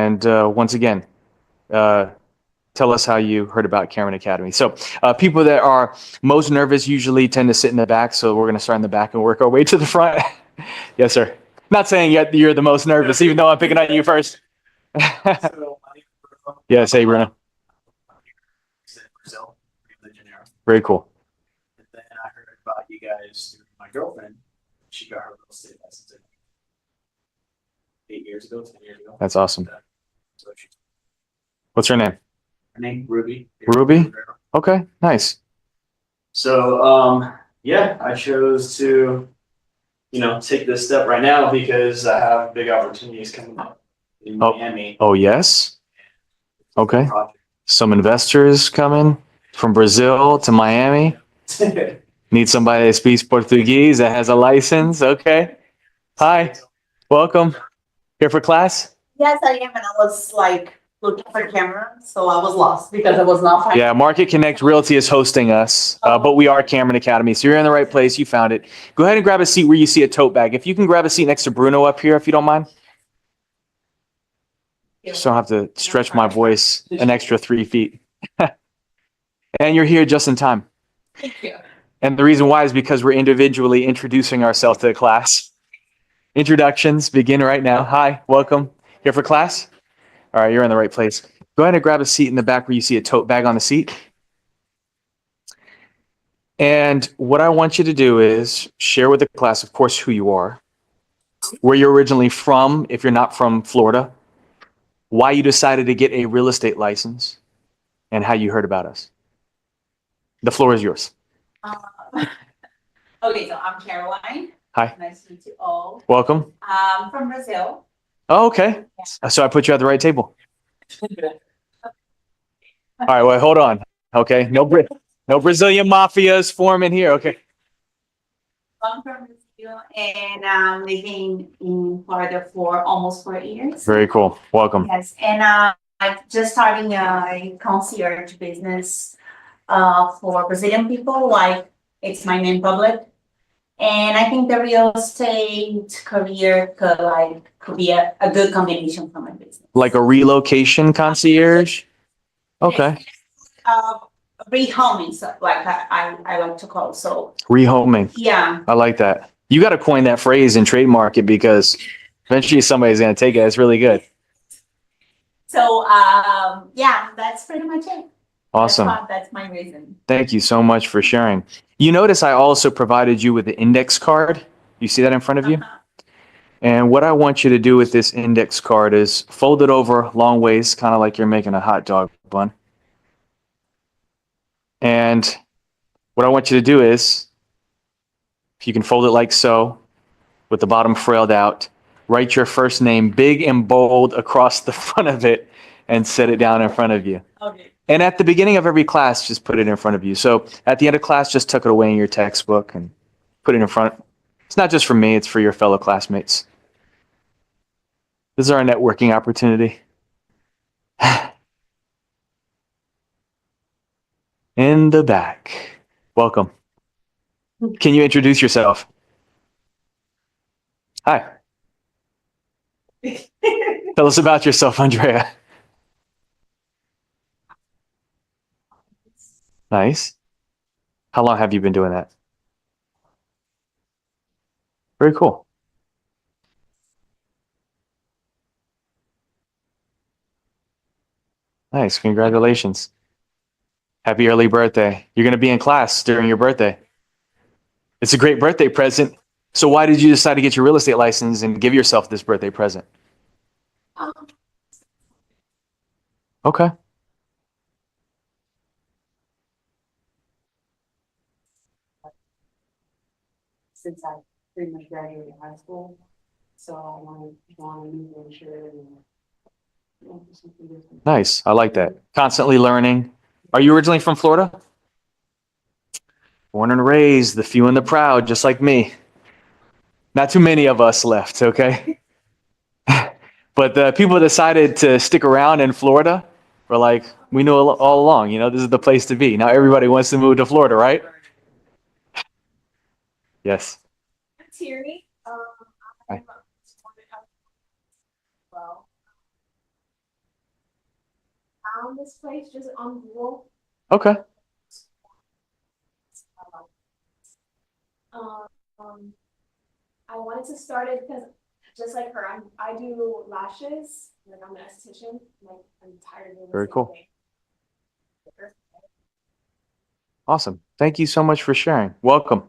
And once again, tell us how you heard about Cameron Academy. So people that are most nervous usually tend to sit in the back. So we're going to start in the back and work our way to the front. Yes, sir. Not saying yet you're the most nervous, even though I'm picking on you first. Yes, hey, Bruno. Brazil, Rio de Janeiro. Very cool. And then I heard about you guys through my girlfriend. She got her real estate license 8 years ago, 10 years ago. That's awesome. So What's her name? her name Ruby. Ruby? Okay, nice. So yeah, I chose to take this step right now because I have big opportunities coming up in Miami. Oh, yes? Okay. Some investors coming from Brazil to Miami. Need somebody that speaks Portuguese that has a license. Okay. Hi. Welcome. Here for class? Yes, I am, and I was like looking for Cameron, so I was lost because I was not finding. Yeah, Market Connect Realty is hosting us, but we are Cameron Academy, so you're in the right place. You found it. Go ahead and grab a seat where you see a tote bag. If you can grab a seat next to Bruno up here, if you don't mind. Just don't have to stretch my voice an extra 3 feet. And you're here just in time. Thank you. And the reason why is because we're individually introducing ourselves to the class. Introductions begin right now. Hi, welcome. Here for class? All right, you're in the right place. Go ahead and grab a seat in the back where you see a tote bag on the seat. And what I want you to do is share with the class, of course, who you are, where you're originally from, if you're not from Florida, why you decided to get a real estate license, and how you heard about us. The floor is yours. Okay, so I'm Caroline. Hi. Nice to meet you all. Welcome. I'm from Brazil. Oh, okay. So I put you at the right table. All right, well, hold on. Okay, no Brazilian mafias forming here. Okay. I'm from Brazil, and I'm living in Florida for almost 4 years. Very cool. Welcome. Yes, and I'm just starting a concierge business for Brazilian people. Like it's my main public, and I think the real estate career could be a good combination for my business. Like a relocation concierge? Okay. Rehoming, so like I like to call. So Rehoming. yeah. I like that. You got to coin that phrase and trademark it because eventually somebody's going to take it. It's really good. So yeah, that's pretty much it. Awesome. That's my reason. Thank you so much for sharing. You notice I also provided you with the index card. You see that in front of you? And what I want you to do with this index card is fold it over long ways, kind of like you're making a hot dog bun. And what I want you to do is, if you can fold it like so, with the bottom frailed out, write your first name big and bold across the front of it and set it down in front of you. Okay. And at the beginning of every class, just put it in front of you. So at the end of class, just tuck it away in your textbook and put it in front. It's not just for me, it's for your fellow classmates. This is our networking opportunity. In the back. Welcome. Can you introduce yourself? Hi. Tell us about yourself, Andrea. Nice. How long have you been doing that? Very cool. Nice. Congratulations. Happy early birthday. You're going to be in class during your birthday. It's a great birthday present. So why did you decide to get your real estate license and give yourself this birthday present? Okay. Since I pretty much graduated high school, so I want to move insurance and do something different. Nice. I like that. Constantly learning. Are you originally from Florida? Born and raised, the few and the proud, just like me. Not too many of us left, okay? But the people decided to stick around in Florida were like, we knew all along, this is the place to be. Now everybody wants to move to Florida, right? Yes. I'm Thierry. Hi. Well, found this place just on Google. Okay. I wanted to start it because just like her, I do lashes, like I'm an esthetician, like I'm tired of doing the Very same cool. thing. Awesome. Thank you so much for sharing. Welcome.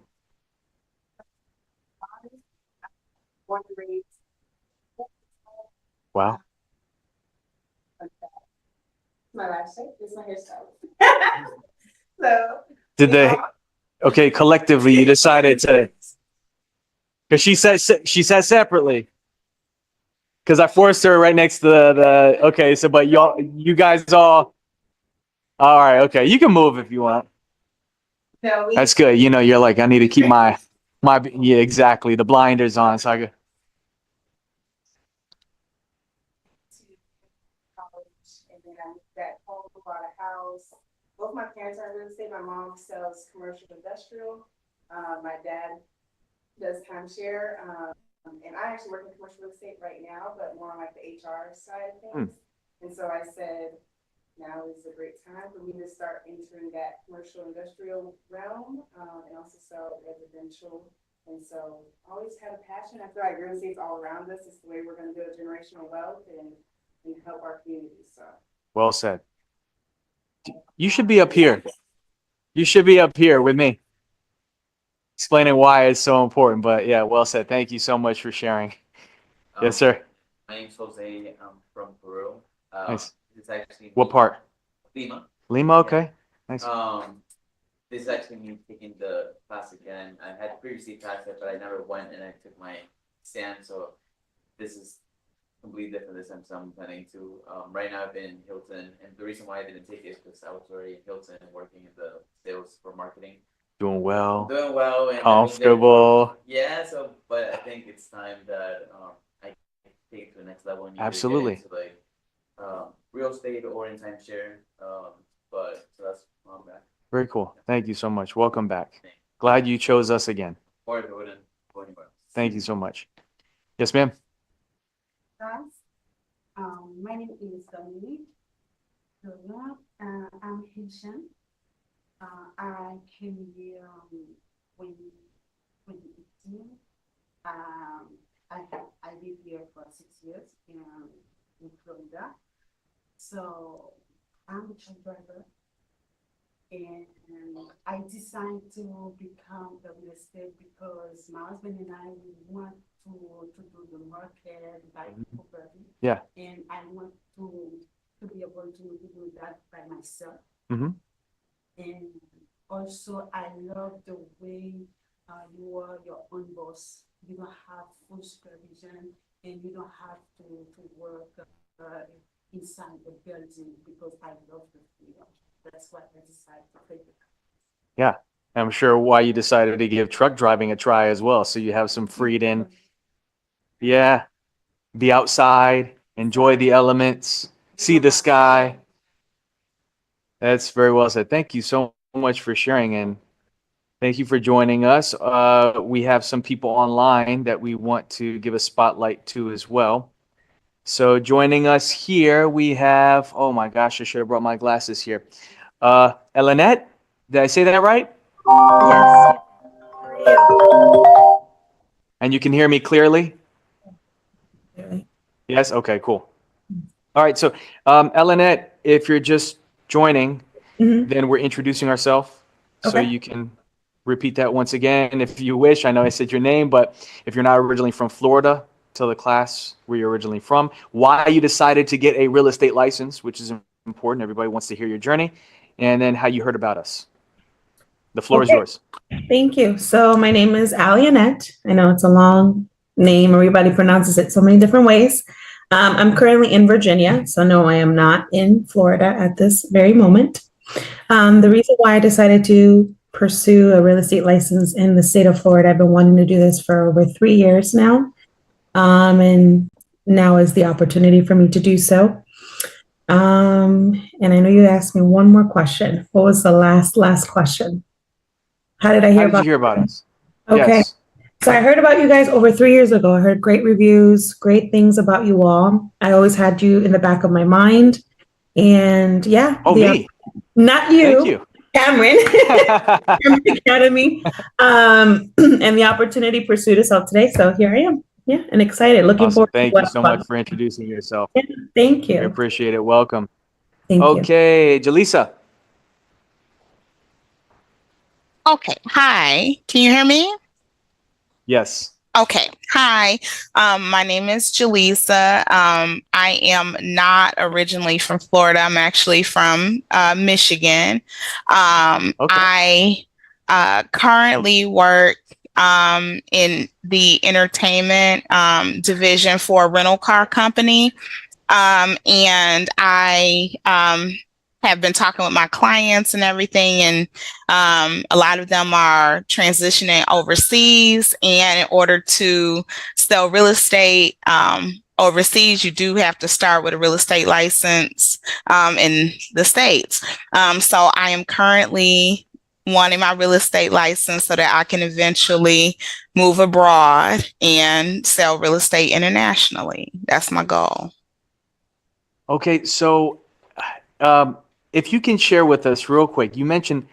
Want to raise Wow. my lifestyle, this is my hairstyle. So. Did they, okay, collectively you decided to, because she said separately. Because I forced her right next to the okay, so but you guys all right, okay. You can move if you want. No, we. That's good. You know, you're like, I need to keep my yeah, exactly. The blinders on. So I go, To college, and then I moved back home, bought a house. Both my parents are in real estate. My mom sells commercial industrial. My dad does timeshare. And I actually work in commercial real estate right now, but more on like the HR side of things. And so I said, now is a great time for me to start entering that commercial industrial realm, and also sell residential. And so I always had a passion. I feel like real estate is all around us. It's the way we're going to build generational wealth and help our communities. So. well said. You should be up here. You should be up here with me, explaining why it's so important. But yeah, well said. Thank you so much for sharing. Yes, sir. My name's Jose. I'm from Peru. Nice. This is actually What part? Lima. Lima. Okay. Nice. This is actually me taking the class again. I had previously passed it, but I never went and I took my stand. So this is completely different this time. So I'm planning to. Right now I've been in Hilton, and the reason why I didn't take it is because I was already in Hilton working in the sales for marketing. Doing well. Doing well and Comfortable. yeah. So, but I think it's time that I take it to the next level and Absolutely. get into like real estate or in timeshare. But so that's why I'm back. Very cool. Thank you so much. Welcome back. Glad you chose us again. Or if I wouldn't go anywhere else. Thank you so much. Yes, ma'am. Guys, my name is Dominique. I'm Haitian. I came here when 2018. I live here for 6 years in Florida. So I'm a truck driver. And I decided to become a real estate because my husband and I want to do the market by property. Yeah. And I want to be able to do that by myself. Mm-hmm. And also I love the way you are your own boss. You don't have full supervision and you don't have to work inside the building because I love the freedom. That's why I decided to take it. Yeah. I'm sure why you decided to give truck driving a try as well. So you have some freedom. Yeah. Be outside, enjoy the elements, see the sky. That's very well said. Thank you so much for sharing, and thank you for joining us. We have some people online that we want to give a spotlight to as well. So joining us here, we have, oh my gosh, I should have brought my glasses here. Elinette, did I say that right? Yes. And you can hear me clearly? Really? Yes? Okay, cool. All right, so Elinette, if you're just joining, Mhm. then we're introducing ourselves. So Okay. you can repeat that once again if you wish. I know I said your name, but if you're not originally from Florida, tell the class where you're originally from, why you decided to get a real estate license, which is important. Everybody wants to hear your journey, and then how you heard about us. The floor is Okay. yours. Thank you. So my name is Ali Annette. I know it's a long name. Everybody pronounces it so many different ways. I'm currently in Virginia, so no, I am not in Florida at this very moment. The reason why I decided to pursue a real estate license in the state of Florida, I've been wanting to do this for over 3 years now. And now is the opportunity for me to do so. And I know you asked me one more question. What was the last question? How did I hear How did about you hear about us? Okay. Yes. So I heard about you guys over 3 years ago. I heard great reviews, great things about you all. I always had you in the back of my mind. And yeah, Oh, me. not Thank you. Cameron, Cameron Academy, and the opportunity pursued us all today. So here I am. Yeah, and excited. Looking Awesome. forward to Thank you what so much for introducing yourself. Yeah, thank We you. appreciate it. Welcome. Thank you. Okay, Jaleesa. Okay. Hi. Can you hear me? Yes. Okay. Hi. My name is Jaleesa. I am not originally from Florida. I'm actually from Michigan. I currently work in the entertainment division for a rental car company. And I have been talking with my clients and everything, and a lot of them are transitioning overseas. And in order to sell real estate overseas, you do have to start with a real estate license in the States. So I am currently wanting my real estate license so that I can eventually move abroad and sell real estate internationally. That's my goal. Okay, so if you can share with us real quick, you mentioned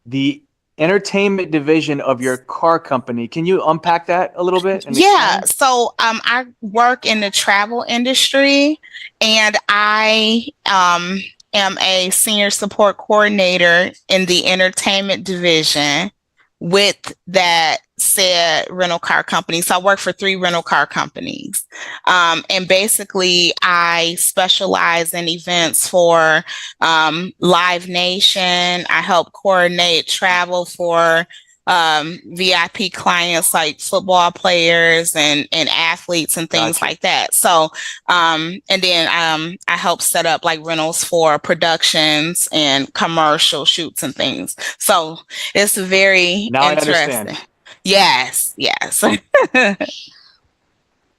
the entertainment division of your car company. Can you unpack that a little bit? And Yeah, explain? so I work in the travel industry, and I am a senior support coordinator in the entertainment division with that said rental car company. So I work for 3 rental car companies. And basically, I specialize in events for Live Nation. I help coordinate travel for VIP clients like football players and athletes and things Gotcha. like that. So, and then I help set up like rentals for productions and commercial shoots and things. So it's very Now I interesting. understand. Yes, yes.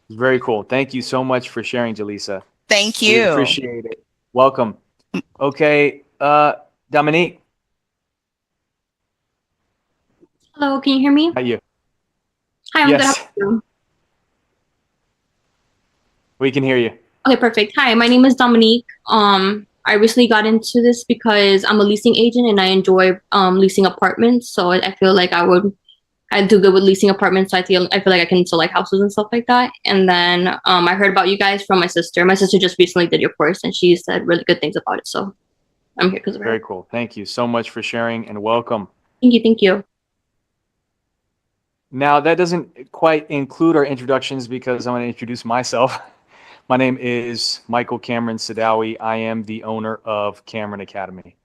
Very cool. Thank you so much for sharing, Jaleesa. Thank We you. appreciate it. Welcome. Okay, Dominique, Hello, can you hear me? how are you? Hi, I'm Yes. good. How are you? We can hear you. Okay, perfect. Hi, my name is Dominique. I recently got into this because I'm a leasing agent and I enjoy leasing apartments. So I feel like I do good with leasing apartments. So I feel like I can sell like houses and stuff like that. And then I heard about you guys from my sister. My sister just recently did your course and she said really good things about it. So I'm here because of her. Very cool. Thank you so much for sharing and welcome. Thank you. Thank you. Now, that doesn't quite include our introductions because I'm going to introduce myself. My name is Michael Cameron Sadawi. I am the owner of Cameron Academy.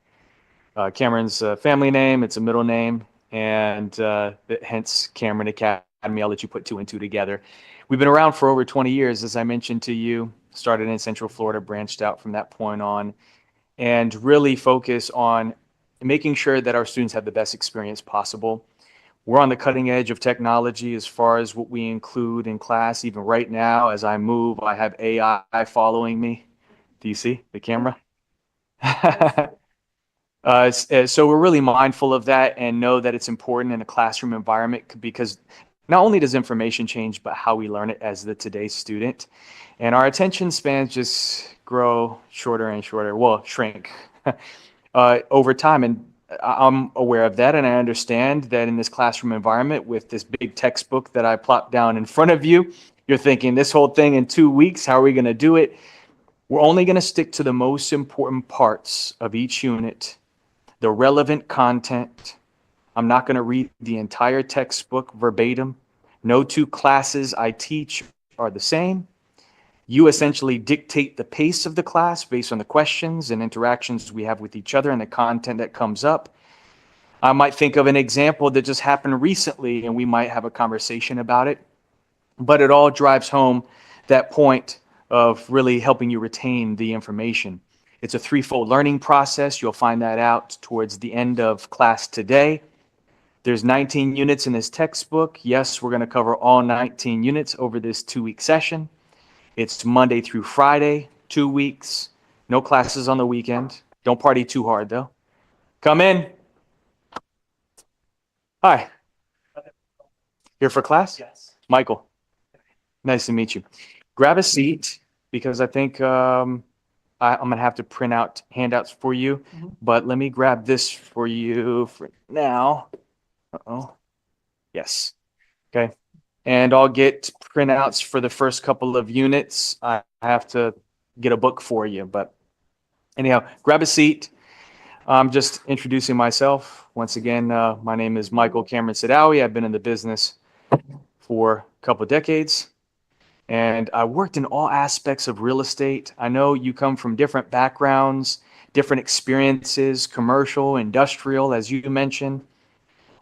Cameron's a family name, it's a middle name, and hence Cameron Academy. I'll let you put 2 and 2 together. We've been around for over 20 years, as I mentioned to you. Started in Central Florida, branched out from that point on, and really focus on making sure that our students have the best experience possible. We're on the cutting edge of technology as far as what we include in class. Even right now, as I move, I have AI following me. Do you see the camera? So we're really mindful of that and know that it's important in a classroom environment because not only does information change, but how we learn it as the today's student. And our attention spans just grow shorter and shorter, well, shrink over time. And I'm aware of that, and I understand that in this classroom environment with this big textbook that I plopped down in front of you, you're thinking this whole thing in 2 weeks, how are we going to do it? We're only going to stick to the most important parts of each unit, the relevant content. I'm not going to read the entire textbook verbatim. No 2 classes I teach are the same. You essentially dictate the pace of the class based on the questions and interactions we have with each other and the content that comes up. I might think of an example that just happened recently and we might have a conversation about it, but it all drives home that point of really helping you retain the information. It's a 3-fold learning process. You'll find that out towards the end of class today. There's 19 units in this textbook. Yes, we're going to cover all 19 units over this 2-week session. It's Monday through Friday, 2 weeks. No classes on the weekend. Don't party too hard, though. Come in. Hi. Here for class? Yes. Michael. Nice to meet you. Grab a seat because I think I'm gonna have to print out handouts for you, but let me grab this for you for now. Uh-oh. Yes. Okay. And I'll get printouts for the first couple of units. I have to get a book for you, but anyhow, grab a seat. I'm just introducing myself. Once again, my name is Michael Cameron Sidawi. I've been in the business for a couple of decades, and I worked in all aspects of real estate. I know you come from different backgrounds, different experiences, commercial, industrial, as you mentioned,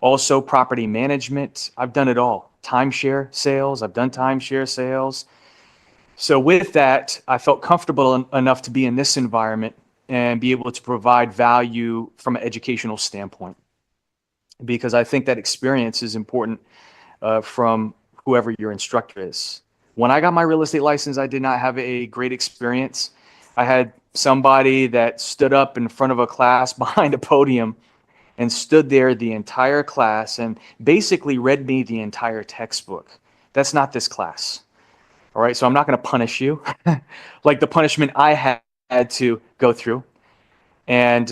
also property management. I've done it all. Timeshare sales. I've done timeshare sales. So with that, I felt comfortable enough to be in this environment and be able to provide value from an educational standpoint, because I think that experience is important from whoever your instructor is. When I got my real estate license, I did not have a great experience. I had somebody that stood up in front of a class behind a podium and stood there the entire class and basically read me the entire textbook. That's not this class. All right, so I'm not going to punish you like the punishment I had to go through. And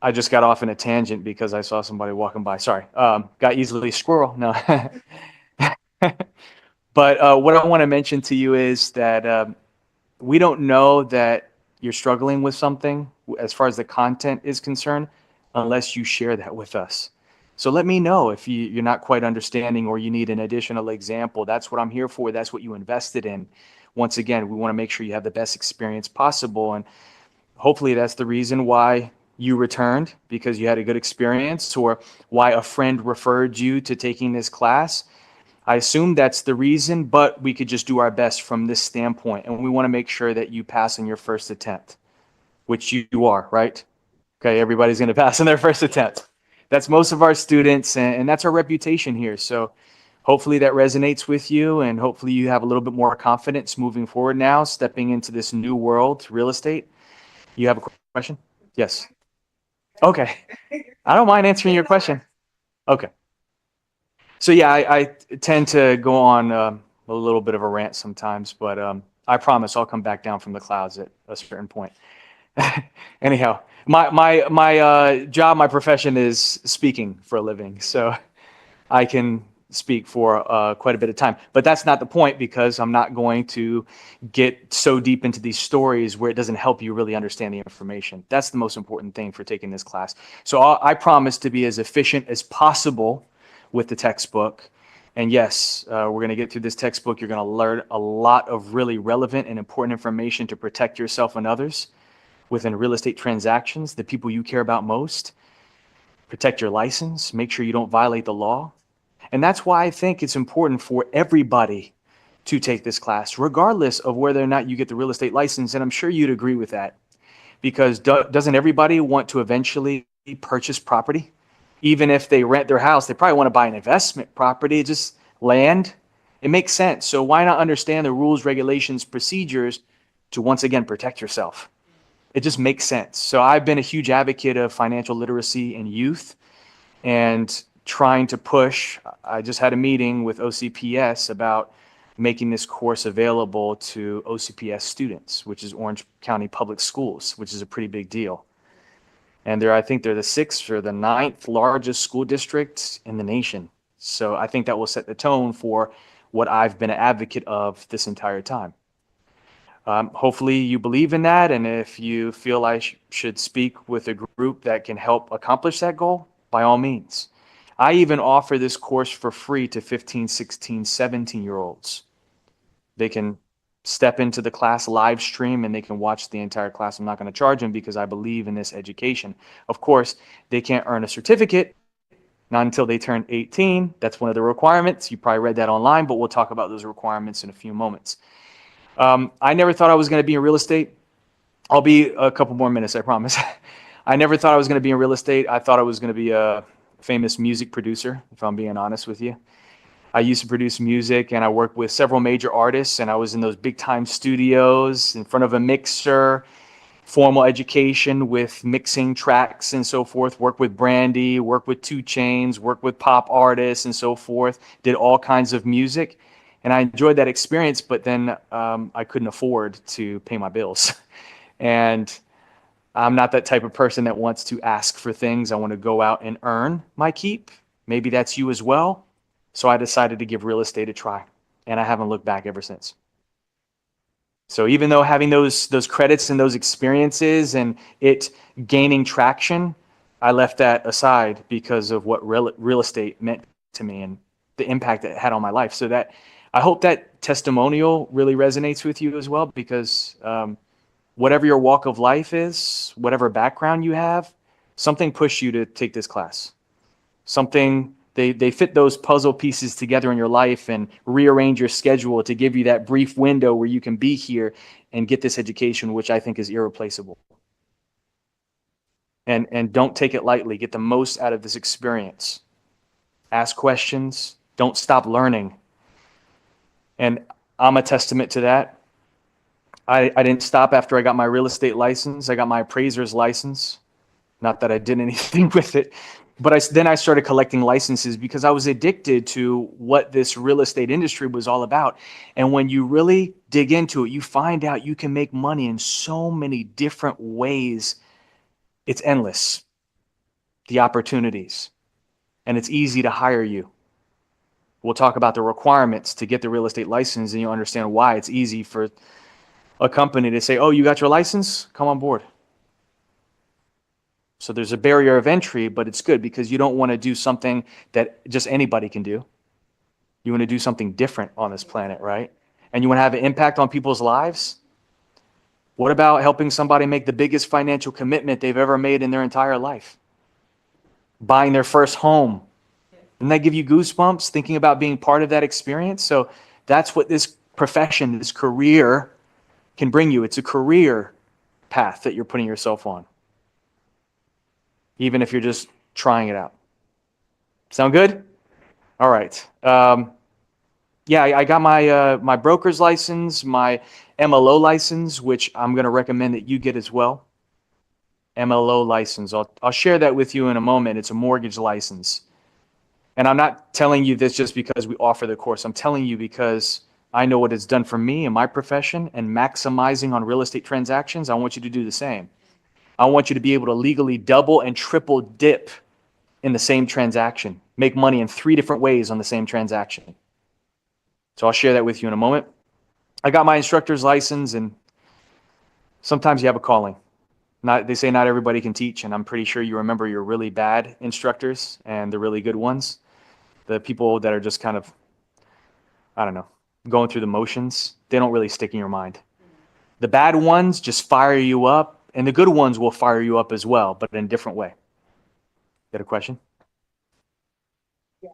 I just got off in a tangent because I saw somebody walking by. Sorry, got easily squirrel. No. But what I want to mention to you is that we don't know that you're struggling with something as far as the content is concerned unless you share that with us. So let me know if you're not quite understanding or you need an additional example. That's what I'm here for. That's what you invested in. Once again, we want to make sure you have the best experience possible. And hopefully that's the reason why you returned, because you had a good experience, or why a friend referred you to taking this class. I assume that's the reason, but we could just do our best from this standpoint. And we want to make sure that you pass on your first attempt, which you are, right? Okay, everybody's going to pass on their first attempt. That's most of our students, and that's our reputation here. So hopefully that resonates with you, and hopefully you have a little bit more confidence moving forward now, stepping into this new world, real estate. You have a question? Yes. Okay. I don't mind answering your question. Okay. So yeah, I tend to go on a little bit of a rant sometimes, but I promise I'll come back down from the clouds at a certain point. Anyhow, my job, my profession is speaking for a living, so I can speak for quite a bit of time. But that's not the point, because I'm not going to get so deep into these stories where it doesn't help you really understand the information. That's the most important thing for taking this class. So I promise to be as efficient as possible with the textbook. And yes, we're going to get through this textbook. You're going to learn a lot of really relevant and important information to protect yourself and others within real estate transactions, the people you care about most. Protect your license, make sure you don't violate the law. And that's why I think it's important for everybody to take this class, regardless of whether or not you get the real estate license. And I'm sure you'd agree with that, because doesn't everybody want to eventually purchase property? Even if they rent their house, they probably want to buy an investment property, just land. It makes sense. So why not understand the rules, regulations, procedures to once again protect yourself? It just makes sense. So I've been a huge advocate of financial literacy in youth and trying to push. I just had a meeting with OCPS about making this course available to OCPS students, which is Orange County Public Schools, which is a pretty big deal. And I think they're the 6th or the 9th largest school district in the nation. So I think that will set the tone for what I've been an advocate of this entire time. Hopefully you believe in that, and if you feel I should speak with a group that can help accomplish that goal, by all means. I even offer this course for free to 15, 16, 17-year-olds. They can step into the class live stream and they can watch the entire class. I'm not going to charge them because I believe in this education. Of course, they can't earn a certificate, not until they turn 18. That's one of the requirements. You probably read that online, but we'll talk about those requirements in a few moments. I never thought I was going to be in real estate. I'll be a couple more minutes, I promise. I never thought I was going to be in real estate. I thought I was going to be a famous music producer, if I'm being honest with you. I used to produce music, and I worked with several major artists, and I was in those big time studios in front of a mixer, formal education with mixing tracks and so forth, worked with Brandy, worked with 2 Chainz, worked with pop artists and so forth, did all kinds of music. And I enjoyed that experience, but then I couldn't afford to pay my bills. And I'm not that type of person that wants to ask for things. I want to go out and earn my keep. Maybe that's you as well. So I decided to give real estate a try, and I haven't looked back ever since. So even though having those credits and those experiences and it gaining traction, I left that aside because of what real estate meant to me and the impact it had on my life. So that I hope that testimonial really resonates with you as well, because whatever your walk of life is, whatever background you have, something pushed you to take this class. Something, they fit those puzzle pieces together in your life and rearrange your schedule to give you that brief window where you can be here and get this education, which I think is irreplaceable. And don't take it lightly. Get the most out of this experience. Ask questions. Don't stop learning. And I'm a testament to that. I didn't stop after I got my real estate license. I got my appraiser's license. Not that I did anything with it, but then I started collecting licenses because I was addicted to what this real estate industry was all about. And when you really dig into it, you find out you can make money in so many different ways. It's endless, the opportunities, and it's easy to hire you. We'll talk about the requirements to get the real estate license, and you'll understand why it's easy for a company to say, oh, you got your license? Come on board. So there's a barrier of entry, but it's good because you don't want to do something that just anybody can do. You want to do something different on this planet, right? And you want to have an impact on people's lives. What about helping somebody make the biggest financial commitment they've ever made in their entire life? Buying their first home. Doesn't that give you goosebumps thinking about being part of that experience? So that's what this profession, this career can bring you. It's a career path that you're putting yourself on, even if you're just trying it out. Sound good? All right. Yeah, I got my broker's license, my MLO license, which I'm going to recommend that you get as well. MLO license. I'll share that with you in a moment. It's a mortgage license. And I'm not telling you this just because we offer the course. I'm telling you because I know what it's done for me in my profession, and maximizing on real estate transactions. I want you to do the same. I want you to be able to legally double and triple dip in the same transaction, make money in 3 different ways on the same transaction. So I'll share that with you in a moment. I got my instructor's license, and sometimes you have a calling. They say not everybody can teach, and I'm pretty sure you remember your really bad instructors and the really good ones. The people that are just kind of, I don't know, going through the motions. They don't really stick in your mind. The bad ones just fire you up, and the good ones will fire you up as well, but in a different way. Got a question? Yes.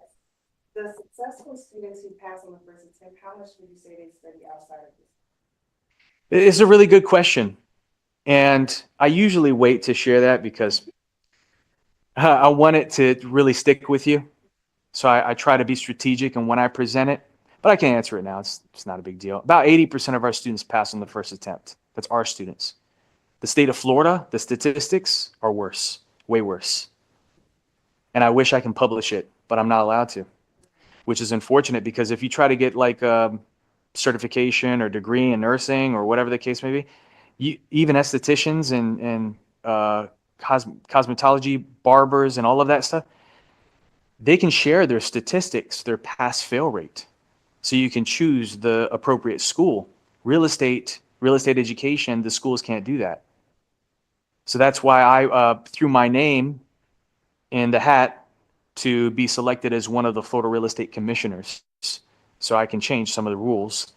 The successful students who pass on the first attempt, how much would you say they study outside of this? It's a really good question. And I usually wait to share that because I want it to really stick with you. So I try to be strategic in when I present it, but I can answer it now. It's not a big deal. About 80% of our students pass on the first attempt. That's our students. The state of Florida, the statistics are worse, way worse. And I wish I can publish it, but I'm not allowed to, which is unfortunate because if you try to get like a certification or degree in nursing or whatever the case may be, even estheticians and cosmetology, barbers, and all of that stuff, they can share their statistics, their pass-fail rate. So you can choose the appropriate school. Real estate education, the schools can't do that. So that's why I threw my name in the hat to be selected as one of the Florida real estate commissioners. So I can change some of the rules.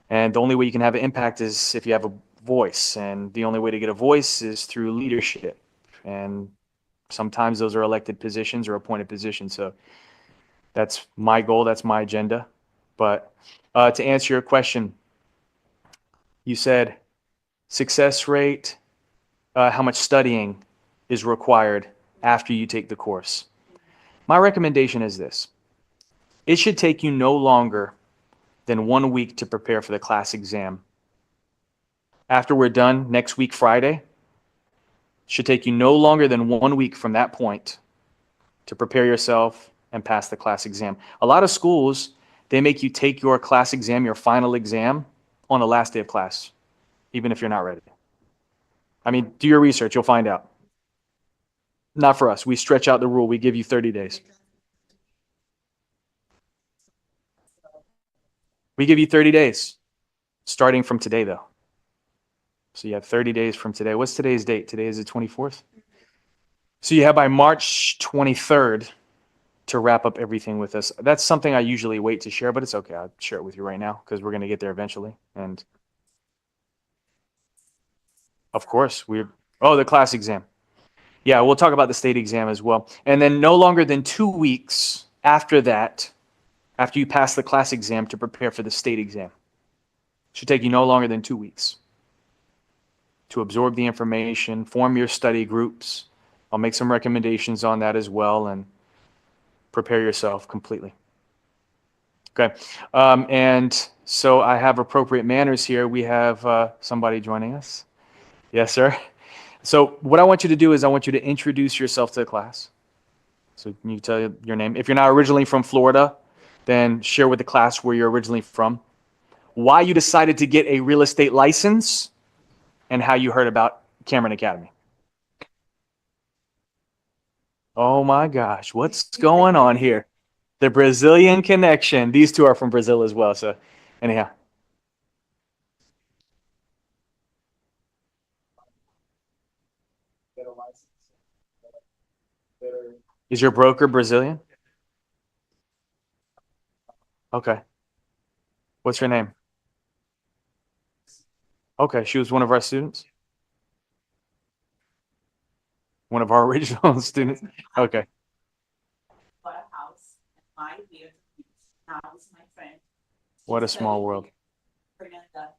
And the only way you can have an impact is if you have a voice. And the only way to get a voice is through leadership. And sometimes those are elected positions or appointed positions. So that's my goal. That's my agenda. But to answer your question, you said success rate, how much studying is required after you take the course. My recommendation is this. It should take you no longer than 1 week to prepare for the class exam. After we're done next week, Friday, it should take you no longer than 1 week from that point to prepare yourself and pass the class exam. A lot of schools they make you take your class exam, your final exam, on the last day of class, even if you're not ready. I mean, do your research, you'll find out. Not for us. We stretch out the rule. We give you 30 days. We give you 30 days, starting from today, though. So you have 30 days from today. What's today's date? Today is the 24th. So you have by March 23rd to wrap up everything with us. That's something I usually wait to share, but it's okay. I'll share it with you right now because we're going to get there eventually. And of course, the class exam. Yeah, we'll talk about the state exam as well. And then no longer than 2 weeks after that, after you pass the class exam to prepare for the state exam. Should take you no longer than 2 weeks to absorb the information, form your study groups. I'll make some recommendations on that as well and prepare yourself completely. Okay. And so I have appropriate manners here. We have somebody joining us. Yes, sir. So what I want you to do is I want you to introduce yourself to the class. So can you tell your name? If you're not originally from Florida, then share with the class where you're originally from, why you decided to get a real estate license, and how you heard about Cameron Academy. Oh my gosh, what's going on here? The Brazilian connection. These two are from Brazil as well. So anyhow. Is your broker Brazilian? Okay. What's her name? Okay, she was one of our students. One of our original students. Okay. Bought a house, 5 years. Now it's my friend. What a small world. Fernanda.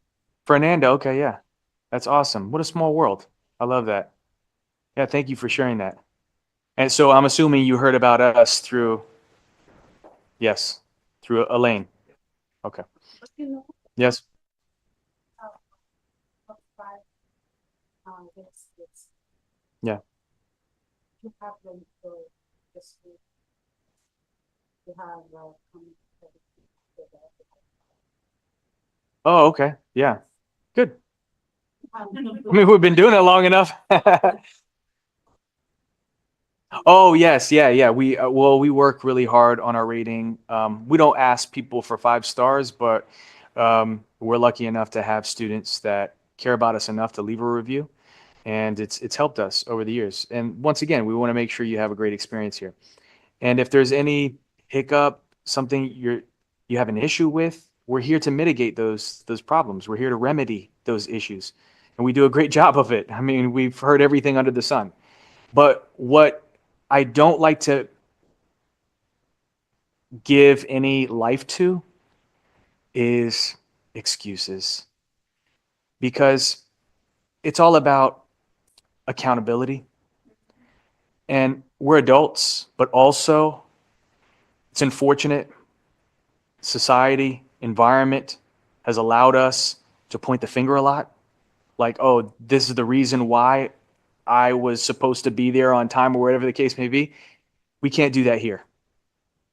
Fernanda, okay, yeah. That's awesome. What a small world. I love that. Yeah, thank you for sharing that. And so I'm assuming you heard about us through, yes, through Elaine. Okay. Yes. Yeah. You have them for this week. You have Oh, okay. Yeah. Good. I mean, we've been doing it long enough. Oh, yes. Yeah. We work really hard on our rating. We don't ask people for 5 stars, but we're lucky enough to have students that care about us enough to leave a review. And it's helped us over the years. And once again, we want to make sure you have a great experience here. And if there's any hiccup, something you have an issue with, we're here to mitigate those problems. We're here to remedy those issues. And we do a great job of it. I mean, we've heard everything under the sun. But what I don't like to give any life to is excuses. Because it's all about accountability. And we're adults, but also it's unfortunate. Society, environment has allowed us to point the finger a lot. Like, oh, this is the reason why I was supposed to be there on time or whatever the case may be. We can't do that here.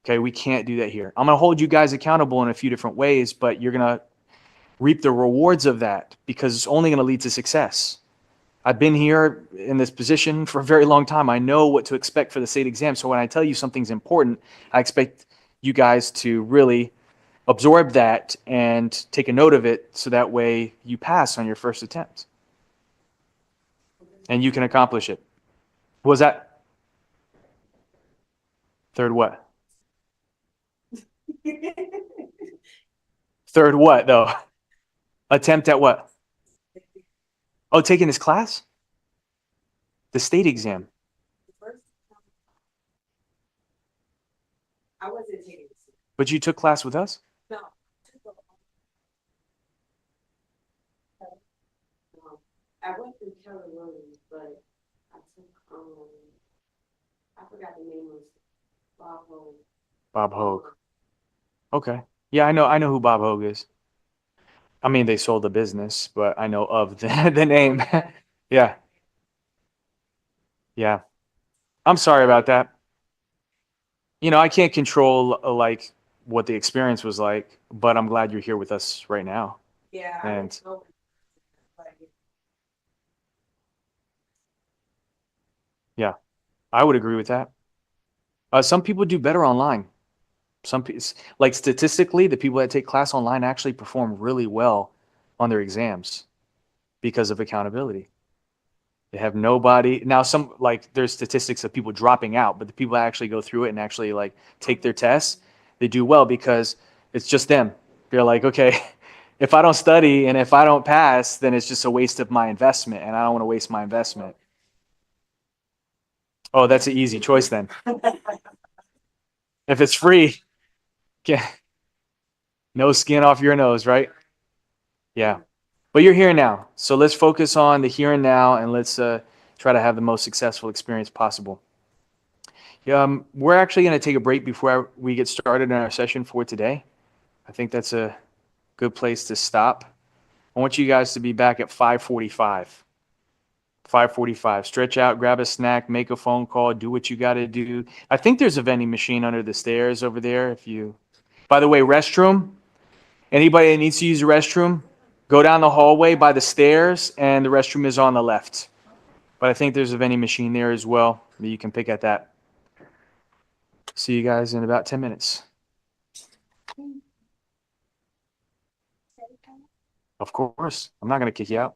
Okay, we can't do that here. I'm going to hold you guys accountable in a few different ways, but you're going to reap the rewards of that because it's only going to lead to success. I've been here in this position for a very long time. I know what to expect for the state exam. So when I tell you something's important, I expect you guys to really absorb that and take a note of it so that way you pass on your first attempt. And you can accomplish it. What was that? Third what? Third what, though? Attempt at what? Oh, taking this class? The state exam. I wasn't taking this. But you took class with us? No. I went through Keller Williams, but I took I forgot the name of Bob Hogue. Bob Hogue. Okay. Yeah, I know who Bob Hogue is. I mean, they sold the business, but I know of the name. Yeah. Yeah. I'm sorry about that. You know, I can't control like what the experience was like, but I'm glad you're here with us right now. Yeah. And- I would agree with that. Some people do better online. Some people, like statistically, the people that take class online actually perform really well on their exams because of accountability. They have nobody. Now, some like there's statistics of people dropping out, but the people that actually go through it and actually like take their tests, they do well because it's just them. They're like, okay, if I don't study and if I don't pass, then it's just a waste of my investment, and I don't want to waste my investment. Oh, that's an easy choice then. If it's free, yeah, no skin off your nose, right? Yeah. But you're here now. So let's focus on the here and now, and let's try to have the most successful experience possible. We're actually going to take a break before we get started in our session for today. I think that's a good place to stop. I want you guys to be back at 5:45. 5:45. Stretch out, grab a snack, make a phone call, do what you got to do. I think there's a vending machine under the stairs over there. By the way, restroom. Anybody that needs to use the restroom, go down the hallway by the stairs, and the restroom is on the left. But I think there's a vending machine there as well that you can pick at that. See you guys in about 10 minutes. Of course. I'm not going to kick you out.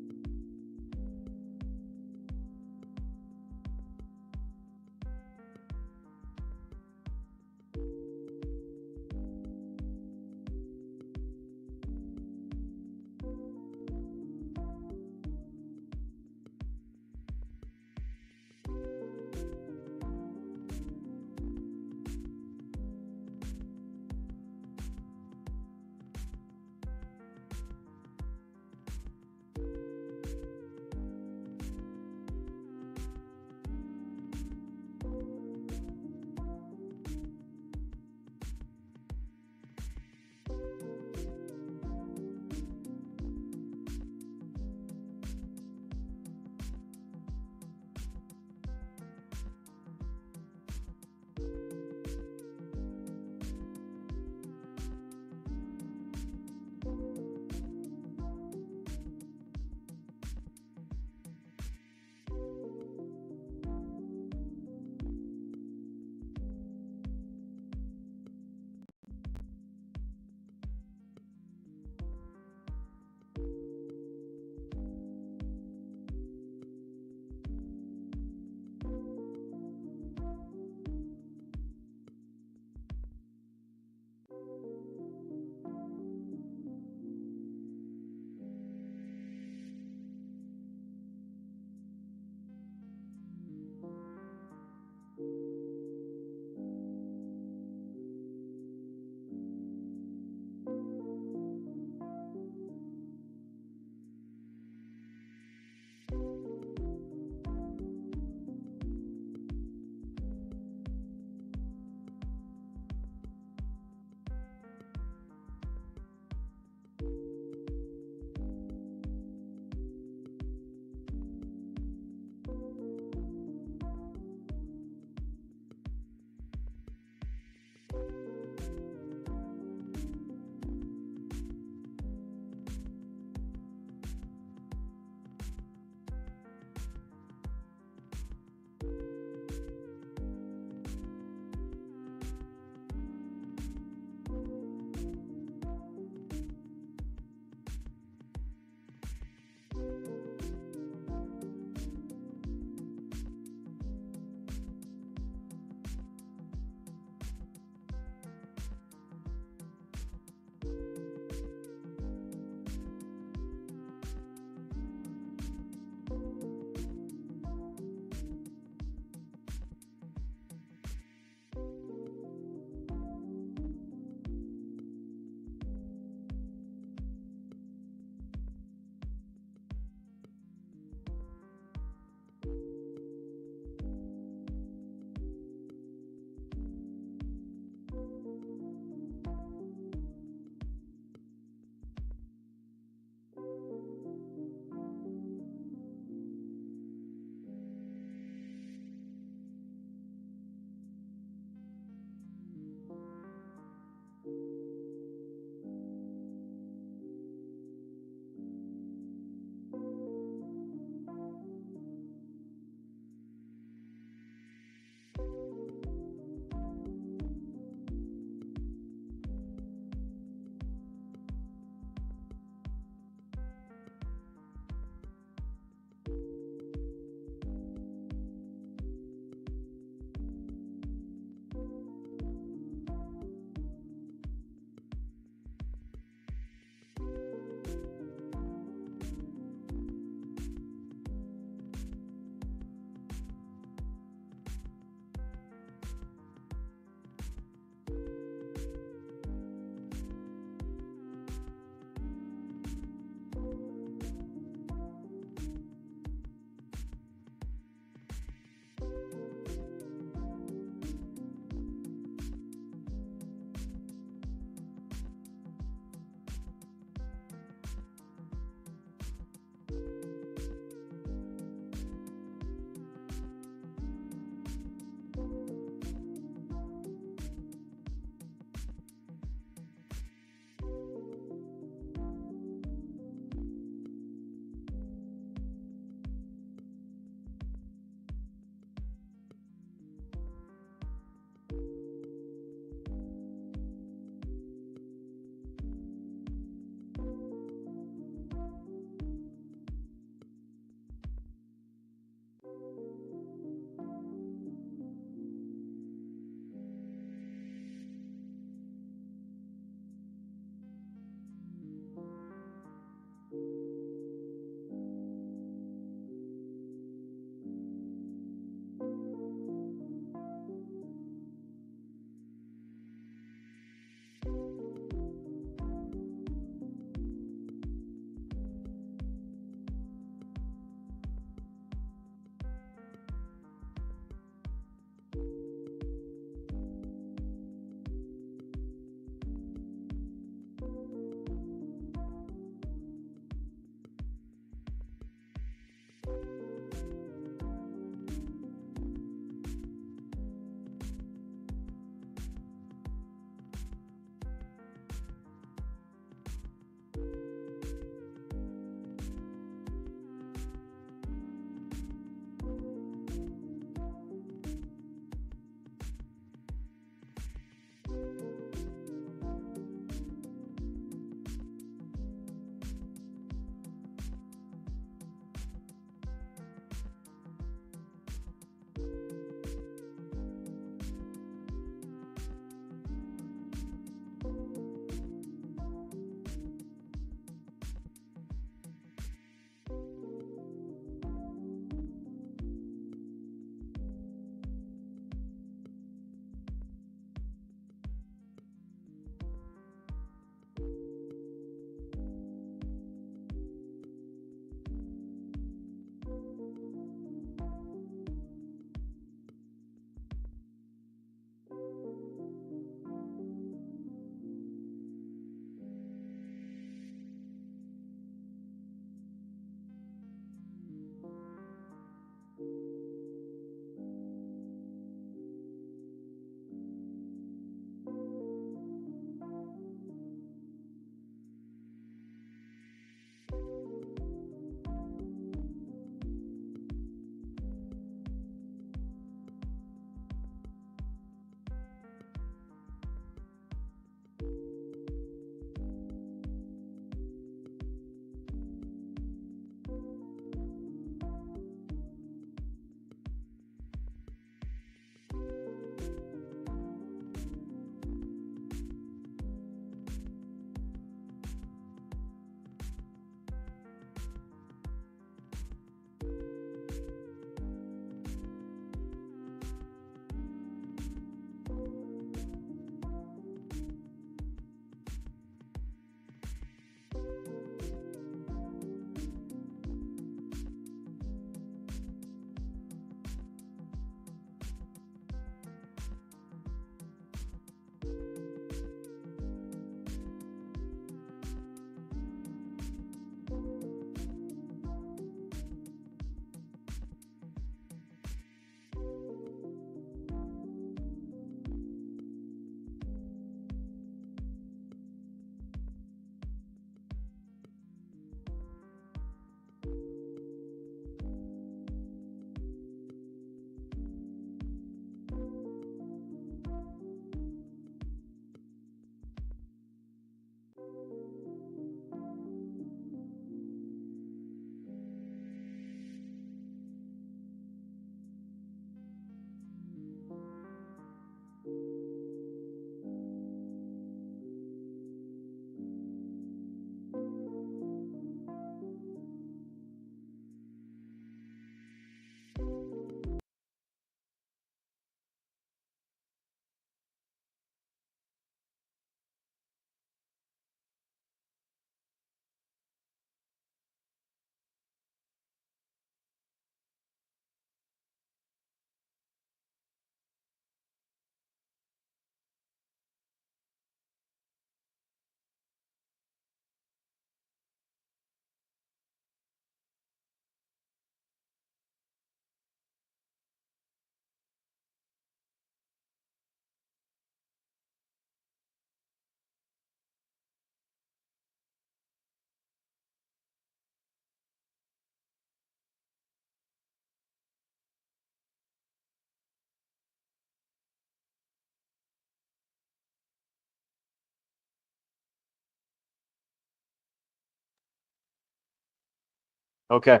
Okay.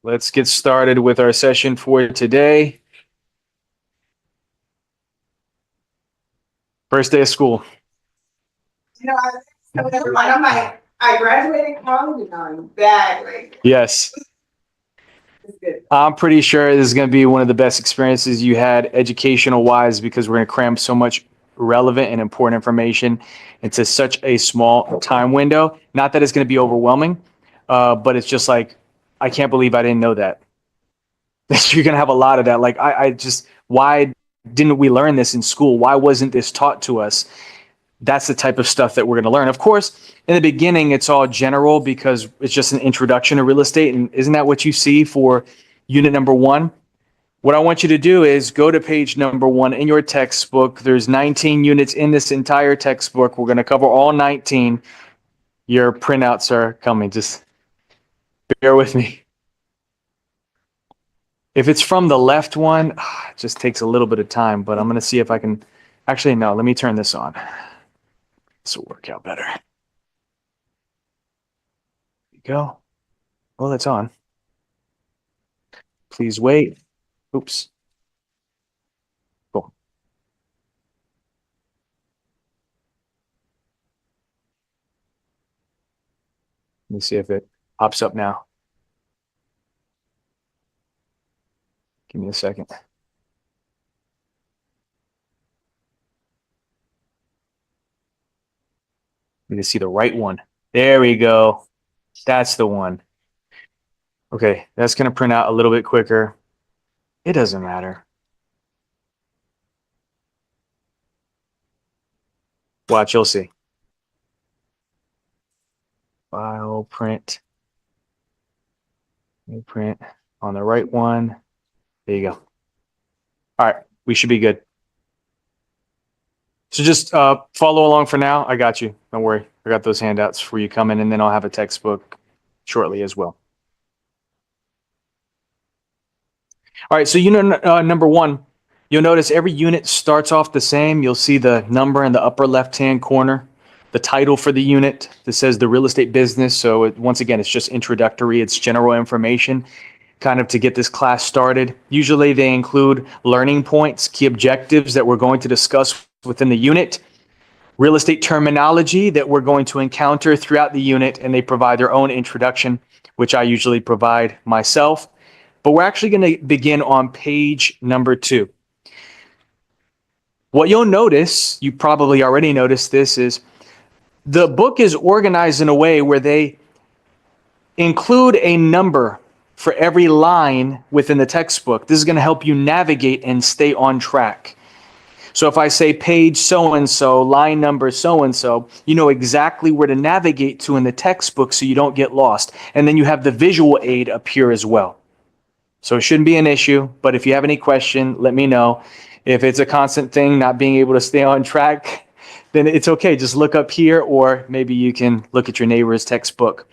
Let's get started with our session for today. First day of school. You know, I graduated college and I'm back, like, Yes. it's good. I'm pretty sure this is going to be one of the best experiences you had educational wise because we're going to cram so much relevant and important information into such a small time window. Not that it's going to be overwhelming, but it's just like, I can't believe I didn't know that. You're going to have a lot of that. Like, I just, why didn't we learn this in school? Why wasn't this taught to us? That's the type of stuff that we're going to learn. Of course, in the beginning, it's all general because it's just an introduction to real estate. And isn't that what you see for unit number 1? What I want you to do is go to page number 1 in your textbook. There's 19 units in this entire textbook. We're going to cover all 19. Your printouts are coming. Just bear with me. If it's from the left one, it just takes a little bit of time, but I'm going to see if I can. Actually, no, let me turn this on. This will work out better. There you go. Well, it's on. Please wait. Oops. Cool. Let me see if it pops up now. Give me a second. Need to see the right one. There we go. That's the one. Okay, that's going to print out a little bit quicker. It doesn't matter. Watch, you'll see. File, print. New print on the right one. There you go. All right, we should be good. So just follow along for now. I got you. Don't worry. I got those handouts for you coming, and then I'll have a textbook shortly as well. All right, so unit number 1, you'll notice every unit starts off the same. You'll see the number in the upper left-hand corner, the title for the unit that says the real estate business. So once again, it's just introductory. It's general information kind of to get this class started. Usually they include learning points, key objectives that we're going to discuss within the unit, real estate terminology that we're going to encounter throughout the unit, and they provide their own introduction, which I usually provide myself. But we're actually going to begin on page number 2. What you'll notice, you probably already noticed this, is the book is organized in a way where they include a number for every line within the textbook. This is going to help you navigate and stay on track. So if I say page so-and-so, line number so-and-so, you know exactly where to navigate to in the textbook so you don't get lost. And then you have the visual aid appear as well. So it shouldn't be an issue, but if you have any question, let me know. If it's a constant thing, not being able to stay on track, then it's okay. Just look up here, or maybe you can look at your neighbor's textbook.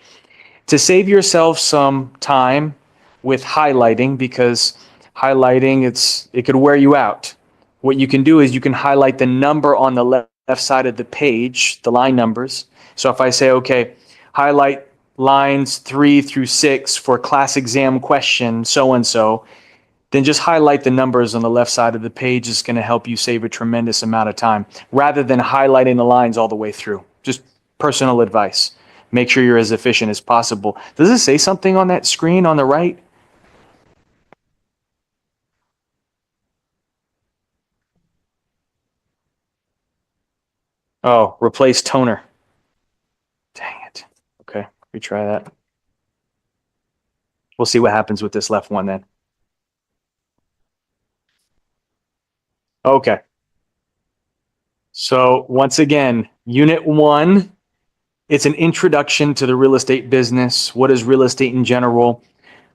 To save yourself some time with highlighting, because highlighting, it could wear you out. What you can do is you can highlight the number on the left side of the page, the line numbers. So if I say, okay, highlight lines 3 through 6 for class exam question so-and-so, then just highlight the numbers on the left side of the page. Is going to help you save a tremendous amount of time rather than highlighting the lines all the way through. Just personal advice. Make sure you're as efficient as possible. Does it say something on that screen on the right? Oh, replace toner. Dang it. Okay, retry that. We'll see what happens with this left one then. Okay. So once again, unit 1, it's an introduction to the real estate business. What is real estate in general?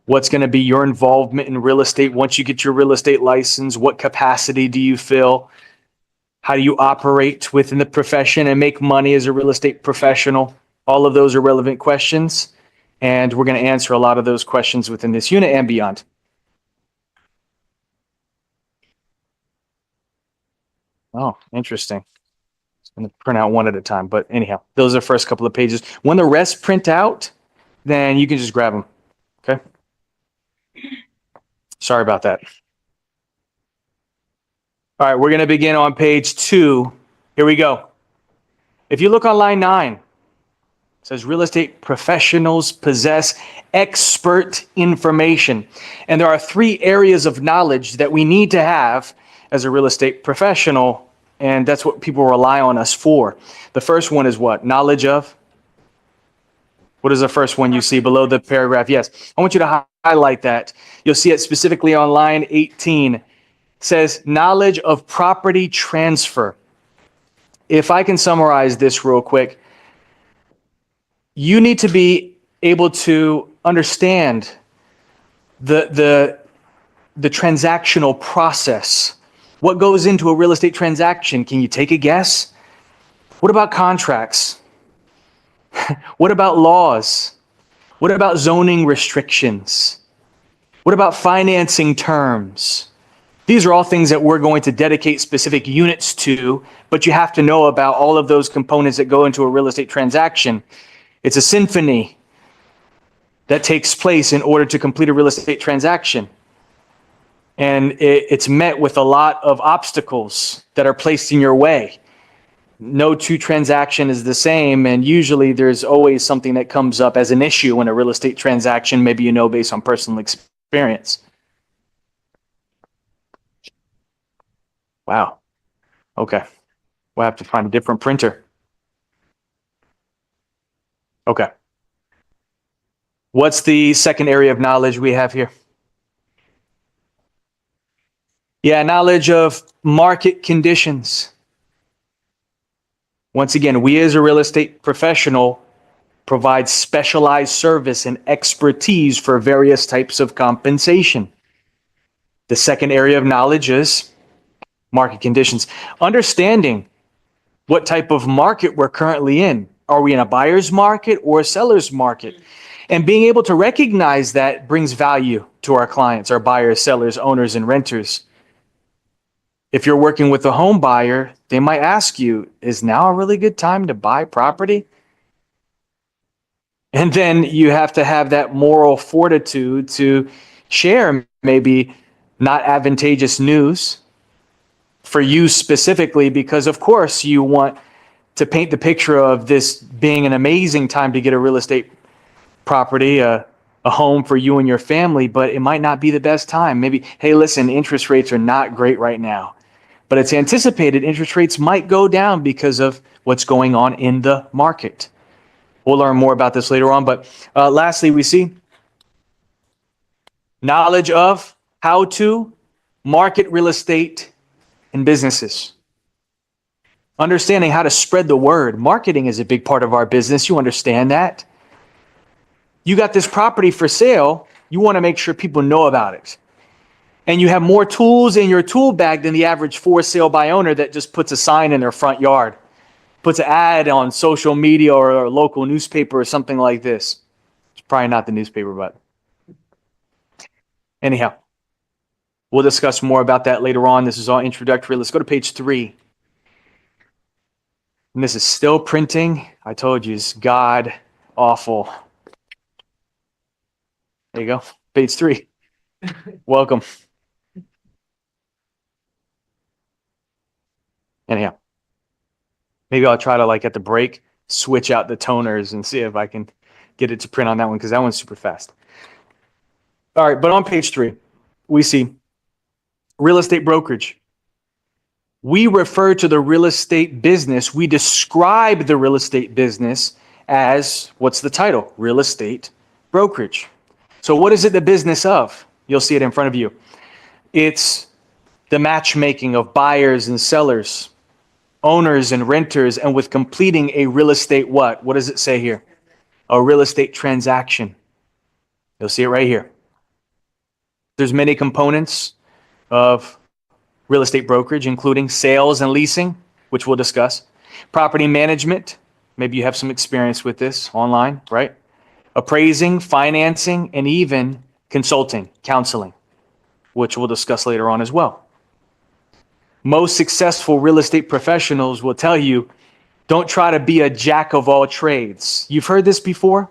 What's going to be your involvement in real estate once you get your real estate license? What capacity do you fill? How do you operate within the profession and make money as a real estate professional? All of those are relevant questions, and we're going to answer a lot of those questions within this unit and beyond. Oh, interesting. I'm going to print out one at a time, but anyhow, those are the first couple of pages. When the rest print out, then you can just grab them. Okay. Sorry about that. All right, we're going to begin on page 2. Here we go. If you look on line 9, it says real estate professionals possess expert information. And there are 3 areas of knowledge that we need to have as a real estate professional, and that's what people rely on us for. The first one is what? Knowledge of? What is the first one you see below the paragraph? Yes, I want you to highlight that. You'll see it specifically on line 18. It says knowledge of property transfer. If I can summarize this real quick, you need to be able to understand the transactional process. What goes into a real estate transaction? Can you take a guess? What about contracts? What about laws? What about zoning restrictions? What about financing terms? These are all things that we're going to dedicate specific units to, but you have to know about all of those components that go into a real estate transaction. It's a symphony that takes place in order to complete a real estate transaction. And it's met with a lot of obstacles that are placed in your way. No 2 transaction is the same, and usually there's always something that comes up as an issue in a real estate transaction, maybe you know based on personal experience. Wow. Okay. We'll have to find a different printer. Okay. What's the second area of knowledge we have here? Yeah, knowledge of market conditions. Once again, we as a real estate professional provide specialized service and expertise for various types of compensation. The second area of knowledge is market conditions. Understanding what type of market we're currently in. Are we in a buyer's market or a seller's market? And being able to recognize that brings value to our clients, our buyers, sellers, owners, and renters. If you're working with a home buyer, they might ask you, is now a really good time to buy property? And then you have to have that moral fortitude to share maybe not advantageous news for you specifically, because of course you want to paint the picture of this being an amazing time to get a real estate property, a home for you and your family, but it might not be the best time. Maybe, hey, listen, interest rates are not great right now, but it's anticipated interest rates might go down because of what's going on in the market. We'll learn more about this later on, but lastly, we see knowledge of how to market real estate and businesses. Understanding how to spread the word. Marketing is a big part of our business. You understand that. You got this property for sale. You want to make sure people know about it. And you have more tools in your tool bag than the average for sale by owner that just puts a sign in their front yard, puts an ad on social media or a local newspaper or something like this. It's probably not the newspaper, but anyhow, we'll discuss more about that later on. This is all introductory. Let's go to page 3. And this is still printing. I told you, it's god awful. There you go. Page 3. Welcome. Anyhow, maybe I'll try to, like at the break, switch out the toners and see if I can get it to print on that one, because that one's super fast. All right, but on page 3, we see real estate brokerage. We refer to the real estate business. We describe the real estate business as, what's the title? Real estate brokerage. So what is it the business of? You'll see it in front of you. It's the matchmaking of buyers and sellers, owners and renters, and with completing a real estate what? What does it say here? A real estate transaction. You'll see it right here. There's many components of real estate brokerage, including sales and leasing, which we'll discuss. Property management. Maybe you have some experience with this online, right? Appraising, financing, and even consulting, counseling, which we'll discuss later on as well. Most successful real estate professionals will tell you, don't try to be a jack of all trades. You've heard this before?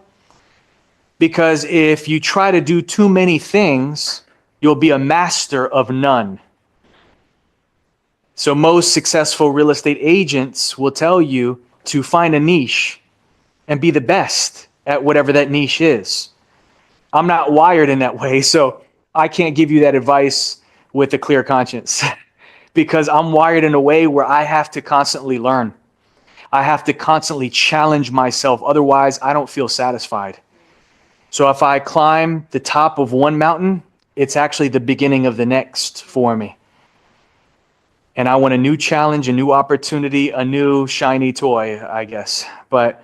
Because if you try to do too many things, you'll be a master of none. So most successful real estate agents will tell you to find a niche and be the best at whatever that niche is. I'm not wired in that way, so I can't give you that advice with a clear conscience because I'm wired in a way where I have to constantly learn. I have to constantly challenge myself. Otherwise, I don't feel satisfied. So if I climb the top of one mountain, it's actually the beginning of the next for me. And I want a new challenge, a new opportunity, a new shiny toy, I guess. But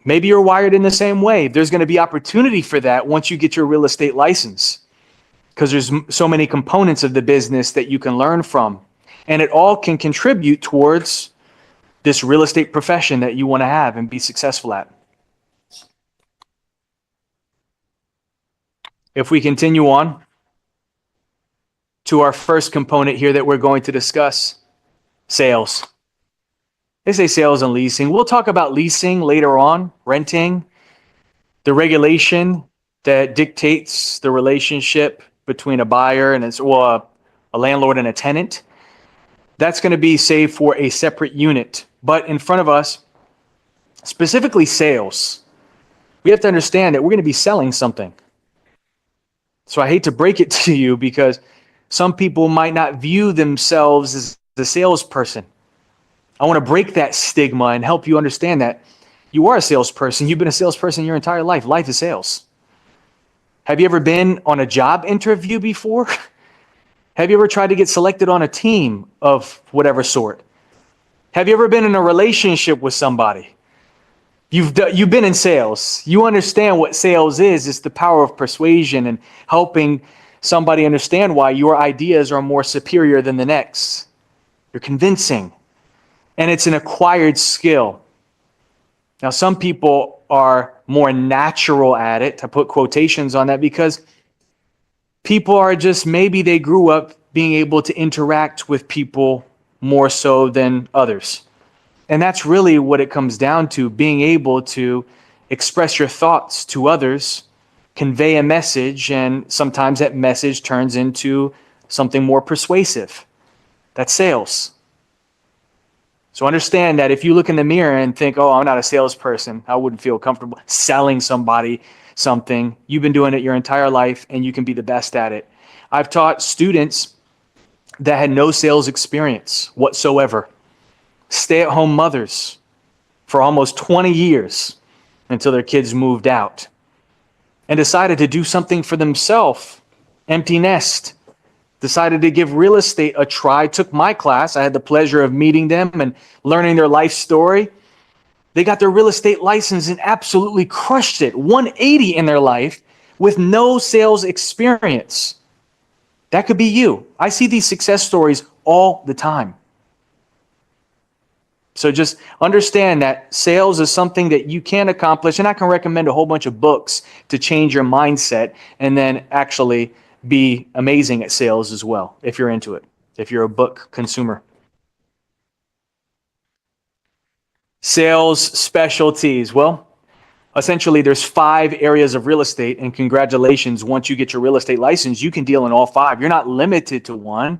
maybe you're wired in the same way. There's going to be opportunity for that once you get your real estate license, because there's so many components of the business that you can learn from. And it all can contribute towards this real estate profession that you want to have and be successful at. If we continue on to our first component here that we're going to discuss, sales. They say sales and leasing. We'll talk about leasing later on, renting, the regulation that dictates the relationship between a buyer and a landlord and a tenant. That's going to be saved for a separate unit. But in front of us, specifically sales, we have to understand that we're going to be selling something. So I hate to break it to you because some people might not view themselves as the salesperson. I want to break that stigma and help you understand that you are a salesperson. You've been a salesperson your entire life. Life is sales. Have you ever been on a job interview before? Have you ever tried to get selected on a team of whatever sort? Have you ever been in a relationship with somebody? You've been in sales. You understand what sales is. It's the power of persuasion and helping somebody understand why your ideas are more superior than the next. You're convincing. And it's an acquired skill. Now, some people are more natural at it. I put quotations on that because people are just, maybe they grew up being able to interact with people more so than others. And that's really what it comes down to, being able to express your thoughts to others, convey a message, and sometimes that message turns into something more persuasive. That's sales. So understand that if you look in the mirror and think, oh, I'm not a salesperson, I wouldn't feel comfortable selling somebody something. You've been doing it your entire life and you can be the best at it. I've taught students that had no sales experience whatsoever, stay-at-home mothers for almost 20 years until their kids moved out and decided to do something for themselves, empty nest. Decided to give real estate a try, took my class. I had the pleasure of meeting them and learning their life story. They got their real estate license and absolutely crushed it, 180 in their life with no sales experience. That could be you. I see these success stories all the time. So just understand that sales is something that you can accomplish, and I can recommend a whole bunch of books to change your mindset and then actually be amazing at sales as well, if you're into it, if you're a book consumer. Sales specialties. Well, essentially there's 5 areas of real estate, and congratulations, once you get your real estate license, you can deal in all 5. You're not limited to one.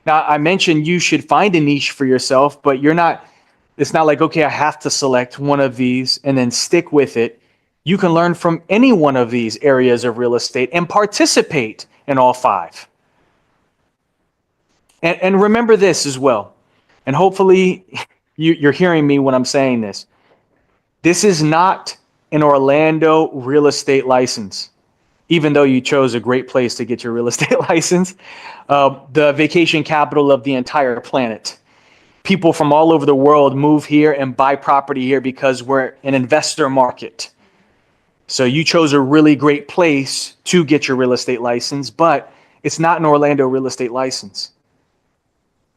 Now, I mentioned you should find a niche for yourself, but it's not like, okay, I have to select one of these and then stick with it. You can learn from any one of these areas of real estate and participate in all 5. And remember this as well, and hopefully you're hearing me when I'm saying this. This is not an Orlando real estate license, even though you chose a great place to get your real estate license, the vacation capital of the entire planet. People from all over the world move here and buy property here because we're an investor market. So you chose a really great place to get your real estate license, but it's not an Orlando real estate license.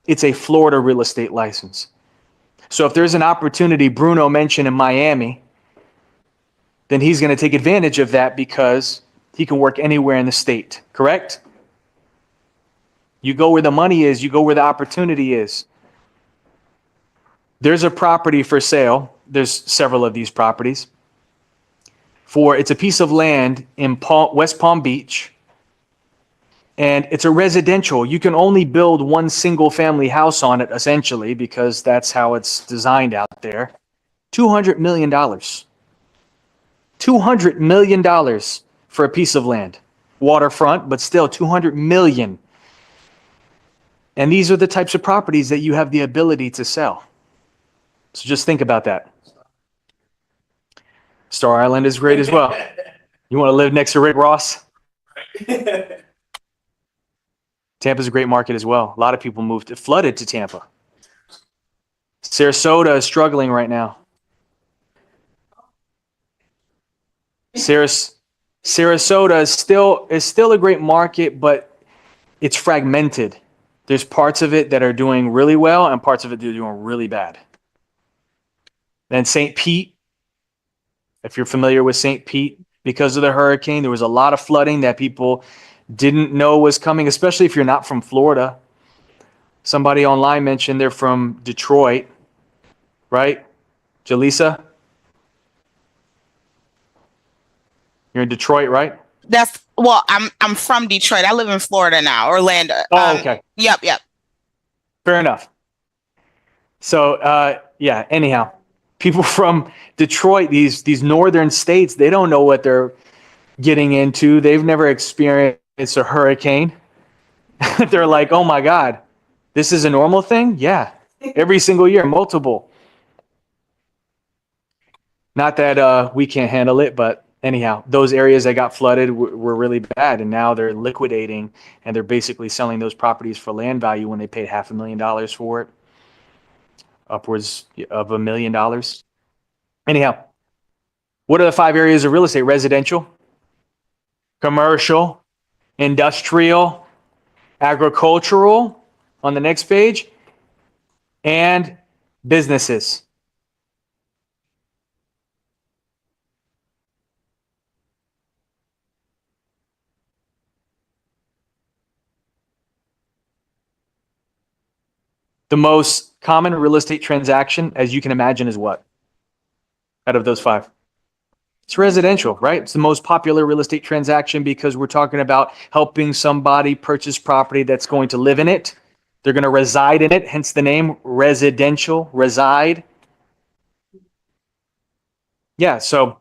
It's a Florida real estate license. So if there's an opportunity Bruno mentioned in Miami, then he's going to take advantage of that because he can work anywhere in the state, correct? You go where the money is, you go where the opportunity is. There's a property for sale. There's several of these properties. it's a piece of land in West Palm Beach, and it's a residential. You can only build one single family house on it, essentially, because that's how it's designed out there. $200 million. $200 million for a piece of land. Waterfront, but still $200 million. And these are the types of properties that you have the ability to sell. So just think about that. Star Island is great as well. You want to live next to Rick Ross? Tampa's a great market as well. A lot of people flooded to Tampa. Sarasota is struggling right now. Sarasota is still a great market, but it's fragmented. There's parts of it that are doing really well and parts of it that are doing really bad. Then St. Pete, if you're familiar with St. Pete, because of the hurricane, there was a lot of flooding that people didn't know was coming, especially if you're not from Florida. Somebody online mentioned they're from Detroit, right? Jaleesa? You're in Detroit, right? I'm from Detroit. I live in Florida now, Orlando. Oh, okay. Yep. Fair enough. So, yeah, anyhow, people from Detroit, these northern states, they don't know what they're getting into. They've never experienced a hurricane. They're like, oh my God, this is a normal thing? Yeah, every single year, multiple. Not that we can't handle it, but anyhow, those areas that got flooded were really bad, and now they're liquidating, and they're basically selling those properties for land value when they paid $500,000 for it, upwards of $1 million. Anyhow, what are the 5 areas of real estate? Residential, commercial, industrial, agricultural on the next page, and businesses. The most common real estate transaction, as you can imagine, is what? Out of those 5? It's residential, right? It's the most popular real estate transaction because we're talking about helping somebody purchase property that's going to live in it. They're going to reside in it, hence the name residential, reside. Yeah, so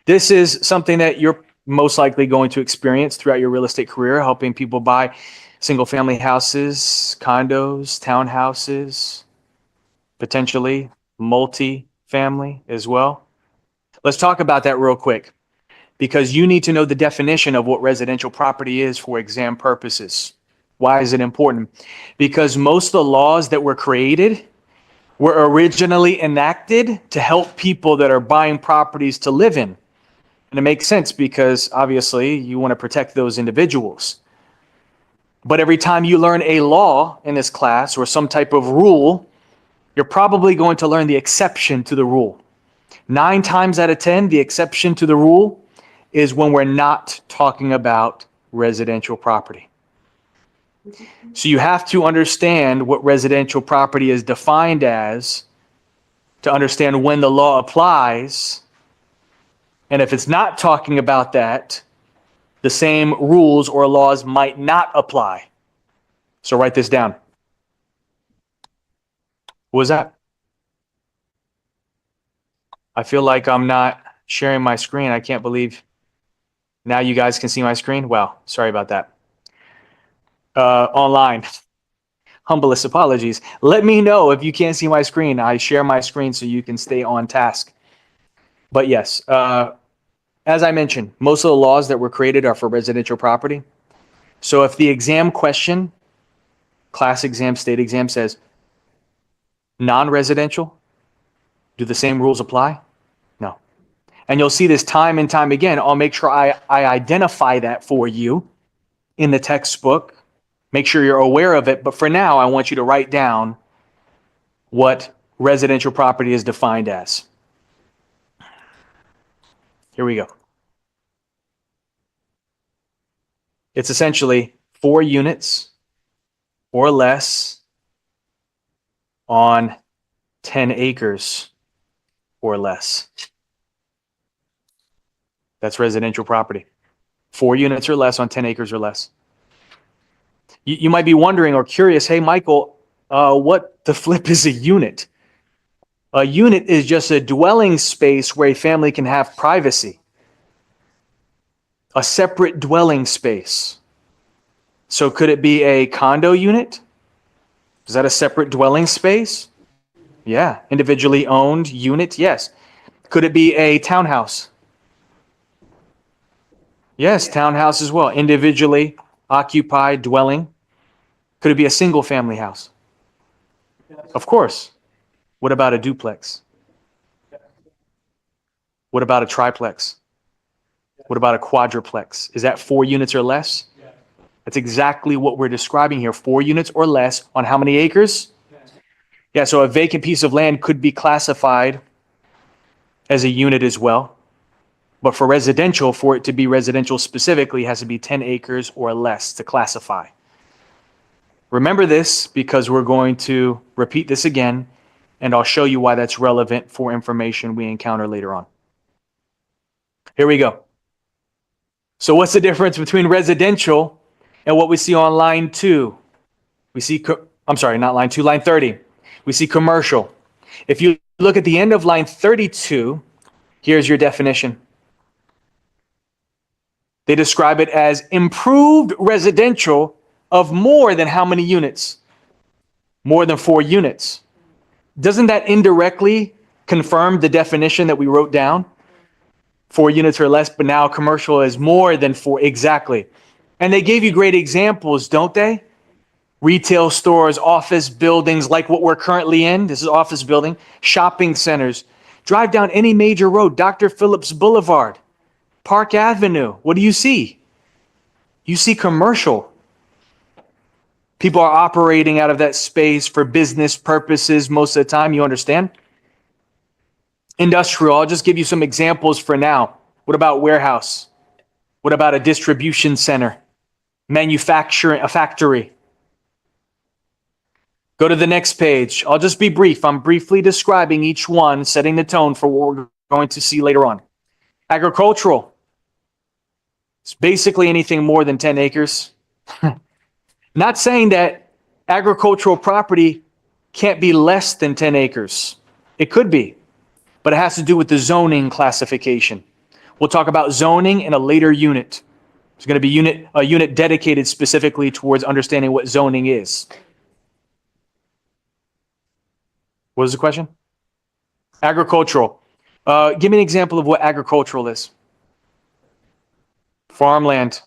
this is something that you're most likely going to experience throughout your real estate career, helping people buy single family houses, condos, townhouses, potentially multi-family as well. Let's talk about that real quick because you need to know the definition of what residential property is for exam purposes. Why is it important? Because most of the laws that were created were originally enacted to help people that are buying properties to live in. And it makes sense because obviously you want to protect those individuals. But every time you learn a law in this class or some type of rule, you're probably going to learn the exception to the rule. 9 times out of 10, the exception to the rule is when we're not talking about residential property. So you have to understand what residential property is defined as to understand when the law applies. And if it's not talking about that, the same rules or laws might not apply. So write this down. What was that? I feel like I'm not sharing my screen. I can't believe now you guys can see my screen. Wow, sorry about that. Online. Humblest apologies. Let me know if you can't see my screen. I share my screen so you can stay on task. But yes, as I mentioned, most of the laws that were created are for residential property. So if the exam question, class exam, state exam says non-residential, do the same rules apply? No. And you'll see this time and time again. I'll make sure I identify that for you in the textbook. Make sure you're aware of it. But for now, I want you to write down what residential property is defined as. Here we go. It's essentially 4 units or less on 10 acres or less. That's residential property. 4 units or less on 10 acres or less. You might be wondering or curious, hey, Michael, what the flip is a unit? A unit is just a dwelling space where a family can have privacy. A separate dwelling space. So could it be a condo unit? Is that a separate dwelling space? Yeah. Individually owned unit? Yes. Could it be a townhouse? Yes, townhouse as well. Individually occupied dwelling. Could it be a single family house? Of course. What about a duplex? What about a triplex? What about a quadruplex? Is that 4 units or less? That's exactly what we're describing here. 4 units or less on how many acres? Yeah, so a vacant piece of land could be classified as a unit as well. But for residential, for it to be residential specifically, it has to be 10 acres or less to classify. Remember this because we're going to repeat this again, and I'll show you why that's relevant for information we encounter later on. Here we go. So what's the difference between residential and what we see on line 2? We see, I'm sorry, not line 2, line 30. We see commercial. If you look at the end of line 32, here's your definition. They describe it as improved residential of more than how many units? More than 4 units. Doesn't that indirectly confirm the definition that we wrote down? 4 units or less, but now commercial is more than 4. Exactly. And they gave you great examples, don't they? Retail stores, office buildings like what we're currently in. This is office building. Shopping centers. Drive down any major road, Dr. Phillips Boulevard, Park Avenue. What do you see? You see commercial. People are operating out of that space for business purposes most of the time. You understand? Industrial. I'll just give you some examples for now. What about warehouse? What about a distribution center? Manufacturing, a factory. Go to the next page. I'll just be brief. I'm briefly describing each one, setting the tone for what we're going to see later on. Agricultural. It's basically anything more than 10 acres. Not saying that agricultural property can't be less than 10 acres. It could be, but it has to do with the zoning classification. We'll talk about zoning in a later unit. There's going to be a unit dedicated specifically towards understanding what zoning is. What was the question? Agricultural. Give me an example of what agricultural is. Farmland.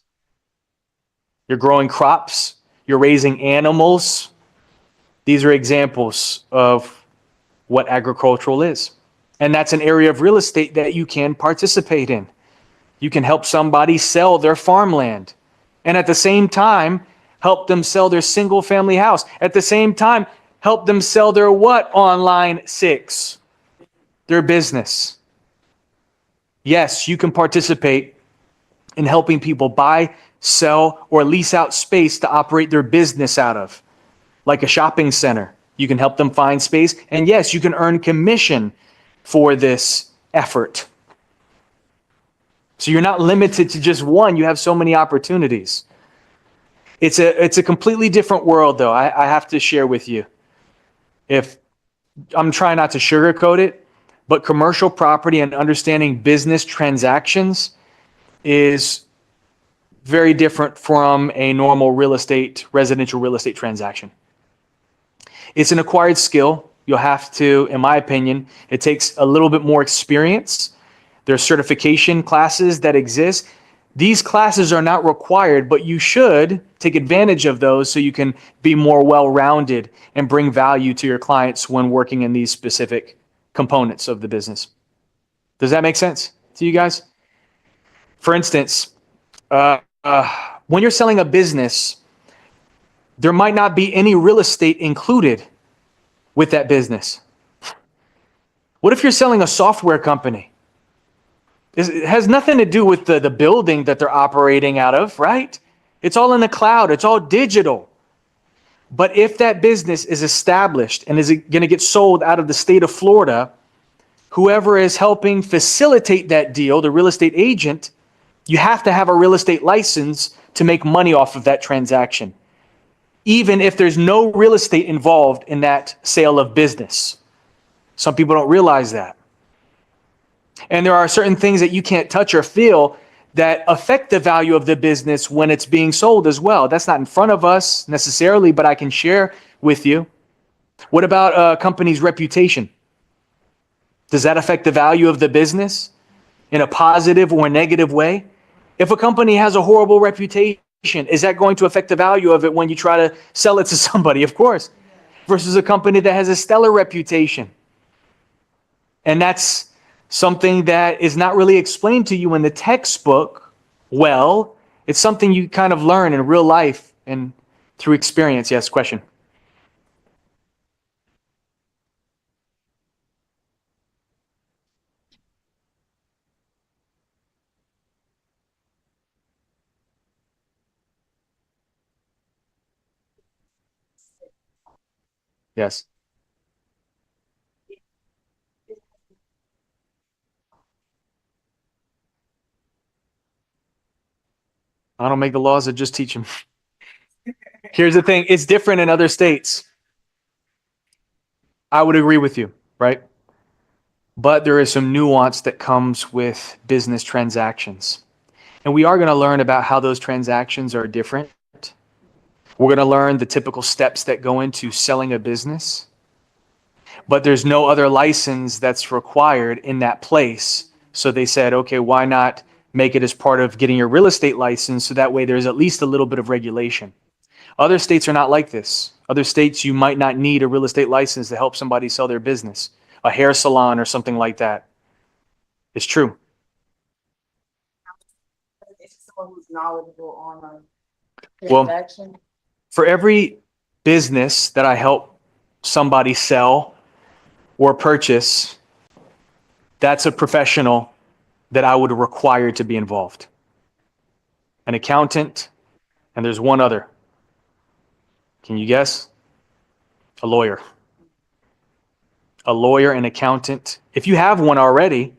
You're growing crops. You're raising animals. These are examples of what agricultural is. And that's an area of real estate that you can participate in. You can help somebody sell their farmland. And at the same time, help them sell their single family house. At the same time, help them sell their what on line 6? Their business. Yes, you can participate in helping people buy, sell, or lease out space to operate their business out of. Like a shopping center. You can help them find space. And yes, you can earn commission for this effort. So you're not limited to just one. You have so many opportunities. It's a completely different world, though. I have to share with you. If I'm trying not to sugarcoat it, but commercial property and understanding business transactions is very different from a normal residential real estate transaction. It's an acquired skill. You'll have to, in my opinion, it takes a little bit more experience. There are certification classes that exist. These classes are not required, but you should take advantage of those so you can be more well-rounded and bring value to your clients when working in these specific components of the business. Does that make sense to you guys? For instance, when you're selling a business, there might not be any real estate included with that business. What if you're selling a software company? It has nothing to do with the building that they're operating out of, right? It's all in the cloud. It's all digital. But if that business is established and is going to get sold out of the state of Florida, whoever is helping facilitate that deal, the real estate agent, You have to have a real estate license to make money off of that transaction, even if there's no real estate involved in that sale of business. Some people don't realize that. And there are certain things that you can't touch or feel that affect the value of the business when it's being sold as well. That's not in front of us necessarily, but I can share with you. What about a company's reputation? Does that affect the value of the business in a positive or negative way? If a company has a horrible reputation, is that going to affect the value of it when you try to sell it to somebody? Of course. Versus a company that has a stellar reputation. And that's something that is not really explained to you in the textbook. Well, it's something you kind of learn in real life and through experience. Yes, question. Yes. I don't make the laws, I just teach them. Here's the thing, it's different in other states. I would agree with you, right? But there is some nuance that comes with business transactions. And we are going to learn about how those transactions are different. We're going to learn the typical steps that go into selling a business. But there's no other license that's required in that place. So they said, okay, why not make it as part of getting your real estate license so that way there's at least a little bit of regulation. Other states are not like this. Other states, you might not need a real estate license to help somebody sell their business, a hair salon or something like that. It's true. It's someone who's knowledgeable on a Well, transaction. For every business that I help somebody sell or purchase, that's a professional that I would require to be involved. An accountant, and there's one other. Can you guess? A lawyer. A lawyer and accountant. If you have one already,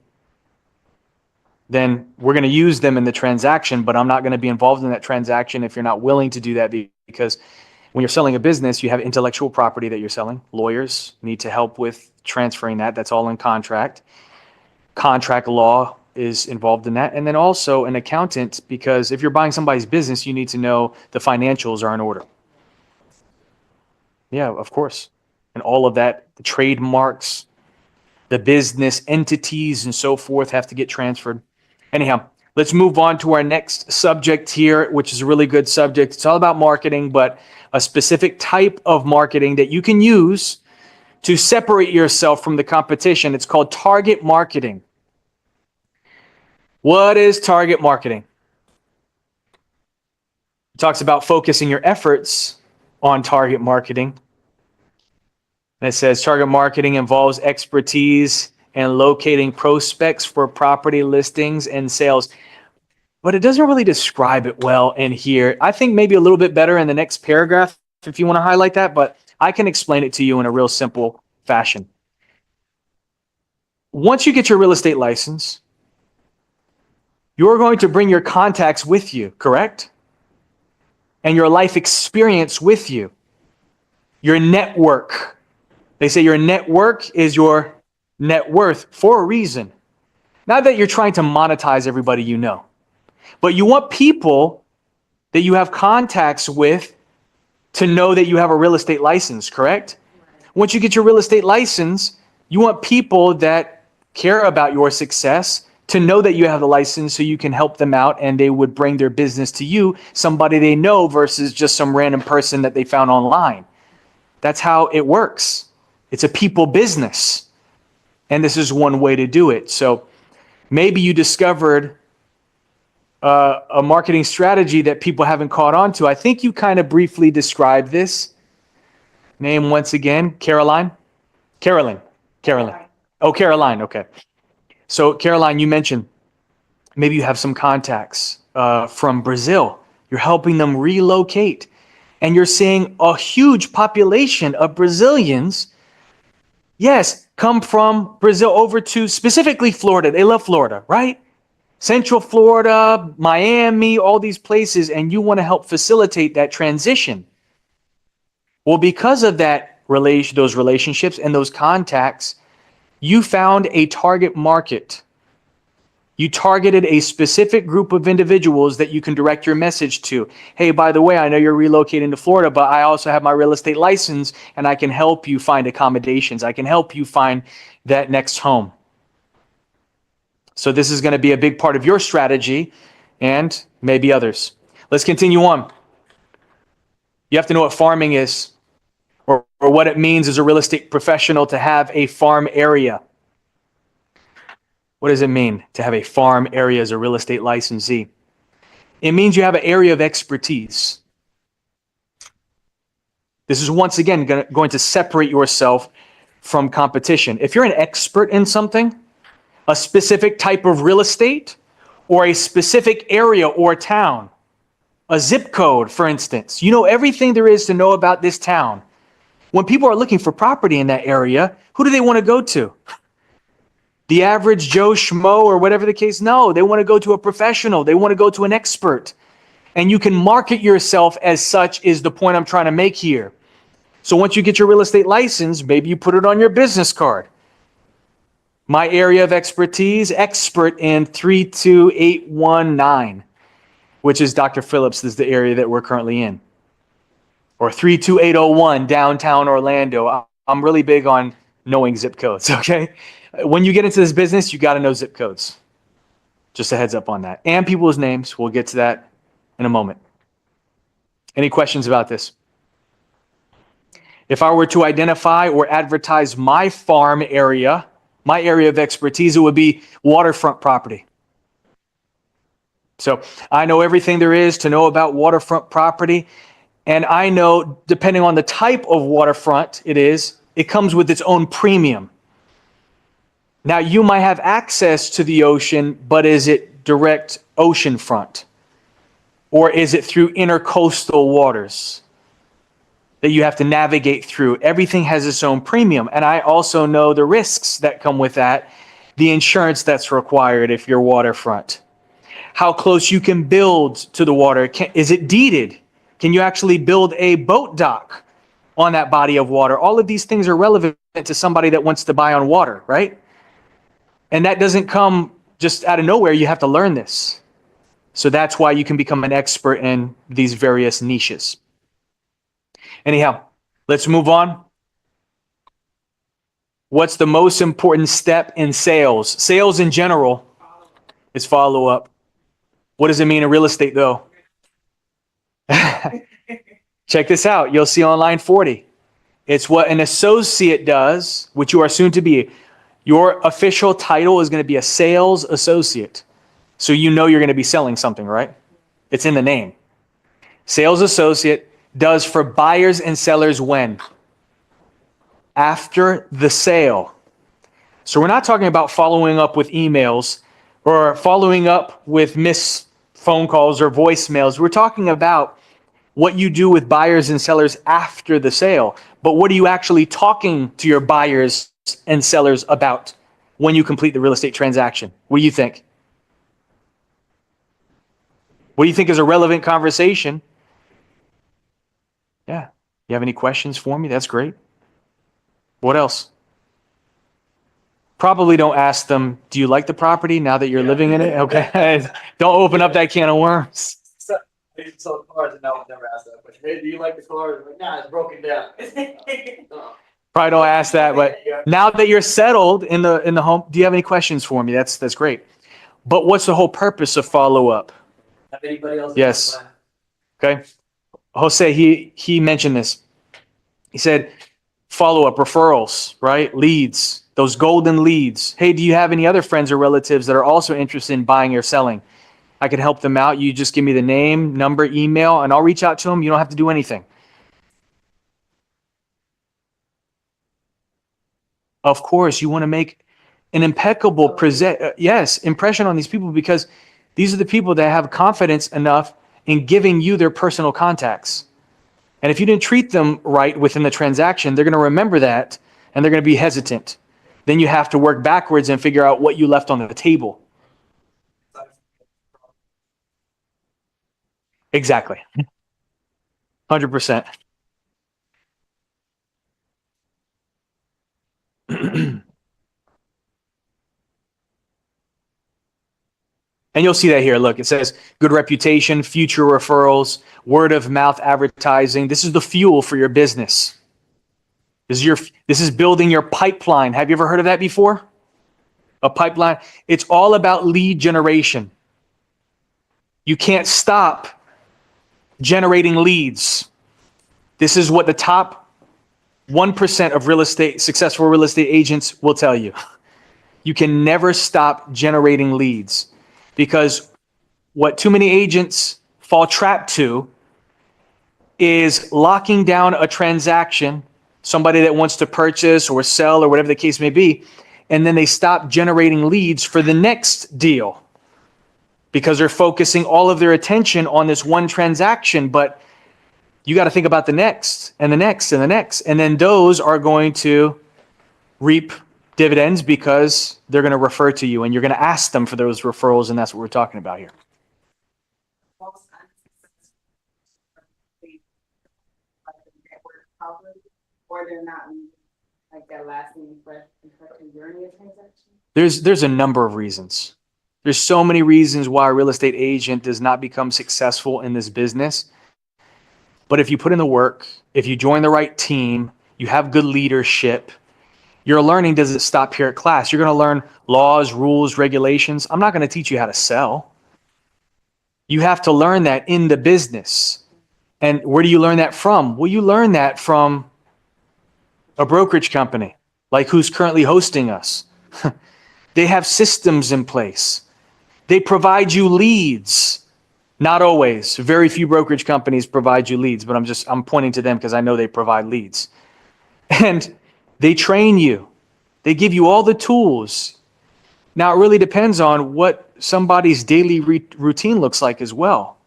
then we're going to use them in the transaction, but I'm not going to be involved in that transaction if you're not willing to do that, because when you're selling a business, you have intellectual property that you're selling. Lawyers need to help with transferring that. That's all in contract. Contract law is involved in that. And then also an accountant, because if you're buying somebody's business, you need to know the financials are in order. Yeah, of course. And all of that, the trademarks, the business entities and so forth have to get transferred. Anyhow, let's move on to our next subject here, which is a really good subject. It's all about marketing, but a specific type of marketing that you can use to separate yourself from the competition. It's called target marketing. What is target marketing? It talks about focusing your efforts on target marketing. And it says target marketing involves expertise and locating prospects for property listings and sales. But it doesn't really describe it well in here. I think maybe a little bit better in the next paragraph if you want to highlight that, but I can explain it to you in a real simple fashion. Once you get your real estate license, you're going to bring your contacts with you, correct? And your life experience with you. Your network. They say your network is your net worth for a reason. Not that you're trying to monetize everybody you know, but you want people that you have contacts with to know that you have a real estate license, correct? Once you get your real estate license, you want people that care about your success to know that you have the license so you can help them out and they would bring their business to you, somebody they know versus just some random person that they found online. That's how it works. It's a people business. And this is one way to do it. So maybe you discovered a marketing strategy that people haven't caught on to. I think you kind of briefly described this. Name once again, Caroline? Carolyn. Oh, Caroline, okay. So Caroline, you mentioned maybe you have some contacts from Brazil. You're helping them relocate. And you're seeing a huge population of Brazilians, yes, come from Brazil over to specifically Florida. They love Florida, right? Central Florida, Miami, all these places, and you want to help facilitate that transition. Well, because of that those relationships and those contacts, you found a target market. You targeted a specific group of individuals that you can direct your message to. Hey, by the way, I know you're relocating to Florida, but I also have my real estate license and I can help you find accommodations. I can help you find that next home. So this is going to be a big part of your strategy and maybe others. Let's continue on. You have to know what farming is or what it means as a real estate professional to have a farm area. What does it mean to have a farm area as a real estate licensee? It means you have an area of expertise. This is once again going to separate yourself from competition. If you're an expert in something, a specific type of real estate, or a specific area or town, a zip code, for instance, you know everything there is to know about this town. When people are looking for property in that area, who do they want to go to? The average Joe Schmo or whatever the case? No, they want to go to a professional. They want to go to an expert. And you can market yourself as such is the point I'm trying to make here. So once you get your real estate license, maybe you put it on your business card. My area of expertise, expert in 32819, which is Dr. Phillips, is the area that we're currently in. Or 32801, downtown Orlando. I'm really big on knowing zip codes, okay? When you get into this business, you got to know zip codes. Just a heads up on that. And people's names. We'll get to that in a moment. Any questions about this? If I were to identify or advertise my farm area, my area of expertise, it would be waterfront property. So I know everything there is to know about waterfront property. And I know, depending on the type of waterfront it comes with its own premium. Now, you might have access to the ocean, but is it direct oceanfront? Or is it through intercoastal waters that you have to navigate through? Everything has its own premium. And I also know the risks that come with that, the insurance that's required if you're waterfront, how close you can build to the water. Is it deeded? Can you actually build a boat dock on that body of water? All of these things are relevant to somebody that wants to buy on water, right? And that doesn't come just out of nowhere. You have to learn this. So that's why you can become an expert in these various niches. Anyhow, let's move on. What's the most important step in sales? Sales in general is follow-up. What does it mean in real estate, though? Check this out. You'll see on line 40. It's what an associate does, which you are soon to be. Your official title is going to be a sales associate. So you know you're going to be selling something, right? It's in the name. Sales associate does for buyers and sellers when? After the sale. So we're not talking about following up with emails or following up with missed phone calls or voicemails. We're talking about what you do with buyers and sellers after the sale. But what are you actually talking to your buyers and sellers about when you complete the real estate transaction? What do you think? What do you think is a relevant conversation? Yeah. You have any questions for me? That's great. What else? Probably don't ask them, do you like the property now that you're living in it? Okay. Don't open up that can of worms. I used to sell cars and now I've never asked that question. Hey, do you like the car? Like, nah, it's broken down. Probably don't ask that, but now that you're settled in the home, do you have any questions for me? That's great. But what's the whole purpose of follow-up? Have anybody else? Yes. Okay. Jose, he mentioned this. He said follow-up, referrals, right? Leads, those golden leads. Hey, do you have any other friends or relatives that are also interested in buying or selling? I can help them out. You just give me the name, number, email, and I'll reach out to them. You don't have to do anything. Of course, you want to make an impeccable impression on these people, because these are the people that have confidence enough in giving you their personal contacts. And if you didn't treat them right within the transaction, they're going to remember that and they're going to be hesitant. Then you have to work backwards and figure out what you left on the table. Exactly. 100%. And you'll see that here. Look, it says good reputation, future referrals, word of mouth advertising. This is the fuel for your business. This is building your pipeline. Have you ever heard of that before? A pipeline. It's all about lead generation. You can't stop generating leads. This is what the top 1% of successful real estate agents will tell you. You can never stop generating leads, because what too many agents fall trapped to is locking down a transaction, somebody that wants to purchase or sell or whatever the case may be, and then they stop generating leads for the next deal because they're focusing all of their attention on this one transaction. But you got to think about the next and the next and the next. And then those are going to reap dividends because they're going to refer to you and you're going to ask them for those referrals. And that's what we're talking about here. Most unsuccessful, like the network probably, or they're not like that lasting impression during the transaction. There's a number of reasons. There's so many reasons why a real estate agent does not become successful in this business. But if you put in the work, if you join the right team, you have good leadership, your learning doesn't stop here at class. You're going to learn laws, rules, regulations. I'm not going to teach you how to sell. You have to learn that in the business. And where do you learn that from? Well, you learn that from a brokerage company, like who's currently hosting us. They have systems in place. They provide you leads. Not always. Very few brokerage companies provide you leads, but I'm pointing to them because I know they provide leads. And they train you. They give you all the tools. Now, it really depends on what somebody's daily routine looks like as well.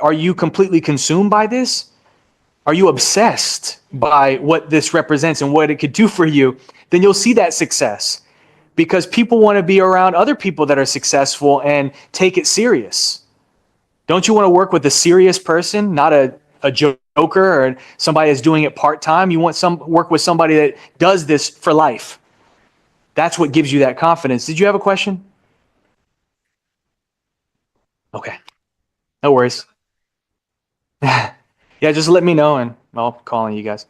Are you completely consumed by this? Are you obsessed by what this represents and what it could do for you? Then you'll see that success, because people want to be around other people that are successful and take it serious. Don't you want to work with a serious person, not a joker or somebody that's doing it part-time? You want work with somebody that does this for life. That's what gives you that confidence. Did you have a question? Okay. No worries. Yeah, just let me know and I'll call on you guys.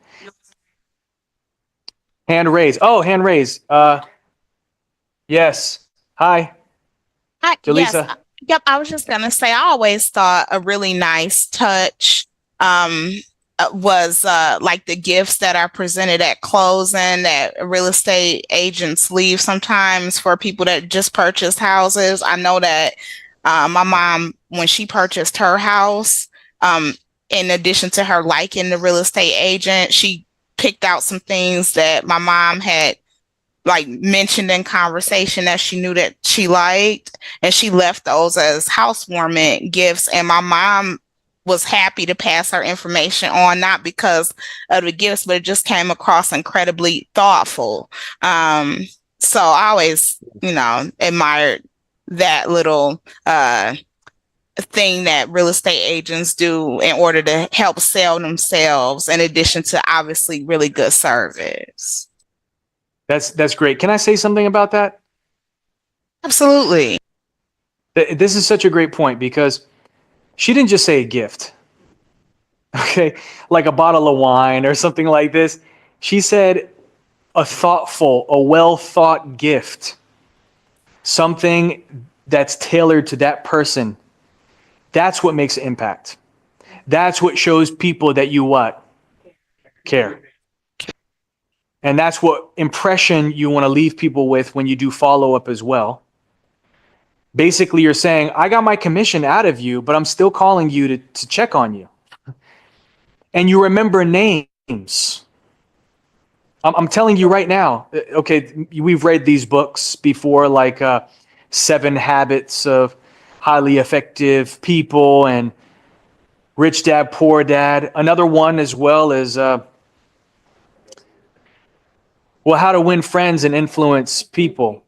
Hand raised. Oh, hand raised. Yes. Hi. Hi, Jaleesa. yes. Yep, I was just gonna say, I always thought a really nice touch was like the gifts that are presented at closing that real estate agents leave sometimes for people that just purchased houses. I know that my mom, when she purchased her house, in addition to her liking the real estate agent, she picked out some things that my mom had like mentioned in conversation that she knew that she liked, and she left those as housewarming gifts. And my mom was happy to pass her information on, not because of the gifts, but it just came across incredibly thoughtful. So I always, admired that little thing that real estate agents do in order to help sell themselves, in addition to obviously really good service. That's great. Can I say something about that? Absolutely. This is such a great point, because she didn't just say a gift, okay, like a bottle of wine or something like this. She said a thoughtful, a well thought gift, something that's tailored to that person. That's what makes an impact. That's what shows people that you what? Care. And that's what impression you want to leave people with when you do follow up as well. Basically, you're saying, I got my commission out of you, but I'm still calling you to check on you. And you remember names. I'm telling you right now, okay, we've read these books before, like 7 Habits of Highly Effective People and Rich Dad, Poor Dad. Another one as well is, How to Win Friends and Influence People.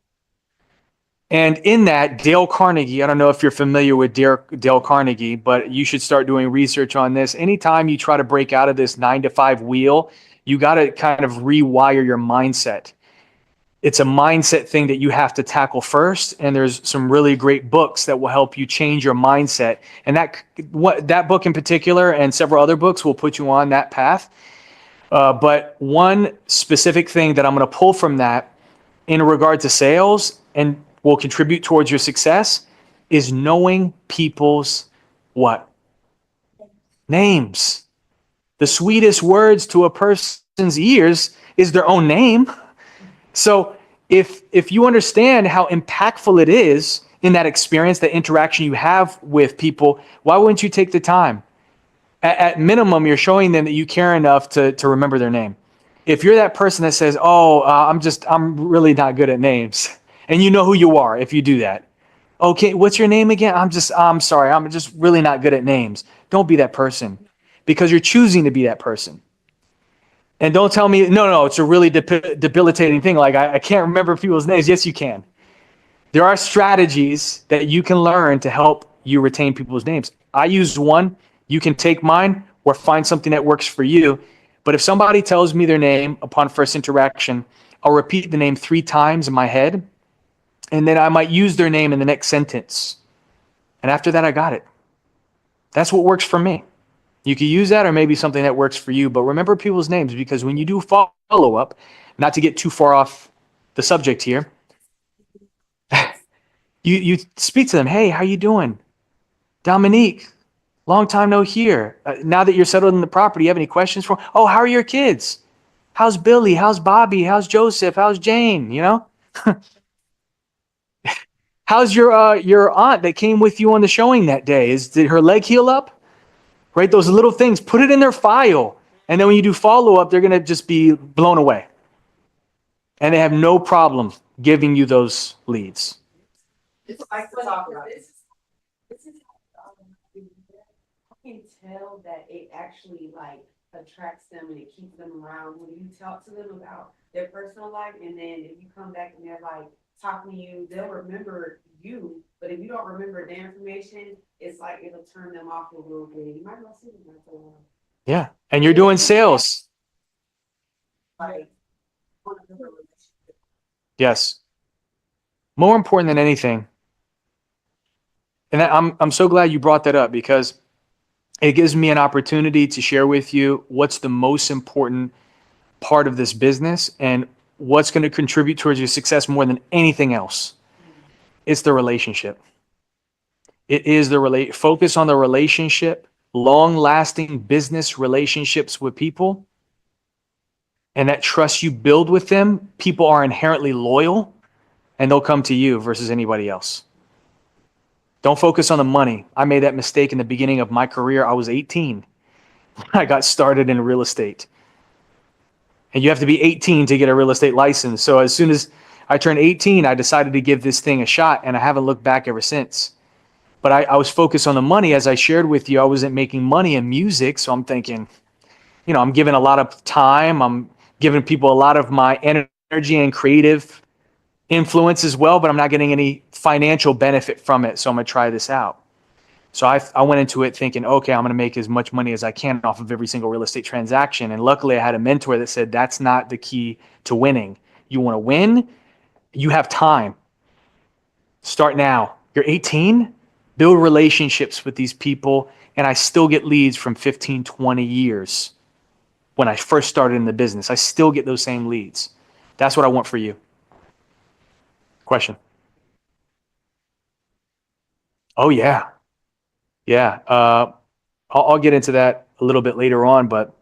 And in that, Dale Carnegie, I don't know if you're familiar with Dale Carnegie, but you should start doing research on this. Anytime you try to break out of this 9 to 5 wheel, you got to kind of rewire your mindset. It's a mindset thing that you have to tackle first. And there's some really great books that will help you change your mindset. And that book in particular and several other books will put you on that path. But one specific thing that I'm going to pull from that in regard to sales and will contribute towards your success is knowing people's what? Names. The sweetest words to a person's ears is their own name. So if you understand how impactful it is in that experience, the interaction you have with people, why wouldn't you take the time? At minimum, you're showing them that you care enough to remember their name. If you're that person that says, I'm really not good at names, and you know who you are if you do that. Okay, what's your name again? I'm sorry, I'm just really not good at names. Don't be that person, because you're choosing to be that person. And don't tell me, no, it's a really debilitating thing. Like, I can't remember people's names. Yes, you can. There are strategies that you can learn to help you retain people's names. I use one. You can take mine or find something that works for you. But if somebody tells me their name upon first interaction, I'll repeat the name 3 times in my head. And then I might use their name in the next sentence. And after that, I got it. That's what works for me. You could use that or maybe something that works for you. But remember people's names, because when you do follow up, not to get too far off the subject here, you speak to them. Hey, how you doing? Dominique, long time no hear. Now that you're settled in the property, you have any questions for? Oh, how are your kids? How's Billy? How's Bobby? How's Joseph? How's Jane? You know? How's your aunt that came with you on the showing that day? Did her leg heal up? Right? Those little things, put it in their file. And then when you do follow up, they're going to just be blown away. And they have no problem giving you those leads. It's like to talk about it. This is I can tell that it actually like attracts them and it keeps them around when you talk to them about their personal life, and then if you come back and they're like talking to you, they'll remember you, but if you don't remember their information, it's like it'll turn them off a little bit. You might not see them after a while. Yeah. And you're doing sales. Like, Yes. More important than anything. And I'm so glad you brought that up, because it gives me an opportunity to share with you what's the most important part of this business and what's going to contribute towards your success more than anything else. It's the relationship. It is focus on the relationship, long-lasting business relationships with people, and that trust you build with them. People are inherently loyal, and they'll come to you versus anybody else. Don't focus on the money. I made that mistake in the beginning of my career. I was 18. I got started in real estate. And you have to be 18 to get a real estate license. So as soon as I turned 18, I decided to give this thing a shot, and I haven't looked back ever since. But I was focused on the money. As I shared with you, I wasn't making money in music. So I'm thinking, I'm giving a lot of time. I'm giving people a lot of my energy and creative influence as well, but I'm not getting any financial benefit from it. So I'm going to try this out. So I went into it thinking, okay, I'm going to make as much money as I can off of every single real estate transaction. And luckily I had a mentor that said, that's not the key to winning. You want to win? You have time. Start now. You're 18, build relationships with these people. And I still get leads from 15, 20 years when I first started in the business. I still get those same leads. That's what I want for you. Question. Oh, yeah. Yeah. I'll get into that a little bit later on, but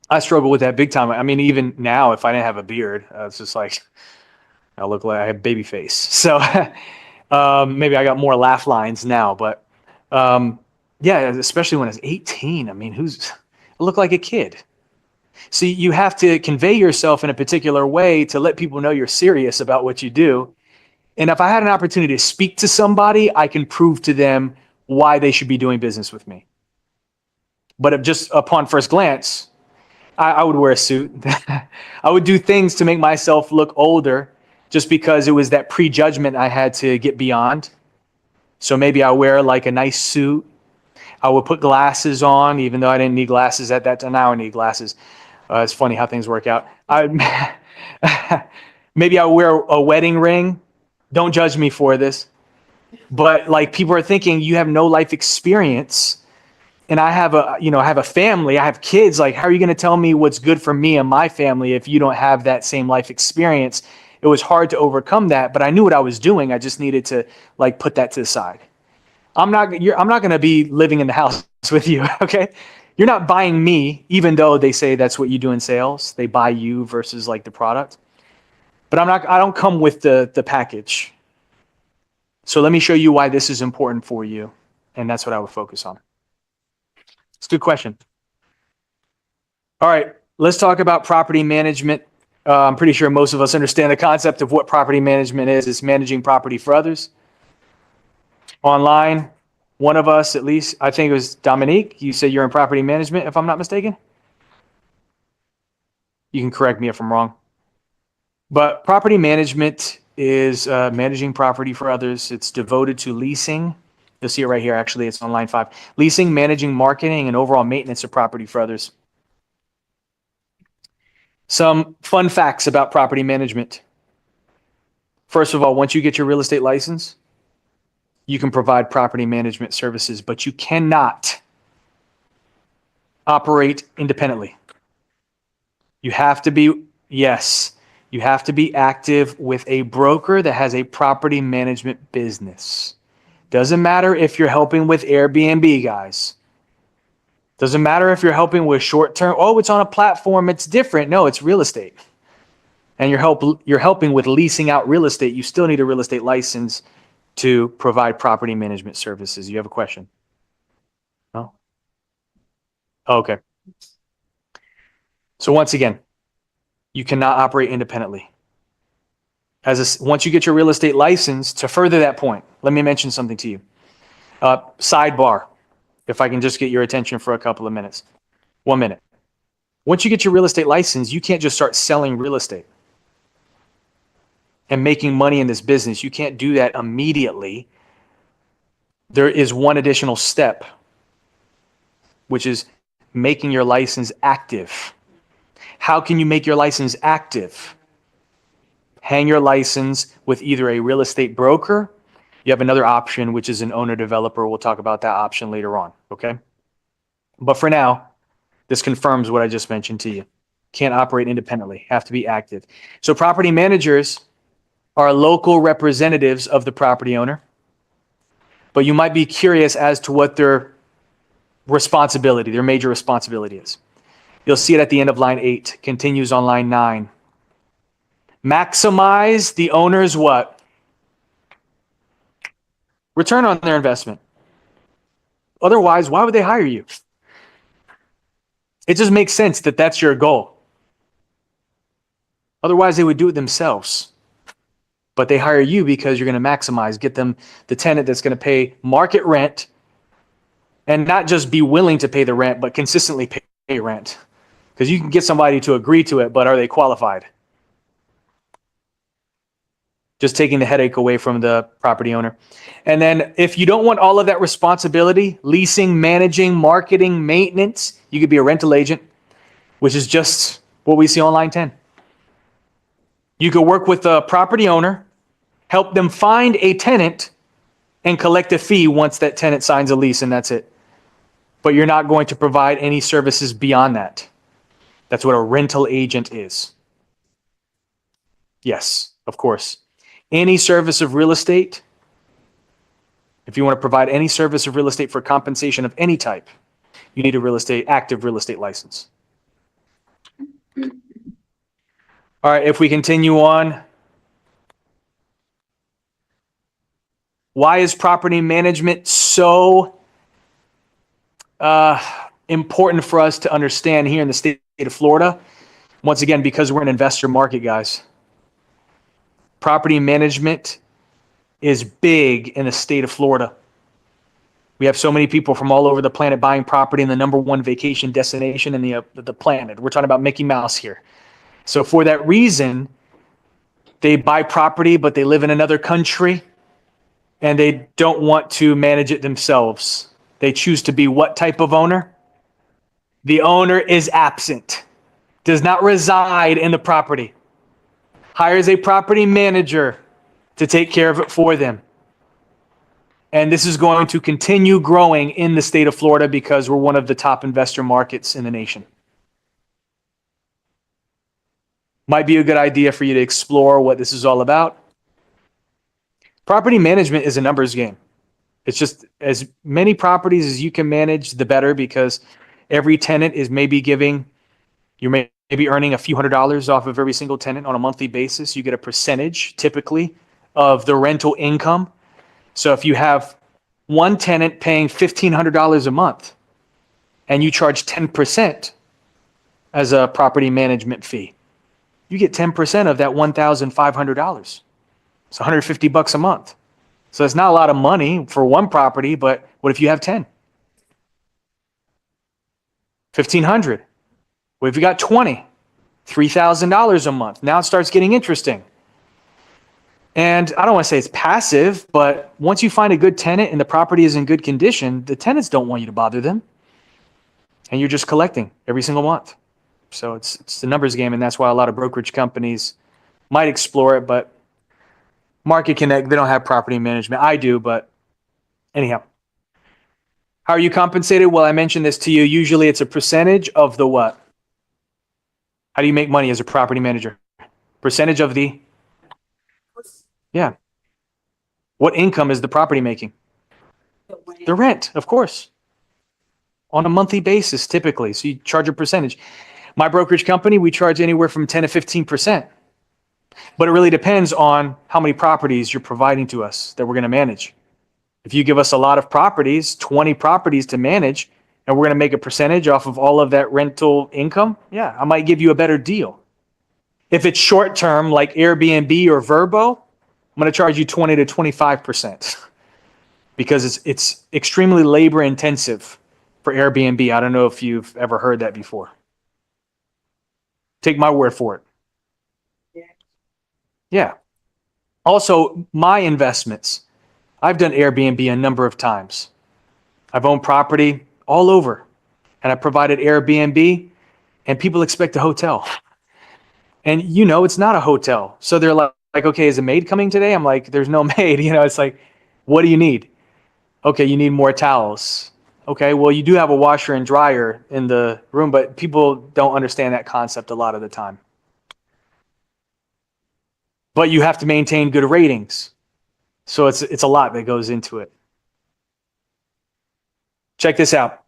I struggle with that big time. I mean, even now, if I didn't have a beard, it's just like, I look like I have baby face. So maybe I got more laugh lines now, but yeah, especially when I was 18. I mean, I look like a kid. See, you have to convey yourself in a particular way to let people know you're serious about what you do. And if I had an opportunity to speak to somebody, I can prove to them why they should be doing business with me. But just upon first glance, I would wear a suit. I would do things to make myself look older just because it was that prejudgment I had to get beyond. So maybe I wear like a nice suit. I would put glasses on, even though I didn't need glasses at that time. Now I need glasses. It's funny how things work out. Maybe I wear a wedding ring. Don't judge me for this. But like people are thinking you have no life experience. And I have a family, I have kids. Like, how are you going to tell me what's good for me and my family if you don't have that same life experience? It was hard to overcome that, but I knew what I was doing. I just needed to like put that to the side. I'm not going to be living in the house with you. Okay. You're not buying me, even though they say that's what you do in sales. They buy you versus like the product, but I don't come with the package. So let me show you why this is important for you. And that's what I would focus on. It's a good question. All right, let's talk about property management. I'm pretty sure most of us understand the concept of what property management is. It's managing property for others. Online, one of us, at least, I think it was Dominique, you said you're in property management, if I'm not mistaken. You can correct me if I'm wrong. But property management is managing property for others. It's devoted to leasing. You'll see it right here. Actually, it's on line 5. Leasing, managing, marketing, and overall maintenance of property for others. Some fun facts about property management. First of all, once you get your real estate license, you can provide property management services, but you cannot operate independently. You have to be, yes, you have to be active with a broker that has a property management business. Doesn't matter if you're helping with Airbnb, guys. Doesn't matter if you're helping with short-term. Oh, it's on a platform. It's different. No, it's real estate. And you're helping with leasing out real estate. You still need a real estate license to provide property management services. You have a question? No? Okay. So once again, you cannot operate independently. Once you get your real estate license, to further that point, let me mention something to you. Sidebar, if I can just get your attention for a couple of minutes. 1 minute. Once you get your real estate license, you can't just start selling real estate and making money in this business. You can't do that immediately. There is one additional step, which is making your license active. How can you make your license active? Hang your license with either a real estate broker. You have another option, which is an owner developer. We'll talk about that option later on, okay? But for now, this confirms what I just mentioned to you. Can't operate independently, have to be active. So property managers are local representatives of the property owner, but you might be curious as to what their responsibility, their major responsibility is. You'll see it at the end of line 8, continues on line 9. Maximize the owner's what? Return on their investment. Otherwise, why would they hire you? It just makes sense that that's your goal. Otherwise, they would do it themselves. But they hire you because you're going to maximize, get them the tenant that's going to pay market rent and not just be willing to pay the rent, but consistently pay rent. Because you can get somebody to agree to it, but are they qualified? Just taking the headache away from the property owner. And then if you don't want all of that responsibility, leasing, managing, marketing, maintenance, you could be a rental agent, which is just what we see on line 10. You could work with the property owner, help them find a tenant, and collect a fee once that tenant signs a lease, and that's it. But you're not going to provide any services beyond that. That's what a rental agent is. Yes, of course. Any service of real estate, if you want to provide any service of real estate for compensation of any type, you need a active real estate license. All right, if we continue on. Why is property management so important for us to understand here in the state of Florida? Once again, because we're an investor market, guys. Property management is big in the state of Florida. We have so many people from all over the planet buying property in the #1 vacation destination in the planet. We're talking about Mickey Mouse here. So for that reason, they buy property, but they live in another country and they don't want to manage it themselves. They choose to be what type of owner? The owner is absent, does not reside in the property, hires a property manager to take care of it for them. And this is going to continue growing in the state of Florida because we're one of the top investor markets in the nation. Might be a good idea for you to explore what this is all about. Property management is a numbers game. It's just as many properties as you can manage, the better, because every tenant is maybe you're maybe earning a few $100s off of every single tenant on a monthly basis. You get a percentage typically of the rental income. So if you have one tenant paying $1,500 a month and you charge 10% as a property management fee, you get 10% of that $1,500. It's $150 a month. So it's not a lot of money for one property, but what if you have 10? $1,500. What if you got 20? $3,000 a month. Now it starts getting interesting. And I don't want to say it's passive, but once you find a good tenant and the property is in good condition, the tenants don't want you to bother them. And you're just collecting every single month. So it's the numbers game, and that's why a lot of brokerage companies might explore it, but Market Connect, they don't have property management. I do, but anyhow. How are you compensated? Well, I mentioned this to you. Usually it's a percentage of the what? How do you make money as a property manager? Percentage of the? Yeah. What income is the property making? The rent, of course. On a monthly basis, typically. So you charge a percentage. My brokerage company, we charge anywhere from 10 to 15%. But it really depends on how many properties you're providing to us that we're going to manage. If you give us a lot of properties, 20 properties to manage, and we're going to make a percentage off of all of that rental income, yeah, I might give you a better deal. If it's short term, like Airbnb or Vrbo, I'm going to charge you 20 to 25% because it's extremely labor intensive for Airbnb. I don't know if you've ever heard that before. Take my word for it. Yeah. Also, my investments. I've done Airbnb a number of times. I've owned property all over, and I provided Airbnb, and people expect a hotel. And it's not a hotel. So they're like, okay, is a maid coming today? I'm like, there's no maid. It's like, what do you need? Okay, you need more towels. Okay, well, you do have a washer and dryer in the room, but people don't understand that concept a lot of the time. But you have to maintain good ratings. So it's a lot that goes into it. Check this out.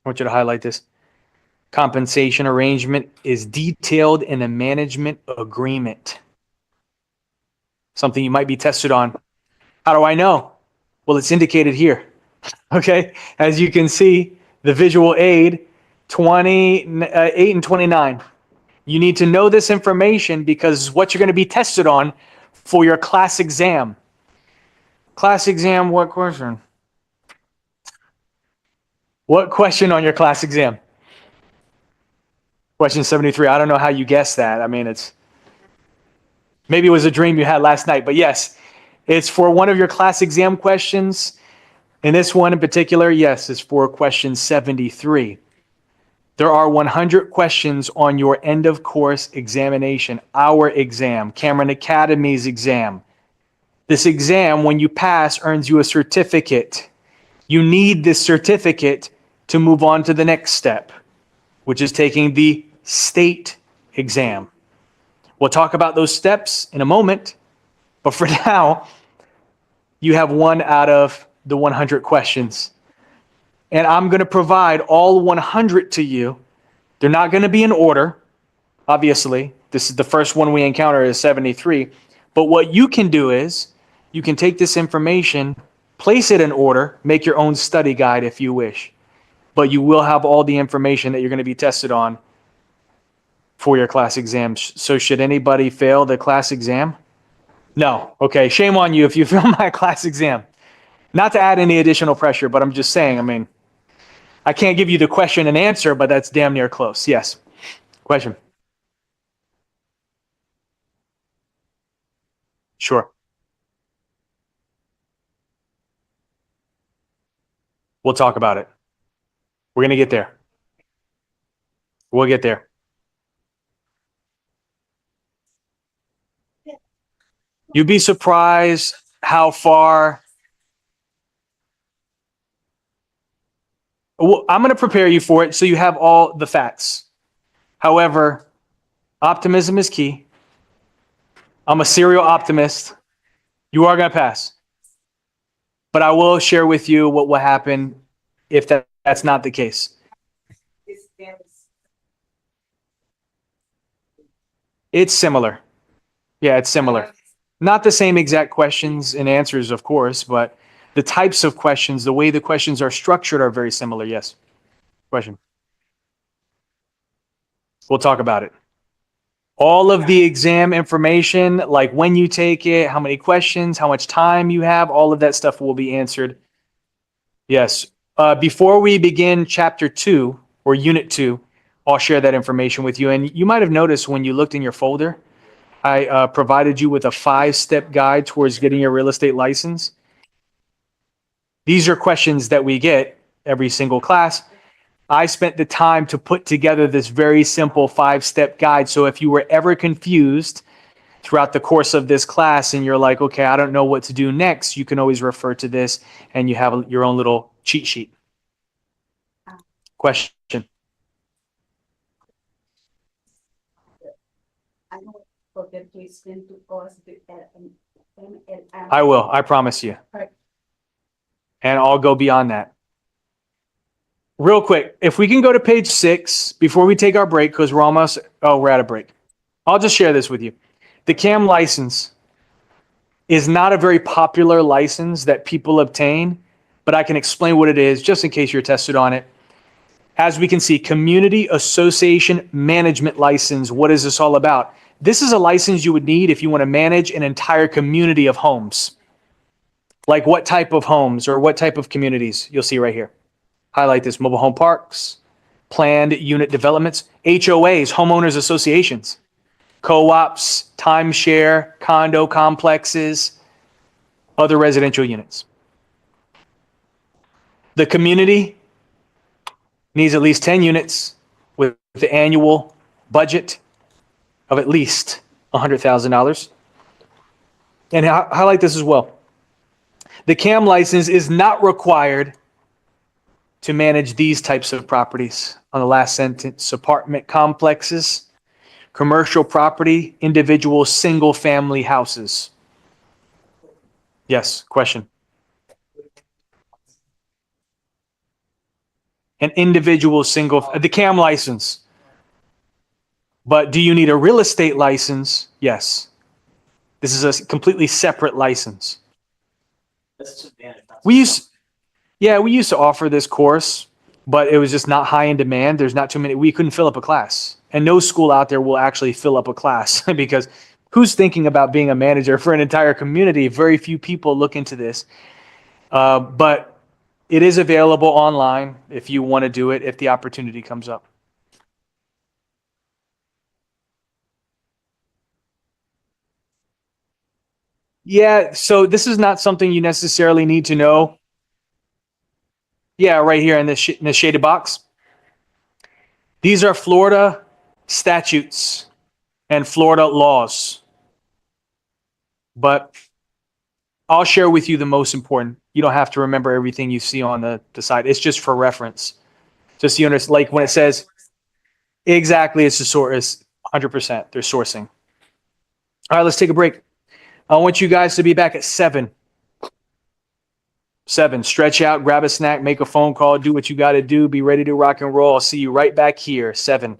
I want you to highlight this. Compensation arrangement is detailed in a management agreement. Something you might be tested on. How do I know? Well, it's indicated here. Okay, as you can see, the visual aid 28 and 29. You need to know this information because it's what you're going to be tested on for your class exam. Class exam, what question? What question on your class exam? Question 73. I don't know how you guessed that. I mean, maybe it was a dream you had last night, but yes, it's for one of your class exam questions. And this one in particular, yes, it's for question 73. There are 100 questions on your end of course examination, our exam, Cameron Academy's exam. This exam, when you pass, earns you a certificate. You need this certificate to move on to the next step, which is taking the state exam. We'll talk about those steps in a moment, but for now, you have one out of the 100 questions. And I'm going to provide all 100 to you. They're not going to be in order, obviously. This is the first one we encounter is 73. But what you can do is you can take this information, place it in order, make your own study guide if you wish. But you will have all the information that you're going to be tested on for your class exam. So should anybody fail the class exam? No. Okay, shame on you if you fail my class exam. Not to add any additional pressure, but I'm just saying, I mean, I can't give you the question and answer, but that's damn near close. Yes. Question. Sure. We'll talk about it. We're going to get there. We'll get there. You'd be surprised how far. Well, I'm going to prepare you for it so you have all the facts. However, optimism is key. I'm a serial optimist. You are going to pass. But I will share with you what will happen if that's not the case. It's very It's similar. Yeah, it's similar. Not the same exact questions and answers, of course, but the types of questions, the way the questions are structured are very similar. Yes. Question. We'll talk about it. All of the exam information, like when you take it, how many questions, how much time you have, all of that stuff will be answered. Yes. Before we begin chapter 2 or unit 2, I'll share that information with you. And you might have noticed when you looked in your folder, I provided you with a 5-step guide towards getting your real estate license. These are questions that we get every single class. I spent the time to put together this very simple 5-step guide. So if you were ever confused throughout the course of this class and you're like, okay, I don't know what to do next, you can always refer to this and you have your own little cheat sheet. Question. I don't forget to explain to us the MLM. I will, I promise you. And I'll go beyond that. Real quick, if we can go to page 6 before we take our break, because we're at a break. I'll just share this with you. The CAM license is not a very popular license that people obtain, but I can explain what it is just in case you're tested on it. As we can see, Community Association Management License. What is this all about? This is a license you would need if you want to manage an entire community of homes. Like what type of homes or what type of communities? You'll see right here. Highlight this: mobile home parks, planned unit developments, HOAs, homeowners associations, co-ops, timeshare, condo complexes, other residential units. The community needs at least 10 units with the annual budget of at least $100,000. And highlight this as well. The CAM license is not required to manage these types of properties. On the last sentence: apartment complexes, commercial property, individual single-family houses. Yes, question. An individual the CAM license. But do you need a real estate license? Yes. This is a completely separate license. That's just advantage. We used to offer this course, but it was just not high in demand. There's not too many. We couldn't fill up a class. And no school out there will actually fill up a class because who's thinking about being a manager for an entire community? Very few people look into this. But it is available online if you want to do it, if the opportunity comes up. Yeah, so this is not something you necessarily need to know. Yeah, right here in this shaded box. These are Florida statutes and Florida laws. But I'll share with you the most important. You don't have to remember everything you see on the side. It's just for reference. Just so you understand, like when it says, exactly, it's the source, 100%, they're sourcing. All right, let's take a break. I want you guys to be back at 7. 7, stretch out, grab a snack, make a phone call, do what you got to do, be ready to rock and roll. I'll see you right back here, 7.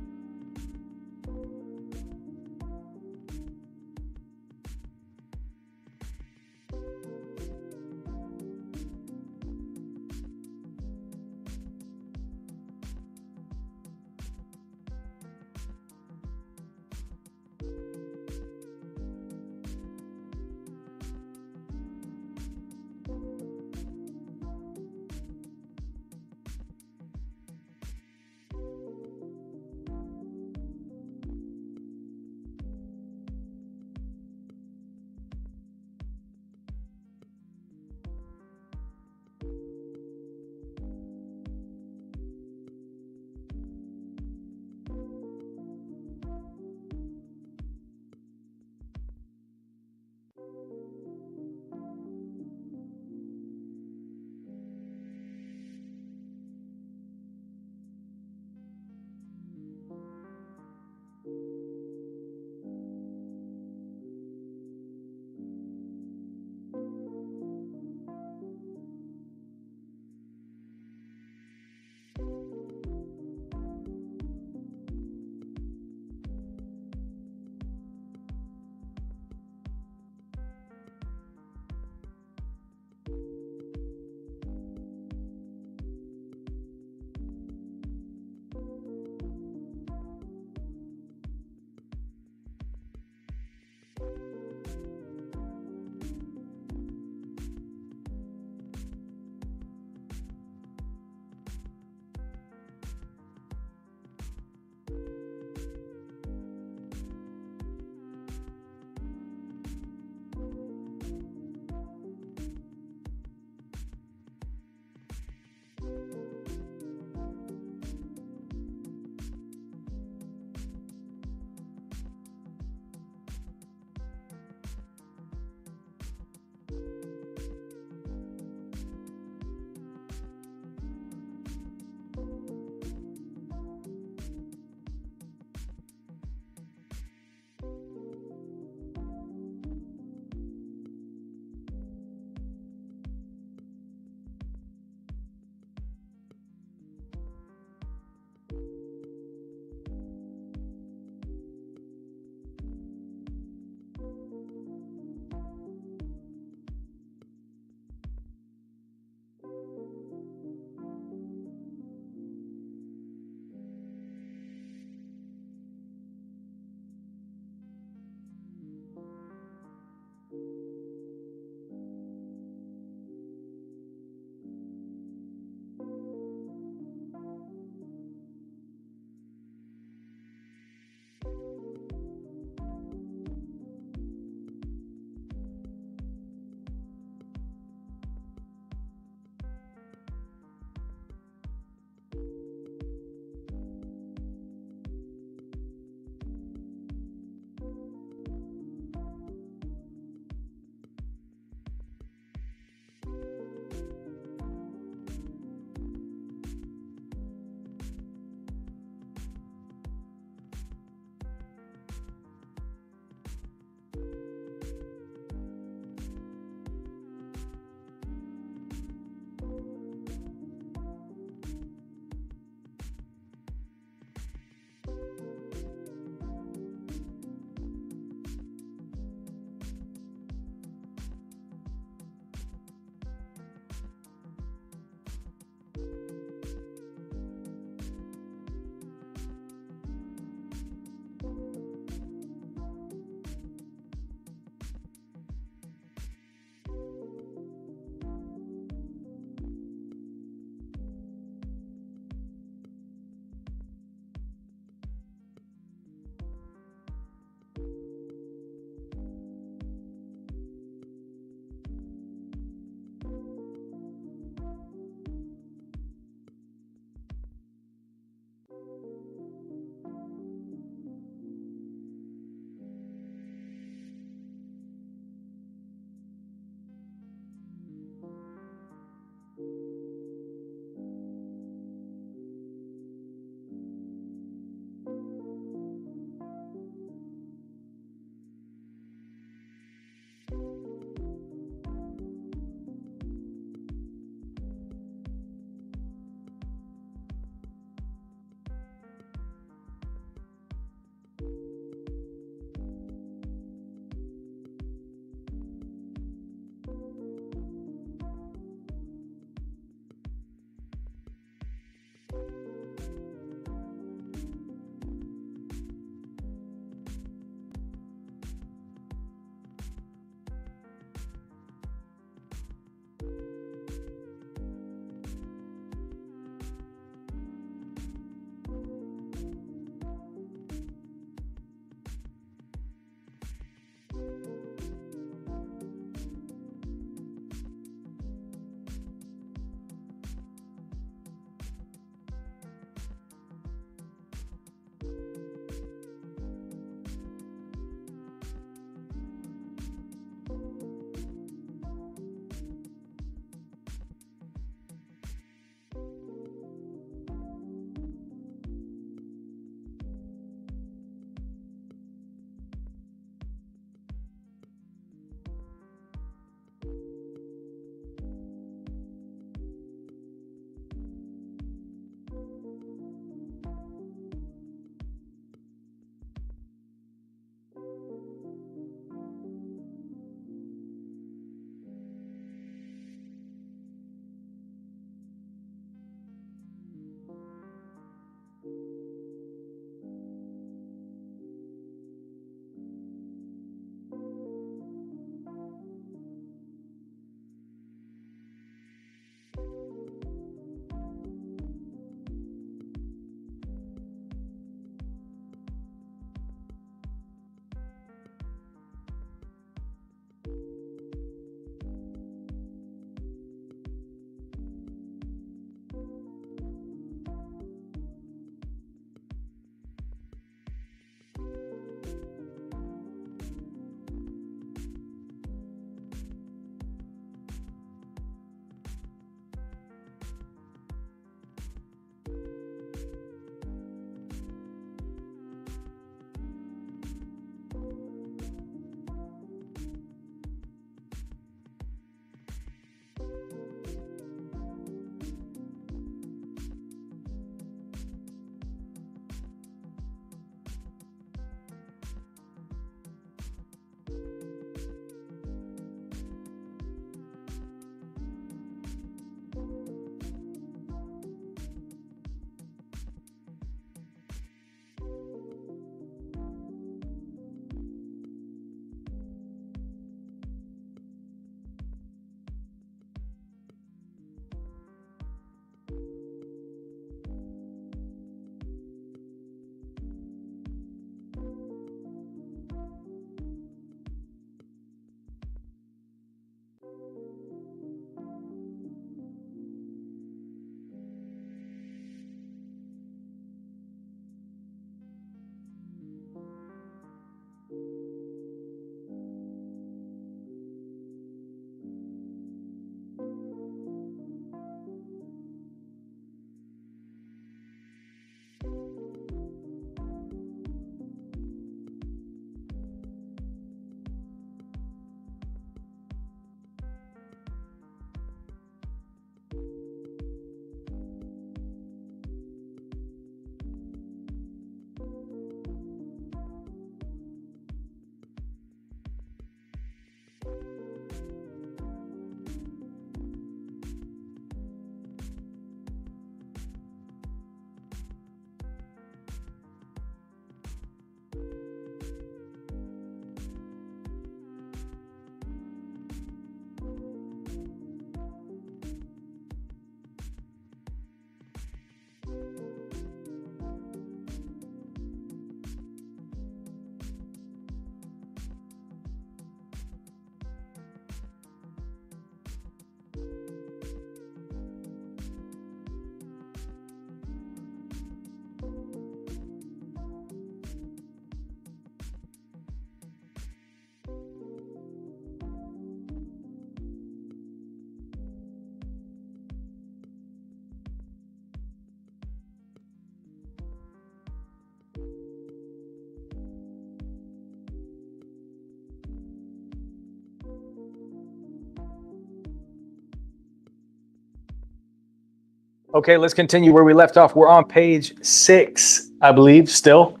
Okay, let's continue where we left off. We're on page 6, I believe, still,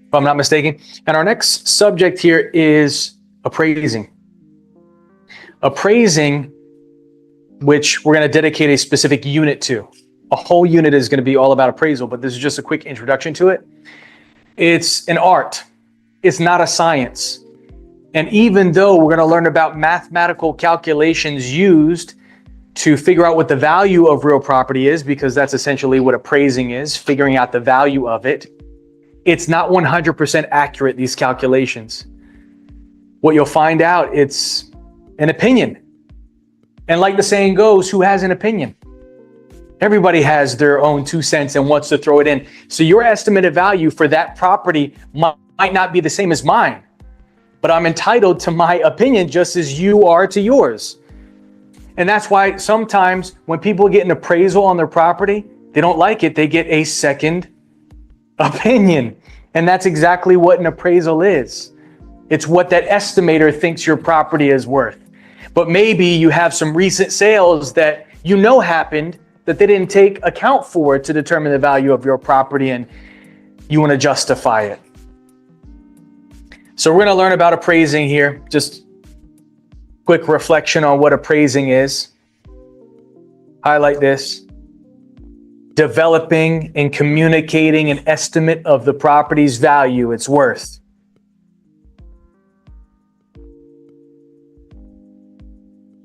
if I'm not mistaken. And our next subject here is appraising. Appraising, which we're going to dedicate a specific unit to. A whole unit is going to be all about appraisal, but this is just a quick introduction to it. It's an art. It's not a science. And even though we're going to learn about mathematical calculations used to figure out what the value of real property is, because that's essentially what appraising is, figuring out the value of it, it's not 100% accurate, these calculations. What you'll find out, it's an opinion. And like the saying goes, who has an opinion? Everybody has their own 2 cents and wants to throw it in. So your estimated value for that property might not be the same as mine, but I'm entitled to my opinion just as you are to yours. And that's why sometimes when people get an appraisal on their property, they don't like it, they get a second opinion. And that's exactly what an appraisal is. It's what that estimator thinks your property is worth. But maybe you have some recent sales that you know happened that they didn't take account for to determine the value of your property, and you want to justify it. So we're going to learn about appraising here. Just quick reflection on what appraising is. Highlight this. Developing and communicating an estimate of the property's value, its worth.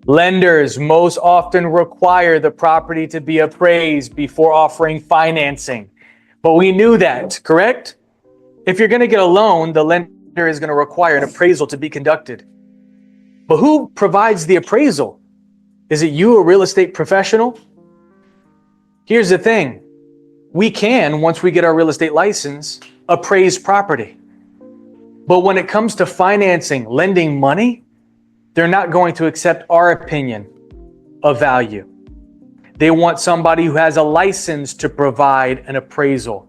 Lenders most often require the property to be appraised before offering financing. But we knew that, correct? If you're going to get a loan, the lender is going to require an appraisal to be conducted. But who provides the appraisal? Is it you, a real estate professional? Here's the thing. We can, once we get our real estate license, appraise property. But when it comes to financing, lending money, they're not going to accept our opinion of value. They want somebody who has a license to provide an appraisal.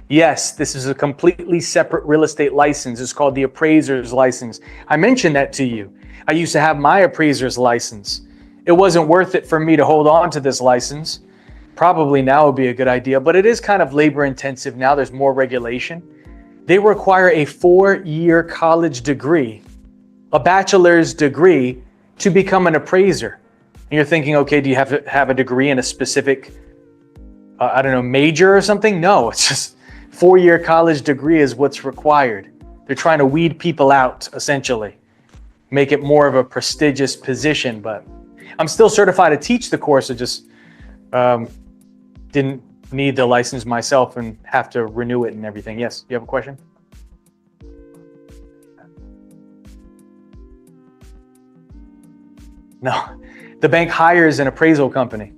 Yes, this is a completely separate real estate license. It's called the appraiser's license. I mentioned that to you. I used to have my appraiser's license. It wasn't worth it for me to hold on to this license. Probably now would be a good idea, but it is kind of labor intensive now. There's more regulation. They require a 4-year college degree, a bachelor's degree, to become an appraiser. And you're thinking, okay, do you have to have a degree in a specific, major or something? No, it's just 4-year college degree is what's required. They're trying to weed people out, essentially, make it more of a prestigious position. But I'm still certified to teach the course. I just didn't need the license myself and have to renew it and everything. Yes, you have a question? No, the bank hires an appraisal company,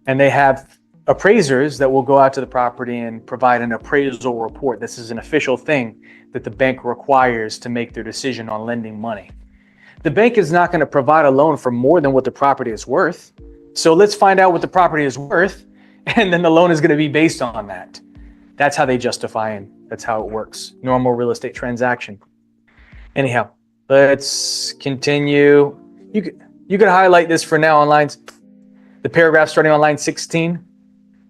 and they have appraisers that will go out to the property and provide an appraisal report. This is an official thing that the bank requires to make their decision on lending money. The bank is not going to provide a loan for more than what the property is worth. So let's find out what the property is worth, and then the loan is going to be based on that. That's how they justify, and that's how it works. Normal real estate transaction. Anyhow, let's continue. You could highlight this for now on lines, the paragraph starting on line 16.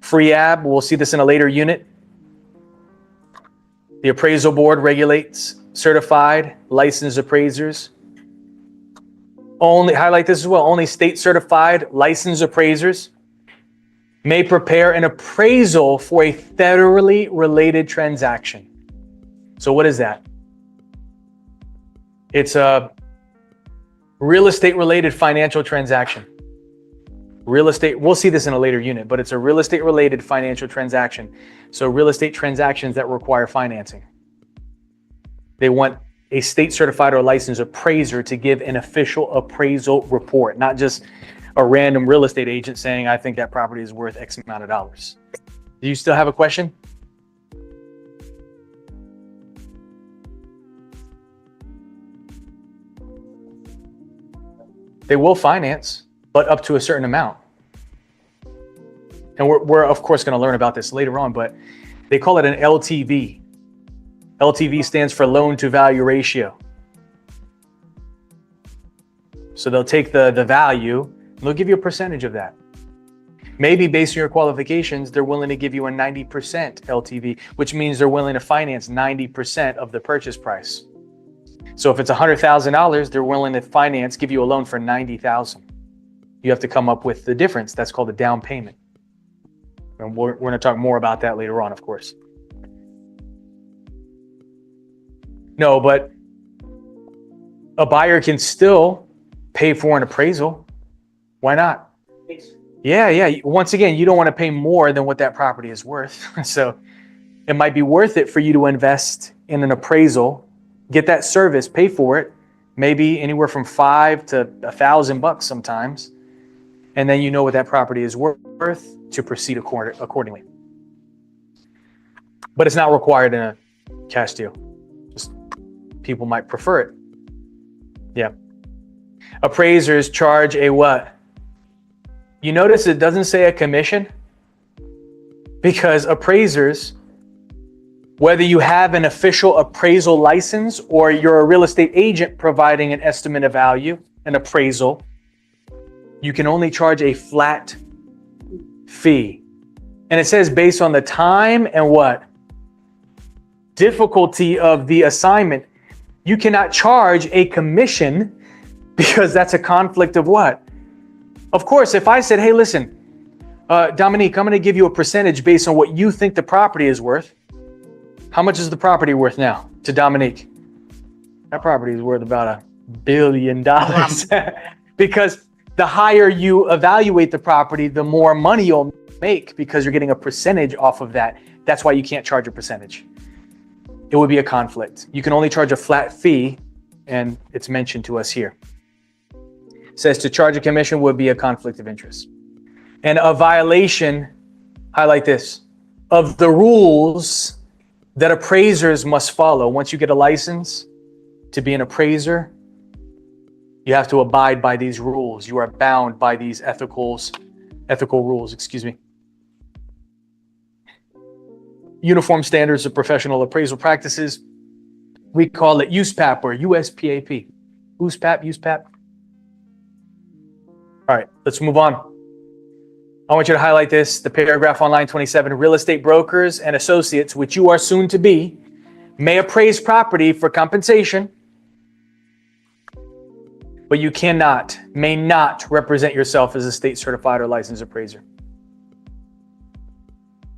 FREAB, we'll see this in a later unit. The appraisal board regulates certified licensed appraisers. Highlight this as well, only state certified licensed appraisers may prepare an appraisal for a federally related transaction. So what is that? It's a real estate related financial transaction. Real estate, we'll see this in a later unit, but it's a real estate related financial transaction. So real estate transactions that require financing. They want a state certified or licensed appraiser to give an official appraisal report, not just a random real estate agent saying, I think that property is worth X amount of dollars. Do you still have a question? They will finance, but up to a certain amount. And we're of course going to learn about this later on, but they call it an LTV. LTV stands for loan to value ratio. So they'll take the value and they'll give you a percentage of that. Maybe based on your qualifications, they're willing to give you a 90% LTV, which means they're willing to finance 90% of the purchase price. So if it's $100,000, they're willing to finance, give you a loan for $90,000. You have to come up with the difference. That's called a down payment. And we're going to talk more about that later on, of course. No, but a buyer can still pay for an appraisal. Why not? Yeah. Once again, you don't want to pay more than what that property is worth. So it might be worth it for you to invest in an appraisal, get that service, pay for it, maybe anywhere from $5 to $1,000 sometimes. And then you know what that property is worth to proceed accordingly. But it's not required in a cash deal. Just people might prefer it. Yeah. Appraisers charge a what? You notice it doesn't say a commission? Because appraisers, whether you have an official appraisal license or you're a real estate agent providing an estimate of value, an appraisal, you can only charge a flat fee. And it says based on the time and what? Difficulty of the assignment. You cannot charge a commission because that's a conflict of what? Of course, if I said, hey, listen, Dominique, I'm going to give you a percentage based on what you think the property is worth. How much is the property worth now to Dominique? That property is worth about $1 billion because the higher you evaluate the property, the more money you'll make because you're getting a percentage off of that. That's why you can't charge a percentage. It would be a conflict. You can only charge a flat fee, and it's mentioned to us here. It says to charge a commission would be a conflict of interest. And a violation, highlight this, of the rules that appraisers must follow. Once you get a license to be an appraiser, you have to abide by these rules. You are bound by these ethical rules, Uniform Standards of Professional Appraisal Practices. We call it USPAP or USPAP. USPAP. All right, let's move on. I want you to highlight this, the paragraph on line 27. Real estate brokers and associates, which you are soon to be, may appraise property for compensation, but you may not represent yourself as a state certified or licensed appraiser.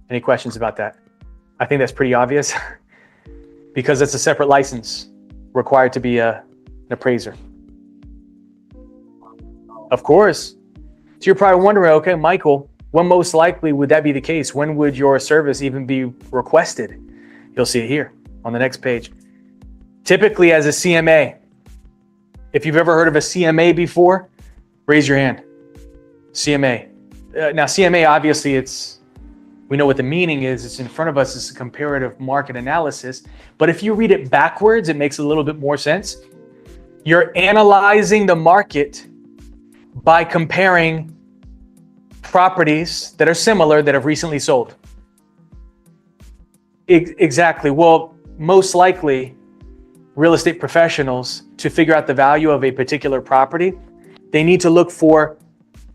Any questions about that? I think that's pretty obvious because it's a separate license required to be an appraiser. Of course. So you're probably wondering, okay, Michael, when most likely would that be the case? When would your service even be requested? You'll see it here on the next page. Typically as a CMA. If you've ever heard of a CMA before, raise your hand. CMA. Now CMA, obviously we know what the meaning is. It's in front of us. It's a comparative market analysis. But if you read it backwards, it makes a little bit more sense. You're analyzing the market by comparing properties that are similar that have recently sold. Exactly. Well, most likely, real estate professionals, to figure out the value of a particular property, they need to look for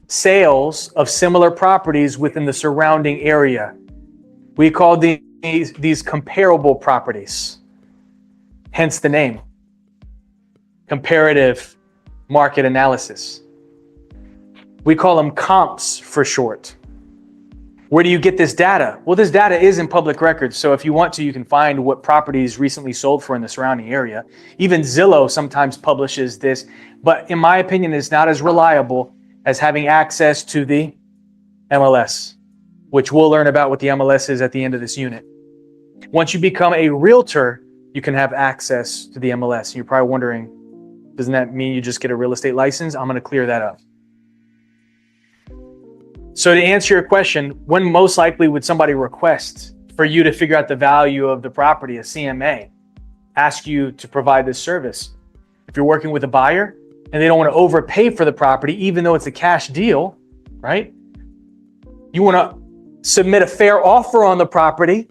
sales of similar properties within the surrounding area. We call these comparable properties, hence the name, comparative market analysis. We call them comps for short. Where do you get this data? Well, this data is in public records. So if you want to, you can find what properties recently sold for in the surrounding area. Even Zillow sometimes publishes this, but in my opinion, it's not as reliable as having access to the MLS, which we'll learn about what the MLS is at the end of this unit. Once you become a realtor, you can have access to the MLS. You're probably wondering, doesn't that mean you just get a real estate license? I'm going to clear that up. So to answer your question, when most likely would somebody request for you to figure out the value of the property, a CMA, ask you to provide this service? If you're working with a buyer and they don't want to overpay for the property, even though it's a cash deal, right? You want to submit a fair offer on the property,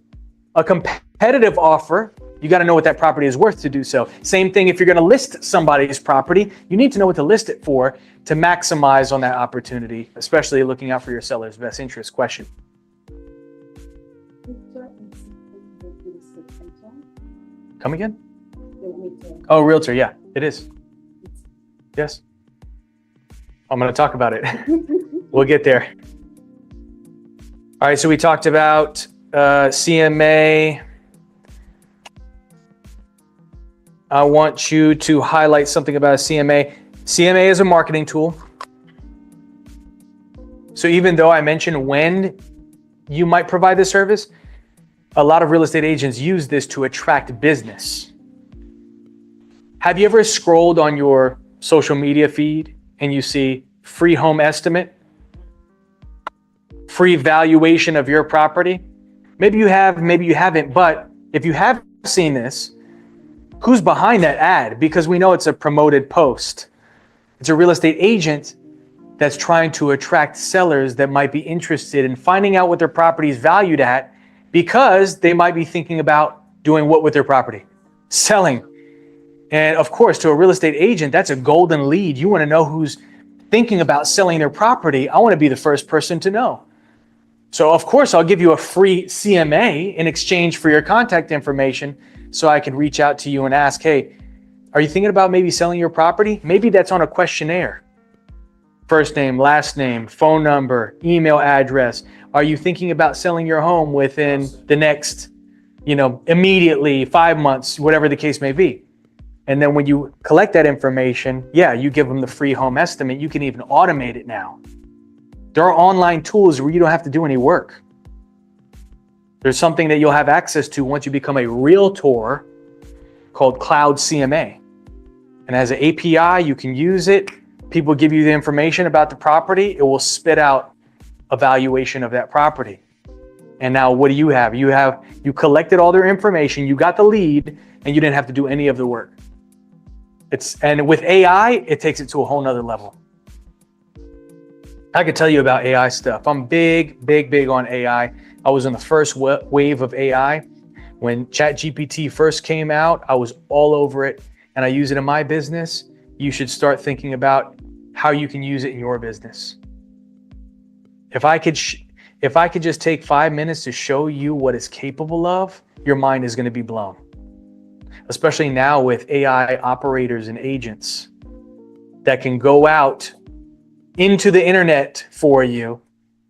a competitive offer. You got to know what that property is worth to do so. Same thing if you're going to list somebody's property, you need to know what to list it for to maximize on that opportunity, especially looking out for your seller's best interest. Question. Come again? Oh, realtor. Yeah, it is. Yes. I'm going to talk about it. We'll get there. All right. So we talked about CMA. I want you to highlight something about a CMA. CMA is a marketing tool. So even though I mentioned when you might provide this service, a lot of real estate agents use this to attract business. Have you ever scrolled on your social media feed and you see free home estimate, free valuation of your property? Maybe you have, maybe you haven't, but if you have seen this, who's behind that ad? Because we know it's a promoted post. It's a real estate agent that's trying to attract sellers that might be interested in finding out what their property is valued at, because they might be thinking about doing what with their property? Selling. And of course, to a real estate agent, that's a golden lead. You want to know who's thinking about selling their property. I want to be the first person to know. So of course, I'll give you a free CMA in exchange for your contact information, so I can reach out to you and ask, hey, are you thinking about maybe selling your property? Maybe that's on a questionnaire. First name, last name, phone number, email address. Are you thinking about selling your home within the next, immediately, 5 months, whatever the case may be? And then when you collect that information, you give them the free home estimate. You can even automate it now. There are online tools where you don't have to do any work. There's something that you'll have access to once you become a realtor called Cloud CMA. And as an API, you can use it. People give you the information about the property. It will spit out a valuation of that property. And now what do you have? You collected all their information, you got the lead, and you didn't have to do any of the work. And with AI, it takes it to a whole nother level. I could tell you about AI stuff. I'm big on AI. I was in the first wave of AI. When ChatGPT first came out, I was all over it, and I use it in my business. You should start thinking about how you can use it in your business. If I could just take 5 minutes to show you what it's capable of, your mind is going to be blown. Especially now with AI operators and agents that can go out into the internet for you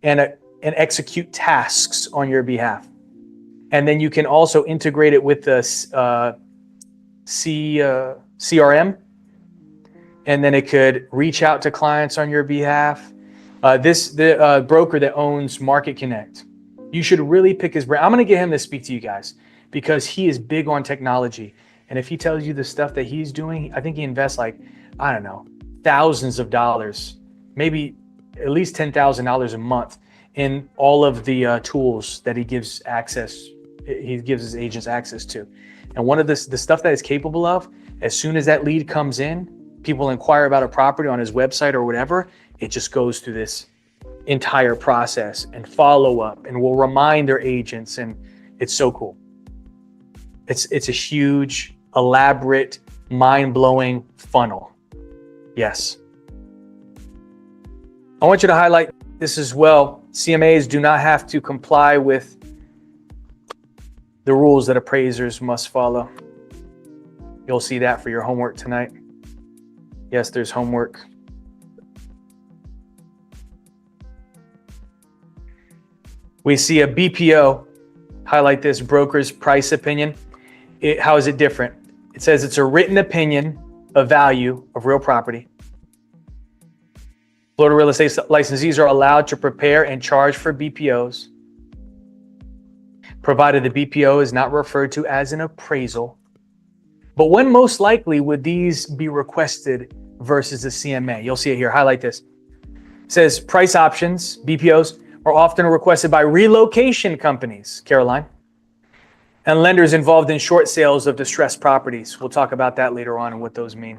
and execute tasks on your behalf. And then you can also integrate it with the CRM, and then it could reach out to clients on your behalf. The broker that owns Market Connect, you should really pick his brand. I'm going to get him to speak to you guys because he is big on technology. And if he tells you the stuff that he's doing, I think he invests thousands of dollars, maybe at least $10,000 a month in all of the tools that he gives his agents access to. And one of the stuff that he's capable of, as soon as that lead comes in, people inquire about a property on his website or whatever, it just goes through this entire process and follow up, and will remind their agents. And it's so cool. It's a huge, elaborate, mind-blowing funnel. Yes. I want you to highlight this as well. CMAs do not have to comply with the rules that appraisers must follow. You'll see that for your homework tonight. Yes, there's homework. We see a BPO. Highlight this: broker's price opinion. How is it different? It says it's a written opinion of value of real property. Florida real estate licensees are allowed to prepare and charge for BPOs, provided the BPO is not referred to as an appraisal. But when most likely would these be requested versus the CMA? You'll see it here. Highlight this. It says price options, BPOs, are often requested by relocation companies, Caroline, and lenders involved in short sales of distressed properties. We'll talk about that later on and what those mean.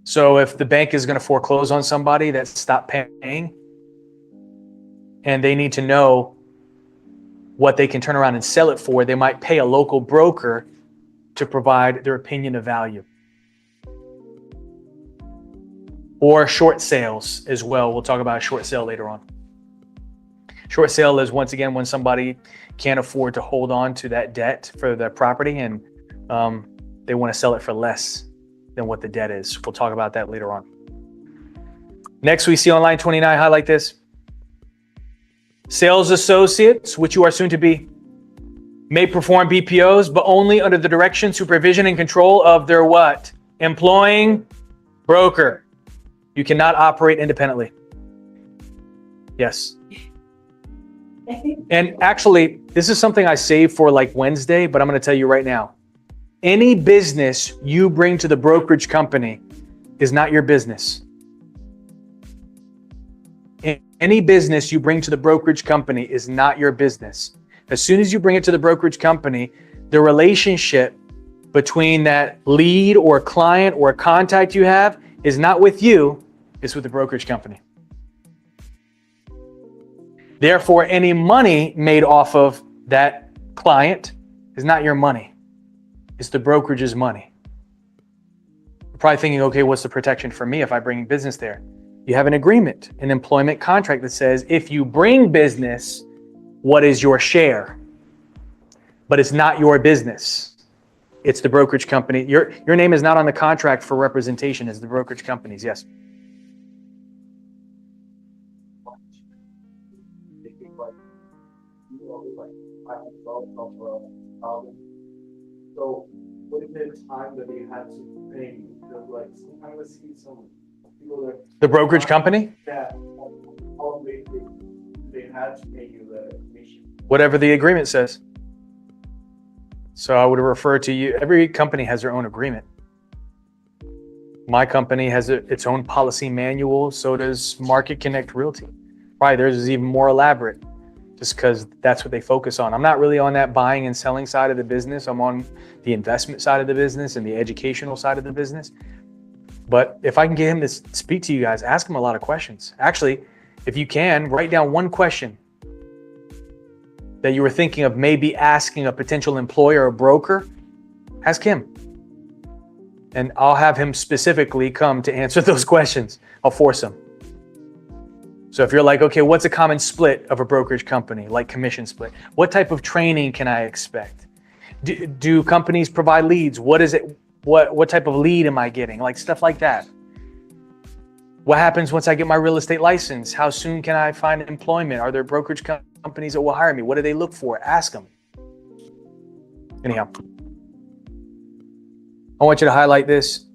So if the bank is going to foreclose on somebody that stopped paying, and they need to know what they can turn around and sell it for, they might pay a local broker to provide their opinion of value. or short sales as well. We'll talk about a short sale later on. Short sale is, once again, when somebody can't afford to hold on to that debt for their property and they want to sell it for less than what the debt is. We'll talk about that later on. Next, we see on line 29, highlight this. Sales associates, which you are soon to be, may perform BPOs, but only under the direction, supervision, and control of their what? Employing broker. You cannot operate independently. Yes. And actually, this is something I saved for like Wednesday, but I'm going to tell you right now. Any business you bring to the brokerage company is not your business. Any business you bring to the brokerage company is not your business. As soon as you bring it to the brokerage company, the relationship between that lead or client or contact you have is not with you, it's with the brokerage company. Therefore, any money made off of that client is not your money. It's the brokerage's money. You're probably thinking, okay, what's the protection for me if I bring business there? You have an agreement, an employment contract that says if you bring business, what is your share? But it's not your business. It's the brokerage company. Your name is not on the contract for representation. It's the brokerage company's. Yes. So what is the time that they had to pay you? Because like sometimes I see some people that The brokerage company? how they had to pay you the commission. Whatever the agreement says. So I would refer to you. Every company has their own agreement. My company has its own policy manual. So does Market Connect Realty. Probably theirs is even more elaborate, just because that's what they focus on. I'm not really on that buying and selling side of the business. I'm on the investment side of the business and the educational side of the business. But if I can get him to speak to you guys, ask him a lot of questions. Actually, if you can, write down one question that you were thinking of maybe asking a potential employer or broker. Ask him. And I'll have him specifically come to answer those questions. I'll force him. So if you're like, okay, what's a common split of a brokerage company, like commission split? What type of training can I expect? Do companies provide leads? What is it? What type of lead am I getting? Like stuff like that. What happens once I get my real estate license? How soon can I find employment? Are there brokerage companies that will hire me? What do they look for? Ask them. Anyhow, I want you to highlight this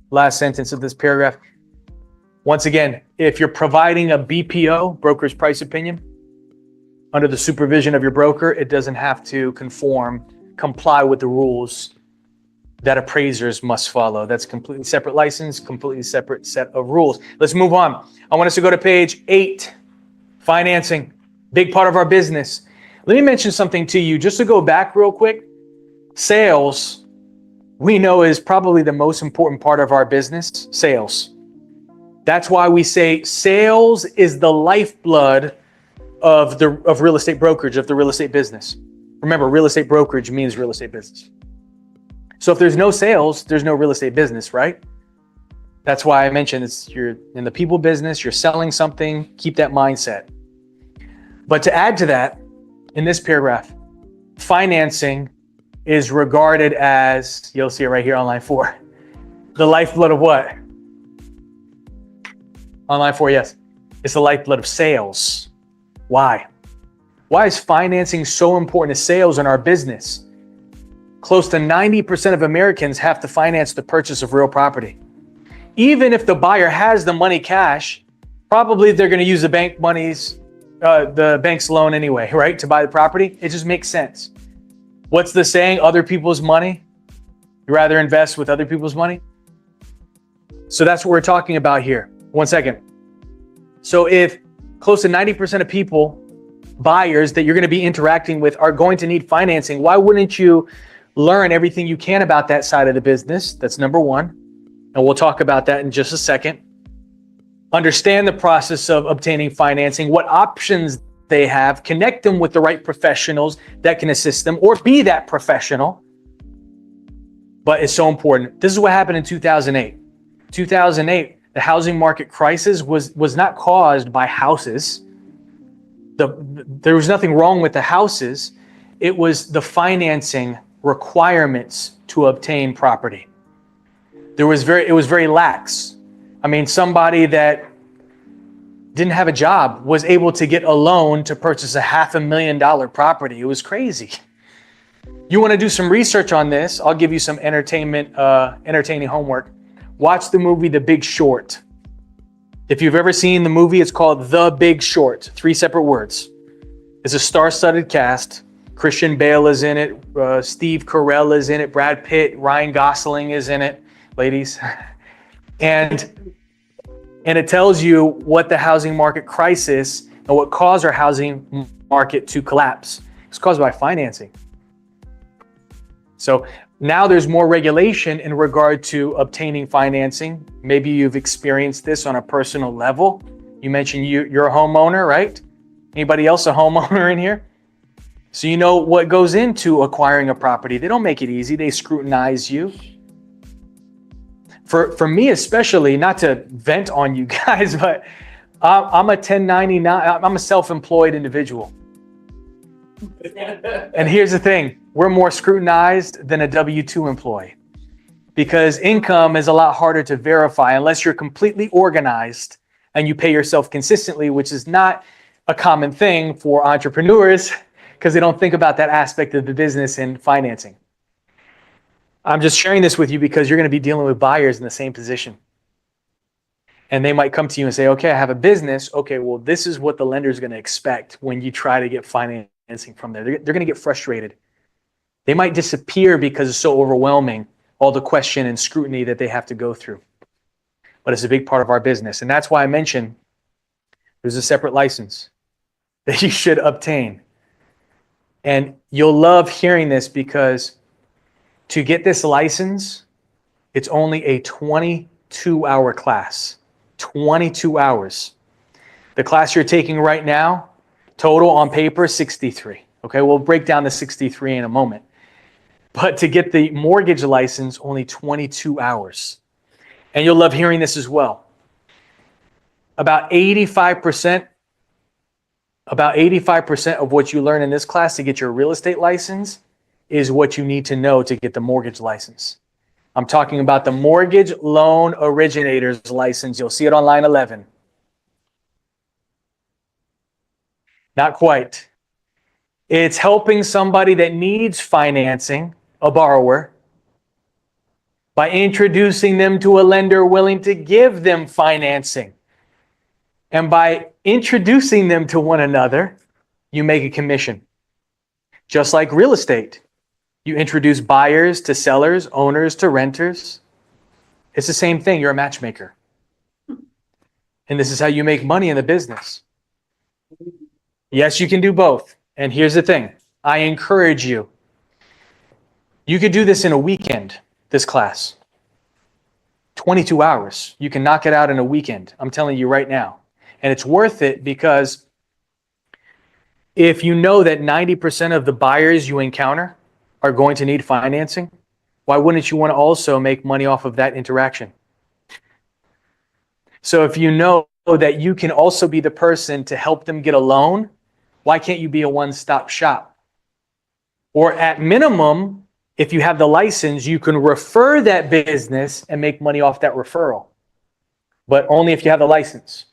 last sentence of this paragraph. Once again, if you're providing a BPO, broker's price opinion, under the supervision of your broker, it doesn't have to comply with the rules that appraisers must follow. That's completely separate license, completely separate set of rules. Let's move on. I want us to go to page 8, financing, big part of our business. Let me mention something to you, just to go back real quick. Sales, we know, is probably the most important part of our business, sales. That's why we say sales is the lifeblood of real estate brokerage, of the real estate business. Remember, real estate brokerage means real estate business. So if there's no sales, there's no real estate business, right? That's why I mentioned you're in the people business, you're selling something, keep that mindset. But to add to that, in this paragraph, financing is regarded as, you'll see it right here on line 4, the lifeblood of what? On line 4, yes. It's the lifeblood of sales. Why? Why is financing so important to sales in our business? Close to 90% of Americans have to finance the purchase of real property. Even if the buyer has the money cash, probably they're going to use the bank's loan anyway, right? To buy the property. It just makes sense. What's the saying? Other people's money? You rather invest with other people's money? So that's what we're talking about here. One second. So if close to 90% of people, buyers that you're going to be interacting with, are going to need financing, why wouldn't you learn everything you can about that side of the business? That's number one. And we'll talk about that in just a second. Understand the process of obtaining financing, what options they have, connect them with the right professionals that can assist them, or be that professional. But it's so important. This is what happened in 2008. 2008, the housing market crisis was not caused by houses. There was nothing wrong with the houses. It was the financing requirements to obtain property. It was very lax. I mean, somebody that didn't have a job was able to get a loan to purchase a $500,000 property. It was crazy. You want to do some research on this? I'll give you some entertaining homework. Watch the movie The Big Short. If you've ever seen the movie, it's called The Big Short. 3 separate words. It's a star-studded cast. Christian Bale is in it. Steve Carell is in it. Brad Pitt, Ryan Gosling is in it, ladies. And it tells you what the housing market crisis and what caused our housing market to collapse. It's caused by financing. So now there's more regulation in regard to obtaining financing. Maybe you've experienced this on a personal level. You mentioned you're a homeowner, right? Anybody else a homeowner in here? So you know what goes into acquiring a property. They don't make it easy. They scrutinize you. For me especially, not to vent on you guys, but I'm a 1099, I'm a self-employed individual. And here's the thing, we're more scrutinized than a W-2 employee because income is a lot harder to verify unless you're completely organized and you pay yourself consistently, which is not a common thing for entrepreneurs because they don't think about that aspect of the business and financing. I'm just sharing this with you because you're going to be dealing with buyers in the same position. And they might come to you and say, okay, I have a business. Okay, well, this is what the lender is going to expect when you try to get financing from there. They're going to get frustrated. They might disappear because it's so overwhelming, all the question and scrutiny that they have to go through. But it's a big part of our business. And that's why I mentioned there's a separate license that you should obtain. And you'll love hearing this because to get this license, it's only a 22-hour class. 22 hours. The class you're taking right now, total on paper, 63. Okay, we'll break down the 63 in a moment. But to get the mortgage license, only 22 hours. And you'll love hearing this as well. About 85% of what you learn in this class to get your real estate license is what you need to know to get the mortgage license. I'm talking about the mortgage loan originator's license. You'll see it on line 11. Not quite. It's helping somebody that needs financing, a borrower, by introducing them to a lender willing to give them financing. And by introducing them to one another, you make a commission. Just like real estate. You introduce buyers to sellers, owners to renters. It's the same thing. You're a matchmaker. And this is how you make money in the business. Yes, you can do both. And here's the thing. I encourage you. You could do this in a weekend, this class. 22 hours. You can knock it out in a weekend. I'm telling you right now. And it's worth it because if you know that 90% of the buyers you encounter are going to need financing, why wouldn't you want to also make money off of that interaction? So if you know that you can also be the person to help them get a loan, why can't you be a one-stop shop? Or at minimum, if you have the license, you can refer that business and make money off that referral, but only if you have the license.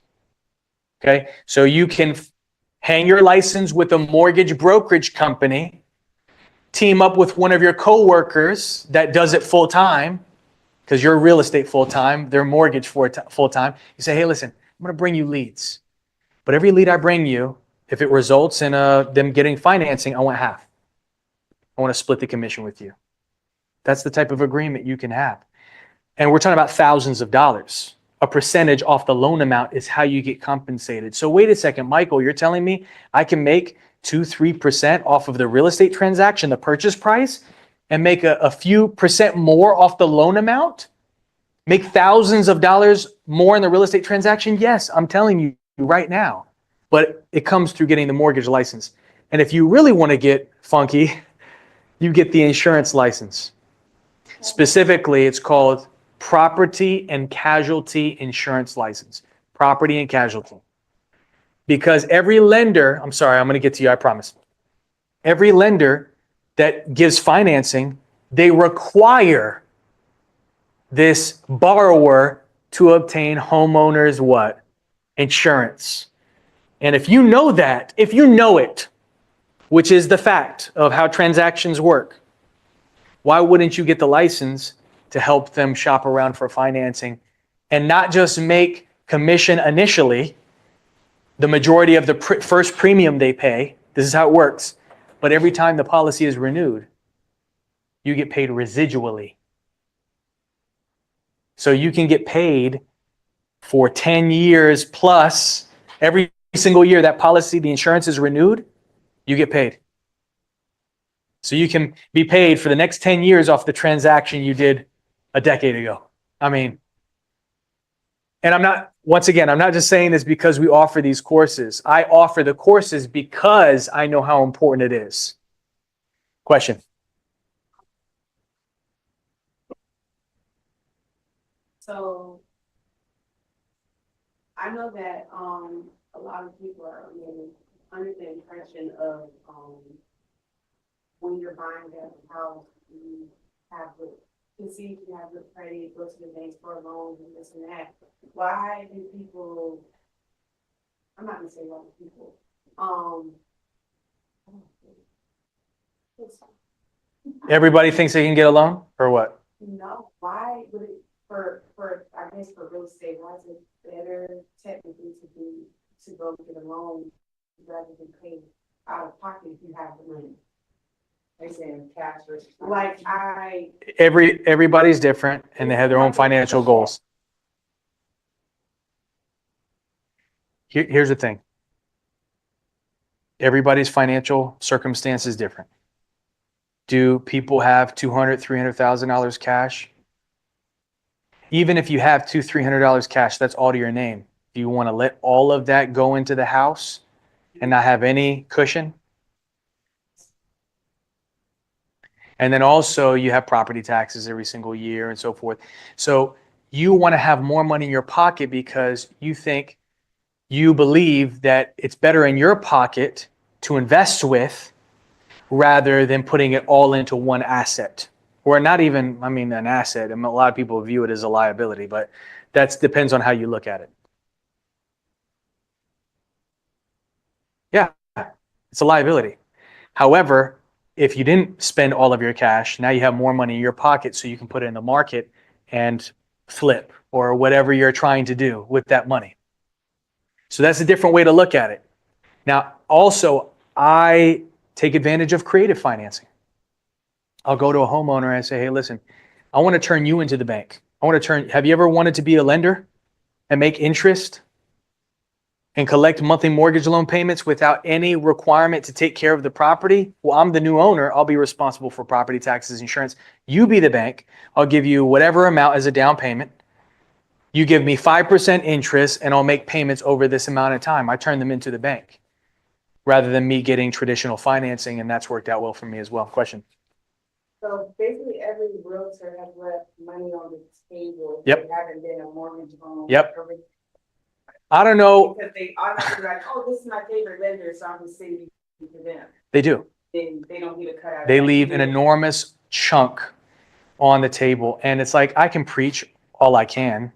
Okay, so you can hang your license with a mortgage brokerage company, team up with one of your coworkers that does it full time, because you're real estate full time, they're mortgage full time. You say, hey, listen, I'm going to bring you leads, but every lead I bring you, if it results in them getting financing, I want half. I want to split the commission with you. That's the type of agreement you can have. And we're talking about thousands of dollars. A percentage off the loan amount is how you get compensated. So wait a second, Michael, you're telling me I can make 2-3% off of the real estate transaction, the purchase price, and make a few percent more off the loan amount? Make thousands of dollars more in the real estate transaction? Yes, I'm telling you right now. But it comes through getting the mortgage license. And if you really want to get funky, you get the insurance license. Specifically, it's called property and casualty insurance license. Property and casualty. Because every lender, I'm sorry, I'm going to get to you, I promise. Every lender that gives financing, they require this borrower to obtain homeowners what? Insurance. And if you know that, if you know it, which is the fact of how transactions work, why wouldn't you get the license to help them shop around for financing and not just make commission initially, the majority of the first premium they pay? This is how it works. But every time the policy is renewed, you get paid residually. So you can get paid for 10 years plus. Every single year that policy, the insurance is renewed, you get paid. So you can be paid for the next 10 years off the transaction you did a decade ago. I mean, and I'm not, once again, I'm not just saying this because we offer these courses. I offer the courses because I know how important it is. Question. So I know that a lot of people are under the impression of when you're buying a house, you have to see if you have good credit, go to the banks for a loan and this and that. Why do people? I'm not gonna say a lot of people. Everybody thinks they can get a loan or what? No, why would it for I guess for real estate, why is it better technically to go get a loan rather than pay out of pocket if you have the money? They saying cash versus like Everybody's different and they have their own financial goals. Here's the thing. Everybody's financial circumstance is different. Do people have $200,000, $300,000 cash? Even if you have $200,000, $300 cash, that's all to your name. Do you want to let all of that go into the house and not have any cushion? And then also you have property taxes every single year and so forth. So you want to have more money in your pocket because you believe that it's better in your pocket to invest with rather than putting it all into one asset. Or not even, an asset. A lot of people view it as a liability, but that depends on how you look at it. Yeah, it's a liability. However, if you didn't spend all of your cash, now you have more money in your pocket so you can put it in the market and flip or whatever you're trying to do with that money. So that's a different way to look at it. Now, also, I take advantage of creative financing. I'll go to a homeowner and say, hey, listen, I want to turn you into the bank. Have you ever wanted to be a lender and make interest and collect monthly mortgage loan payments without any requirement to take care of the property? Well, I'm the new owner. I'll be responsible for property taxes, insurance. You be the bank. I'll give you whatever amount as a down payment. You give me 5% interest and I'll make payments over this amount of time. I turn them into the bank rather than me getting traditional financing, and that's worked out well for me as well. Question. So basically every realtor has left money on the table. Yep. There haven't been a mortgage loan. Yep. I don't know. Because they automatically like, oh, this is my favorite lender, so I'm just saving for them. They do. Then they don't get a cut out. They leave an enormous chunk on the table. And it's like, I can preach all I can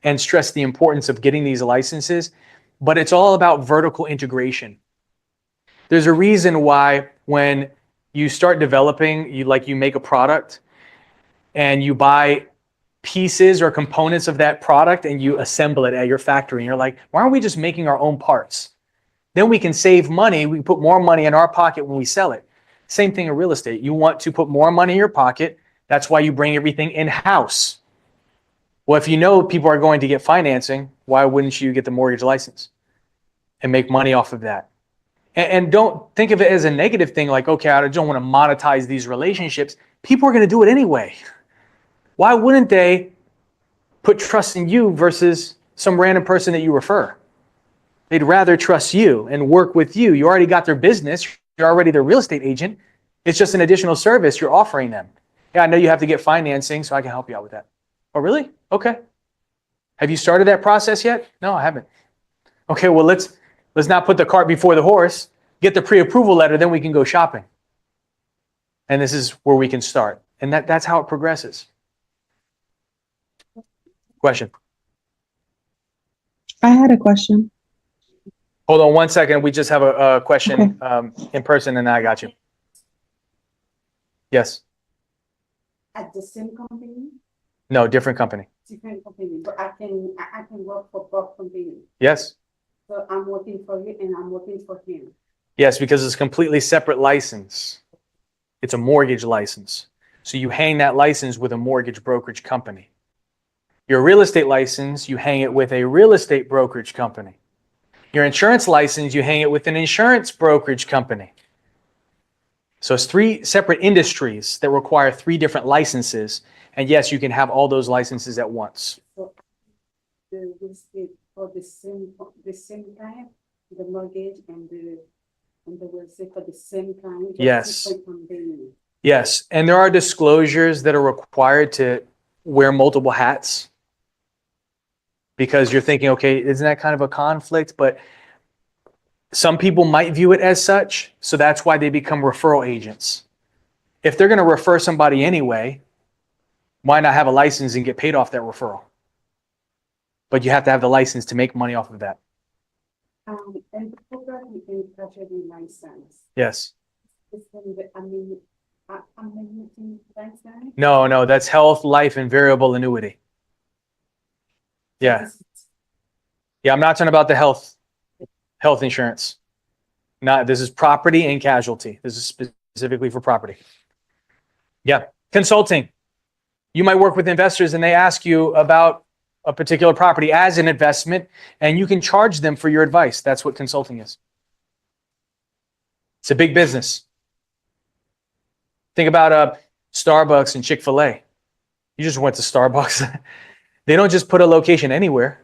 and stress the importance of getting these licenses, but it's all about vertical integration. There's a reason why when you start developing, you make a product and you buy pieces or components of that product and you assemble it at your factory. And you're like, why aren't we just making our own parts? Then we can save money. We put more money in our pocket when we sell it. Same thing in real estate. You want to put more money in your pocket. That's why you bring everything in-house. Well, if you know people are going to get financing, why wouldn't you get the mortgage license and make money off of that? And don't think of it as a negative thing like, okay, I don't want to monetize these relationships. People are going to do it anyway. Why wouldn't they put trust in you versus some random person that you refer? They'd rather trust you and work with you. You already got their business. You're already their real estate agent. It's just an additional service you're offering them. Yeah, I know you have to get financing, so I can help you out with that. Oh, really? Okay. Have you started that process yet? No, I haven't. Okay, well, let's not put the cart before the horse. Get the pre-approval letter, then we can go shopping. And this is where we can start. And that's how it progresses. Question. I had a question. Hold on one second. We just have a question in person, and I got you. Yes. At the same company, No, different company. different company, but I can work for both companies. Yes. So I'm working for you and I'm working for him. Yes, because it's a completely separate license. It's a mortgage license. So you hang that license with a mortgage brokerage company. Your real estate license, you hang it with a real estate brokerage company. Your insurance license, you hang it with an insurance brokerage company. So it's 3 separate industries that require 3 different licenses. And yes, you can have all those licenses at once. So the real estate for the same time, the mortgage and the real estate for the same time. but Yes. different company. Yes, and there are disclosures that are required to wear multiple hats because you're thinking, okay, isn't that kind of a conflict? But some people might view it as such, so that's why they become referral agents. If they're going to refer somebody anyway, why not have a license and get paid off that referral? But you have to have the license to make money off of that. And the program and casualty license. Yes. It's from the, I'm using license. No, that's health, life, and variable annuity. Yeah. Yeah, I'm not talking about the health insurance. This is property and casualty. This is specifically for property. Yeah. Consulting. You might work with investors and they ask you about a particular property as an investment, and you can charge them for your advice. That's what consulting is. It's a big business. Think about Starbucks and Chick-fil-A. You just went to Starbucks. They don't just put a location anywhere.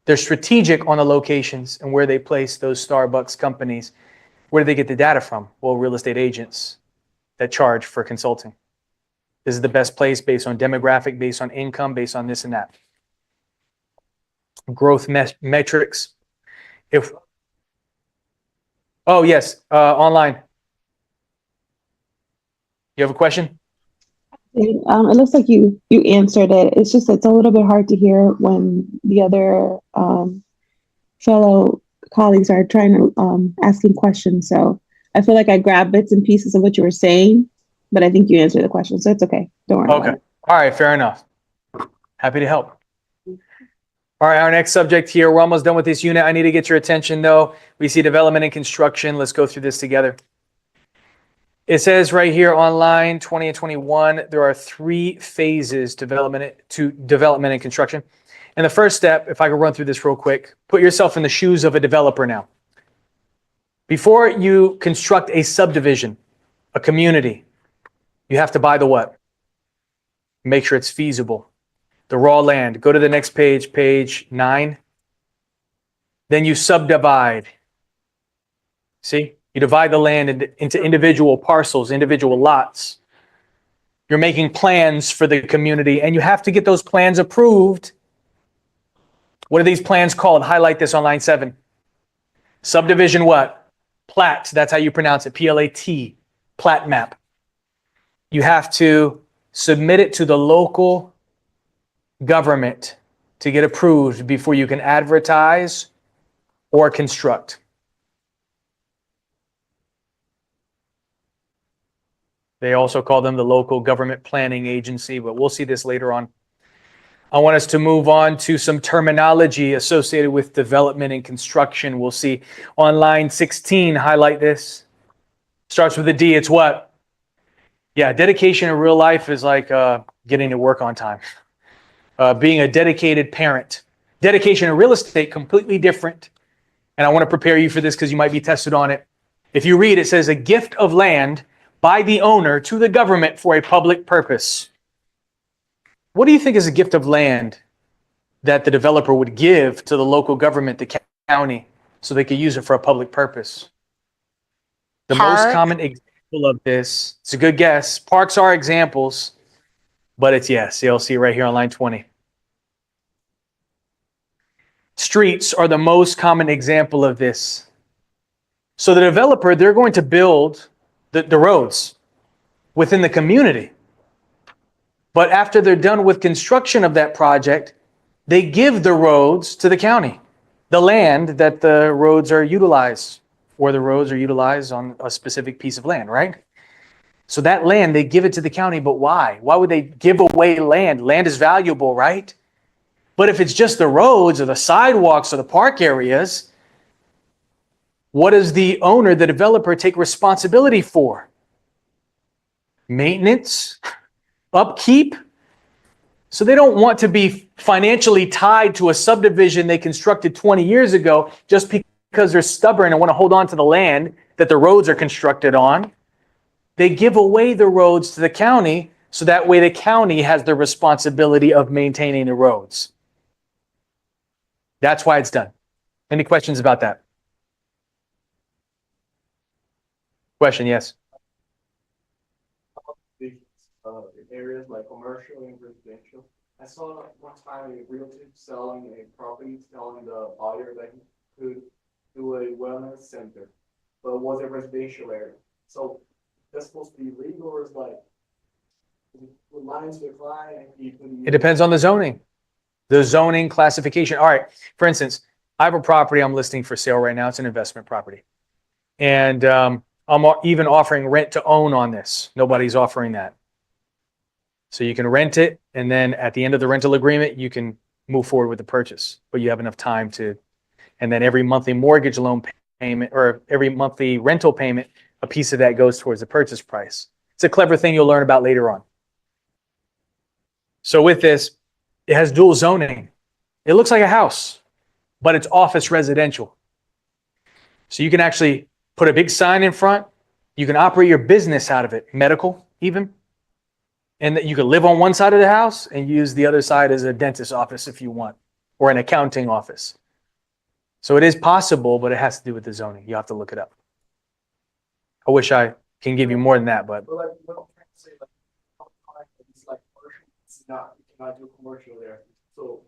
They're strategic on the locations and where they place those Starbucks companies. Where do they get the data from? Well, real estate agents that charge for consulting. This is the best place based on demographic, based on income, based on this and that. Growth metrics. Oh, yes, online. You have a question? It looks like you answered it. It's just it's a little bit hard to hear when the other fellow colleagues are trying to asking questions. So I feel like I grabbed bits and pieces of what you were saying, but I think you answered the question, so it's okay. Don't worry. Okay. All right, fair enough. Happy to help. All right, our next subject here. We're almost done with this unit. I need to get your attention though. We see development and construction. Let's go through this together. It says right here on line 20 and 21, there are 3 phases to development and construction. And the first step, if I could run through this real quick, put yourself in the shoes of a developer now. Before you construct a subdivision, a community, you have to buy the what? Make sure it's feasible. The raw land. Go to the next page, page 9. Then you subdivide. See? You divide the land into individual parcels, individual lots. You're making plans for the community, and you have to get those plans approved. What are these plans called? Highlight this on line 7. Subdivision what? Plat. That's how you pronounce it. P-L-A-T. Plat map. You have to submit it to the local government to get approved before you can advertise or construct. They also call them the local government planning agency, but we'll see this later on. I want us to move on to some terminology associated with development and construction. We'll see on line 16, highlight this. Starts with a D, it's what? Yeah, dedication in real life is like getting to work on time. Being a dedicated parent. Dedication in real estate, completely different. And I want to prepare you for this because you might be tested on it. If you read, it says a gift of land by the owner to the government for a public purpose. What do you think is a gift of land that the developer would give to the local government, the county, so they could use it for a public purpose? The most Park. common example of this, it's a good guess. Parks are examples, But it's, yes, you'll see right here on line 20. Streets are the most common example of this. So the developer, they're going to build the roads within the community. But after they're done with construction of that project, they give the roads to the county, the land that the roads are utilized, or the roads are utilized on a specific piece of land, right? So that land, they give it to the county, but why? Why would they give away land? Land is valuable, right? But if it's just the roads or the sidewalks or the park areas, what does the owner, the developer, take responsibility for? Maintenance, upkeep. So they don't want to be financially tied to a subdivision they constructed 20 years ago just because they're stubborn and want to hold on to the land that the roads are constructed on. They give away the roads to the county so that way the county has the responsibility of maintaining the roads. That's why it's done. Any questions about that? Question, yes. Areas like commercial and residential. I saw one time a realtor selling a property, telling the buyer that he could do a wellness center, but it was a residential area. So that's supposed to be legal, or is like lines to the client? It depends on the zoning. The zoning classification. All right. For instance, I have a property I'm listing for sale right now. It's an investment property. And I'm even offering rent to own on this. Nobody's offering that. So you can rent it, and then at the end of the rental agreement, you can move forward with the purchase, but you have enough time to, and then every monthly mortgage loan payment or every monthly rental payment, a piece of that goes towards the purchase price. It's a clever thing you'll learn about later on. So with this, it has dual zoning. It looks like a house, but it's office residential. So you can actually put a big sign in front. You can operate your business out of it, medical even. And that you could live on one side of the house and use the other side as a dentist's office if you want, or an accounting office. So it is possible, but it has to do with the zoning. You have to look it up. I wish I can give you more than that, but. But like, what I'm trying to say, like, it's like commercial. It's not, you cannot do commercial there. So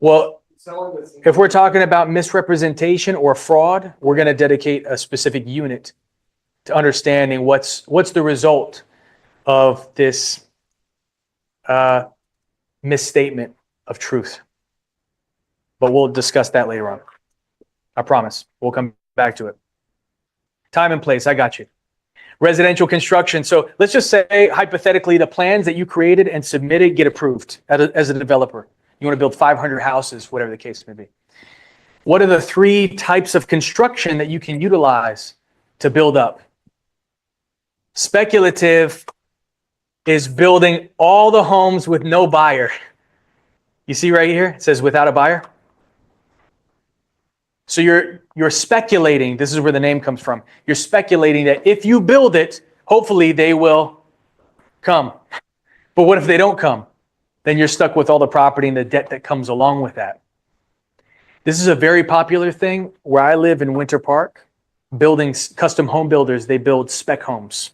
Well, selling this. if we're talking about misrepresentation or fraud, we're going to dedicate a specific unit to understanding what's the result of this misstatement of truth. But we'll discuss that later on. I promise. We'll come back to it. Time and place, I got you. Residential construction. So let's just say, hypothetically, the plans that you created and submitted get approved as a developer. You want to build 500 houses, whatever the case may be. What are the 3 types of construction that you can utilize to build up? Speculative is building all the homes with no buyer. You see right here, it says without a buyer. So you're speculating, this is where the name comes from. You're speculating that if you build it, hopefully they will come. But what if they don't come? Then you're stuck with all the property and the debt that comes along with that. This is a very popular thing where I live in Winter Park. Buildings, custom home builders, they build spec homes.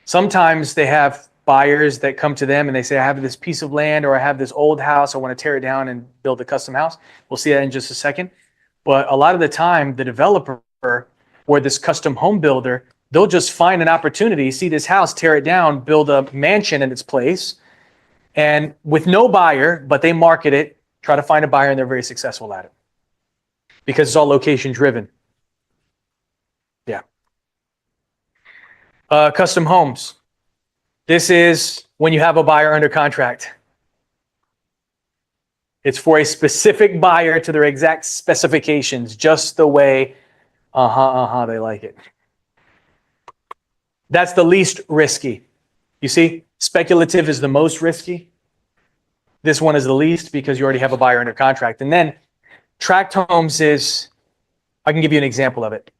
Sometimes they have buyers that come to them and they say, I have this piece of land or I have this old house, I want to tear it down and build a custom house. We'll see that in just a second. But a lot of the time, the developer or this custom home builder, they'll just find an opportunity, see this house, tear it down, build a mansion in its place, and with no buyer, but they market it, try to find a buyer, and they're very successful at it because it's all location driven. Yeah. Custom homes. This is when you have a buyer under contract. It's for a specific buyer to their exact specifications, just the way, they like it. That's the least risky. You see, speculative is the most risky. This one is the least because you already have a buyer under contract. And then tract homes is, I can give you an example of it.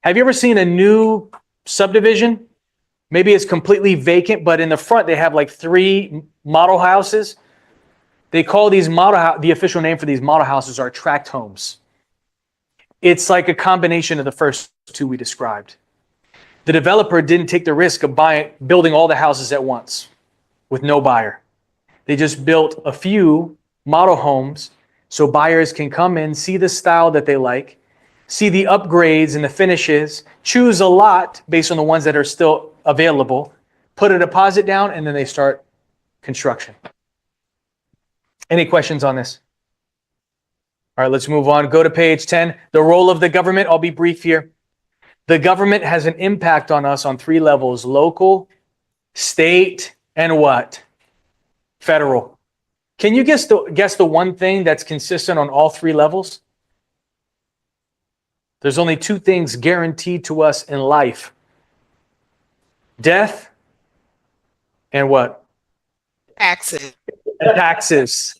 Have you ever seen a new subdivision? Maybe it's completely vacant, but in the front they have like 3 model houses. They call these the official name for these model houses are tract homes. It's like a combination of the first 2 we described. The developer didn't take the risk of building all the houses at once with no buyer. They just built a few model homes so buyers can come in, see the style that they like, see the upgrades and the finishes, choose a lot based on the ones that are still available, put a deposit down, and then they start construction. Any questions on this? All right, let's move on. Go to page 10. The role of the government. I'll be brief here. The government has an impact on us on 3 levels: local, state, and what? Federal. Can you guess the one thing that's consistent on all 3 levels? There's only 2 things guaranteed to us in life: death and what? Taxes. And taxes.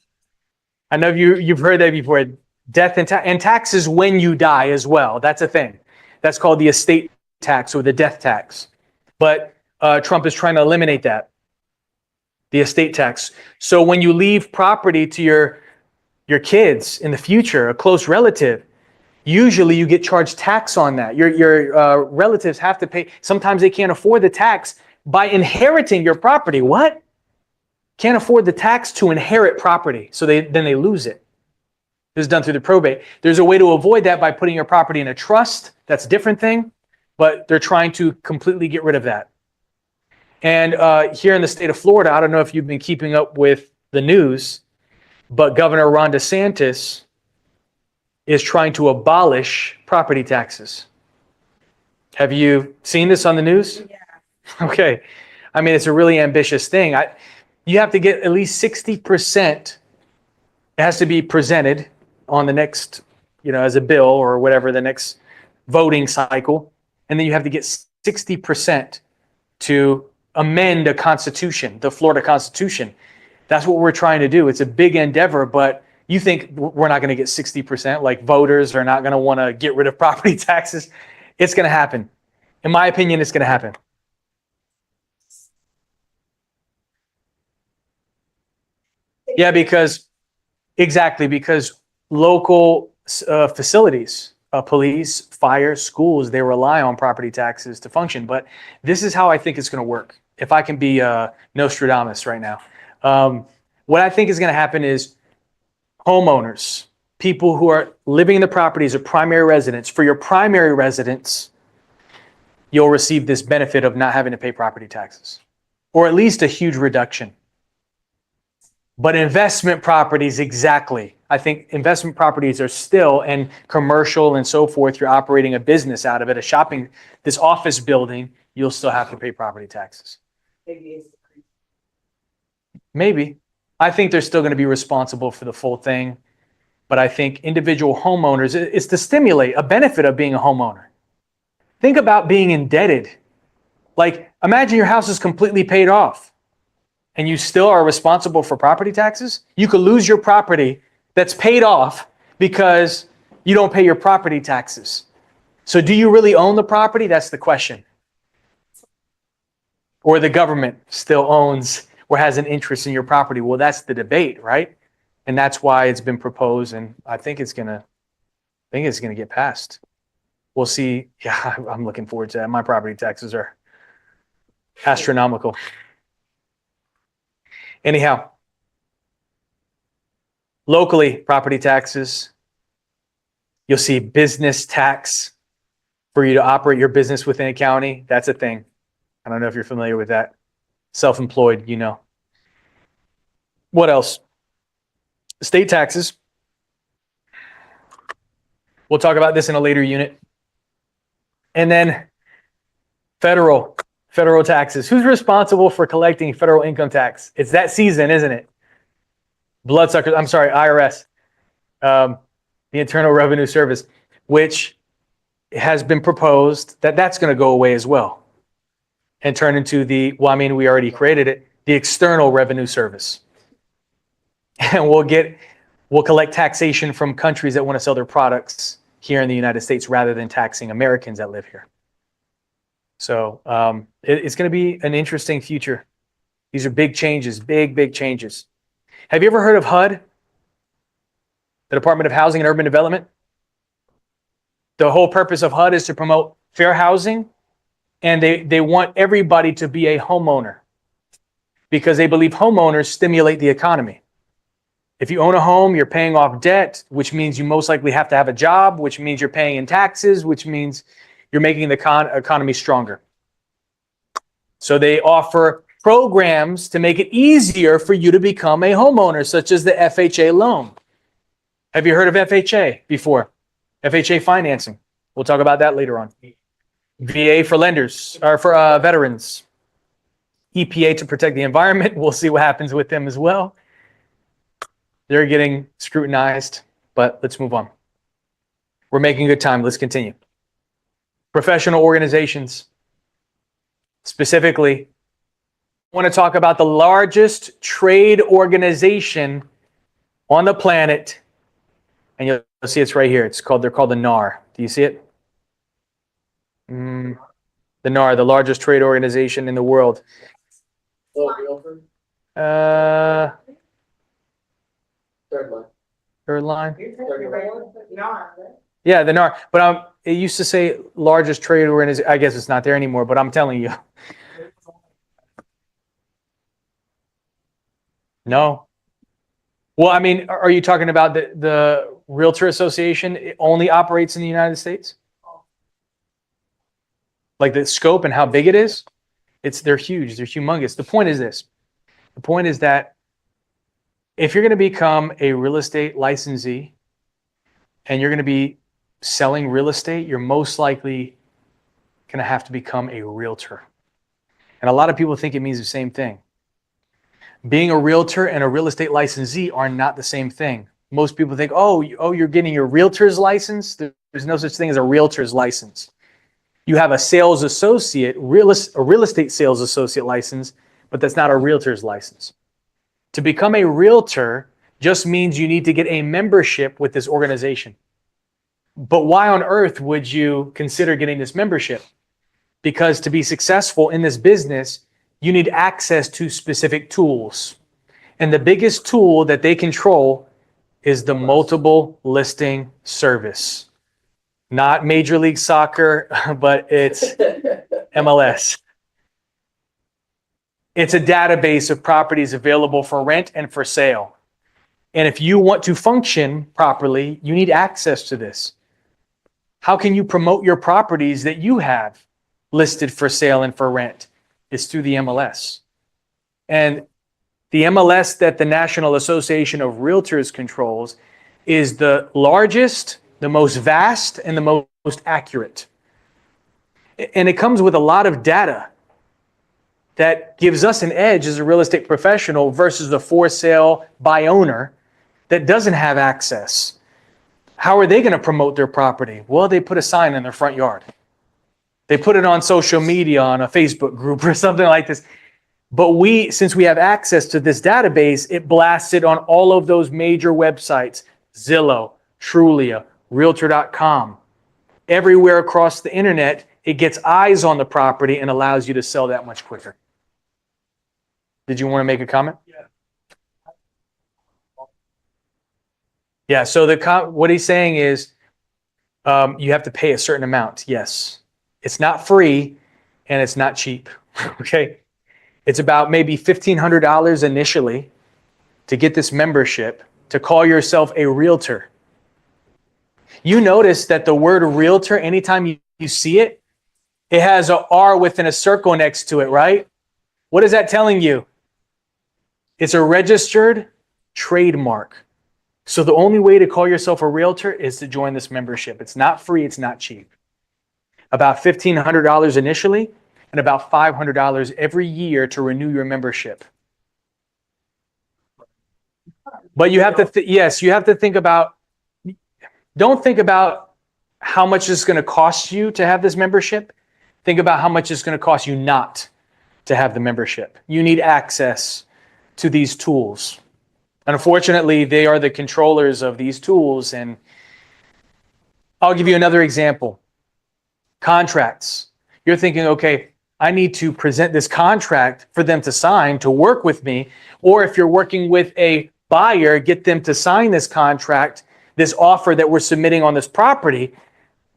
I know you've heard that before. Death and taxes when you die as well. That's a thing. That's called the estate tax or the death tax. But Trump is trying to eliminate that, the estate tax. So when you leave property to your kids in the future, a close relative, usually you get charged tax on that. Your relatives have to pay. Sometimes they can't afford the tax by inheriting your property. What? Can't afford the tax to inherit property. So then they lose it. This is done through the probate. There's a way to avoid that by putting your property in a trust. That's a different thing, but they're trying to completely get rid of that. And here in the state of Florida, I don't know if you've been keeping up with the news, but Governor Ron DeSantis is trying to abolish property taxes. Have you seen this on the news? Yeah. Okay. I mean, it's a really ambitious thing. You have to get at least 60%. It has to be presented on the next, as a bill or whatever, the next voting cycle. And then you have to get 60% to amend a constitution, the Florida Constitution. That's what we're trying to do. It's a big endeavor, but you think we're not going to get 60%, like voters are not going to want to get rid of property taxes. It's going to happen. In my opinion, it's going to happen. Yeah, because local facilities, police, fire, schools, they rely on property taxes to function. But this is how I think it's going to work. If I can be Nostradamus right now. What I think is going to happen is homeowners, people who are living in the properties of primary residents, for your primary residence, you'll receive this benefit of not having to pay property taxes, or at least a huge reduction. But investment properties, exactly. I think investment properties are still, and commercial and so forth, you're operating a business out of it, this office building, you'll still have to pay property taxes. Maybe. I think they're still going to be responsible for the full thing. But I think individual homeowners, it's to stimulate a benefit of being a homeowner. Think about being indebted. Like, imagine your house is completely paid off and you still are responsible for property taxes. You could lose your property that's paid off because you don't pay your property taxes. So do you really own the property? That's the question. Or the government still owns or has an interest in your property. Well, that's the debate, right? And that's why it's been proposed, and I think it's gonna get passed. We'll see. Yeah, I'm looking forward to that. My property taxes are astronomical. Anyhow, locally, property taxes. You'll see business tax for you to operate your business within a county. That's a thing. I don't know if you're familiar with that. Self-employed, What else? State taxes. We'll talk about this in a later unit. And then federal taxes. Who's responsible for collecting federal income tax? It's that season, isn't it? Bloodsuckers, I'm sorry, IRS, the Internal Revenue Service, which has been proposed that's going to go away as well and turn into we already created it, the External Revenue Service. And we'll collect taxation from countries that want to sell their products here in the United States rather than taxing Americans that live here. So it's going to be an interesting future. These are big changes, big changes. Have you ever heard of HUD? The Department of Housing and Urban Development? The whole purpose of HUD is to promote fair housing And they want everybody to be a homeowner because they believe homeowners stimulate the economy. If you own a home, you're paying off debt, which means you most likely have to have a job, which means you're paying in taxes, which means you're making the economy stronger. So they offer programs to make it easier for you to become a homeowner, such as the FHA loan. Have you heard of FHA before? FHA financing. We'll talk about that later on. VA for lenders, or for veterans. EPA to protect the environment. We'll see what happens with them as well. They're getting scrutinized, but let's move on. We're making good time. Let's continue. Professional organizations. Specifically, I want to talk about the largest trade organization on the planet. And you'll see it's right here. They're called the NAR. Do you see it? The NAR, the largest trade organization in the world. Third line. Yeah, the NAR. But it used to say largest trade organization. I guess it's not there anymore, but I'm telling you. No. Well, I mean, are you talking about the Realtor Association? It only operates in the United States? Like the scope and how big it is? They're huge. They're humongous. The point is this. The point is that if you're going to become a real estate licensee and you're going to be selling real estate, you're most likely going to have to become a realtor. And a lot of people think it means the same thing. Being a realtor and a real estate licensee are not the same thing. Most people think, oh, you're getting your realtor's license. There's no such thing as a realtor's license. You have a sales associate, a real estate sales associate license, but that's not a realtor's license. To become a realtor just means you need to get a membership with this organization. But why on earth would you consider getting this membership? Because to be successful in this business, you need access to specific tools. And the biggest tool that they control is the multiple listing service. Not Major League Soccer, but it's MLS. It's a database of properties available for rent and for sale. And if you want to function properly, you need access to this. How can you promote your properties that you have listed for sale and for rent? It's through the MLS. And the MLS that the National Association of Realtors controls is the largest, the most vast, and the most accurate. And it comes with a lot of data that gives us an edge as a real estate professional versus the for sale by owner that doesn't have access. How are they going to promote their property? Well, they put a sign in their front yard. They put it on social media, on a Facebook group or something like this. But since we have access to this database, it blasts it on all of those major websites, Zillow, Trulia, Realtor.com. Everywhere across the internet, it gets eyes on the property and allows you to sell that much quicker. Did you want to make a comment? Yeah, so what he's saying is you have to pay a certain amount. Yes. It's not free and it's not cheap. Okay. It's about maybe $1,500 initially to get this membership, to call yourself a realtor. You notice that the word realtor, anytime you see it, it has an R within a circle next to it, right? What is that telling you? It's a registered trademark. So the only way to call yourself a realtor is to join this membership. It's not free, it's not cheap. About $1,500 initially, and about $500 every year to renew your membership. But you have to, you have to think about, don't think about how much it's going to cost you to have this membership. Think about how much it's going to cost you not to have the membership. You need access to these tools. Unfortunately, they are the controllers of these tools. And I'll give you another example. Contracts. You're thinking, okay, I need to present this contract for them to sign to work with me. Or if you're working with a buyer, get them to sign this contract, this offer that we're submitting on this property.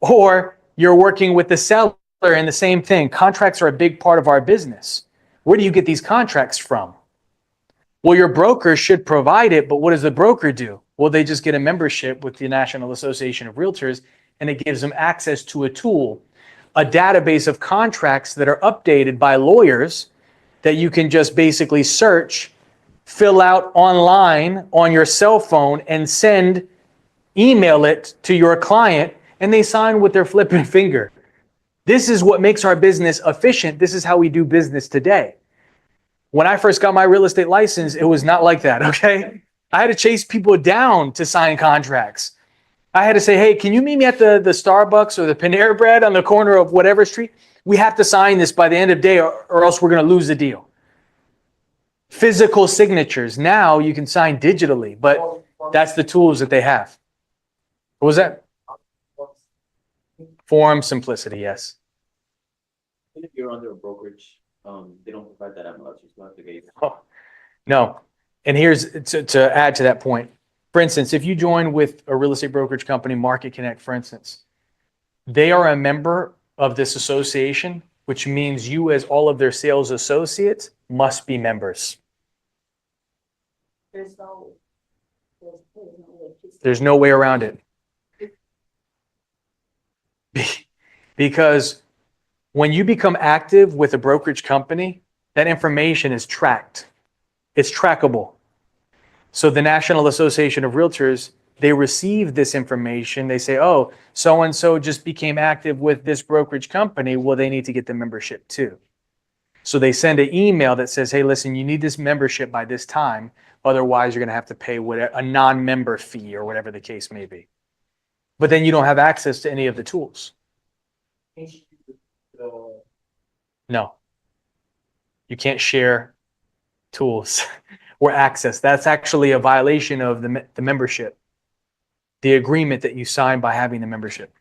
Or you're working with the seller And the same thing, contracts are a big part of our business. Where do you get these contracts from? Well, your broker should provide it, but what does the broker do? Well, they just get a membership with the National Association of Realtors, and it gives them access to a tool, a database of contracts that are updated by lawyers that you can just basically search, fill out online on your cell phone, and email it to your client, and they sign with their flipping finger. This is what makes our business efficient. This is how we do business today. When I first got my real estate license, it was not like that, okay? I had to chase people down to sign contracts. I had to say, hey, can you meet me at the Starbucks or the Panera Bread on the corner of whatever street? We have to sign this by the end of the day or else we're going to lose the deal. Physical signatures. Now you can sign digitally, but that's the tools that they have. What was that? Form simplicity, yes. If you're under a brokerage, they don't provide that MLS, you still have to get. Oh, no. And here's to add to that point. For instance, if you join with a real estate brokerage company, Market Connect, for instance, they are a member of this association, which means you, as all of their sales associates, must be members. There's no There's no way around it. Because when you become active with a brokerage company, that information is tracked. It's trackable. So the National Association of Realtors, they receive this information. They say, oh, so-and-so just became active with this brokerage company. Well, they need to get the membership too. So they send an email that says, hey, listen, you need this membership by this time. Otherwise, you're going to have to pay a non-member fee or whatever the case may be. But then you don't have access to any of the tools. No. You can't share tools or access. That's actually a violation of the membership, the agreement that you sign by having the membership.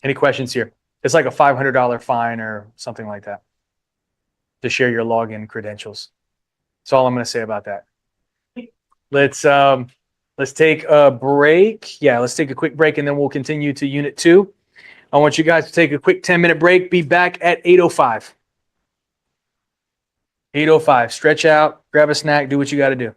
Any questions here? It's like a $500 fine or something like that to share your login credentials. That's all I'm going to say about that. Let's take a break. Yeah, let's take a quick break and then we'll continue to Unit 2. I want you guys to take a quick 10-minute break. Be back at 8:05. 8:05. Stretch out, grab a snack, do what you got to do.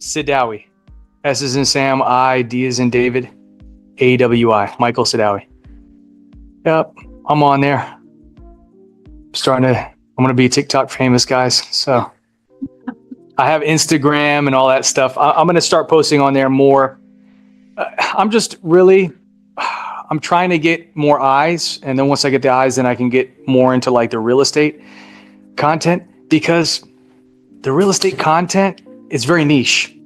Sidawi. S is in Sam, I, D is in David, AWI, Michael Sidawi. Yep, I'm on there. I'm going to be TikTok famous, guys. So I have Instagram and all that stuff. I'm going to start posting on there more. I'm trying to get more eyes. And then once I get the eyes, then I can get more into like the real estate content, because the real estate content is very niche.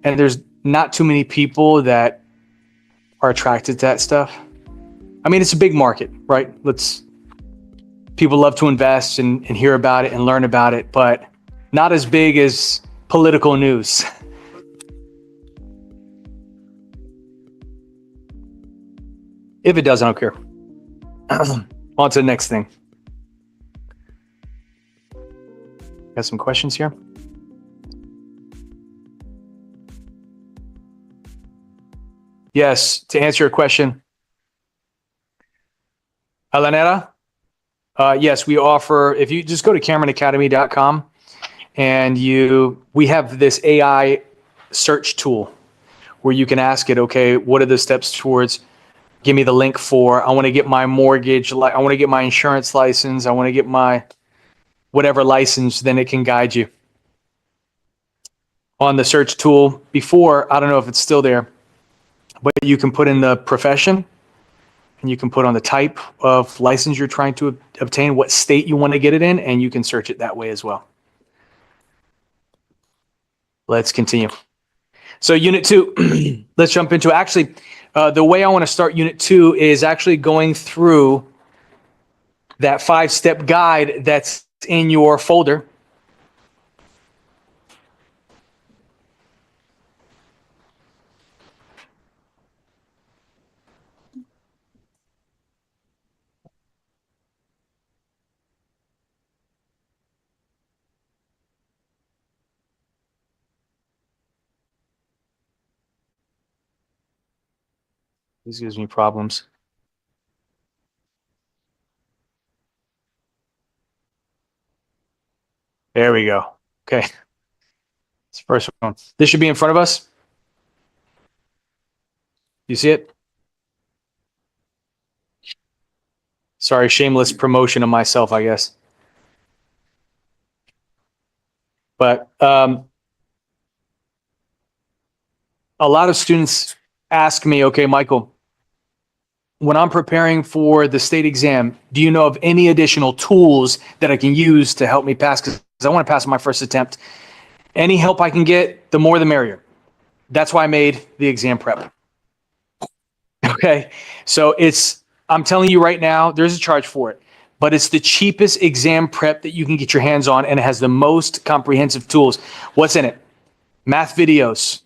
And there's not too many people that are attracted to that stuff. I mean, it's a big market, right? People love to invest and hear about it and learn about it, but not as big as political news. If it does, I don't care. On to the next thing. Got some questions here. Yes, to answer your question, Alanera, yes, we offer, if you just go to CameronAcademy.com and we have this AI search tool where you can ask it, okay, what are the steps towards, give me the link for, I want to get my mortgage, I want to get my insurance license, I want to get my whatever license, then it can guide you. On the search tool before, I don't know if it's still there, but you can put in the profession and you can put on the type of license you're trying to obtain, what state you want to get it in, and you can search it that way as well. Let's continue. So unit 2, let's jump into actually, the way I want to start unit 2 is actually going through that 5-step guide that's in your folder. This gives me problems. There we go. Okay. It's the first one. This should be in front of us. You see it? Sorry, shameless promotion of myself, I guess. But a lot of students ask me, okay, Michael, when I'm preparing for the state exam, do you know of any additional tools that I can use to help me pass? Because I want to pass my first attempt. Any help I can get, the more the merrier. That's why I made the exam prep. Okay, so I'm telling you right now, there's a charge for it, but it's the cheapest exam prep that you can get your hands on, and it has the most comprehensive tools. What's in it? Math videos.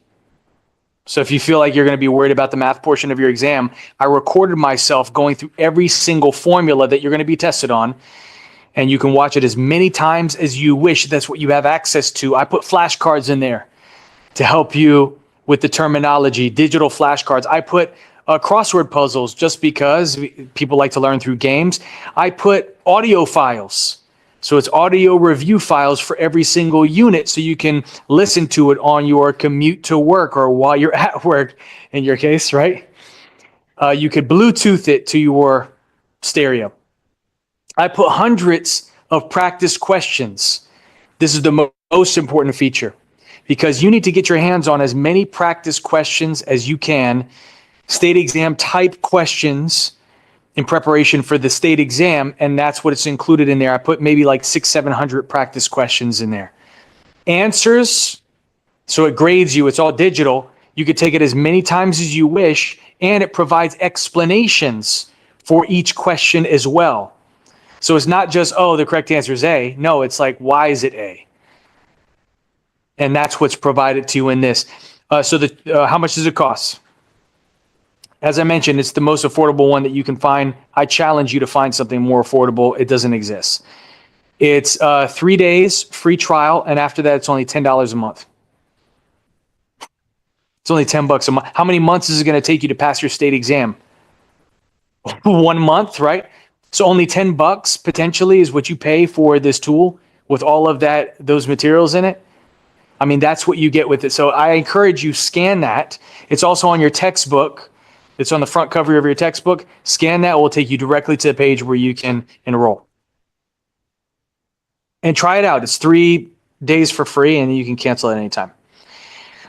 So if you feel like you're going to be worried about the math portion of your exam, I recorded myself going through every single formula that you're going to be tested on, and you can watch it as many times as you wish. That's what you have access to. I put flashcards in there to help you with the terminology, digital flashcards. I put crossword puzzles just because people like to learn through games. I put audio files. So it's audio review files for every single unit so you can listen to it on your commute to work or while you're at work, in your case, right? You could Bluetooth it to your stereo. I put hundreds of practice questions. This is the most important feature because you need to get your hands on as many practice questions as you can, state exam type questions in preparation for the state exam, and that's what it's included in there. I put maybe like 600-700 practice questions in there. Answers, so it grades you, it's all digital. You could take it as many times as you wish, and it provides explanations for each question as well. So it's not just, oh, the correct answer is A. No, it's like, why is it A? And that's what's provided to you in this. How much does it cost? As I mentioned, it's the most affordable one that you can find. I challenge you to find something more affordable. It doesn't exist. It's 3 days free trial, and after that, it's only $10 a month. It's only $10 a month. How many months is it going to take you to pass your state exam? 1 month, right? So only $10 potentially is what you pay for this tool with all of those materials in it. I mean, that's what you get with it. So I encourage you, scan that. It's also on your textbook. It's on the front cover of your textbook. Scan that. It will take you directly to the page where you can enroll. And try it out. It's 3 days for free, and you can cancel at any time.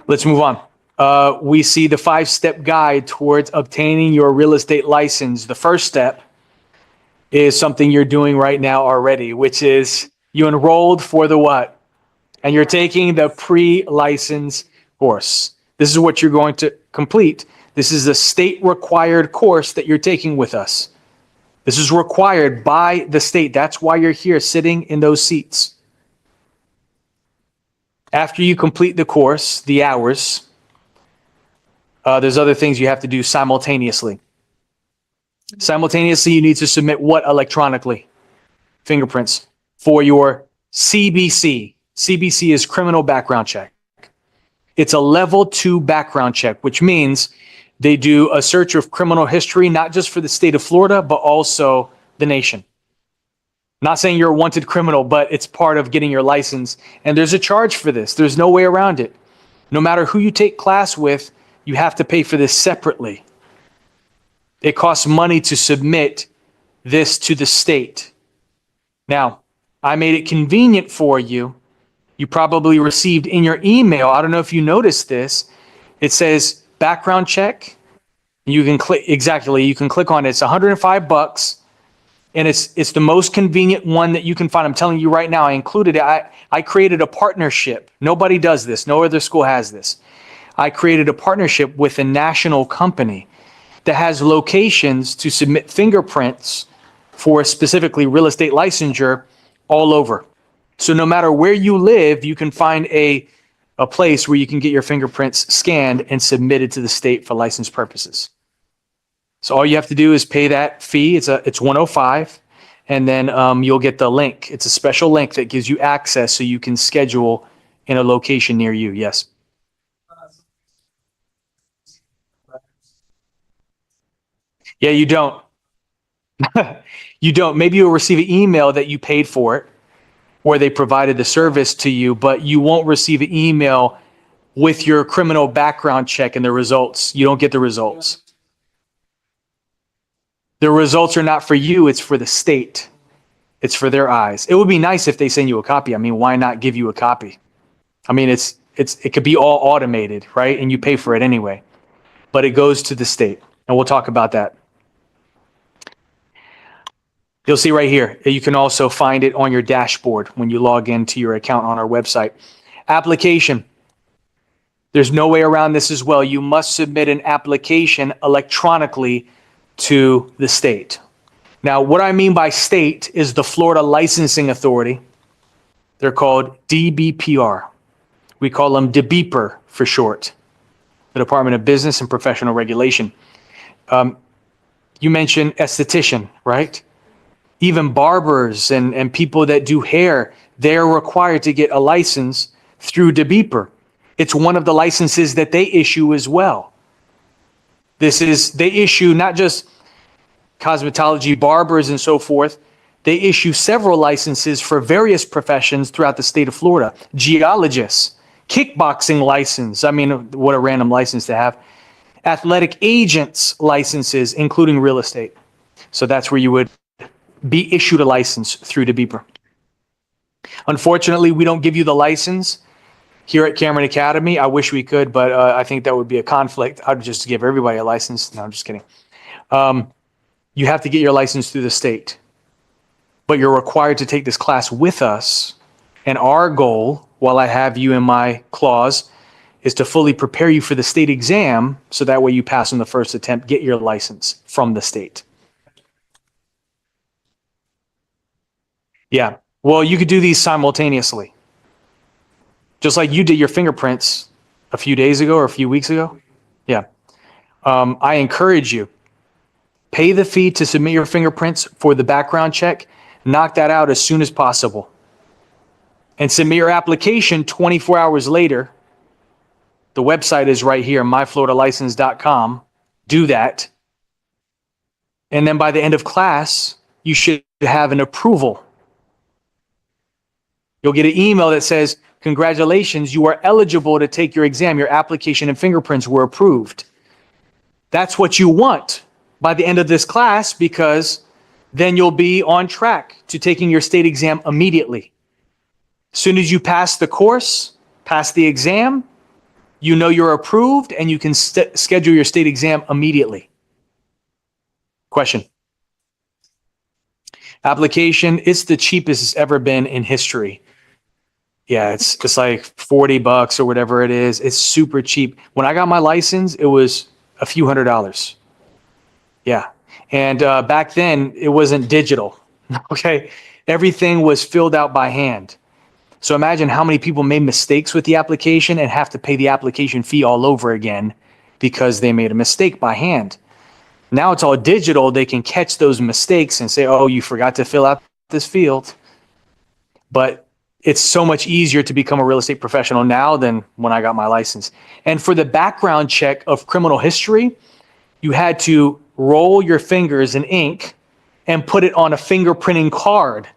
Let's move on. We see the 5-step guide towards obtaining your real estate license. The first step is something you're doing right now already, which is you enrolled for the what? And you're taking the pre-license course. This is what you're going to complete. This is the state-required course that you're taking with us. This is required by the state. That's why you're here sitting in those seats. After you complete the course, the hours, there's other things you have to do simultaneously. Simultaneously, you need to submit what electronically? Fingerprints for your CBC. CBC is criminal background check. It's a level 2 background check, which means they do a search of criminal history, not just for the state of Florida, but also the nation. Not saying you're a wanted criminal, but it's part of getting your license. And there's a charge for this. There's no way around it. No matter who you take class with, you have to pay for this separately. It costs money to submit this to the state. Now, I made it convenient for you. You probably received in your email, I don't know if you noticed this, it says background check. You can click, exactly, you can click on it. It's $105, And it's the most convenient one that you can find. I'm telling you right now, I included it. I created a partnership. Nobody does this. No other school has this. I created a partnership with a national company that has locations to submit fingerprints for specifically real estate licensure all over. So no matter where you live, you can find a place where you can get your fingerprints scanned and submitted to the state for license purposes. So all you have to do is pay that fee. It's $105, and then you'll get the link. It's a special link that gives you access so you can schedule in a location near you. Yes. Yeah, you don't. You don't. Maybe you'll receive an email that you paid for it, or they provided the service to you, but you won't receive an email with your criminal background check and the results. You don't get the results. The results are not for you, it's for the state. It's for their eyes. It would be nice if they send you a copy. I mean, why not give you a copy? I mean, it could be all automated, right? And you pay for it anyway. But it goes to the state, and we'll talk about that. You'll see right here, you can also find it on your dashboard when you log into your account on our website. Application. There's no way around this as well. You must submit an application electronically to the state. Now, what I mean by state is the Florida Licensing Authority. They're called DBPR. We call them DBPR for short, the Department of Business and Professional Regulation. You mentioned esthetician, right? Even barbers and people that do hair, they're required to get a license through DBPR. It's one of the licenses that they issue as well. They issue not just cosmetology, barbers, and so forth. They issue several licenses for various professions throughout the state of Florida. Geologists, kickboxing license. I mean, what a random license to have. Athletic agents licenses, including real estate. So that's where you would be issued a license through DBPR. Unfortunately, we don't give you the license here at Cameron Academy. I wish we could, but I think that would be a conflict. I'd just give everybody a license. No, I'm just kidding. You have to get your license through the state, but you're required to take this class with us. And our goal, while I have you in my clause, is to fully prepare you for the state exam, so that way you pass on the first attempt, get your license from the state. Yeah, well, you could do these simultaneously. Just like you did your fingerprints a few days ago or a few weeks ago. Yeah. I encourage you, pay the fee to submit your fingerprints for the background check. Knock that out as soon as possible. And submit your application 24 hours later. The website is right here, myfloridalicense.com. Do that. And then by the end of class, you should have an approval. You'll get an email that says, congratulations, you are eligible to take your exam. Your application and fingerprints were approved. That's what you want by the end of this class, because then you'll be on track to taking your state exam immediately. As soon as you pass the course, pass the exam, you know you're approved, and you can schedule your state exam immediately. Question. Application, it's the cheapest it's ever been in history. Yeah, it's like $40 or whatever it is. It's super cheap. When I got my license, it was a few $100s. Yeah. And back then, it wasn't digital. Okay. Everything was filled out by hand. So imagine how many people made mistakes with the application and have to pay the application fee all over again because they made a mistake by hand. Now it's all digital. They can catch those mistakes and say, oh, you forgot to fill out this field. But it's so much easier to become a real estate professional now than when I got my license. And for the background check of criminal history, you had to roll your fingers in ink and put it on a fingerprinting card.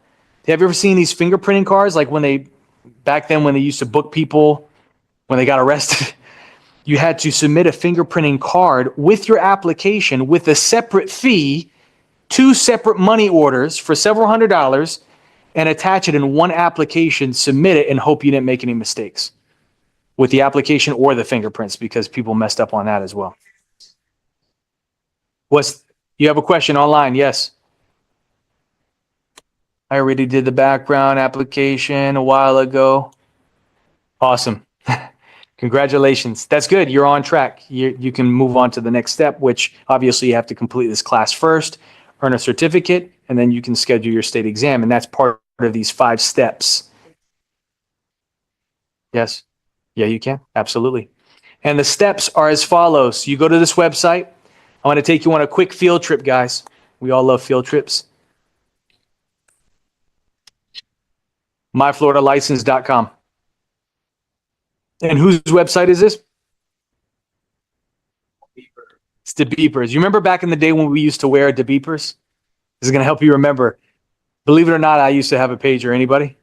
Have you ever seen these fingerprinting cards? Like back then when they used to book people, when they got arrested, you had to submit a fingerprinting card with your application with a separate fee, 2 separate money orders for several $100s, and attach it in one application, submit it, and hope you didn't make any mistakes with the application or the fingerprints, because people messed up on that as well. You have a question online? Yes. I already did the background application a while ago. Awesome. Congratulations. That's good. You're on track. You can move on to the next step, which obviously you have to complete this class first, earn a certificate, and then you can schedule your state exam. And that's part of these 5 steps. Yes. Yeah, you can. Absolutely. And the steps are as follows. You go to this website. I want to take you on a quick field trip, guys. We all love field trips. myfloridalicense.com. And whose website is this? It's DeBeepers. You remember back in the day when we used to wear DeBeepers? This is going to help you remember. Believe it or not, I used to have a pager. Anybody?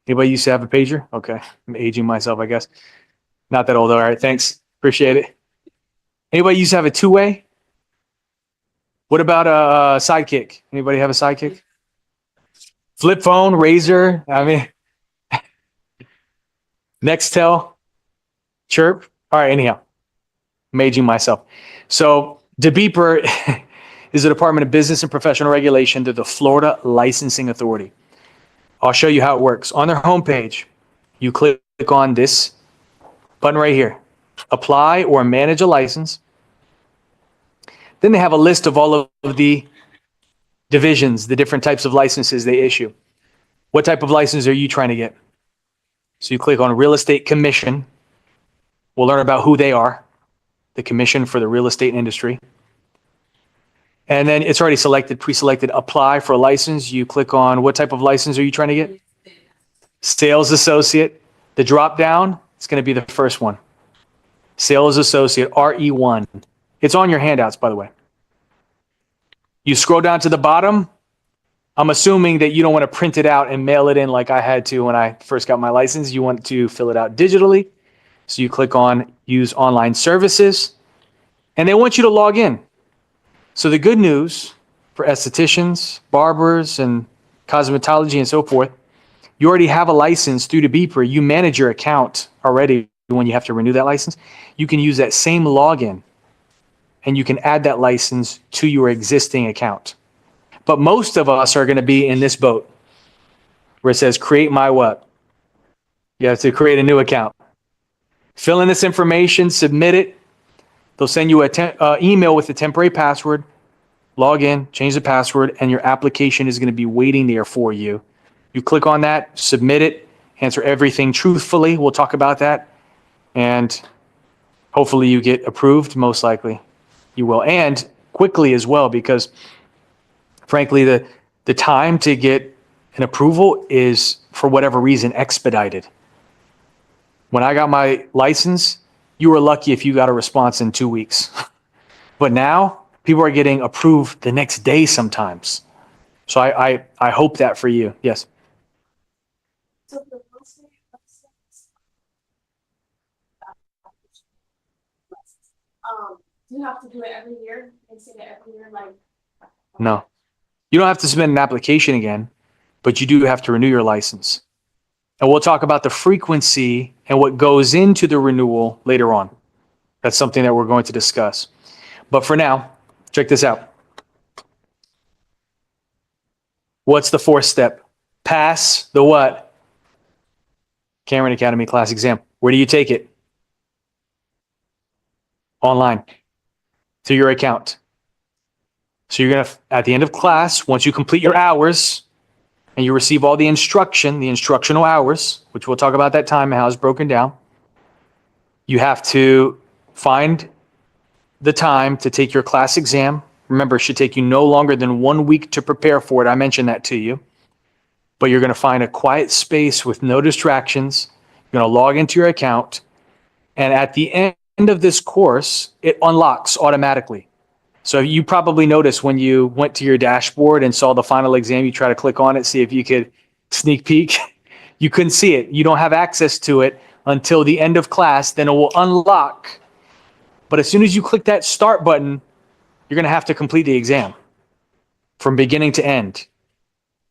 Anybody used to have a pager? Okay. I'm aging myself, I guess. Not that old. All right. Thanks. Appreciate it. Anybody used to have a 2-way? What about a Sidekick? Anybody have a Sidekick? Flip phone, Razor. I mean, Nextel, Chirp. All right. Anyhow, I'm aging myself. So DeBeeper is the Department of Business and Professional Regulation to the Florida Licensing Authority. I'll show you how it works. On their homepage, you click on this button right here, apply or manage a license. Then they have a list of all of the divisions, the different types of licenses they issue. What type of license are you trying to get? So you click on Real Estate Commission. We'll learn about who they are, the Commission for the Real Estate Industry. And then it's already selected, pre-selected, apply for a license. You click on what type of license are you trying to get? Sales Associate. The drop down, it's going to be the first one. Sales Associate, RE1. It's on your handouts, by the way. You scroll down to the bottom. I'm assuming that you don't want to print it out and mail it in like I had to when I first got my license. You want to fill it out digitally. So you click on Use Online Services, and they want you to log in. So the good news for estheticians, barbers, and cosmetology and so forth, you already have a license through DeBeeper. You manage your account already when you have to renew that license. You can use that same login, and you can add that license to your existing account. But most of us are going to be in this boat where it says create my what? You have to create a new account. Fill in this information, submit it. They'll send you a email with a temporary password. Log in, change the password, and your application is going to be waiting there for you. You click on that, submit it, answer everything truthfully. We'll talk about that. And hopefully you get approved, most likely you will. And quickly as well, because frankly, the time to get an approval is, for whatever reason, expedited. When I got my license, you were lucky if you got a response in 2 weeks. But now, people are getting approved the next day sometimes. So I hope that for you. Yes. So the most do you have to do it every year and say that every year, like? No. You don't have to submit an application again, but you do have to renew your license. And we'll talk about the frequency and what goes into the renewal later on. That's something that we're going to discuss. But for now, check this out. What's the 4th step? Pass the what? Cameron Academy class exam. Where do you take it? Online. Through your account. So you're going to, at the end of class, once you complete your hours and you receive all the instruction, the instructional hours, which we'll talk about that time and how it's broken down, you have to find the time to take your class exam. Remember, it should take you no longer than 1 week to prepare for it. I mentioned that to you. But you're going to find a quiet space with no distractions. You're going to log into your account. And at the end of this course, it unlocks automatically. So you probably noticed when you went to your dashboard and saw the final exam, you try to click on it, see if you could sneak peek. You couldn't see it. You don't have access to it until the end of class. Then it will unlock. But as soon as you click that start button, you're going to have to complete the exam from beginning to end.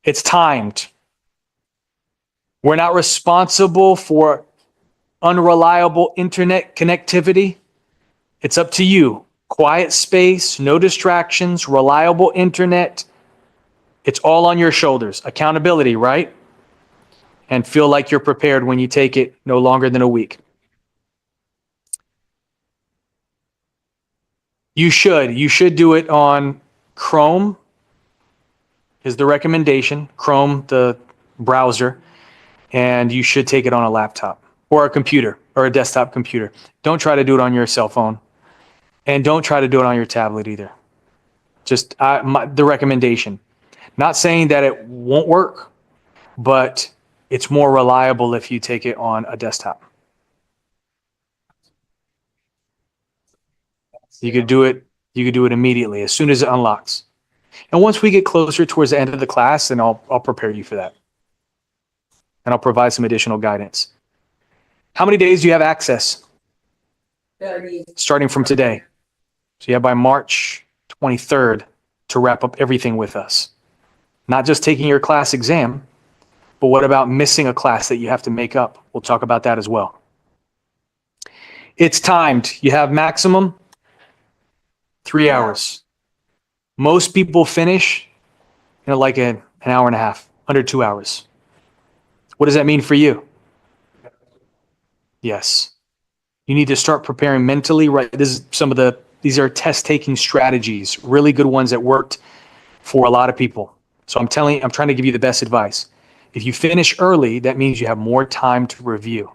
It's timed. We're not responsible for unreliable internet connectivity. It's up to you. Quiet space, no distractions, reliable internet. It's all on your shoulders. Accountability, right? And feel like you're prepared when you take it no longer than a week. You should do it on Chrome is the recommendation, Chrome, the browser, and you should take it on a laptop or a computer or a desktop computer. Don't try to do it on your cell phone, and don't try to do it on your tablet either. Just the recommendation. Not saying that it won't work, but it's more reliable if you take it on a desktop. You could do it immediately as soon as it unlocks. And once we get closer towards the end of the class, then I'll prepare you for that. And I'll provide some additional guidance. How many days do you have access? 30. Starting from today. So you have by March 23rd to wrap up everything with us. Not just taking your class exam, but what about missing a class that you have to make up? We'll talk about that as well. It's timed. You have maximum 3 hours. Most people finish in like an hour and a half, under 2 hours. What does that mean for you? Yes. You need to start preparing mentally, right? These are test taking strategies, really good ones that worked for a lot of people. So I'm trying to give you the best advice. If you finish early, that means you have more time to review.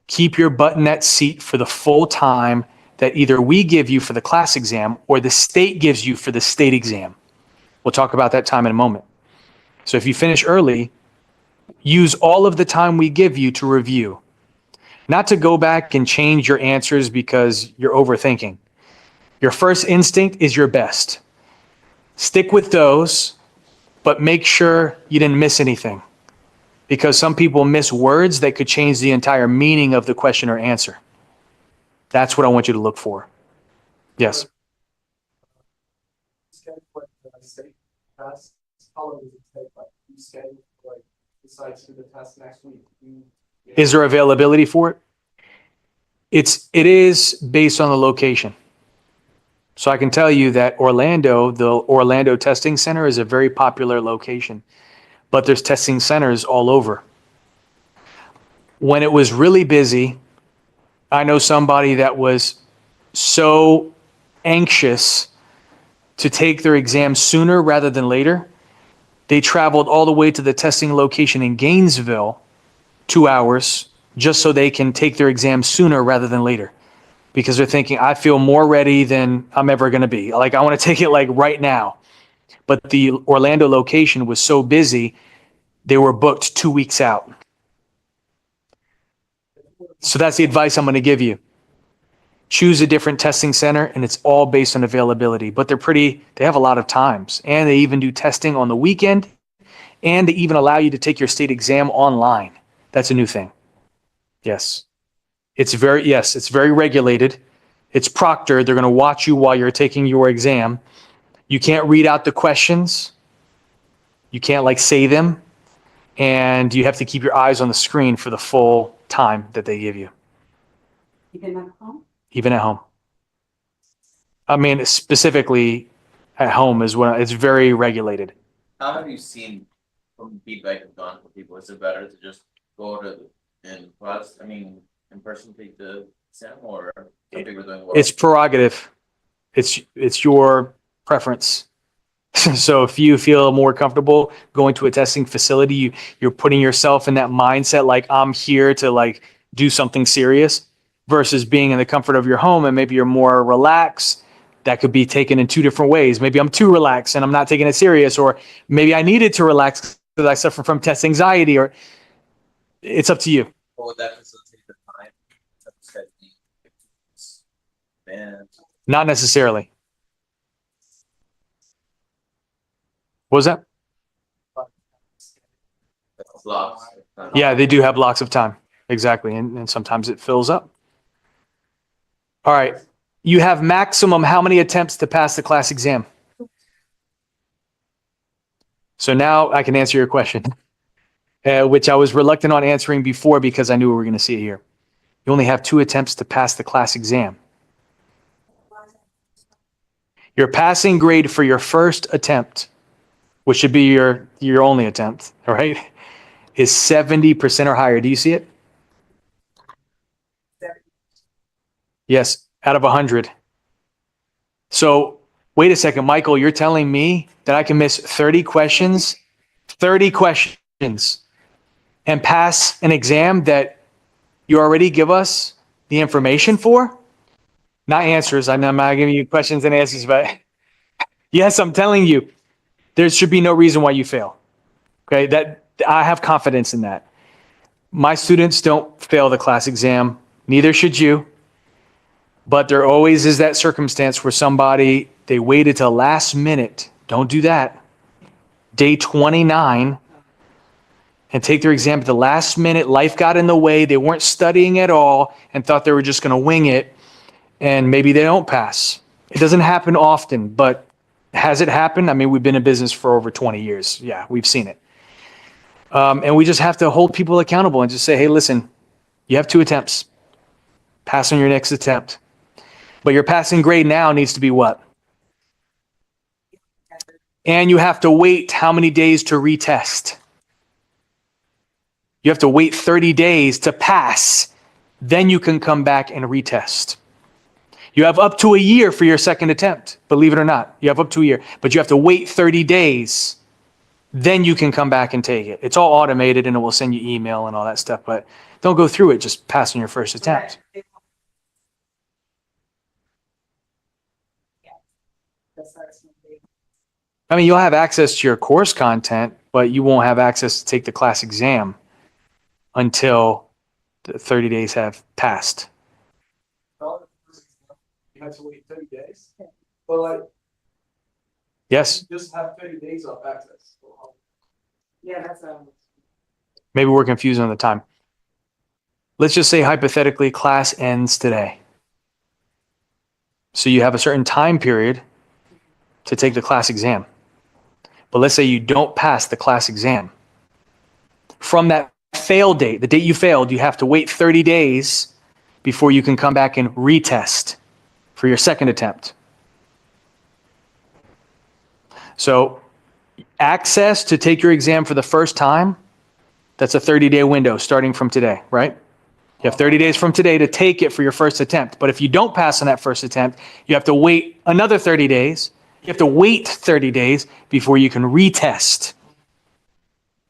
Keep your butt in that seat for the full time that either we give you for the class exam or the state gives you for the state exam. We'll talk about that time in a moment. So if you finish early, use all of the time we give you to review. Not to go back and change your answers because you're overthinking. Your first instinct is your best. Stick with those, but make sure you didn't miss anything. Because some people miss words that could change the entire meaning of the question or answer. That's what I want you to look for. Yes. How long does it take? Like, you schedule, like, decide to do the test next week. Is there availability for it? It is based on the location. So I can tell you that Orlando, the Orlando Testing Center is a very popular location, but there's testing centers all over. When it was really busy, I know somebody that was so anxious to take their exam sooner rather than later. They traveled all the way to the testing location in Gainesville, 2 hours, just so they can take their exam sooner rather than later. Because they're thinking, I feel more ready than I'm ever going to be. Like, I want to take it like right now. But the Orlando location was so busy, they were booked 2 weeks out. So that's the advice I'm going to give you. Choose a different testing center, and it's all based on availability. But they have a lot of times. And they even do testing on the weekend. And they even allow you to take your state exam online. That's a new thing. Yes. It's very regulated. It's proctored. They're going to watch you while you're taking your exam. You can't read out the questions. You can't like say them. And you have to keep your eyes on the screen for the full time that they give you. Even at home? Even at home. I mean, specifically at home is when it's very regulated. How have you seen from feedback have gone for people? Is it better to just go to in class? I mean, in person take the exam, or some people are doing well? It's prerogative. It's your preference. So if you feel more comfortable going to a testing facility, you're putting yourself in that mindset like I'm here to like do something serious, versus being in the comfort of your home and maybe you're more relaxed. That could be taken in two different ways. Maybe I'm too relaxed and I'm not taking it serious, or maybe I needed to relax because I suffer from test anxiety, or it's up to you. Or would that facilitate the time? And Not necessarily. What was that? blocks. Yeah, they do have blocks of time. Exactly. And sometimes it fills up. All right. You have maximum how many attempts to pass the class exam? So now I can answer your question, which I was reluctant on answering before because I knew we were going to see it here. You only have 2 attempts to pass the class exam. Your passing grade for your first attempt which should be your only attempt, all right, is 70% or higher. Do you see it? Yes, out of 100. So wait a second, Michael, you're telling me that I can miss 30 questions, and pass an exam that you already give us the information for? Not answers. I'm not giving you questions and answers, but yes, I'm telling you, there should be no reason why you fail. Okay, that I have confidence in that. My students don't fail the class exam, neither should you. But there always is that circumstance where somebody, they waited till last minute. Don't do that. Day 29 and take their exam at the last minute. Life got in the way. They weren't studying at all and thought they were just going to wing it. And maybe they don't pass. It doesn't happen often, but has it happened? I mean, we've been in business for over 20 years. Yeah, we've seen it. And we just have to hold people accountable and just say, hey, listen, you have 2 attempts. Pass on your next attempt. But your passing grade now needs to be what? And you have to wait how many days to retest? You have to wait 30 days to pass. Then you can come back and retest. You have up to a year for your second attempt. Believe it or not, you have up to a year. But you have to wait 30 days. Then you can come back and take it. It's all automated and it will send you email and all that stuff. But don't go through it just passing your first attempt. I mean, you'll have access to your course content, but you won't have access to take the class exam until the 30 days have passed. You have to wait 30 days? But like, Yes, you just have 30 days of access. Yeah, that's, maybe we're confused on the time. Let's just say hypothetically class ends today. So you have a certain time period to take the class exam. But let's say you don't pass the class exam. From that fail date, the date you failed, you have to wait 30 days before you can come back and retest for your second attempt. So access to take your exam for the first time, that's a 30-day window starting from today, right? You have 30 days from today to take it for your first attempt. But if you don't pass on that first attempt, you have to wait another 30 days. You have to wait 30 days before you can retest.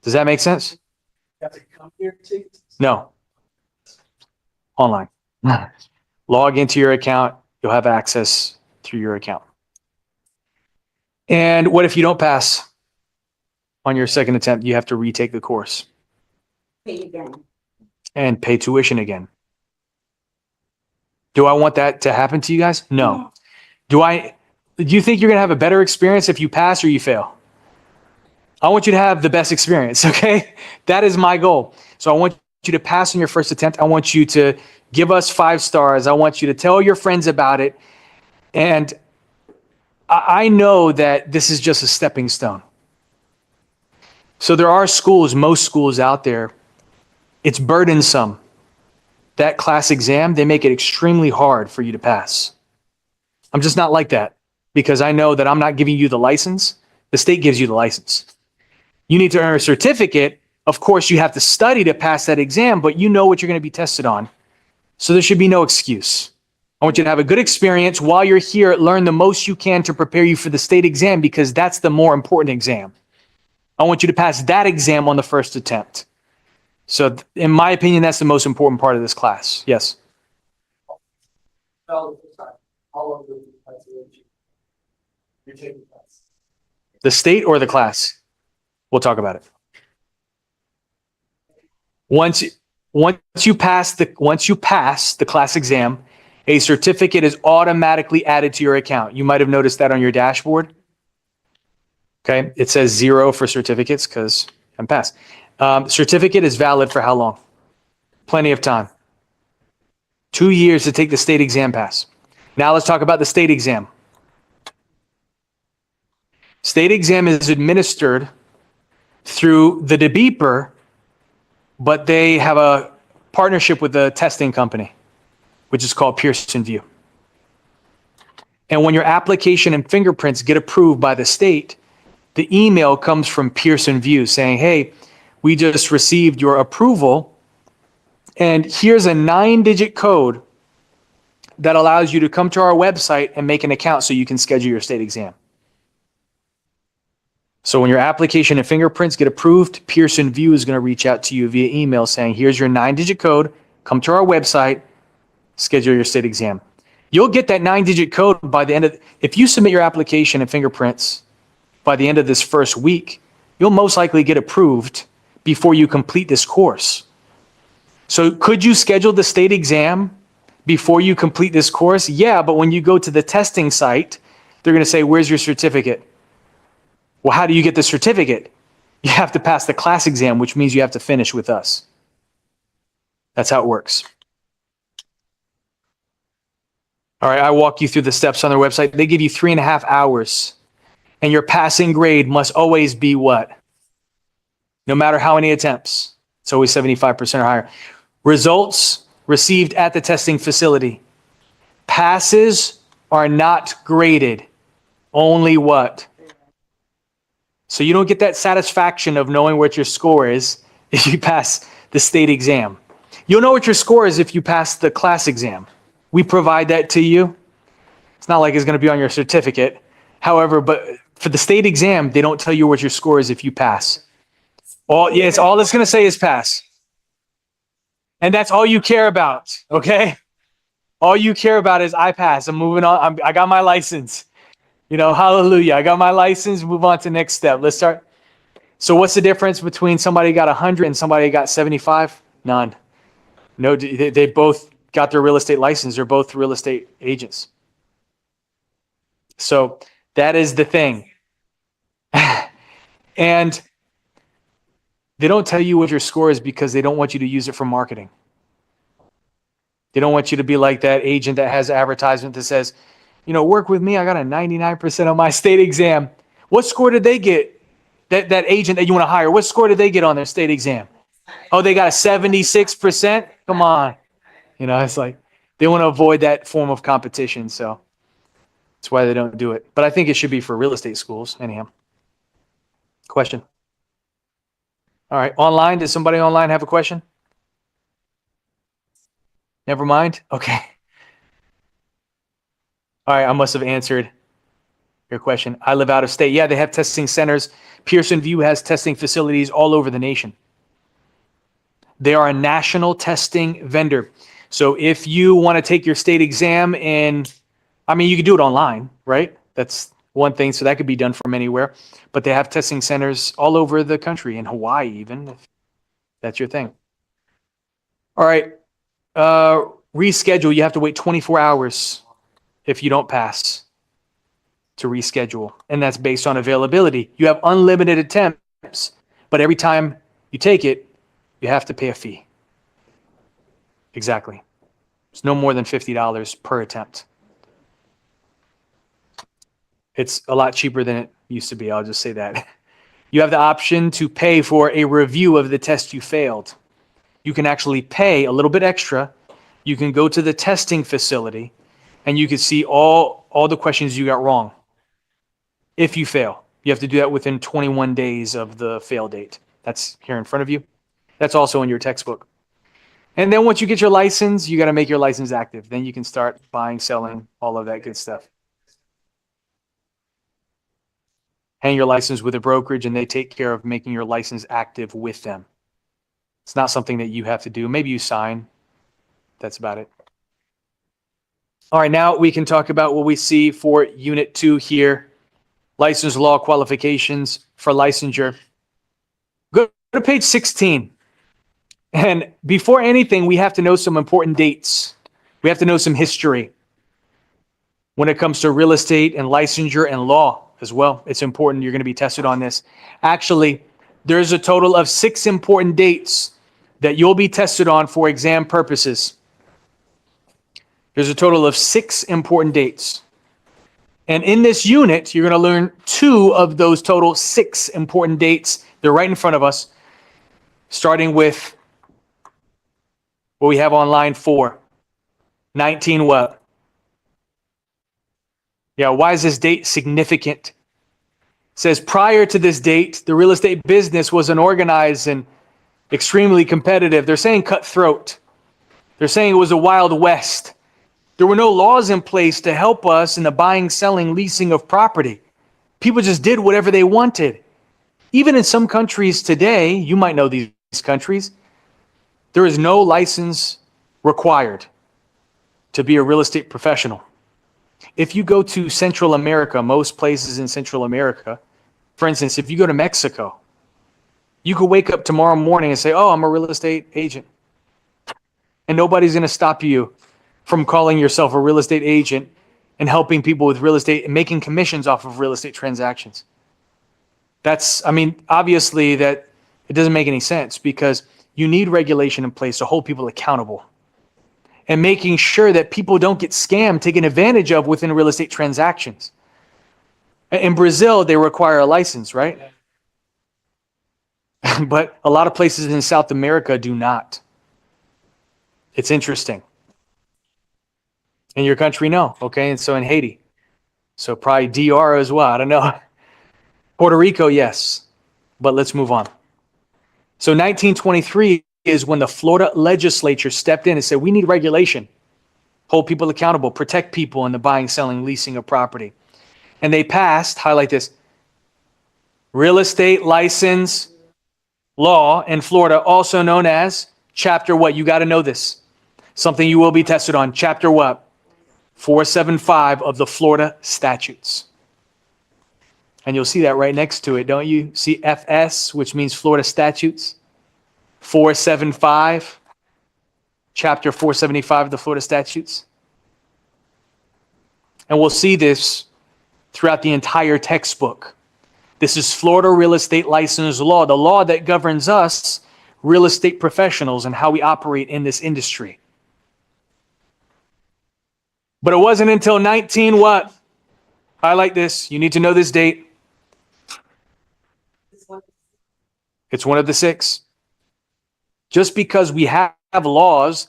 Does that make sense? You have to come here to take it? No. Online. Log into your account. You'll have access through your account. And what if you don't pass on your second attempt? You have to retake the course Pay again. and pay tuition again. Do I want that to happen to you guys? No. Do you think you're going to have a better experience if you pass or you fail? I want you to have the best experience, okay? That is my goal. So I want you to pass on your first attempt. I want you to give us 5 stars. I want you to tell your friends about it. And I know that this is just a stepping stone. So there are schools, most schools out there, it's burdensome. That class exam, they make it extremely hard for you to pass. I'm just not like that because I know that I'm not giving you the license. The state gives you the license. You need to earn a certificate. Of course, you have to study to pass that exam, but you know what you're going to be tested on. So there should be no excuse. I want you to have a good experience while you're here. Learn the most you can to prepare you for the state exam because that's the more important exam. I want you to pass that exam on the first attempt. So in my opinion, that's the most important part of this class. Yes. How long will you have to wait? You're taking class. The state or the class? We'll talk about it. Once you pass the class exam, a certificate is automatically added to your account. You might have noticed that on your dashboard. Okay, it says 0 for certificates because I'm passed. Certificate is valid for how long? Plenty of time. 2 years to take the state exam pass. Now let's talk about the state exam. State exam is administered through the DeBeeper, but they have a partnership with a testing company, which is called Pearson VUE. And when your application and fingerprints get approved by the state, The email comes from Pearson VUE saying, hey, we just received your approval, and here's a 9-digit code that allows you to come to our website and make an account so you can schedule your state exam. So when your application and fingerprints get approved, Pearson VUE is going to reach out to you via email saying, here's your 9-digit code, come to our website, schedule your state exam. You'll get that 9-digit code by the end of, if you submit your application and fingerprints by the end of this first week, you'll most likely get approved before you complete this course. So could you schedule the state exam before you complete this course? Yeah, but when you go to the testing site, they're going to say, where's your certificate? Well, how do you get the certificate? You have to pass the class exam, which means you have to finish with us. That's how it works. All right, I walk you through the steps on their website. They give you 3.5 hours, and your passing grade must always be what? No matter how many attempts, it's always 75% or higher. Results received at the testing facility. Passes are not graded, only what? So you don't get that satisfaction of knowing what your score is if you pass the state exam. You'll know what your score is if you pass the class exam. We provide that to you. It's not like it's going to be on your certificate. However, but for the state exam, they don't tell you what your score is if you pass. All it's going to say is pass. And that's all you care about, okay? All you care about is I pass. I'm moving on. I got my license. You know, hallelujah. I got my license. Move on to the next step. Let's start. So what's the difference between somebody got 100 and somebody got 75? None. No, they both got their real estate license. They're both real estate agents. So that is the thing. And they don't tell you what your score is because they don't want you to use it for marketing. They don't want you to be like that agent that has advertisement that says, you know, work with me. I got a 99% on my state exam. What score did they get? That agent that you want to hire, what score did they get on their state exam? Oh, they got a 76%? Come on. You know, it's like they want to avoid that form of competition. So that's why they don't do it. But I think it should be for real estate schools. Anyhow. Question? All right. Online. Does somebody online have a question? Never mind. Okay. All right. I must have answered your question. I live out of state. Yeah, they have testing centers. Pearson VUE has testing facilities all over the nation. They are a national testing vendor. So if you want to take your state exam in, I mean, you could do it online, right? That's one thing. So that could be done from anywhere. But they have testing centers all over the country, in Hawaii even, if that's your thing. All right. Reschedule. You have to wait 24 hours if you don't pass to reschedule. And that's based on availability. You have unlimited attempts, but every time you take it, you have to pay a fee. Exactly. It's no more than $50 per attempt. It's a lot cheaper than it used to be. I'll just say that. You have the option to pay for a review of the test you failed. You can actually pay a little bit extra. You can go to the testing facility and you can see all the questions you got wrong. If you fail, you have to do that within 21 days of the fail date. That's here in front of you. That's also in your textbook. And then once you get your license, you got to make your license active. Then you can start buying, selling, all of that good stuff. Hang your license with a brokerage and they take care of making your license active with them. It's not something that you have to do. Maybe you sign. That's about it. All right, now we can talk about what we see for Unit 2 here. License law qualifications for licensure. Go to page 16. And before anything, we have to know some important dates. We have to know some history when it comes to real estate and licensure and law as well. It's important. You're going to be tested on this. Actually, there's a total of 6 important dates that you'll be tested on for exam purposes. There's a total of 6 important dates. And in this unit, you're going to learn 2 of those total 6 important dates. They're right in front of us, starting with what we have on line 4. 19 what? Yeah, why is this date significant? says prior to this date, the real estate business was unorganized and extremely competitive. They're saying cutthroat. They're saying it was a wild west. There were no laws in place to help us in the buying, selling, leasing of property. People just did whatever they wanted. Even in some countries today, you might know these countries, there is no license required to be a real estate professional. If you go to Central America, most places in Central America, for instance, if you go to Mexico, you could wake up tomorrow morning and say, oh, I'm a real estate agent. And nobody's going to stop you from calling yourself a real estate agent and helping people with real estate and making commissions off of real estate transactions. Obviously that it doesn't make any sense because you need regulation in place to hold people accountable and making sure that people don't get scammed, taken advantage of within real estate transactions. In Brazil, they require a license, right? But a lot of places in South America do not. It's interesting. In your country, no. Okay, and so in Haiti. So probably DR as well. I don't know. Puerto Rico, yes. But let's move on. So 1923 is when the Florida legislature stepped in and said, we need regulation. Hold people accountable, protect people in the buying, selling, leasing of property. And they passed, highlight this, real estate license law in Florida, also known as chapter what? You got to know this. Something you will be tested on. Chapter what? 475 of the Florida statutes. And you'll see that right next to it, don't you? See FS, which means Florida statutes. 475, chapter 475 of the Florida statutes. And we'll see this throughout the entire textbook. This is Florida real estate license law, the law that governs us, real estate professionals, and how we operate in this industry. But it wasn't until 19 what? Highlight this. You need to know this date. It's one of the 6. Just because we have laws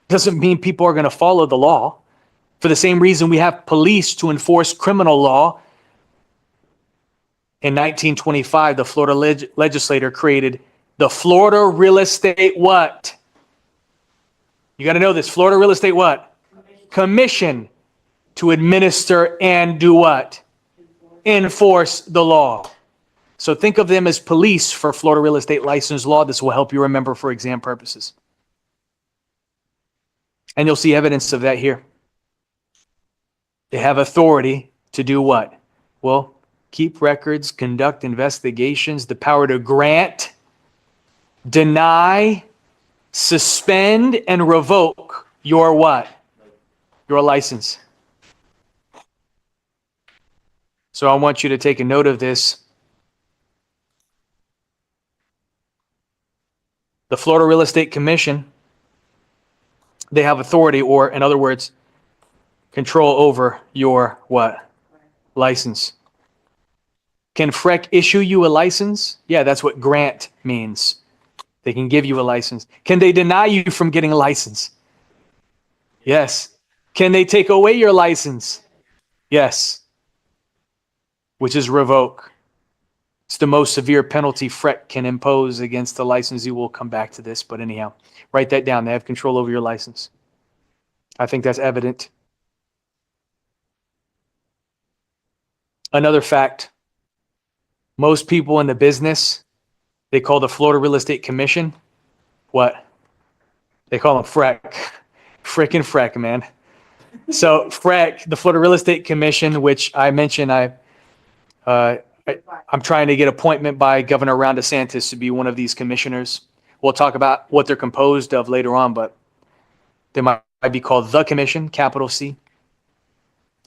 doesn't mean people are going to follow the law. For the same reason we have police to enforce criminal law. In 1925, the Florida legislature created the Florida Real Estate what? You got to know this. Florida Real Estate what? Commission to administer and do what? Enforce the law. So think of them as police for Florida real estate license law. This will help you remember for exam purposes. And you'll see evidence of that here. They have authority to do what? Well, keep records, conduct investigations, the power to grant, deny, suspend, and revoke your what? Your license. So I want you to take a note of this. The Florida Real Estate Commission, they have authority, or in other words, control over your what? License. Can FREC issue you a license? Yeah, that's what grant means. They can give you a license. Can they deny you from getting a license? Yes. Can they take away your license? Yes. Which is revoke. It's the most severe penalty FREC can impose against the licensee. We'll come back to this, but anyhow, write that down. They have control over your license. I think that's evident. Another fact, most people in the business, they call the Florida Real Estate Commission, what? They call them FREC. Frickin' FREC, man. So FREC, the Florida Real Estate Commission, which I mentioned, I'm trying to get appointment by Governor Ron DeSantis to be one of these commissioners. We'll talk about what they're composed of later on, but they might be called the Commission, capital C,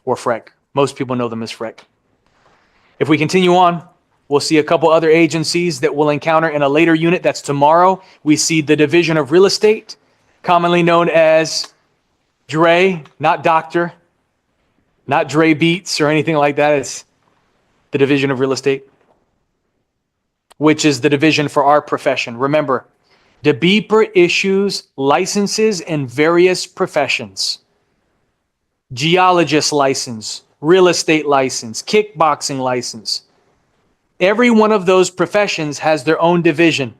or FREC. Most people know them as FREC. If we continue on, we'll see a couple other agencies that we'll encounter in a later unit. That's tomorrow. We see the Division of Real Estate, commonly known as DRE, not doctor, not Dre Beats or anything like that. It's the Division of Real Estate, which is the division for our profession. Remember, DeBeeper issues licenses in various professions. Geologist license, real estate license, kickboxing license, Every one of those professions has their own division.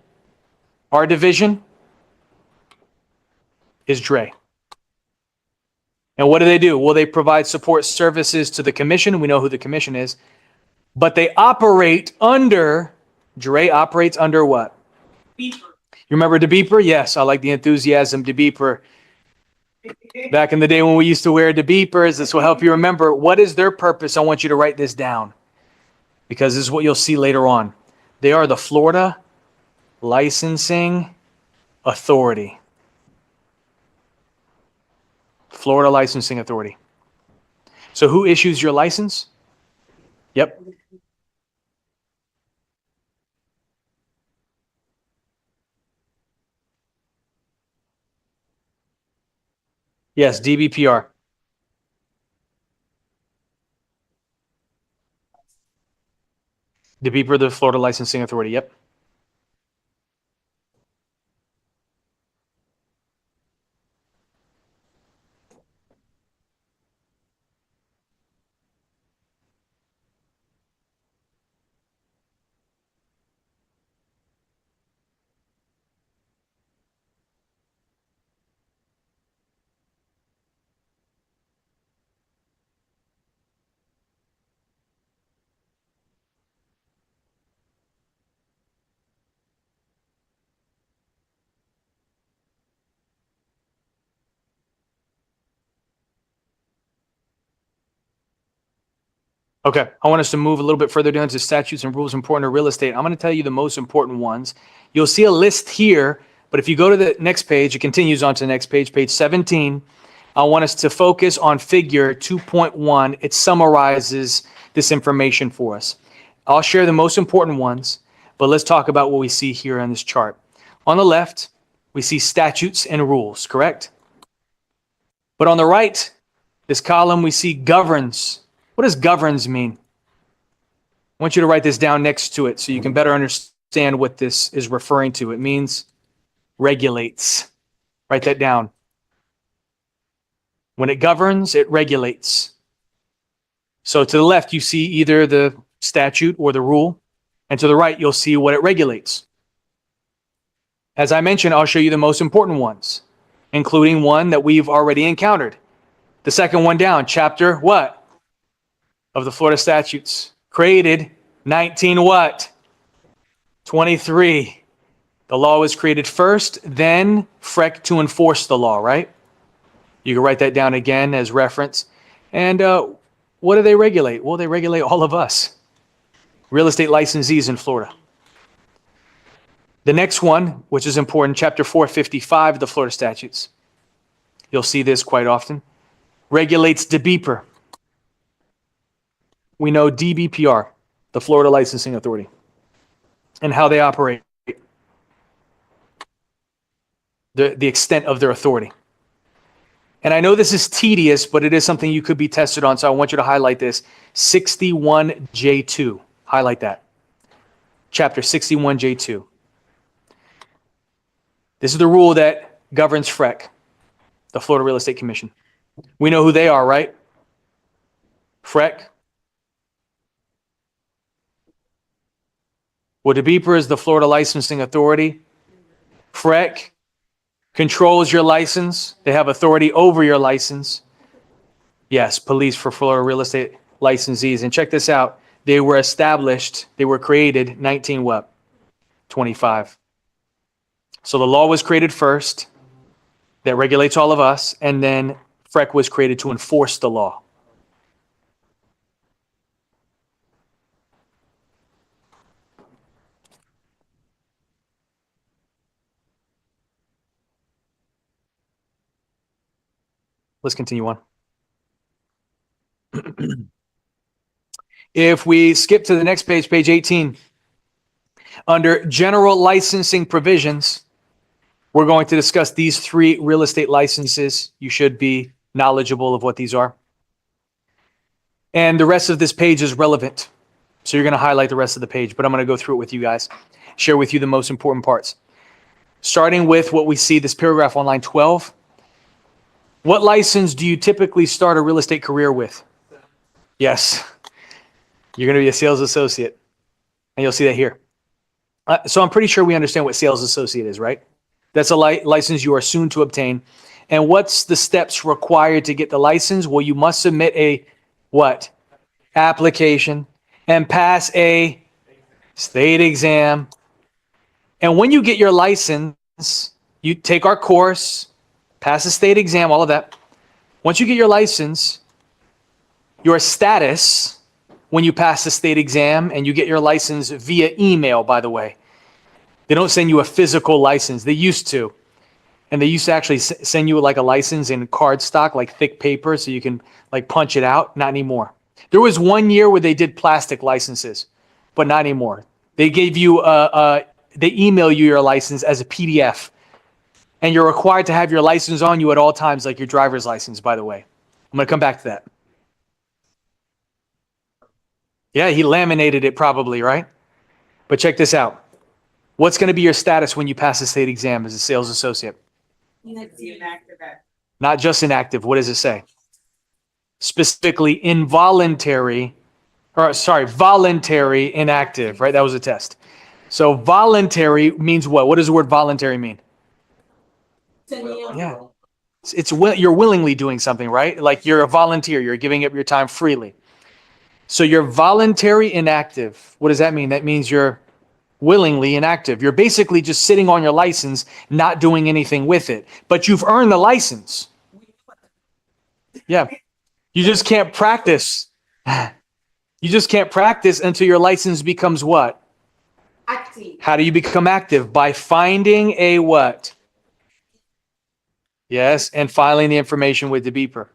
Our division is Dre. And what do? Well, they provide support services to the commission. We know who the commission is. But they operate under, Dre operates under what? You remember DeBeeper? Yes, I like the enthusiasm, DeBeeper. Back in the day when we used to wear DeBeepers, this will help you remember. What is their purpose? I want you to write this down, because this is what you'll see later on. They are the Florida Licensing Authority. Florida Licensing Authority. So who issues your license? Yep. Yes, DBPR. DeBeeper, the Florida Licensing Authority. Yep. Okay, I want us to move a little bit further down to statutes and rules important to real estate. I'm going to tell you the most important ones. You'll see a list here, but if you go to the next page, it continues on to the next page, page 17. I want us to focus on figure 2.1. It summarizes this information for us. I'll share the most important ones, but let's talk about what we see here on this chart. On the left, we see statutes and rules, correct? But on the right, this column, we see governs. What does governs mean? I want you to write this down next to it so you can better understand what this is referring to. It means regulates. Write that down. When it governs, it regulates. So to the left, you see either the statute or the rule, and to the right, you'll see what it regulates. As I mentioned, I'll show you the most important ones, including one that we've already encountered. The second one down, chapter what? Of the Florida statutes. Created 19 what? 23. The law was created first, then FREC to enforce the law, right? You can write that down again as reference. And what do they regulate? Well, they regulate all of us, real estate licensees in Florida. The next one, which is important, chapter 455 of the Florida statutes. You'll see this quite often. Regulates DeBeeper. We know DBPR, the Florida Licensing Authority, and how they operate, the extent of their authority. And I know this is tedious, but it is something you could be tested on, so I want you to highlight this. 61J2, highlight that. Chapter 61J2. This is the rule that governs FREC, the Florida Real Estate Commission. We know who they are, right? FREC. Well, DeBeeper is the Florida Licensing Authority. FREC controls your license. They have authority over your license. Yes, police for Florida real estate licensees. And check this out. They were established, they were created 19 what? 25. So the law was created first that regulates all of us, and then FREC was created to enforce the law. Let's continue on. If we skip to the next page, page 18, under general licensing provisions, we're going to discuss these three real estate licenses. You should be knowledgeable of what these are. And the rest of this page is relevant. So you're going to highlight the rest of the page, but I'm going to go through it with you guys, share with you the most important parts. Starting with what we see, this paragraph on line 12. What license do you typically start a real estate career with? Yes. You're going to be a sales associate. And you'll see that here. So I'm pretty sure we understand what sales associate is, right? That's a license you are soon to obtain. And what's the steps required to get the license? Well, you must submit a what? Application and pass a state exam. And when you get your license, you take our course, pass the state exam, all of that. Once you get your license, your status, when you pass the state exam and you get your license via email, by the way, they don't send you a physical license. They used to. And they used to actually send you like a license in card stock, like thick paper, so you can like punch it out. Not anymore. There was 1 year where they did plastic licenses, but not anymore. They gave you they email you your license as a PDF. And you're required to have your license on you at all times, like your driver's license, by the way. I'm going to come back to that. Yeah, he laminated it probably, right? But check this out. What's going to be your status when you pass the state exam as a sales associate? Not just inactive. What does it say? Specifically voluntary inactive, right? That was a test. So voluntary means what? What does the word voluntary mean? Yeah. You're willingly doing something, right? Like you're a volunteer. You're giving up your time freely. So you're voluntary inactive. What does that mean? That means you're willingly inactive. You're basically just sitting on your license, not doing anything with it. But you've earned the license. Yeah. You just can't practice. You just can't practice until your license becomes what? Active. How do you become active? By finding a what? Yes, and filing the information with the beeper.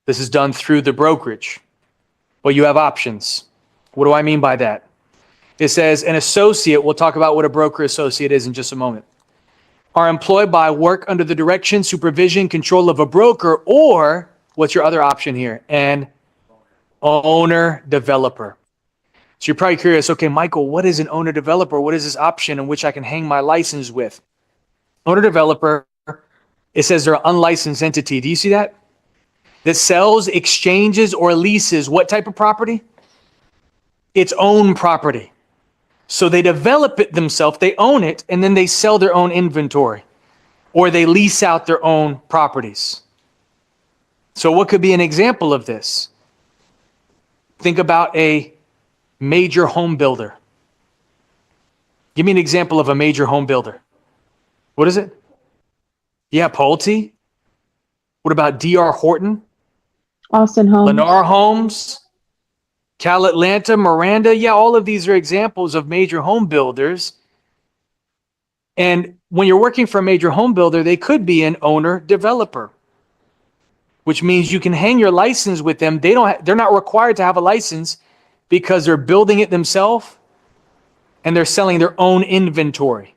This is done through the brokerage. Well, you have options. What do I mean by that? It says an associate, we'll talk about what a broker associate is in just a moment, are employed by work under the direction, supervision, control of a broker, or what's your other option here? An owner developer. So you're probably curious, okay, Michael, what is an owner developer? What is this option in which I can hang my license with? Owner developer, it says they're an unlicensed entity. Do you see that? That sells, exchanges, or leases what type of property? Its own property. So they develop it themselves, they own it, and then they sell their own inventory, or they lease out their own properties. So what could be an example of this? Think about a major home builder. Give me an example of a major home builder. What is it? Yeah, Pulte. What about D.R. Horton? Austin Holmes. Lennar Homes, Cal Atlanta, Miranda. Yeah, all of these are examples of major home builders. And when you're working for a major home builder, they could be an owner developer, which means you can hang your license with them. They're not required to have a license because they're building it themselves and they're selling their own inventory.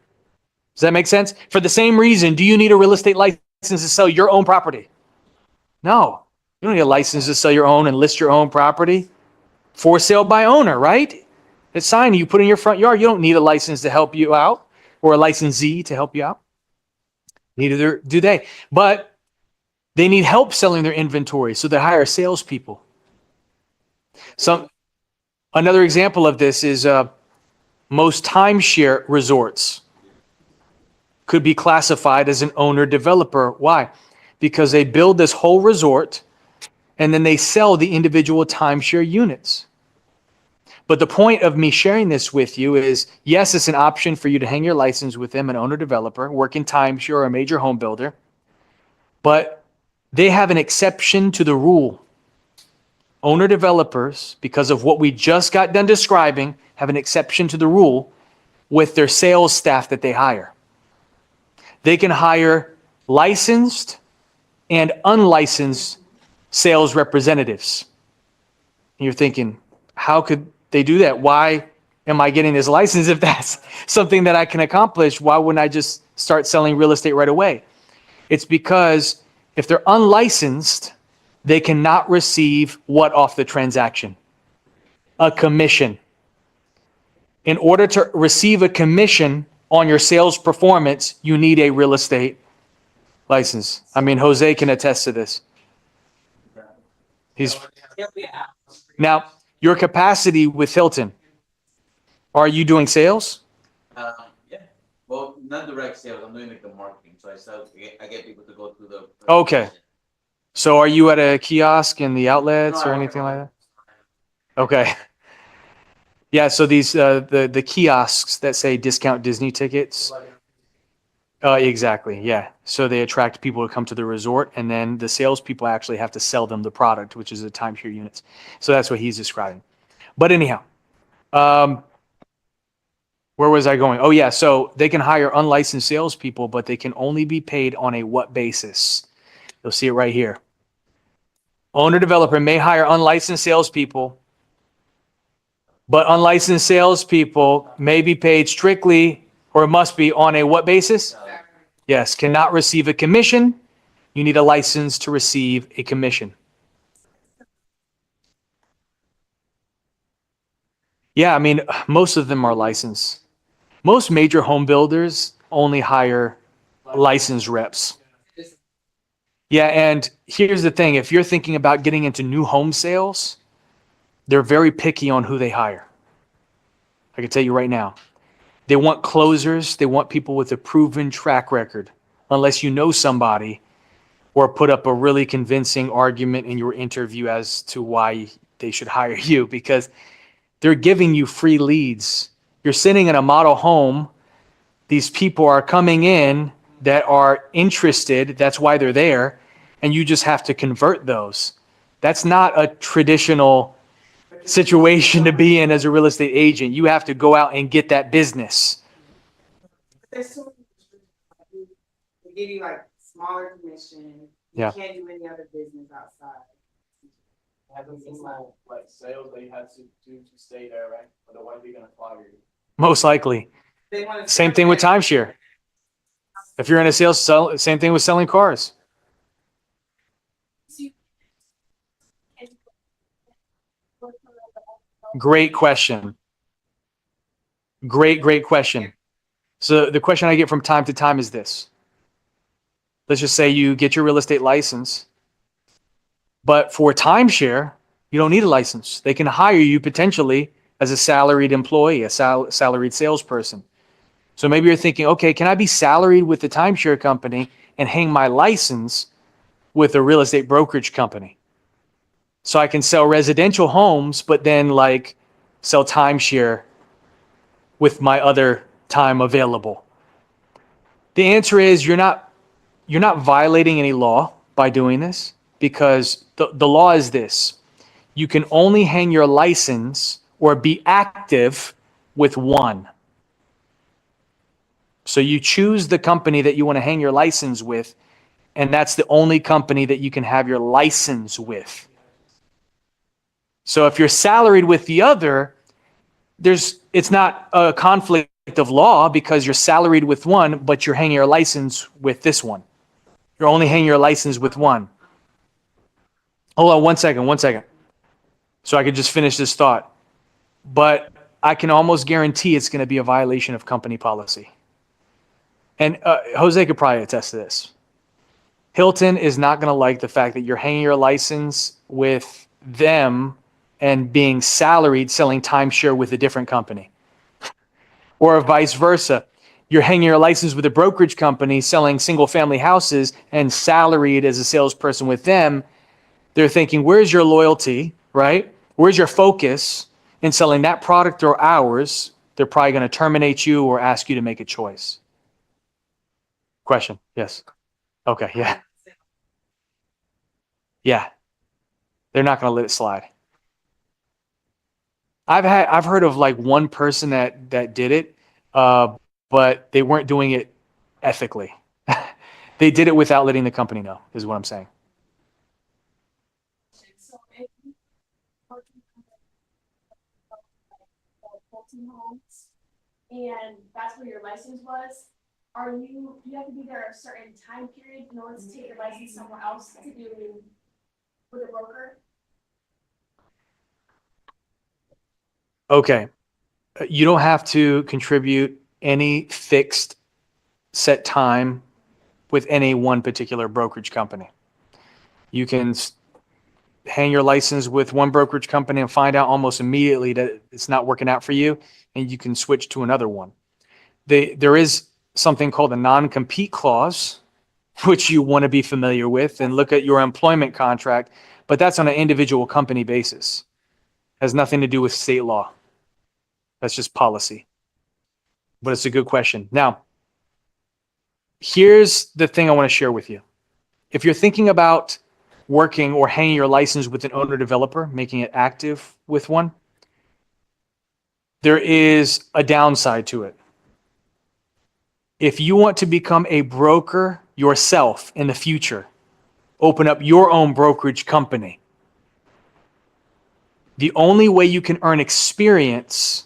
Does that make sense? For the same reason, do you need a real estate license to sell your own property? No. You don't need a license to sell your own and list your own property. For sale by owner, right? It's sign you put in your front yard. You don't need a license to help you out or a licensee to help you out. Neither do they. But they need help selling their inventory, so they hire salespeople. Another example of this is most timeshare resorts could be classified as an owner developer. Why? Because they build this whole resort and then they sell the individual timeshare units. But the point of me sharing this with you is, yes, it's an option for you to hang your license with them, an owner developer, work in timeshare or a major home builder, but they have an exception to the rule. Owner developers, because of what we just got done describing, have an exception to the rule with their sales staff that they hire. They can hire licensed and unlicensed sales representatives. And you're thinking, how could they do that? Why am I getting this license if that's something that I can accomplish? Why wouldn't I just start selling real estate right away? It's because if they're unlicensed, they cannot receive what off the transaction? A commission. In order to receive a commission on your sales performance, you need a real estate license. I mean, Jose can attest to this. Now, your capacity with Hilton, Are you doing sales? Yeah, well, not direct sales, I'm doing like the marketing, so I get people to go through the. Okay. So are you at a kiosk in the outlets No, or I work anything at like home. that? Okay. Yeah, so these the kiosks that say discount Disney tickets. Exactly, yeah. So they attract people to come to the resort, and then the salespeople actually have to sell them the product, which is the timeshare units. So that's what he's describing. But anyhow, where was I going? Oh yeah, so they can hire unlicensed salespeople, but they can only be paid on a what basis? You'll see it right here. Owner developer may hire unlicensed salespeople, but unlicensed salespeople may be paid strictly or must be on a what basis? Yes, cannot receive a commission. You need a license to receive a commission. Yeah, I mean, most of them are licensed. Most major home builders only hire licensed reps. Yeah, and here's the thing. If you're thinking about getting into new home sales, they're very picky on who they hire. I can tell you right now. They want closers. They want people with a proven track record. Unless you know somebody or put up a really convincing argument in your interview as to why they should hire you, because they're giving you free leads. You're sitting in a model home. These people are coming in that are interested. That's why they're there. And you just have to convert those. That's not a traditional situation to be in as a real estate agent. You have to go out and get that business. There's so many restrictions. They give you like smaller commission. Yeah. You can't do any other business outside. Haven't been like sales that you had to do to stay there, right? Otherwise they're gonna fire you. Most likely. They want to. Same thing with timeshare. If you're in a same thing with selling cars. Great question. Great question. So the question I get from time to time is this. Let's just say you get your real estate license, but for timeshare, you don't need a license. They can hire you potentially as a salaried employee, a salaried salesperson. So maybe you're thinking, okay, can I be salaried with the timeshare company and hang my license with a real estate brokerage company? So I can sell residential homes, but then like sell timeshare with my other time available. The answer is you're not violating any law by doing this, because the law is this. You can only hang your license or be active with one. So you choose the company that you want to hang your license with, and that's the only company that you can have your license with. So if you're salaried with the other, it's not a conflict of law because you're salaried with one, but you're hanging your license with this one. You're only hanging your license with one. Hold on one second. So I could just finish this thought. But I can almost guarantee it's going to be a violation of company policy. And Jose could probably attest to this. Hilton is not going to like the fact that you're hanging your license with them and being salaried selling timeshare with a different company. Or vice versa. You're hanging your license with a brokerage company selling single family houses and salaried as a salesperson with them. They're thinking, where's your loyalty, right? Where's your focus in selling that product or ours? They're probably going to terminate you or ask you to make a choice. Question? Yes. Okay. Yeah. Yeah. They're not going to let it slide. I've heard of like one person that did it, but they weren't doing it ethically. They did it without letting the company know, is what I'm saying. So if you working on 14 homes, and that's where your license was, do you have to be there a certain time period in order to take your license somewhere else to do with a broker? Okay. You don't have to contribute any fixed set time with any one particular brokerage company. You can hang your license with one brokerage company and find out almost immediately that it's not working out for you and you can switch to another one. There is something called a non-compete clause, which you want to be familiar with and look at your employment contract, but that's on an individual company basis. Has nothing to do with state law. That's just policy. But it's a good question. Now, here's the thing I want to share with you. If you're thinking about working or hanging your license with an owner developer, making it active with one, there is a downside to it. If you want to become a broker yourself in the future, open up your own brokerage company. The only way you can earn experience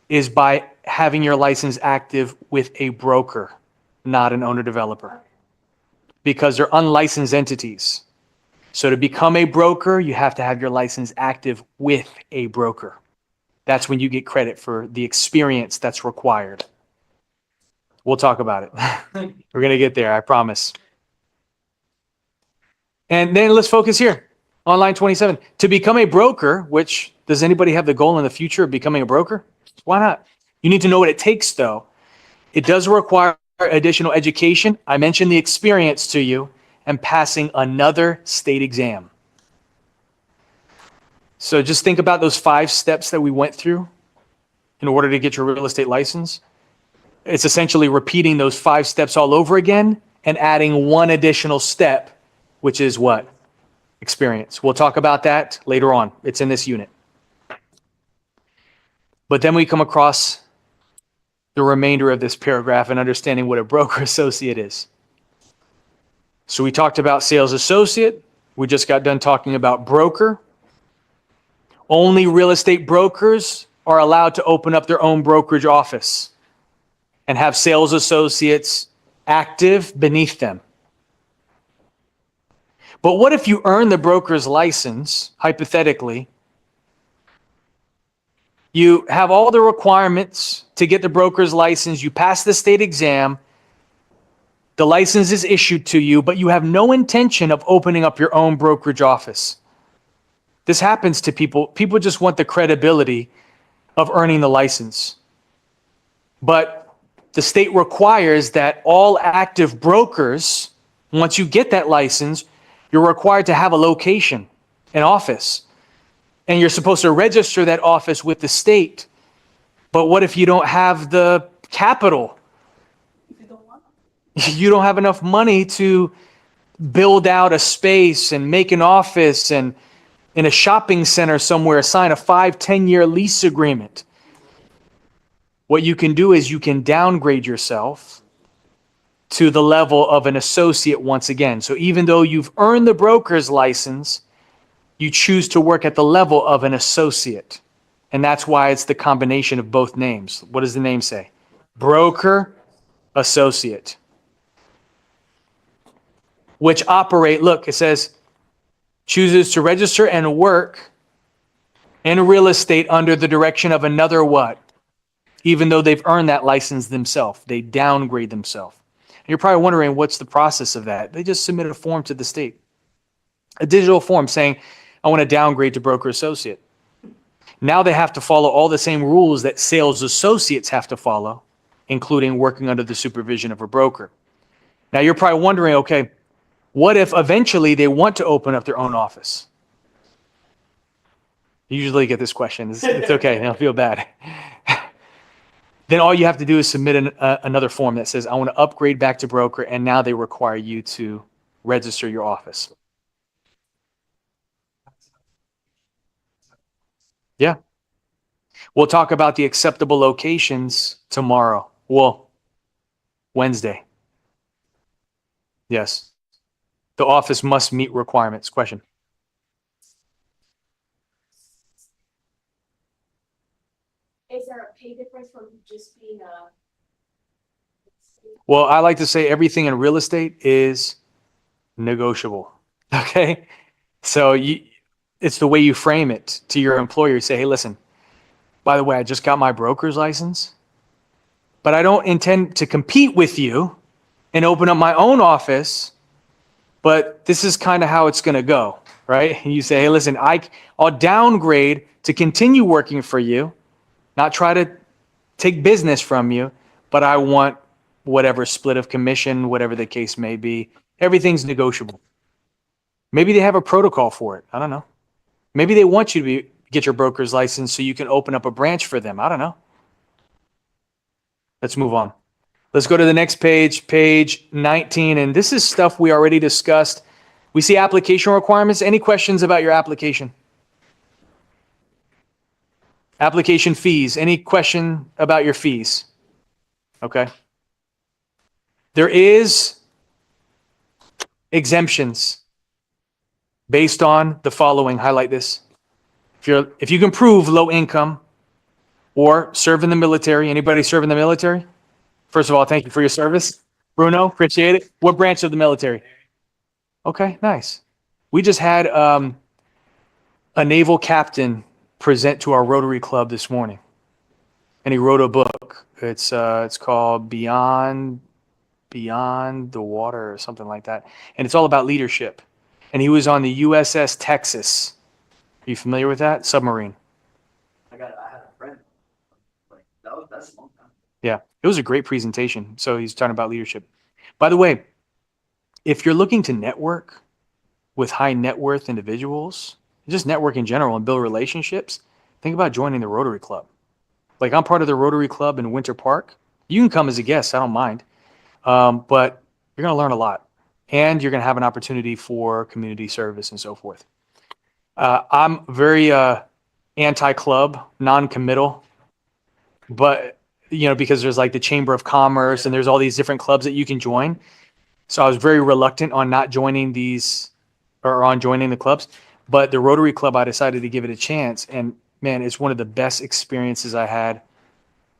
is by having your license active with a broker, not an owner developer, because they're unlicensed entities. So to become a broker, you have to have your license active with a broker. That's when you get credit for the experience that's required. We'll talk about it. We're going to get there, I promise. And then let's focus here on line 27. To become a broker, which, does anybody have the goal in the future of becoming a broker? Why not? You need to know what it takes, though. It does require additional education. I mentioned the experience to you and passing another state exam. So just think about those 5 steps that we went through in order to get your real estate license. It's essentially repeating those 5 steps all over again and adding one additional step, which is what? Experience. We'll talk about that later on. It's in this unit. But then we come across the remainder of this paragraph and understanding what a broker associate is. So we talked about sales associate. We just got done talking about broker. Only real estate brokers are allowed to open up their own brokerage office and have sales associates active beneath them. But what if you earn the broker's license, hypothetically? You have all the requirements to get the broker's license, you pass the state exam, the license is issued to you, but you have no intention of opening up your own brokerage office. This happens to people. People just want the credibility of earning the license. But the state requires that all active brokers, once you get that license, you're required to have a location, an office. And you're supposed to register that office with the state. But what if you don't have the capital? You don't have enough money to build out a space and make an office and in a shopping center somewhere, sign a 5-10-year lease agreement. What you can do is you can downgrade yourself to the level of an associate once again. So even though you've earned the broker's license, you choose to work at the level of an associate. And that's why it's the combination of both names. What does the name say? Broker, associate. Which operate, look, it says, chooses to register and work in real estate under the direction of another what? Even though they've earned that license themselves, they downgrade themselves. And you're probably wondering, what's the process of that? They just submitted a form to the state, a digital form saying, I want to downgrade to broker associate. Now they have to follow all the same rules that sales associates have to follow, including working under the supervision of a broker. Now you're probably wondering, okay, what if eventually they want to open up their own office? You usually get this question. It's okay. Don't feel bad. Then all you have to do is submit another form that says, I want to upgrade back to broker, and now they require you to register your office. Yeah. We'll talk about the acceptable locations tomorrow. Well, Wednesday. Yes. The office must meet requirements. Question. Is there a pay difference from just being a? Well, I like to say everything in real estate is negotiable. Okay. So it's the way you frame it to your employer. You say, hey, listen, by the way, I just got my broker's license, but I don't intend to compete with you and open up my own office, but this is kind of how it's going to go. right? And you say, hey, listen, I'll downgrade to continue working for you, not try to take business from you, but I want whatever split of commission, whatever the case may be. Everything's negotiable. Maybe they have a protocol for it. I don't know. Maybe they want you to get your broker's license so you can open up a branch for them. I don't know. Let's move on. Let's go to the next page, page 19. And this is stuff we already discussed. We see application requirements. Any questions about your application? Application fees. Any question about your fees? Okay. There is exemptions based on the following. Highlight this. If you can prove low income or serve in the military. Anybody serve in the military? First of all, thank you for your service. Bruno, appreciate it. What branch of the military? Okay, nice. We just had a naval captain present to our Rotary Club this morning. And he wrote a book. It's called Beyond the Water or something like that. And it's all about leadership. And he was on the USS Texas. Are you familiar with that? Submarine. I had a friend. Like that's a long time. Yeah, it was a great presentation. So he's talking about leadership. By the way, if you're looking to network with high net worth individuals, just network in general and build relationships, think about joining the Rotary Club. Like I'm part of the Rotary Club in Winter Park. You can come as a guest, I don't mind. But you're going to learn a lot and you're going to have an opportunity for community service and so forth. I'm very anti-club, non-committal, but because there's like the Chamber of Commerce and there's all these different clubs that you can join. So I was very reluctant on not joining these or on joining the clubs, but the Rotary Club, I decided to give it a chance. And man, it's one of the best experiences I had.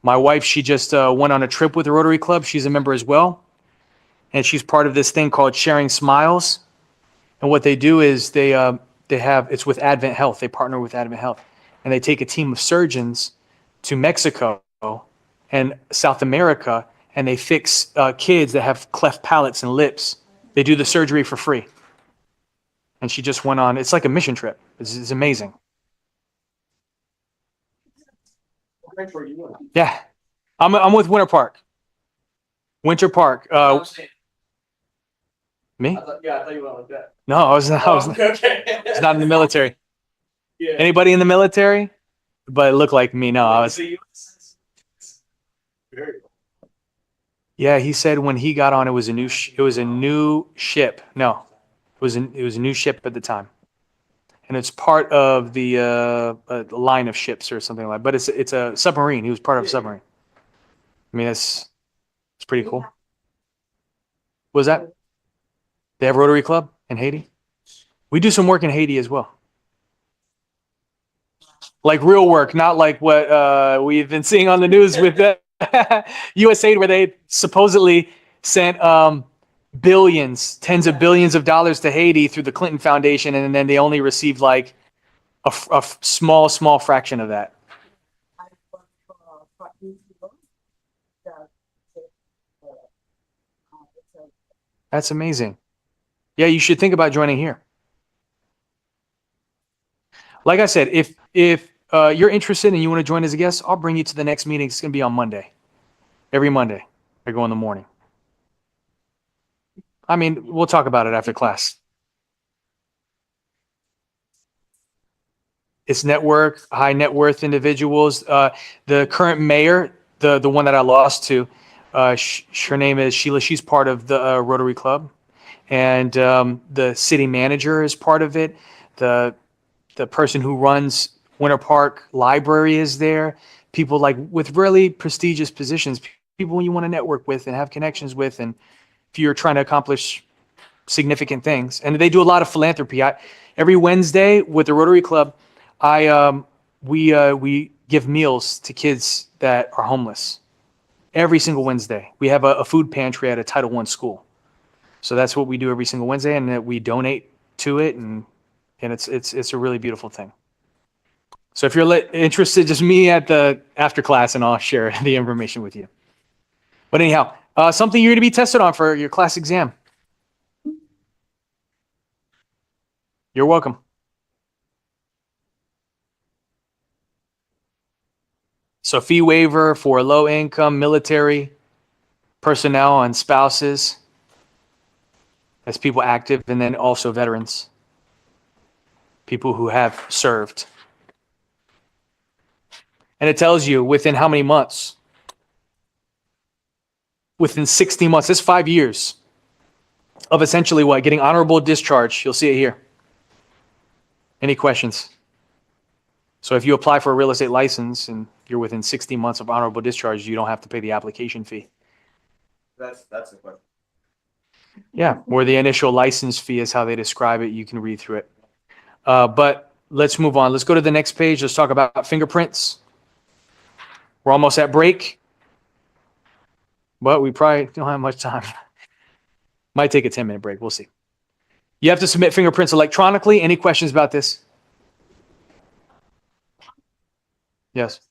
My wife, she just went on a trip with the Rotary Club. She's a member as well. And she's part of this thing called Sharing Smiles. And what they do is it's with Advent Health. They partner with Advent Health. And they take a team of surgeons to Mexico and South America, and they fix kids that have cleft palates and lips. They do the surgery for free. And she just went on, it's like a mission trip. It's amazing. Yeah. I'm with Winter Park. Winter Park. Me? I thought you went like that. No, I was Okay. not in the military. Yeah. Anybody in the military? But it looked like me. No, I was. Very cool. Yeah, he said when he got on, it was a new ship. No, it was a new ship at the time, and it's part of the line of ships or something like. But it's a submarine. He was part of a submarine. I mean, it's pretty cool. What was that? They have Rotary Club in Haiti. We do some work in Haiti as well. Like real work, not like what we've been seeing on the news with the USAID, where they supposedly sent billions, tens of billions of dollars to Haiti through the Clinton Foundation, and then they only received like a small fraction of that. That's amazing. Yeah, you should think about joining here. Like I said, if you're interested and you want to join as a guest, I'll bring you to the next meeting. It's going to be on Monday. Every Monday. I go in the morning. I mean, we'll talk about it after class. It's network, high net worth individuals. The current mayor, the one that I lost to, her name is Sheila. She's part of the Rotary Club. And the city manager is part of it. The person who runs Winter Park Library is there. People like with really prestigious positions, people you want to network with and have connections with, and if you're trying to accomplish significant things. And they do a lot of philanthropy. Every Wednesday with the Rotary Club, we give meals to kids that are homeless. Every single Wednesday, we have a food pantry at a Title I school. So that's what we do every single Wednesday, and we donate to it, and it's a really beautiful thing. So if you're interested, just meet me at the after class, and I'll share the information with you. But anyhow, something you're going to be tested on for your class exam. You're welcome. So fee waiver for low income military personnel and spouses as people active, and then also veterans, people who have served. And it tells you within how many months? Within 60 months, that's 5 years of essentially what? Getting honorable discharge. You'll see it here. Any questions? So if you apply for a real estate license and you're within 60 months of honorable discharge, you don't have to pay the application fee. That's the question. Yeah, or the initial license fee is how they describe it. You can read through it. But let's move on. Let's go to the next page. Let's talk about fingerprints. We're almost at break, but we probably don't have much time. Might take a 10-minute break. We'll see. You have to submit fingerprints electronically. Any questions about this? Yes.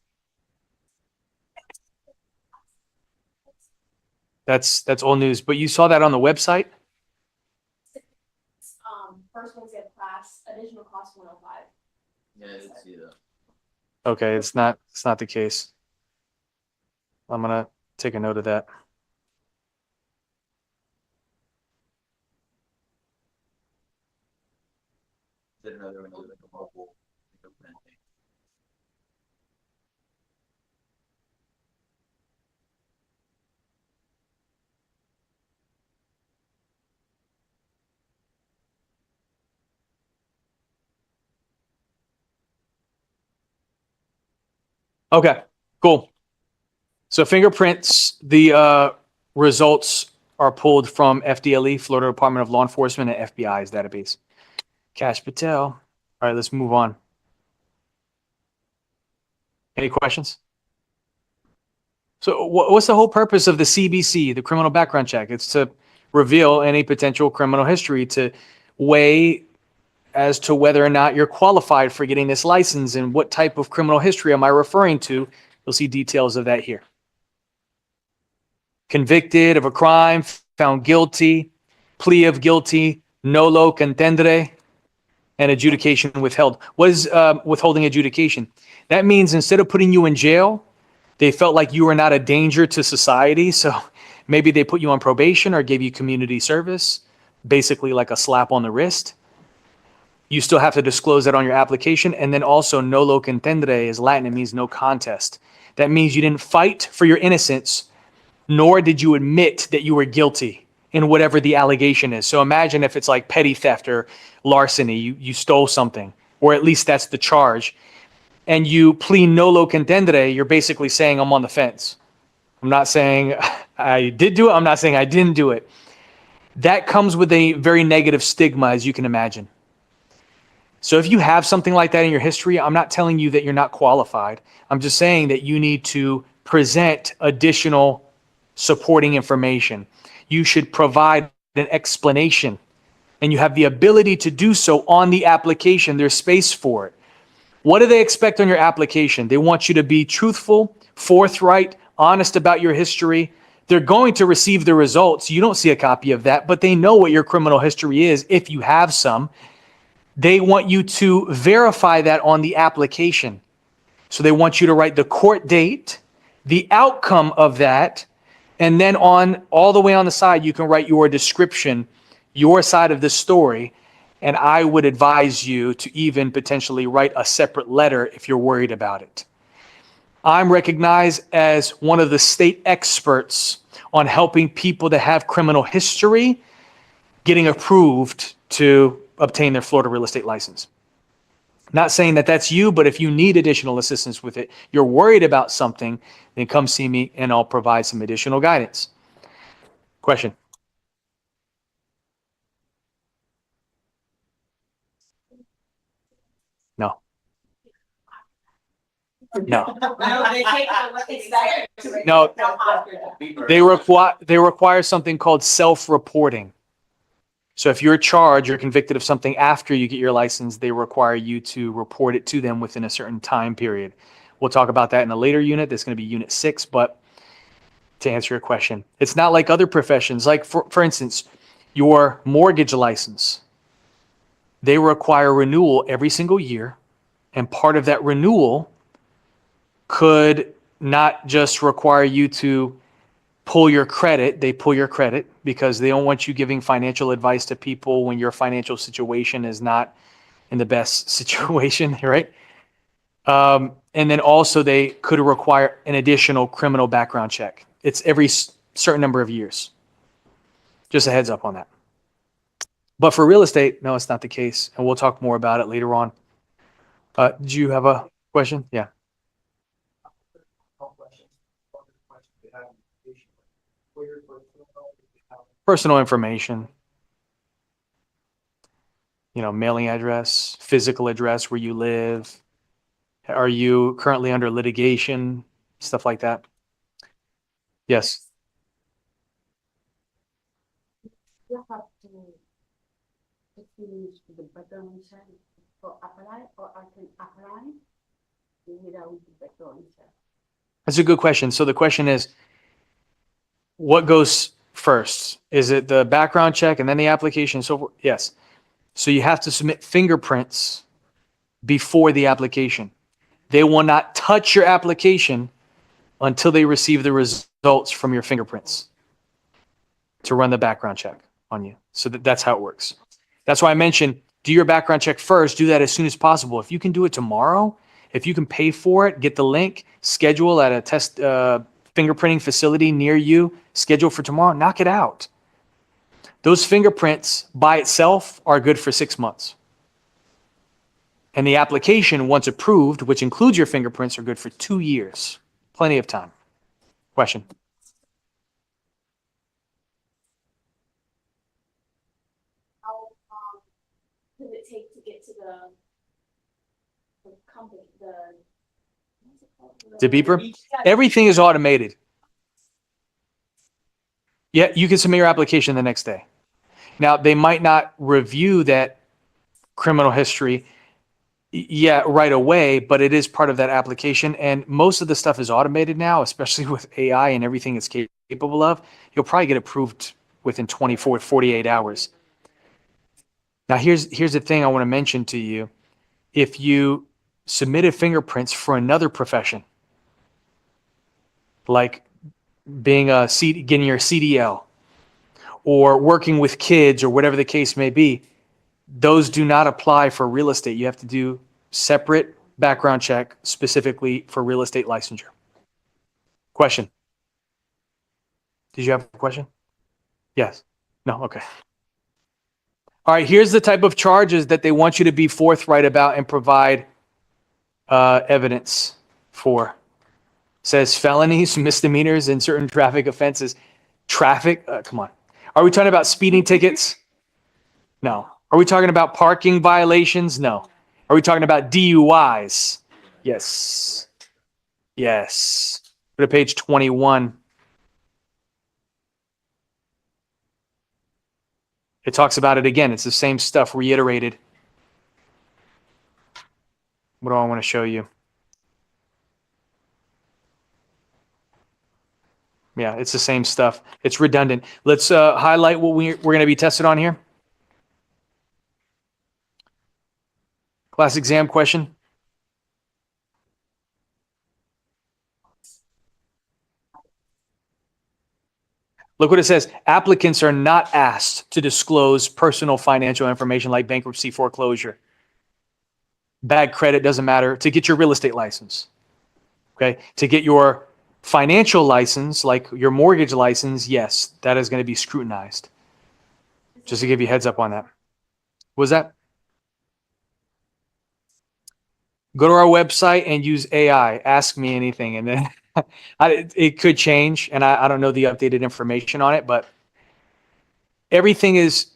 That's old news, but you saw that on the website? First Wednesday of class, additional cost 105. Yeah, I did see that. Okay, it's not the case. I'm gonna take a note of that. Did another one like a mobile fingerprint thing. Okay, cool. So fingerprints, the results are pulled from FDLE, Florida Department of Law Enforcement, and FBI's database. Cash Patel. All right, let's move on. Any questions? So what's the whole purpose of the CBC, the criminal background check? It's to reveal any potential criminal history, to weigh as to whether or not you're qualified for getting this license and what type of criminal history am I referring to. You'll see details of that here. Convicted of a crime, found guilty, plea of guilty, nolo contendere, and adjudication withheld. What is withholding adjudication? That means instead of putting you in jail, they felt like you were not a danger to society. So maybe they put you on probation or gave you community service, basically like a slap on the wrist. You still have to disclose that on your application. And then also nolo contendere is Latin. It means no contest. That means you didn't fight for your innocence, nor did you admit that you were guilty in whatever the allegation is. So imagine if it's like petty theft or larceny, you stole something, or at least that's the charge, and you plead nolo contendere, you're basically saying I'm on the fence. I'm not saying I did do it. I'm not saying I didn't do it. That comes with a very negative stigma, as you can imagine. So if you have something like that in your history, I'm not telling you that you're not qualified. I'm just saying that you need to present additional supporting information. You should provide an explanation, and you have the ability to do so on the application. There's space for it. What do they expect on your application? They want you to be truthful, forthright, honest about your history. They're going to receive the results. You don't see a copy of that, but they know what your criminal history is if you have some. They want you to verify that on the application. So they want you to write the court date, the outcome of that, and then on all the way on the side, you can write your description, your side of the story. And I would advise you to even potentially write a separate letter if you're worried about it. I'm recognized as one of the state experts on helping people that have criminal history getting approved to obtain their Florida real estate license. Not saying that that's you, but if you need additional assistance with it, you're worried about something, then come see me and I'll provide some additional guidance. Question? No. No. No. They require something called self-reporting. So if you're charged, you're convicted of something after you get your license, they require you to report it to them within a certain time period. We'll talk about that in a later unit. That's going to be unit 6. But to answer your question, it's not like other professions. Like for instance, your mortgage license. They require renewal every single year. And part of that renewal could not just require you to pull your credit. They pull your credit because they don't want you giving financial advice to people when your financial situation is not in the best situation, right? And then also they could require an additional criminal background check. It's every certain number of years. Just a heads up on that. But for real estate, no, it's not the case. And we'll talk more about it later on. Do you have a question? Yeah. Personal information. You know, mailing address, physical address where you live. Are you currently under litigation? Stuff like that. Yes. You have to finish the background check for apply, or I can apply without the background check. That's a good question. So the question is, what goes first? Is it the background check and then the application? So forth? Yes. So you have to submit fingerprints before the application. They will not touch your application until they receive the results from your fingerprints to run the background check on you. So that's how it works. That's why I mentioned do your background check first. Do that as soon as possible. If you can do it tomorrow, if you can pay for it, get the link, schedule at a test fingerprinting facility near you, schedule for tomorrow, knock it out. Those fingerprints by itself are good for 6 months. And the application, once approved, which includes your fingerprints, are good for 2 years. Plenty of time. Question? How does it take to get to the company, what's it called? The beeper? Everything is automated. Yeah, you can submit your application the next day. Now, they might not review that criminal history right away, but it is part of that application. And most of the stuff is automated now, especially with AI and everything it's capable of. You'll probably get approved within 24 to 48 hours. Now, here's the thing I want to mention to you. If you submitted fingerprints for another profession, like being getting your CDL or working with kids or whatever the case may be, those do not apply for real estate. You have to do separate background check specifically for real estate licensure. Question? Did you have a question? Yes. No? Okay. All right, here's the type of charges that they want you to be forthright about and provide evidence for. It says felonies, misdemeanors, and certain traffic offenses. Traffic, come on. Are we talking about speeding tickets? No. Are we talking about parking violations? No. Are we talking about DUIs? Yes. Yes. Go to page 21. It talks about it again. It's the same stuff reiterated. What do I want to show you? Yeah, it's the same stuff. It's redundant. Let's highlight what we're going to be tested on here. Class exam question. Look what it says. Applicants are not asked to disclose personal financial information like bankruptcy, foreclosure, bad credit, doesn't matter, to get your real estate license. Okay? To get your financial license, like your mortgage license, yes, that is going to be scrutinized. Just to give you a heads up on that. What was that? Go to our website and use AI. Ask me anything. And then it could change. And I don't know the updated information on it, but everything is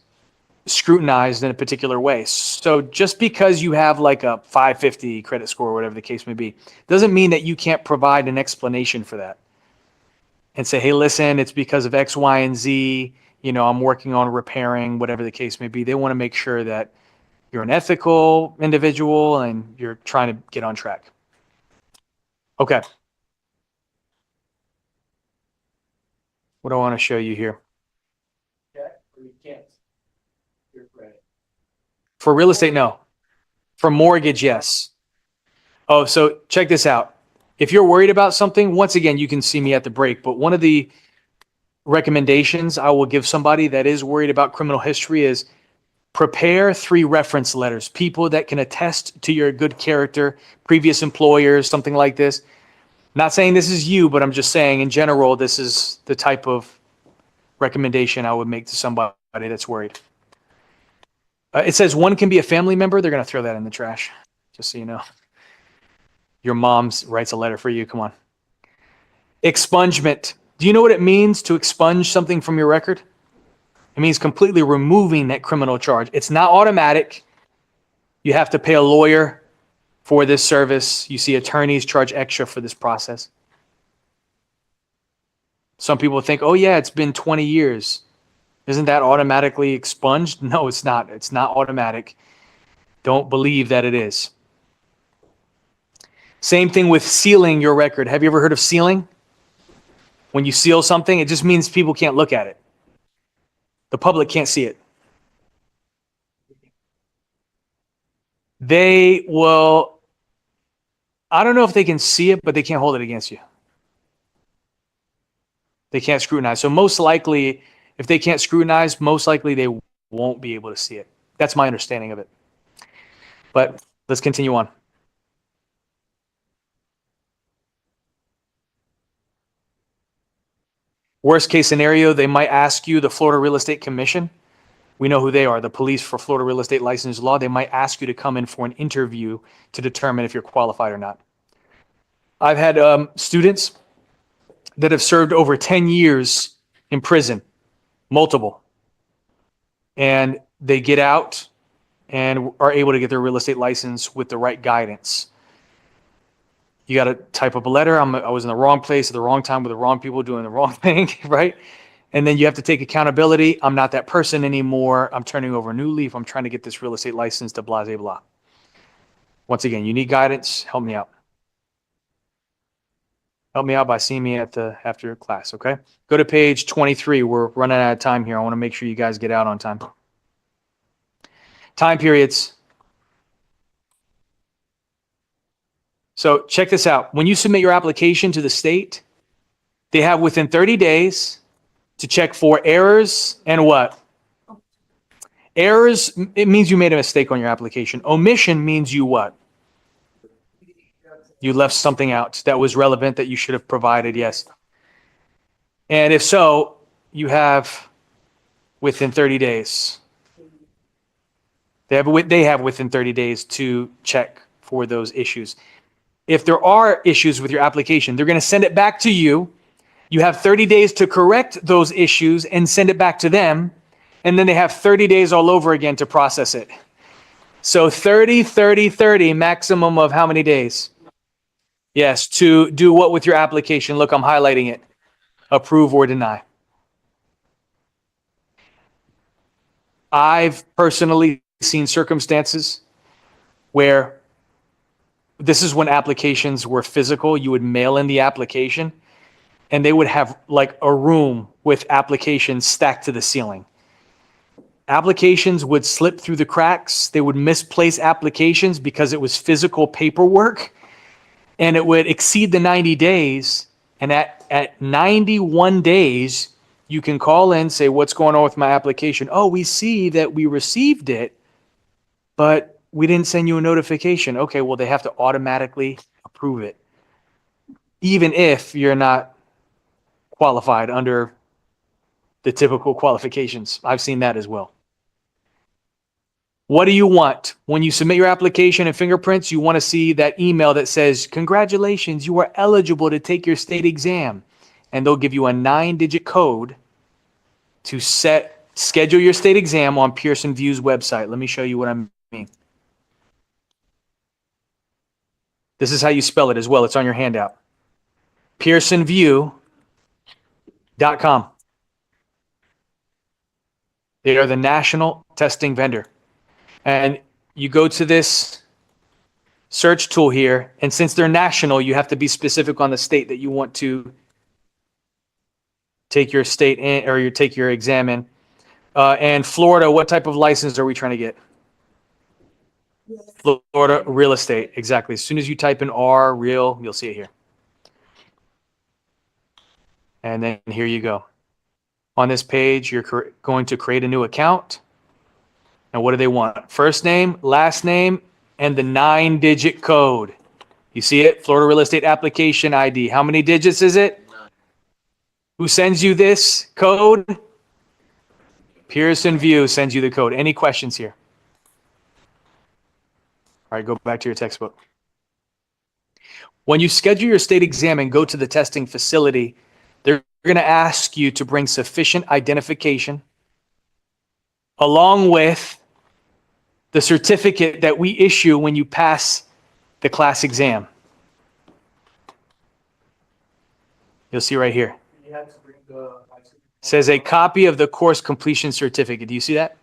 scrutinized in a particular way. So just because you have like a 550 credit score or whatever the case may be, doesn't mean that you can't provide an explanation for that and say, hey, listen, it's because of X, Y, and Z. You know, I'm working on repairing, whatever the case may be. They want to make sure that you're an ethical individual and you're trying to get on track. Okay. What do I want to show you here? Check or you can't. Your credit. For real estate, no. For mortgage, yes. Oh, so check this out. If you're worried about something, once again, you can see me at the break, but one of the recommendations I will give somebody that is worried about criminal history is prepare 3 reference letters, people that can attest to your good character, previous employers, something like this. Not saying this is you, but I'm just saying in general, this is the type of recommendation I would make to somebody that's worried. It says one can be a family member. They're going to throw that in the trash, just so you know. Your mom writes a letter for you. Come on. Expungement. Do you know what it means to expunge something from your record? It means completely removing that criminal charge. It's not automatic. You have to pay a lawyer for this service. You see attorneys charge extra for this process. Some people think, oh yeah, it's been 20 years. Isn't that automatically expunged? No, it's not. It's not automatic. Don't believe that it is. Same thing with sealing your record. Have you ever heard of sealing? When you seal something, it just means people can't look at it. The public can't see it. They will, I don't know if they can see it, but they can't hold it against you. They can't scrutinize. So most likely, if they can't scrutinize, most likely they won't be able to see it. That's my understanding of it. But let's continue on. Worst case scenario, they might ask you, the Florida Real Estate Commission. We know who they are, the police for Florida real estate license law. They might ask you to come in for an interview to determine if you're qualified or not. I've had students that have served over 10 years in prison, multiple. And they get out and are able to get their real estate license with the right guidance. You got to type up a letter. I was in the wrong place at the wrong time with the wrong people doing the wrong thing, right? And then you have to take accountability. I'm not that person anymore. I'm turning over a new leaf. I'm trying to get this real estate license to blah, blah, blah. Once again, you need guidance. Help me out. Help me out by seeing me after class, okay? Go to page 23. We're running out of time here. I want to make sure you guys get out on time. Time periods. So check this out. When you submit your application to the state, they have within 30 days to check for errors and what? Errors, it means you made a mistake on your application. Omission means you what? You left something out that was relevant that you should have provided, yes. And if so, you have within 30 days. They have within 30 days to check for those issues. If there are issues with your application, they're going to send it back to you. You have 30 days to correct those issues and send it back to them. And then they have 30 days all over again to process it. So 30, 30, 30, maximum of how many days? Yes, to do what with your application? Look, I'm highlighting it. Approve or deny. I've personally seen circumstances where this is when applications were physical. You would mail in the application and they would have like a room with applications stacked to the ceiling. Applications would slip through the cracks. They would misplace applications because it was physical paperwork and it would exceed the 90 days. And at 91 days, you can call in, say, what's going on with my application? Oh, we see that we received it, but we didn't send you a notification. Okay, well, they have to automatically approve it, even if you're not qualified under the typical qualifications. I've seen that as well. What do you want? When you submit your application and fingerprints, you want to see that email that says, congratulations, you are eligible to take your state exam. And they'll give you a 9-digit code to schedule your state exam on Pearson VUE's website. Let me show you what I mean. This is how you spell it as well. It's on your handout. PearsonVUE.com. They are the national testing vendor. And you go to this search tool here, and since they're national, you have to be specific on the state that you want to take your state in, or you take your exam in. And Florida, what type of license are we trying to get? Florida real estate, exactly. As soon as you type in R real, you'll see it here. And then here you go. On this page, you're going to create a new account. And what do they want? First name, last name, and the 9-digit code. You see it? Florida Real Estate Application ID. How many digits is it? Who sends you this code? Pearson VUE sends you the code. Any questions here? All right, go back to your textbook. When you schedule your state exam and go to the testing facility, they're going to ask you to bring sufficient identification along with the certificate that we issue when you pass the class exam. You'll see right here. You have to bring the. Says a copy of the course completion certificate. Do you see that?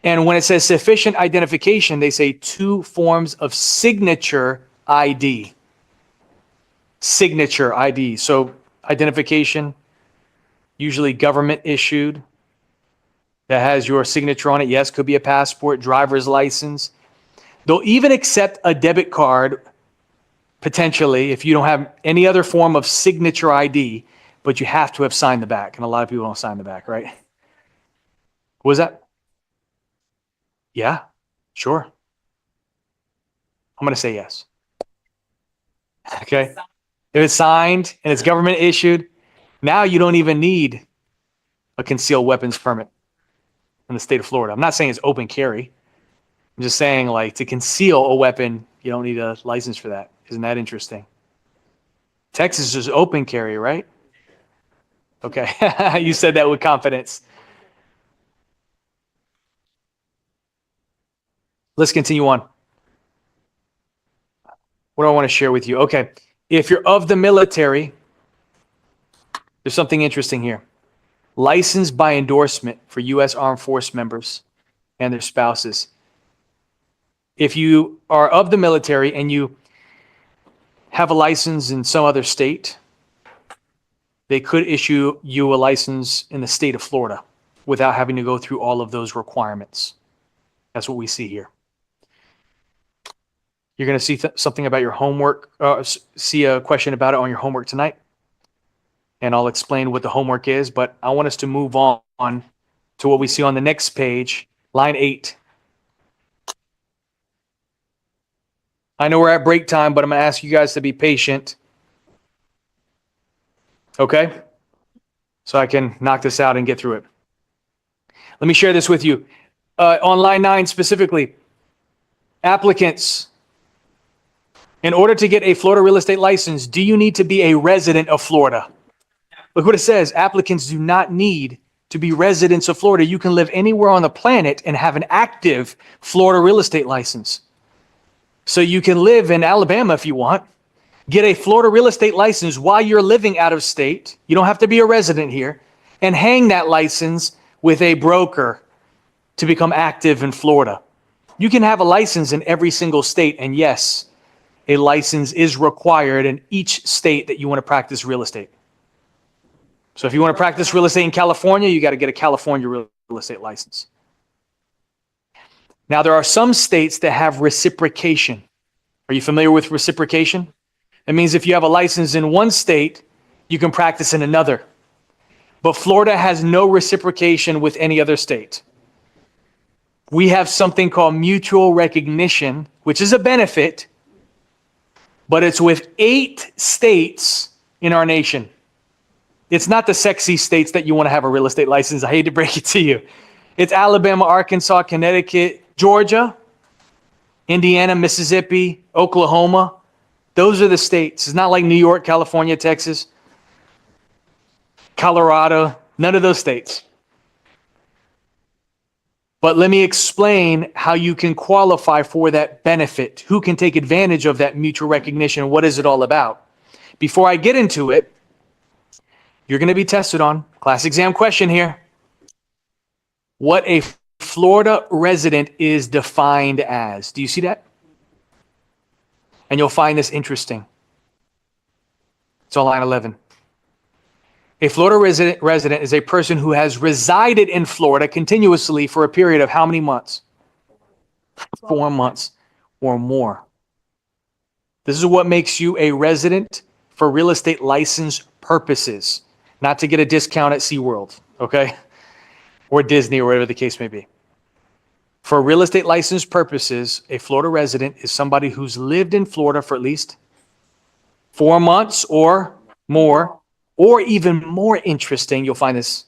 And when it says sufficient identification, they say 2 forms of signature ID. Signature ID. So identification, usually government issued, that has your signature on it. Yes, could be a passport, driver's license. They'll even accept a debit card, potentially, if you don't have any other form of signature ID, but you have to have signed the back. And a lot of people don't sign the back, right? What was that? Yeah, sure. I'm going to say yes. Okay. If it's signed and it's government issued, now you don't even need a concealed weapons permit in the state of Florida. I'm not saying it's open carry. I'm just saying, like, to conceal a weapon, you don't need a license for that. Isn't that interesting? Texas is open carry, right? Okay. You said that with confidence. Let's continue on. What do I want to share with you? Okay. If you're of the military, there's something interesting here. Licensed by endorsement for U.S. Armed Force members and their spouses. If you are of the military and you have a license in some other state, they could issue you a license in the state of Florida without having to go through all of those requirements. That's what we see here. You're going to see something about your homework, see a question about it on your homework tonight. And I'll explain what the homework is, but I want us to move on to what we see on the next page, line 8. I know we're at break time, but I'm going to ask you guys to be patient. Okay? So I can knock this out and get through it. Let me share this with you. On line 9 specifically, applicants, in order to get a Florida real estate license, do you need to be a resident of Florida? Look what it says. Applicants do not need to be residents of Florida. You can live anywhere on the planet and have an active Florida real estate license. So you can live in Alabama if you want, get a Florida real estate license while you're living out of state. You don't have to be a resident here, and hang that license with a broker to become active in Florida. You can have a license in every single state, and yes, a license is required in each state that you want to practice real estate. So if you want to practice real estate in California, you got to get a California real estate license. Now, there are some states that have reciprocation. Are you familiar with reciprocation? That means if you have a license in one state, you can practice in another. But Florida has no reciprocation with any other state. We have something called mutual recognition, which is a benefit, but it's with 8 states in our nation. It's not the sexy states that you want to have a real estate license. I hate to break it to you. It's Alabama, Arkansas, Connecticut, Georgia, Indiana, Mississippi, Oklahoma. Those are the states. It's not like New York, California, Texas, Colorado, none of those states. But let me explain how you can qualify for that benefit. Who can take advantage of that mutual recognition? What is it all about? Before I get into it, you're going to be tested on class exam question here. What a Florida resident is defined as. Do you see that? And you'll find this interesting. It's on line 11. A Florida resident is a person who has resided in Florida continuously for a period of how many months? 4 months or more. This is what makes you a resident for real estate license purposes, not to get a discount at SeaWorld, okay? Or Disney or whatever the case may be. For real estate license purposes, a Florida resident is somebody who's lived in Florida for at least 4 months or more, or even more interesting, you'll find this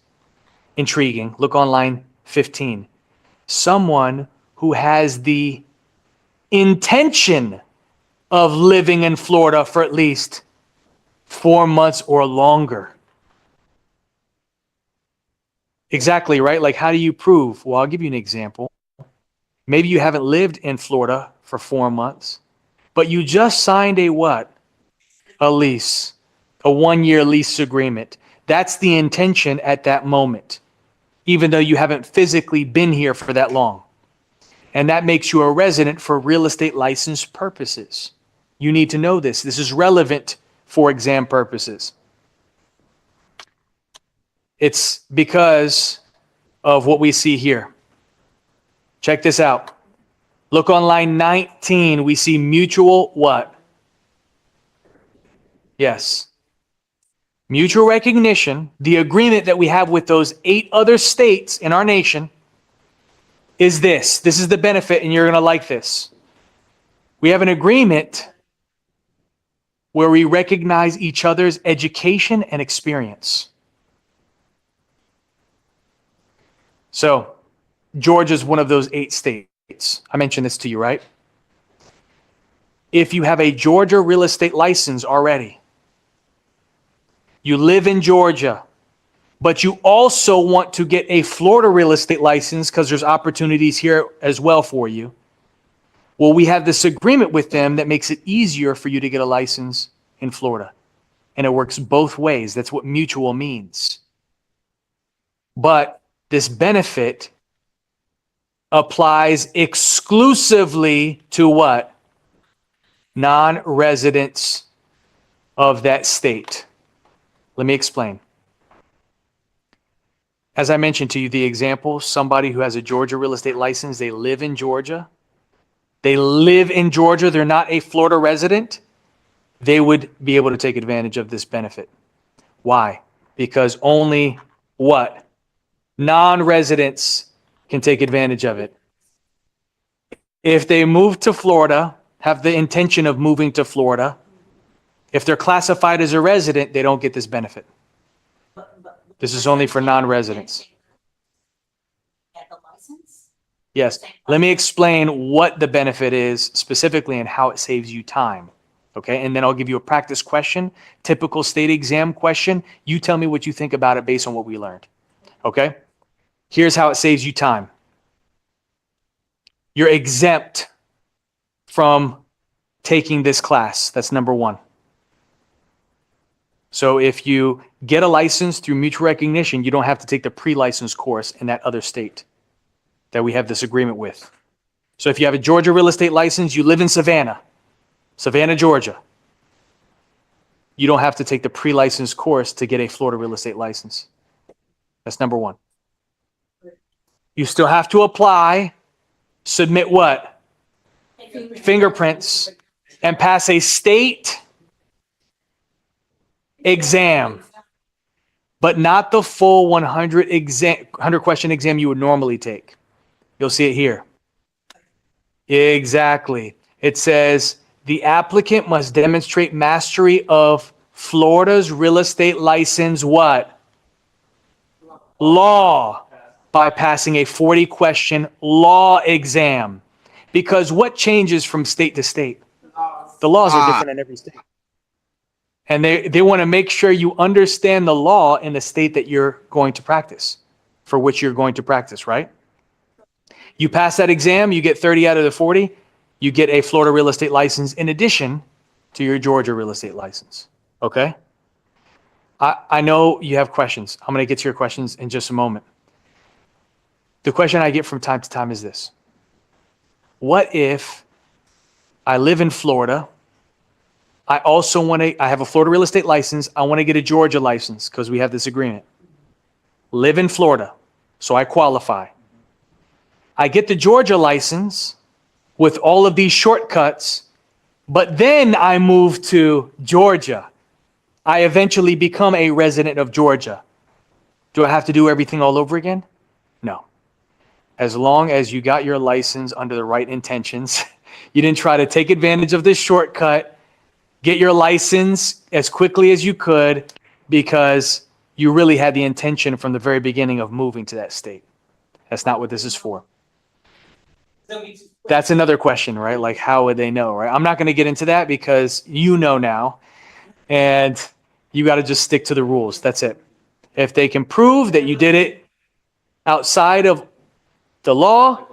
intriguing. Look on line 15. Someone who has the intention of living in Florida for at least 4 months or longer. Exactly, right? Like, how do you prove? Well, I'll give you an example. Maybe you haven't lived in Florida for 4 months, but you just signed a what? A lease, a 1-year lease agreement. That's the intention at that moment, even though you haven't physically been here for that long. And that makes you a resident for real estate license purposes. You need to know this. This is relevant for exam purposes. It's because of what we see here. Check this out. Look on line 19. We see mutual what? Yes. Mutual recognition, the agreement that we have with those 8 other states in our nation is this. This is the benefit, and you're going to like this. We have an agreement where we recognize each other's education and experience. So, Georgia is one of those 8 states. I mentioned this to you, right? If you have a Georgia real estate license already, you live in Georgia, but you also want to get a Florida real estate license because there's opportunities here as well for you. Well, we have this agreement with them that makes it easier for you to get a license in Florida. And it works both ways. That's what mutual means. But this benefit applies exclusively to what? Non-residents of that state. Let me explain. As I mentioned to you, the example, somebody who has a Georgia real estate license, they live in Georgia. They live in Georgia. They're not a Florida resident. They would be able to take advantage of this benefit. Why? Because only what? Non-residents can take advantage of it. If they move to Florida, have the intention of moving to Florida, if they're classified as a resident, they don't get this benefit. This is only for non-residents. Get the license? Yes. Let me explain what the benefit is specifically and how it saves you time. Okay. And then I'll give you a practice question, typical state exam question. You tell me what you think about it based on what we learned. Okay. Here's how it saves you time. You're exempt from taking this class. That's number 1. So if you get a license through mutual recognition, you don't have to take the pre-license course in that other state that we have this agreement with. So if you have a Georgia real estate license, you live in Savannah, Georgia, you don't have to take the pre-license course to get a Florida real estate license. That's number 1. You still have to apply, submit what? Fingerprints, and pass a state exam, but not the full 100 question exam you would normally take. You'll see it here. Exactly. It says the applicant must demonstrate mastery of Florida's real estate license what? Law, by passing a 40-question law exam. Because what changes from state to state? The laws are different in every state. And they want to make sure you understand the law in the state that you're going to practice, for which you're going to practice, right? You pass that exam, you get 30 out of the 40, you get a Florida real estate license in addition to your Georgia real estate license, okay? I know you have questions. I'm going to get to your questions in just a moment. The question I get from time to time is this. What if I live in Florida, I have a Florida real estate license. I want to get a Georgia license because we have this agreement. Live in Florida, so I qualify. I get the Georgia license, with all of these shortcuts, but then I move to Georgia. I eventually become a resident of Georgia. Do I have to do everything all over again? No. As long as you got your license under the right intentions, you didn't try to take advantage of this shortcut, get your license as quickly as you could because you really had the intention from the very beginning of moving to that state. That's not what this is for. That's another question, right? Like, how would they know, right? I'm not going to get into that because you know now, and you got to just stick to the rules. That's it. If they can prove that you did it outside of the law,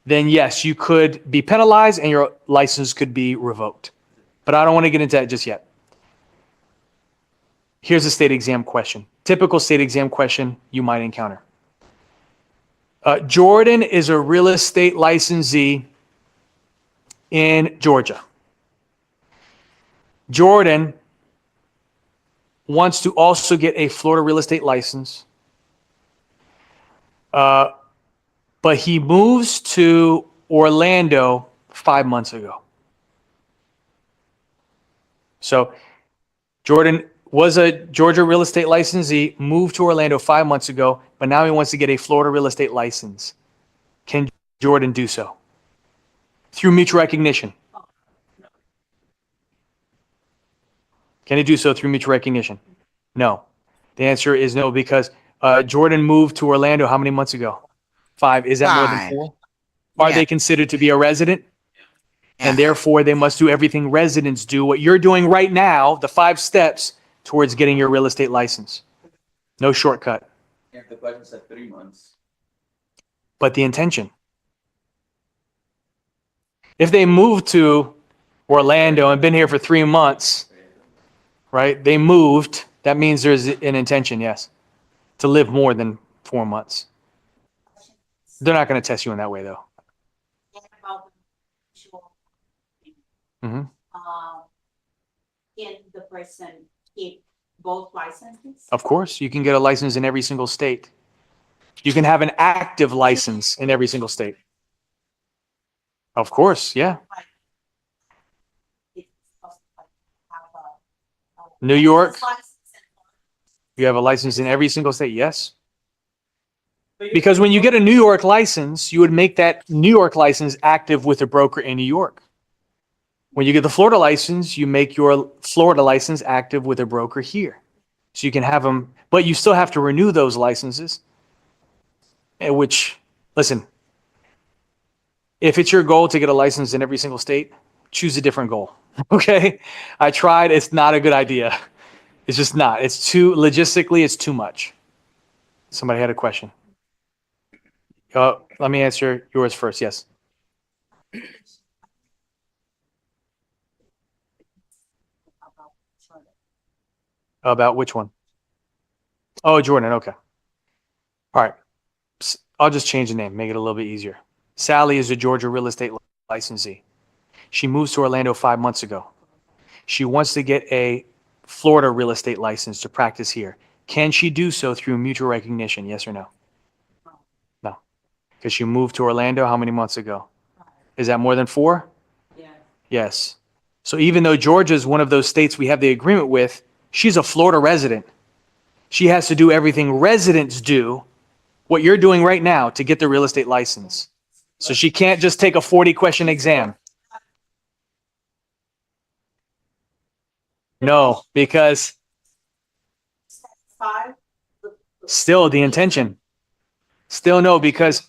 then yes, you could be penalized and your license could be revoked. But I don't want to get into that just yet. Here's a state exam question. Typical state exam question you might encounter. Jordan is a real estate licensee in Georgia. Jordan wants to also get a Florida real estate license, but he moves to Orlando 5 months ago. So Jordan was a Georgia real estate licensee, moved to Orlando 5 months ago, but now he wants to get a Florida real estate license. Can Jordan do so? Through mutual recognition. Can he do so through mutual recognition? No. The answer is no, because Jordan moved to Orlando how many months ago? 5. Is that more than 4? Are they considered to be a resident? And therefore, they must do everything residents do, what you're doing right now, the 5 steps towards getting your real estate license. No shortcut. If the question said 3 months. But the intention. If they moved to Orlando and been here for 3 months, right? They moved. That means there's an intention, yes, to live more than 4 months. They're not going to test you in that way, though. Mm-hmm. Can the person keep both licenses? Of course, you can get a license in every single state. You can have an active license in every single state. Of course, yeah. New York, you have a license in every single state, yes. Because when you get a New York license, you would make that New York license active with a broker in New York. When you get the Florida license, you make your Florida license active with a broker here. So you can have them, but you still have to renew those licenses. Which, listen, if it's your goal to get a license in every single state, choose a different goal. Okay? I tried. It's not a good idea. It's just not. It's too, logistically, it's too much. Somebody had a question. Let me answer yours first. Yes. About which one? Oh, Jordan. Okay. All right. I'll just change the name, make it a little bit easier. Sally is a Georgia real estate licensee. She moves to Orlando 5 months ago. She wants to get a Florida real estate license to practice here. Can she do so through mutual recognition? Yes or no? No. Because she moved to Orlando how many months ago? Is that more than 4? Yeah. Yes. So even though Georgia is one of those states we have the agreement with, she's a Florida resident. She has to do everything residents do, what you're doing right now, to get the real estate license. So she can't just take a 40-question exam. No, because still the intention. Still no, because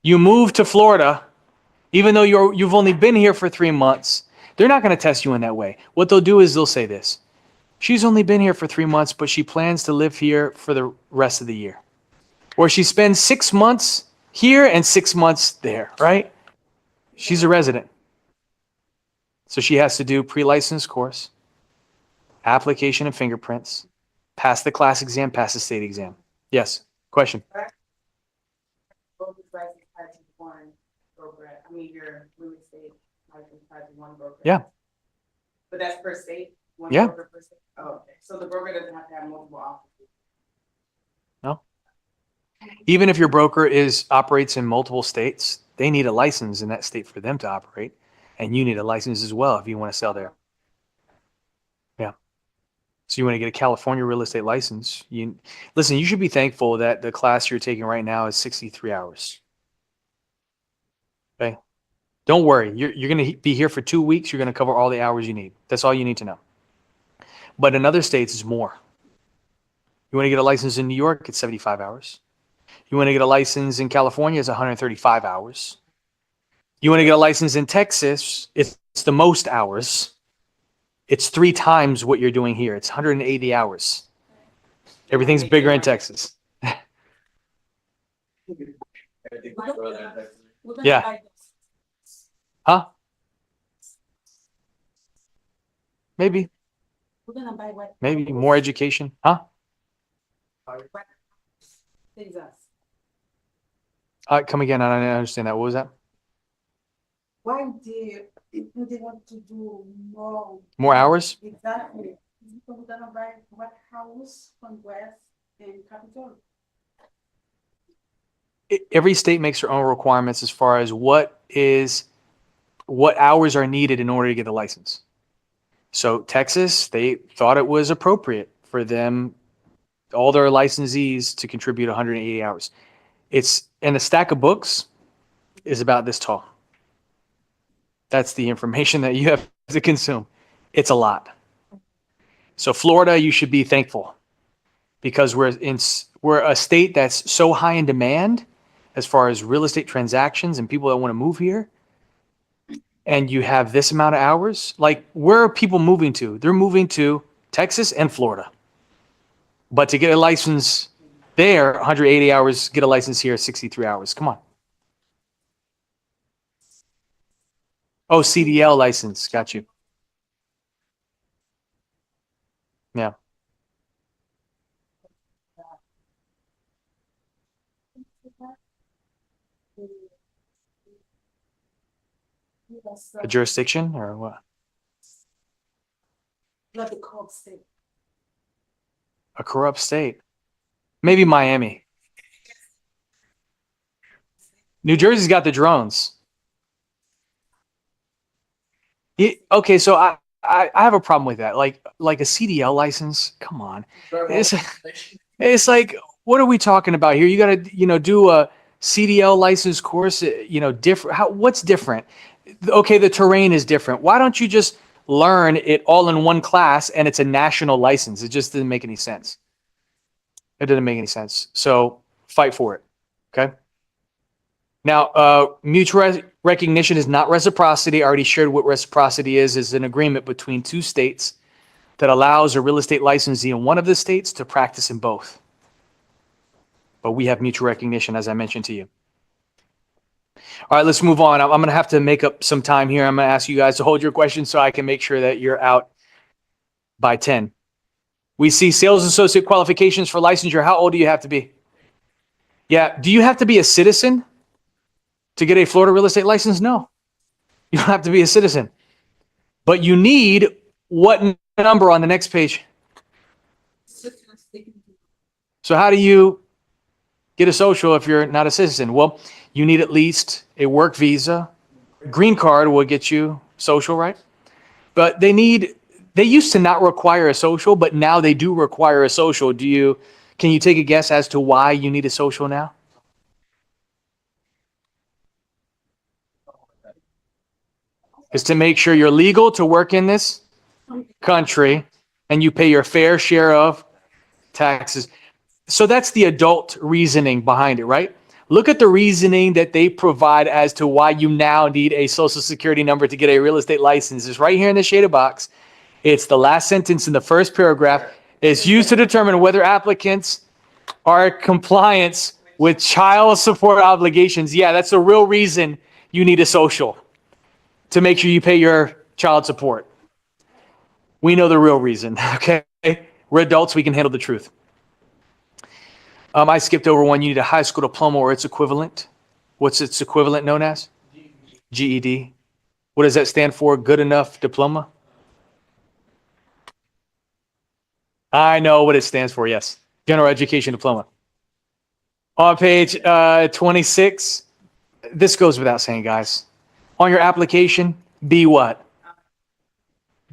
you moved to Florida, even though you've only been here for 3 months. They're not going to test you in that way. What they'll do is they'll say this. She's only been here for 3 months, but she plans to live here for the rest of the year. Or she spends 6 months here and 6 months there, right? She's a resident. So she has to do pre-license course, application and fingerprints, pass the class exam, pass the state exam. Yes, question. Both is license tied to one broker. I mean, your real estate license tied to one broker. Yeah. But that's per state? One Yeah. broker per state? Oh, okay. So the broker doesn't have to have multiple offices? No. Even if your broker operates in multiple states, They need a license in that state for them to operate. And you need a license as well if you want to sell there. Yeah. So you want to get a California real estate license. Listen, you should be thankful that the class you're taking right now is 63 hours. Okay. Don't worry. You're going to be here for 2 weeks. You're going to cover all the hours you need. That's all you need to know. But in other states, it's more. You want to get a license in New York, it's 75 hours. You want to get a license in California, it's 135 hours. You want to get a license in Texas, it's the most hours. It's 3 times what you're doing here. It's 180 hours. Everything's bigger in Texas. Yeah. Huh? Maybe. We're gonna buy what? Maybe more education. Huh? Things us. Come again. I don't understand that. What was that? Why do they want to do more? More hours? Exactly. We're gonna buy what house from West and Capitol? Every state makes their own requirements as far as what hours are needed in order to get a license. So Texas, they thought it was appropriate for them, all their licensees, to contribute 180 hours. And the stack of books is about this tall. That's the information that you have to consume. It's a lot. So Florida, you should be thankful because we're a state that's so high in demand as far as real estate transactions and people that want to move here. And you have this amount of hours. Like, where are people moving to? They're moving to Texas and Florida. But to get a license there, 180 hours, get a license here, 63 hours. Come on. Oh, CDL license. Got you. Yeah. A jurisdiction or what? Not the corrupt state. A corrupt state. Maybe Miami. New Jersey's got the drones. Okay, so I have a problem with that. Like a CDL license. Come on. It's like, what are we talking about here? You got to, do a CDL license course, different. What's different? Okay, the terrain is different. Why don't you just learn it all in one class and it's a national license? It just didn't make any sense. It didn't make any sense. So fight for it. Okay. Now, mutual recognition is not reciprocity. I already shared what reciprocity is. It's an agreement between 2 states that allows a real estate licensee in one of the states to practice in both. But we have mutual recognition, as I mentioned to you. All right, let's move on. I'm going to have to make up some time here. I'm going to ask you guys to hold your questions so I can make sure that you're out by 10. We see sales associate qualifications for licensure. How old do you have to be? Yeah. Do you have to be a citizen to get a Florida real estate license? No. You don't have to be a citizen. But you need what number on the next page? So how do you get a social if you're not a citizen? Well, you need at least a work visa. Green card will get you social, right? But they used to not require a social, but now they do require a social. Can you take a guess as to why you need a social now? Is to make sure you're legal to work in this country and you pay your fair share of taxes. So that's the adult reasoning behind it, right? Look at the reasoning that they provide as to why you now need a social security number to get a real estate license. It's right here in the shaded box. It's the last sentence in the first paragraph. It's used to determine whether applicants are in compliance with child support obligations. Yeah, that's the real reason you need a social, to make sure you pay your child support. We know the real reason, okay? We're adults, we can handle the truth. I skipped over one. You need a high school diploma or its equivalent. What's its equivalent known as? GED. What does that stand for? Good enough diploma? I know what it stands for, yes. General education diploma. On page 26, this goes without saying, guys. On your application, be what?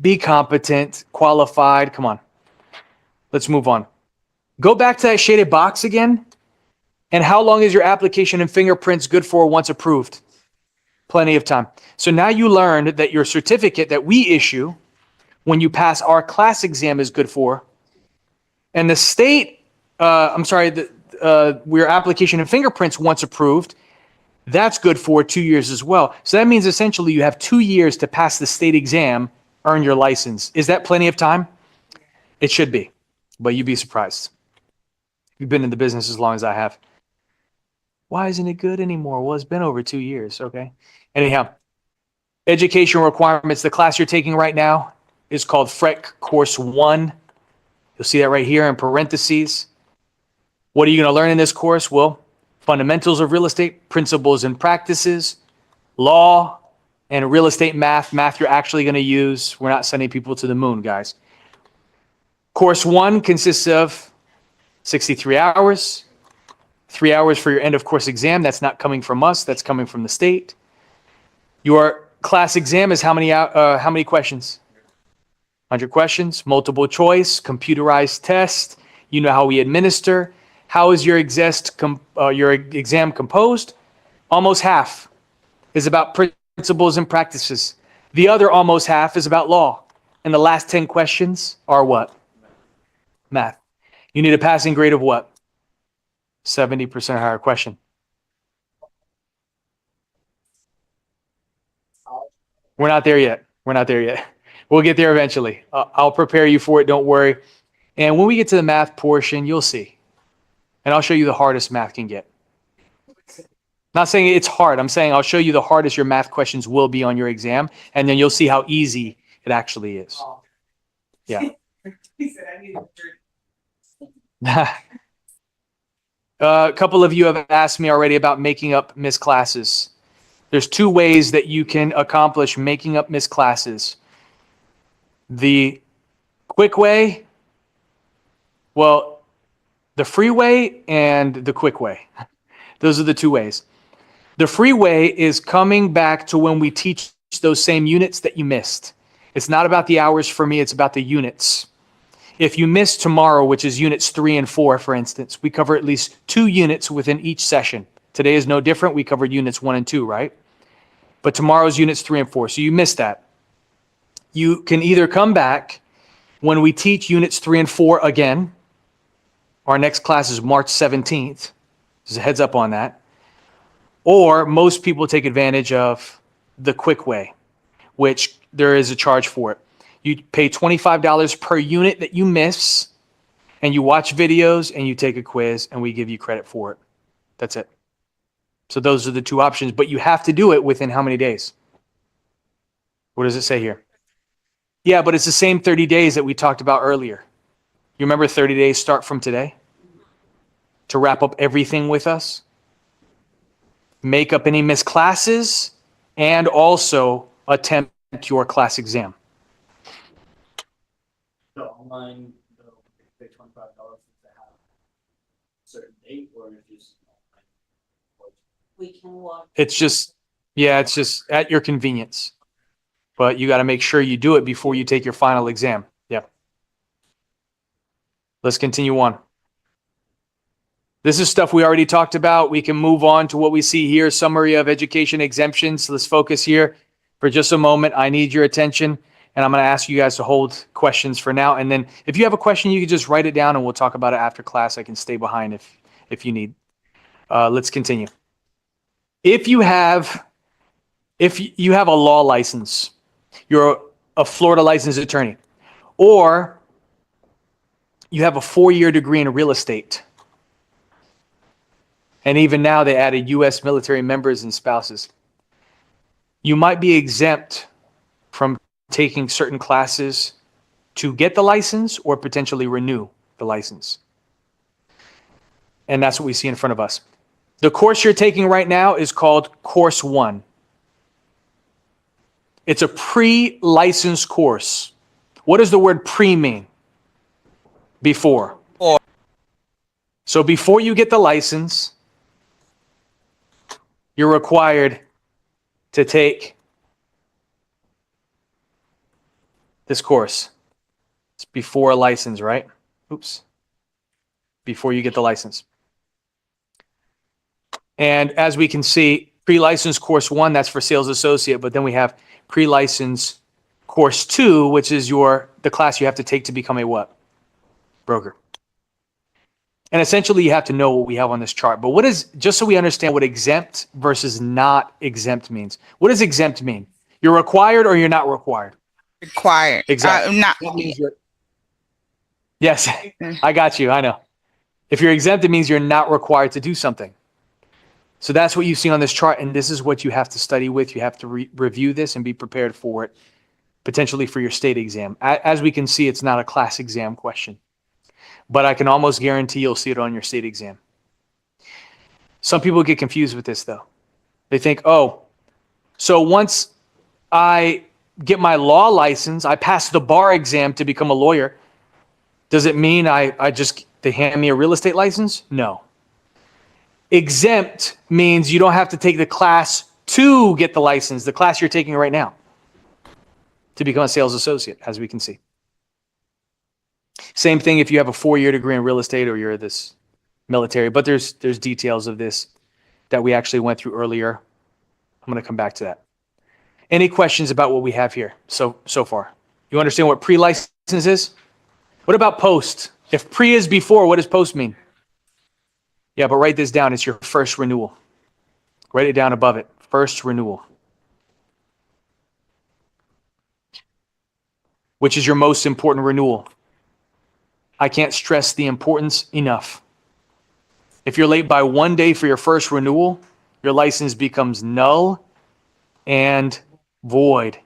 Be competent, qualified. Come on. Let's move on. Go back to that shaded box again. And how long is your application and fingerprints good for once approved? Plenty of time. So now you learned that your certificate that we issue when you pass our class exam is good for. And the state, your application and fingerprints once approved, that's good for 2 years as well. So that means essentially you have 2 years to pass the state exam, earn your license. Is that plenty of time? It should be, but you'd be surprised. You've been in the business as long as I have. Why isn't it good anymore? Well, it's been over 2 years, okay? Anyhow, education requirements. The class you're taking right now is called FREC Course 1. You'll see that right here in parentheses. What are you going to learn in this course? Well, fundamentals of real estate, principles and practices, law, and real estate math. Math you're actually going to use. We're not sending people to the moon, guys. Course 1 consists of 63 hours, 3 hours for your end of course exam. That's not coming from us. That's coming from the state. Your class exam is how many questions? 100 questions, multiple choice, computerized test. You know how we administer. How is your exam composed? Almost half is about principles and practices. The other almost half is about law. And the last 10 questions are what? Math. You need a passing grade of what? 70% or higher. Question. We're not there yet. We're not there yet. We'll get there eventually. I'll prepare you for it. Don't worry. And when we get to the math portion, you'll see. And I'll show you the hardest math can get. Not saying it's hard. I'm saying I'll show you the hardest your math questions will be on your exam. And then you'll see how easy it actually is. Yeah. A couple of you have asked me already about making up missed classes. There's 2 ways that you can accomplish making up missed classes. The quick way, well, the free way and the quick way. Those are the 2 ways. The free way is coming back to when we teach those same units that you missed. It's not about the hours for me, it's about the units. If you miss tomorrow, which is units 3 and 4, for instance, we cover at least 2 units within each session. Today is no different. We covered units 1 and 2, right? But tomorrow's units 3 and 4. So you missed that. You can either come back when we teach units 3 and 4 again. Our next class is March 17th. Just a heads up on that. Or most people take advantage of the quick way, which there is a charge for it. You pay $25 per unit that you miss, and you watch videos and you take a quiz, and we give you credit for it. That's it. So those are the 2 options, but you have to do it within how many days? What does it say here? Yeah, but it's the same 30 days that we talked about earlier. You remember 30 days start from today? To wrap up everything with us? Make up any missed classes, and also attempt your class exam. The online, pay $25 to have a certain date, or just We can walk. It's just at your convenience. But you got to make sure you do it before you take your final exam. Yeah. Let's continue on. This is stuff we already talked about. We can move on to what we see here, summary of education exemptions. Let's focus here for just a moment. I need your attention, and I'm going to ask you guys to hold questions for now. And then if you have a question, you can just write it down and we'll talk about it after class. I can stay behind if you need. Let's continue. If you have a law license, you're a Florida licensed attorney, or you have a 4-year degree in real estate. And even now they added U.S. military members and spouses. You might be exempt from taking certain classes to get the license or potentially renew the license. And that's what we see in front of us. The course you're taking right now is called Course 1. It's a pre-licensed course. What does the word pre mean? Before. So before you get the license, you're required to take this course. It's before a license, right? Oops. Before you get the license. And as we can see, pre-license course 1, that's for sales associate, but then we have pre-license course 2, which is the class you have to take to become a what? Broker. And essentially you have to know what we have on this chart. But just so we understand what exempt versus not exempt means. What does exempt mean? You're required or you're not required? Required. Exactly. Not. That means yes, I got you. I know. If you're exempt, it means you're not required to do something. So that's what you see on this chart, and this is what you have to study with. You have to review this and be prepared for it, potentially for your state exam. As we can see, it's not a class exam question, but I can almost guarantee you'll see it on your state exam. Some people get confused with this, though. They think, oh, so once I get my law license, I pass the bar exam to become a lawyer, does it mean they hand me a real estate license? No. Exempt means you don't have to take the class to get the license, the class you're taking right now, to become a sales associate, as we can see. Same thing if you have a 4-year degree in real estate or you're this military, but there's details of this that we actually went through earlier. I'm going to come back to that. Any questions about what we have here so far? You understand what pre-license is? What about post? If pre is before, what does post mean? Yeah, but write this down. It's your first renewal. Write it down above it. First renewal. Which is your most important renewal. I can't stress the importance enough. If you're late by 1 day for your first renewal, your license becomes null and void.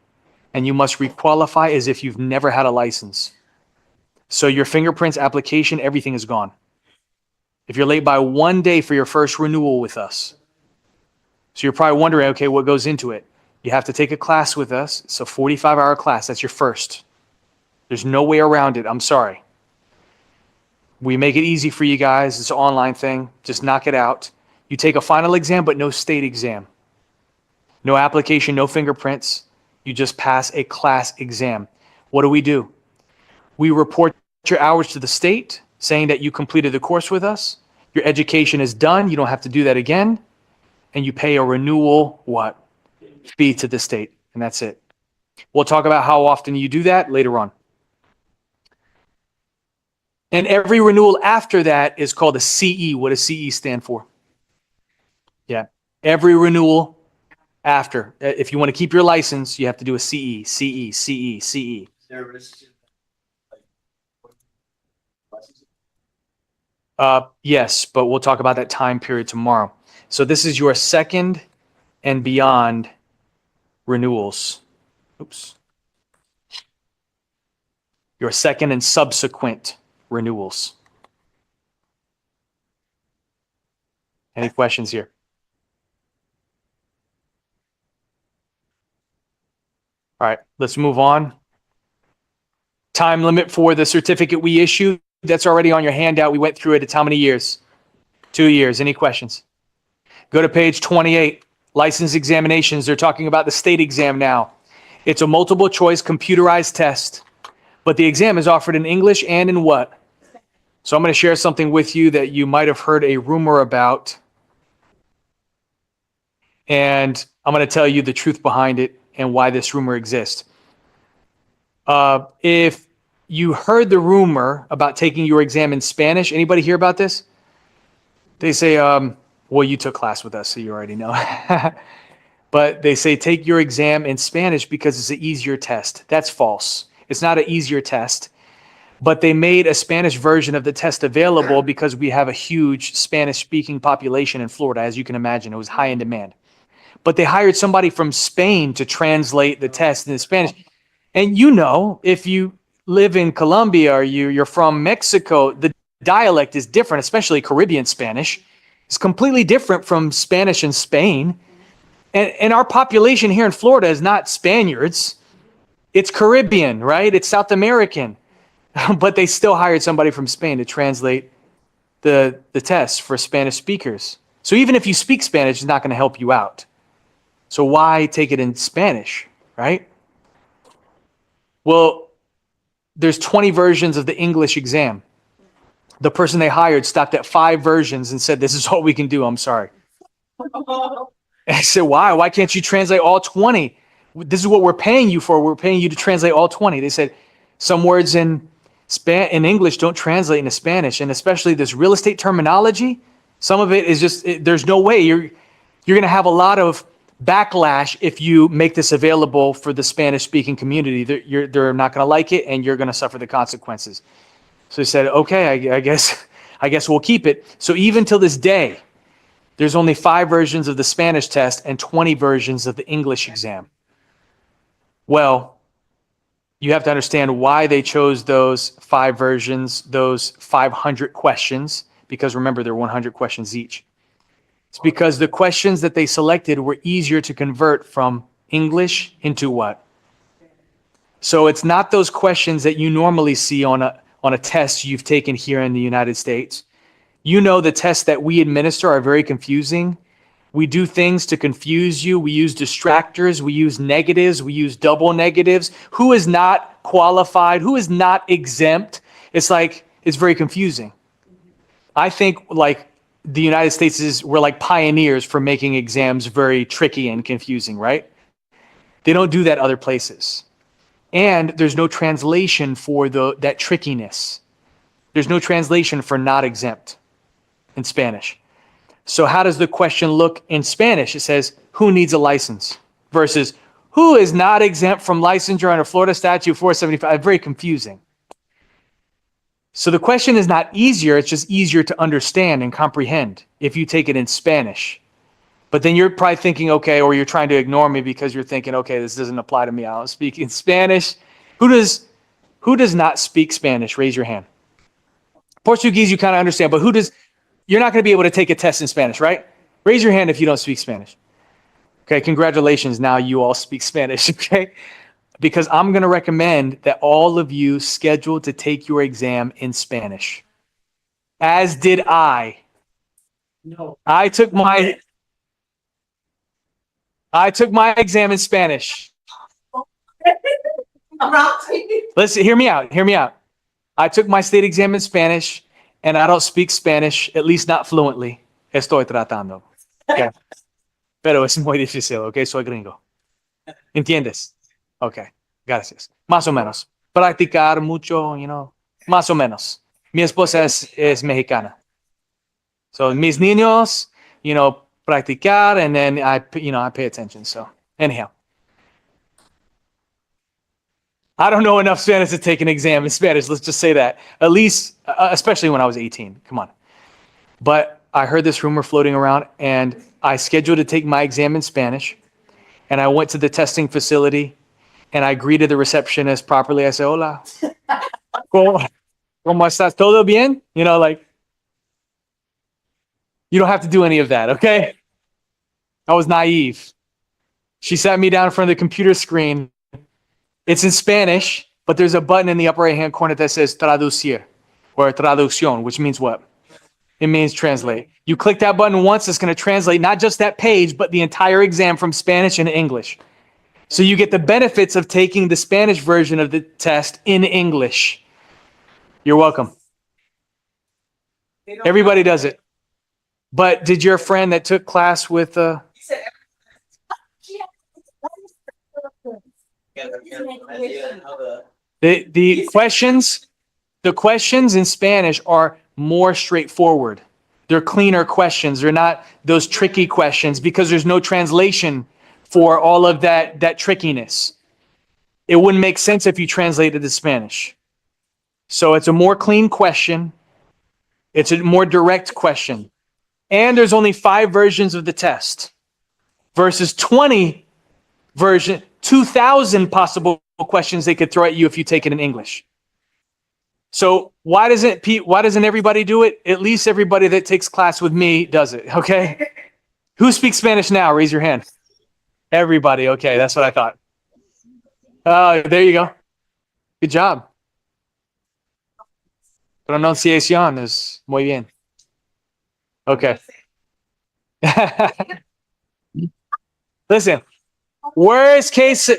And you must requalify as if you've never had a license. So your fingerprints, application, everything is gone. If you're late by 1 day for your first renewal with us. So you're probably wondering, okay, what goes into it? You have to take a class with us. It's a 45-hour class. That's your first. There's no way around it. I'm sorry. We make it easy for you guys. It's an online thing. Just knock it out. You take a final exam, but no state exam. No application, no fingerprints. You just pass a class exam. What do? We report your hours to the state, saying that you completed the course with us. Your education is done. You don't have to do that again. And you pay a renewal, fee to the state. And that's it. We'll talk about how often you do that later on. And every renewal after that is called a CE. What does CE stand for? Yeah. Every renewal after. If you want to keep your license, you have to do a CE, CE, CE, CE. Yes, but we'll talk about that time period tomorrow. So this is your second and beyond renewals. Oops. Your second and subsequent renewals. Any questions here? All right, let's move on. Time limit for the certificate we issue. That's already on your handout. We went through it. It's how many years? 2 years. Any questions? Go to page 28. License examinations. They're talking about the state exam now. It's a multiple choice computerized test, but the exam is offered in English and in what? So I'm going to share something with you that you might have heard a rumor about. And I'm going to tell you the truth behind it and why this rumor exists. If you heard the rumor about taking your exam in Spanish, anybody hear about this? They say, well, you took class with us, so you already know. But they say take your exam in Spanish because it's an easier test. That's false. It's not an easier test. But they made a Spanish version of the test available because we have a huge Spanish-speaking population in Florida. As you can imagine, it was high in demand. But they hired somebody from Spain to translate the test into Spanish. And you know, if you live in Colombia or you're from Mexico, the dialect is different, especially Caribbean Spanish. It's completely different from Spanish in Spain. And our population here in Florida is not Spaniards. It's Caribbean, right? It's South American. But they still hired somebody from Spain to translate the test for Spanish speakers. So even if you speak Spanish, it's not going to help you out. So why take it in Spanish, right? Well, there's 20 versions of the English exam. The person they hired stopped at 5 versions and said, this is all we can do. I'm sorry. And I said, why? Why can't you translate all 20? This is what we're paying you for. We're paying you to translate all 20. They said some words in English don't translate into Spanish. And especially this real estate terminology, some of it is just, there's no way. You're going to have a lot of backlash if you make this available for the Spanish speaking community. They're not going to like it, and you're going to suffer the consequences. So they said, okay, I guess we'll keep it. So even till this day, there's only 5 versions of the Spanish test and 20 versions of the English exam. Well, you have to understand why they chose those 5 versions, those 500 questions, because remember, they're 100 questions each. It's because the questions that they selected were easier to convert from English into what? So it's not those questions that you normally see on a test you've taken here in the United States. You know the tests that we administer are very confusing. We do things to confuse you. We use distractors. We use negatives. We use double negatives. Who is not qualified? Who is not exempt? It's very confusing. I think the United States we're like pioneers for making exams very tricky and confusing, right? They don't do that other places. And there's no translation for that trickiness. There's no translation for not exempt in Spanish. So how does the question look in Spanish? It says, who needs a license? Versus, who is not exempt from licensure under Florida Statute 475? Very confusing. So the question is not easier, it's just easier to understand and comprehend if you take it in Spanish. But then you're probably thinking, okay, or you're trying to ignore me because you're thinking, okay, this doesn't apply to me. I don't speak in Spanish. Who does not speak Spanish? Raise your hand. Portuguese, you kind of understand, but you're not going to be able to take a test in Spanish, right? Raise your hand if you don't speak Spanish. Okay, congratulations. Now you all speak Spanish, okay? Because I'm going to recommend that all of you schedule to take your exam in Spanish. As did I. No. I took my exam in Spanish. Listen, hear me out. I took my state exam in Spanish, and I don't speak Spanish, at least not fluently. Estoy tratando. Okay. Pero es muy difícil, okay? Soy gringo. ¿Entiendes? Okay. Gracias. Más o menos. Practicar mucho, más o menos. Mi esposa es mexicana. So, mis niños, practicar, and then I pay attention. So, anyhow. I don't know enough Spanish to take an exam in Spanish. Let's just say that. At least, especially when I was 18. Come on. But I heard this rumor floating around, and I scheduled to take my exam in Spanish. And I went to the testing facility, and I greeted the receptionist properly. I said, hola. ¿Cómo estás? ¿Todo bien? You don't have to do any of that, okay? I was naive. She sat me down in front of the computer screen. It's in Spanish, but there's a button in the upper right-hand corner that says traducir or traducción, which means what? It means translate. You click that button once, it's going to translate not just that page, but the entire exam from Spanish into English. So you get the benefits of taking the Spanish version of the test in English. You're welcome. Everybody does it. But did your friend that took class with the questions in Spanish are more straightforward. They're cleaner questions. They're not those tricky questions because there's no translation for all of that trickiness. It wouldn't make sense if you translated to Spanish. So it's a more clean question. It's a more direct question. And there's only 5 versions of the test versus 2,000 possible questions they could throw at you if you take it in English. So why doesn't everybody do it? At least everybody that takes class with me does it, okay? Who speaks Spanish now? Raise your hand. Everybody, okay, that's what I thought. There you go. Good job. Pronunciación es muy bien. Okay. Listen, worst case,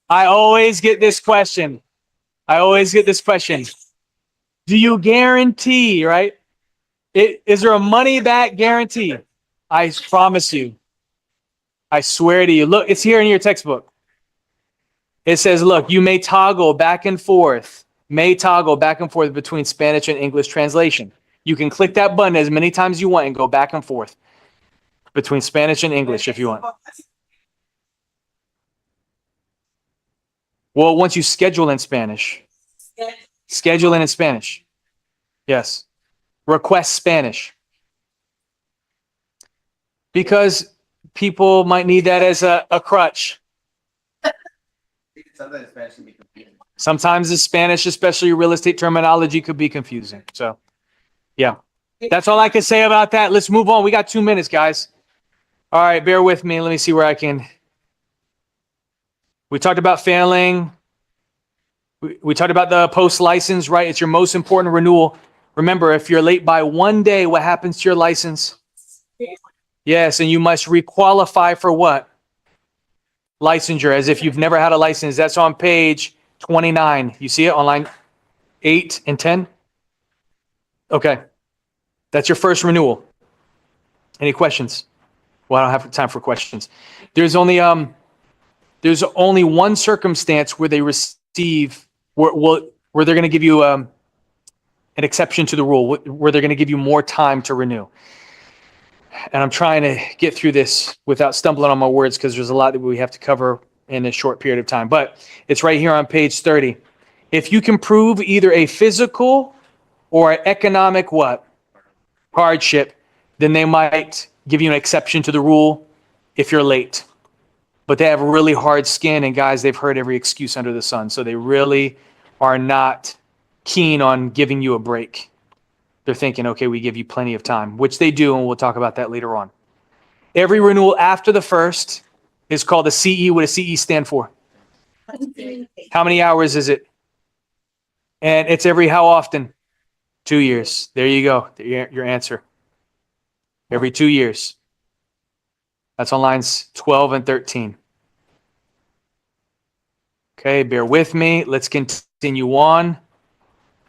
I always get this question. Do you guarantee, right? Is there a money back guarantee? I promise you. I swear to you. Look, it's here in your textbook. It says, look, you may toggle back and forth between Spanish and English translation. You can click that button as many times as you want and go back and forth between Spanish and English if you want. Well, once you schedule in Spanish. Yes. Request Spanish. Because people might need that as a crutch. Sometimes Spanish can be confusing. Sometimes the Spanish, especially real estate terminology, could be confusing. So, yeah. That's all I can say about that. Let's move on. We got 2 minutes, guys. All right, bear with me. Let me see where I can. We talked about failing. We talked about the post license, right? It's your most important renewal. Remember, if you're late by 1 day, what happens to your license? Yes, and you must requalify for what? Licensure, as if you've never had a license. That's on page 29. You see it on line 8 and 10? Okay. That's your first renewal. Any questions? Well, I don't have time for questions. There's only one circumstance where they receive where they're going to give you an exception to the rule, where they're going to give you more time to renew. And I'm trying to get through this without stumbling on my words because there's a lot that we have to cover in a short period of time. But it's right here on page 30. If you can prove either a physical or an economic what? Hardship, then they might give you an exception to the rule if you're late. But they have really hard skin, and guys, they've heard every excuse under the sun. So they really are not keen on giving you a break. They're thinking, okay, we give you plenty of time, which they do, and we'll talk about that later on. Every renewal after the first is called a CE. What does CE stand for? How many hours is it? And it's every how often? 2 years. There you go. Your answer. Every 2 years. That's on lines 12 and 13. Okay, bear with me. Let's continue on.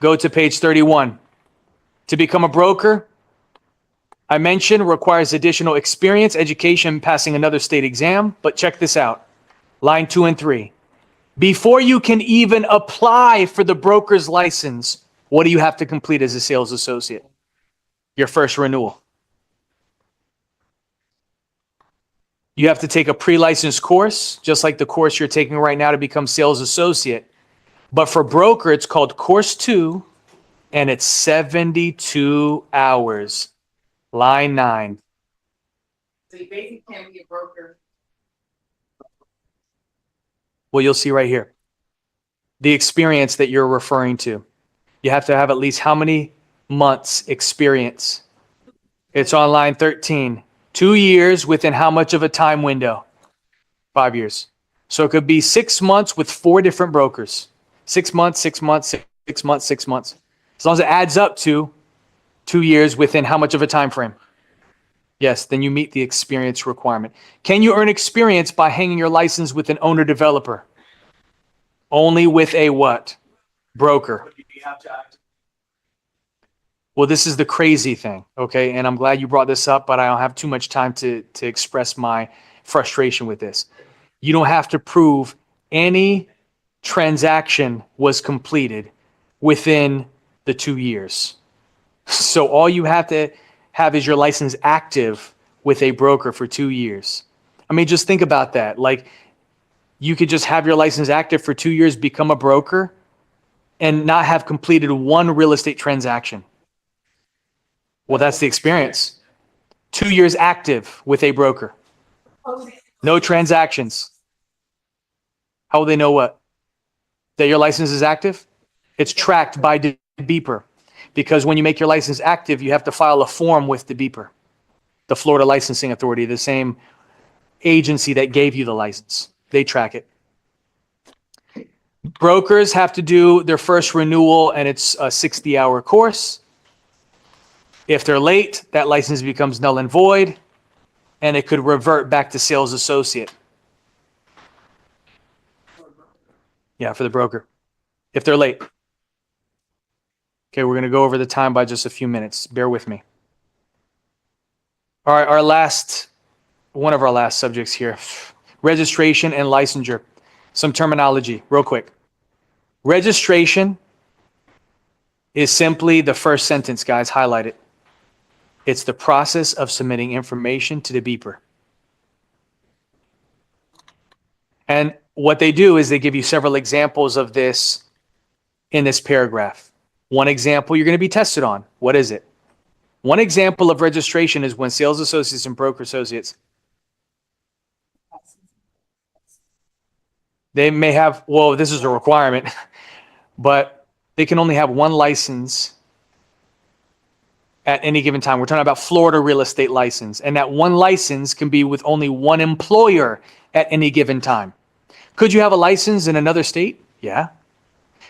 Go to page 31. To become a broker, I mentioned, requires additional experience, education, passing another state exam. But check this out. Line 2 and 3. Before you can even apply for the broker's license, what do you have to complete as a sales associate? Your first renewal. You have to take a pre-license course, just like the course you're taking right now to become sales associate. But for broker, it's called Course 2, and it's 72 hours. Line 9. So you basically can't be a broker. Well, you'll see right here. The experience that you're referring to. You have to have at least how many months experience? It's on line 13. 2 years within how much of a time window? 5 years. So it could be 6 months with 4 different brokers. 6 months, 6 months, 6 months, 6 months. As long as it adds up to 2 years within how much of a time frame? Yes, then you meet the experience requirement. Can you earn experience by hanging your license with an owner developer? Only with a what? Broker. Well, this is the crazy thing, okay? And I'm glad you brought this up, but I don't have too much time to express my frustration with this. You don't have to prove any transaction was completed within the 2 years. So all you have to have is your license active with a broker for 2 years. I mean, just think about that. Like, you could just have your license active for 2 years, become a broker, and not have completed one real estate transaction. Well, that's the experience. 2 years active with a broker. No transactions. How will they know what? That your license is active? It's tracked by the beeper. Because when you make your license active, you have to file a form with the beeper. The Florida Licensing Authority, the same agency that gave you the license. They track it. Brokers have to do their first renewal, and it's a 60-hour course. If they're late, that license becomes null and void, and it could revert back to sales associate. Yeah, for the broker, if they're late. Okay, we're going to go over the time by just a few minutes. Bear with me. All right, one of our last subjects here, registration and licensure. Some terminology, real quick. Registration is simply the first sentence, guys, highlight it. It's the process of submitting information to the beeper. And what they do is they give you several examples of this in this paragraph. One example you're going to be tested on. What is it? One example of registration is when sales associates and broker associates, they may have, well, this is a requirement, but they can only have one license at any given time. We're talking about Florida real estate license, and that one license can be with only one employer at any given time. Could you have a license in another state? Yeah.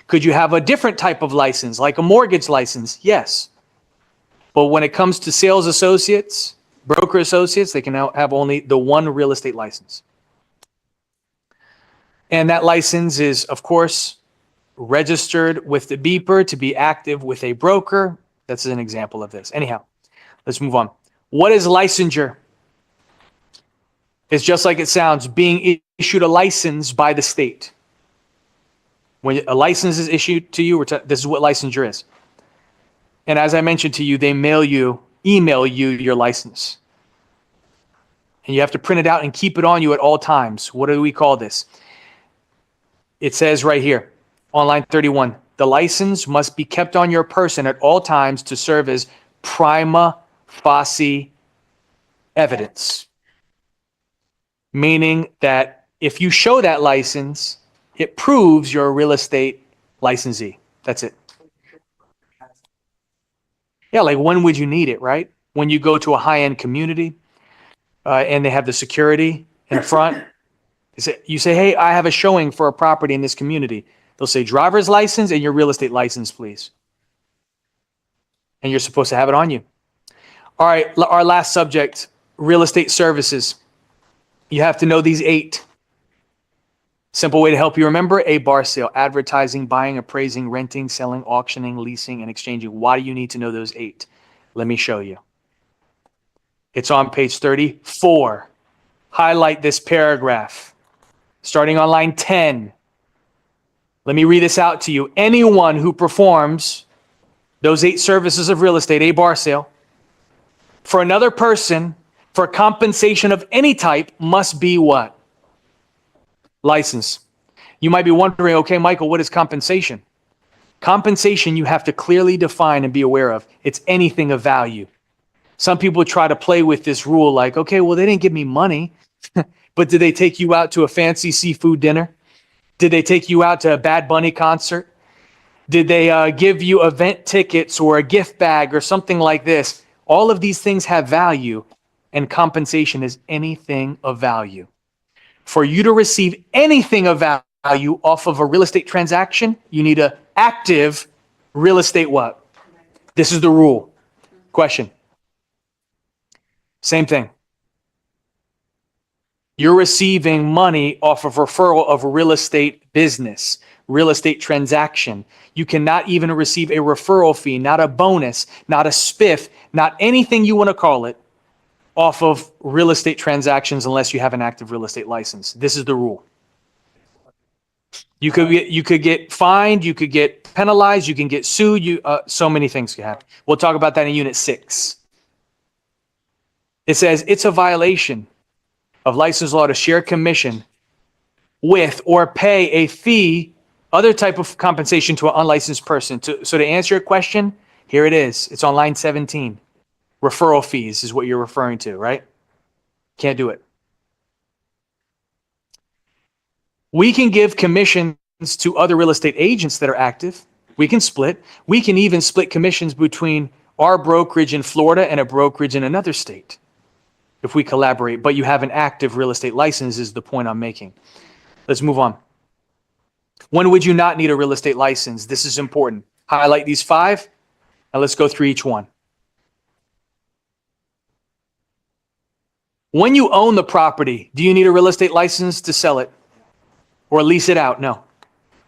Could you have a different type of license, like a mortgage license? Yes. But when it comes to sales associates, broker associates, they can now have only the one real estate license. And that license is, of course, registered with the beeper to be active with a broker. That's an example of this. Anyhow, let's move on. What is licensure? It's just like it sounds, being issued a license by the state. When a license is issued to you, this is what licensure is. And as I mentioned to you, they email you your license. And you have to print it out and keep it on you at all times. What do we call this? It says right here on line 31, the license must be kept on your person at all times to serve as prima facie evidence. Meaning that if you show that license, it proves you're a real estate licensee. That's it. Yeah, like when would you need it, right? When you go to a high-end community and they have the security in front. You say, hey, I have a showing for a property in this community. They'll say driver's license and your real estate license, please. And you're supposed to have it on you. All right, our last subject, real estate services. You have to know these 8. Simple way to help you remember: a bar sale, advertising, buying, appraising, renting, selling, auctioning, leasing, and exchanging. Why do you need to know those 8? Let me show you. It's on page 34. Highlight this paragraph. Starting on line 10. Let me read this out to you. Anyone who performs those 8 services of real estate, a bar sale, for another person, for compensation of any type, must be what? License. You might be wondering, okay, Michael, what is compensation? Compensation you have to clearly define and be aware of. It's anything of value. Some people try to play with this rule like, okay, well, they didn't give me money, but did they take you out to a fancy seafood dinner? Did they take you out to a Bad Bunny concert? Did they give you event tickets or a gift bag or something like this? All of these things have value, and compensation is anything of value. For you to receive anything of value off of a real estate transaction, you need an active real estate what? This is the rule. Question. Same thing. You're receiving money off of referral of real estate business, real estate transaction. You cannot even receive a referral fee, not a bonus, not a spiff, not anything you want to call it, off of real estate transactions unless you have an active real estate license. This is the rule. You could get fined, you could get penalized, you can get sued. So many things can happen. We'll talk about that in Unit 6. It says it's a violation of license law to share commission with or pay a fee, other type of compensation to an unlicensed person. So to answer your question, here it is. It's on line 17. Referral fees is what you're referring to, right? Can't do it. We can give commissions to other real estate agents that are active. We can split. We can even split commissions between our brokerage in Florida and a brokerage in another state if we collaborate. But you have an active real estate license is the point I'm making. Let's move on. When would you not need a real estate license? This is important. Highlight these 5, and let's go through each one. When you own the property, do you need a real estate license to sell it or lease it out? No.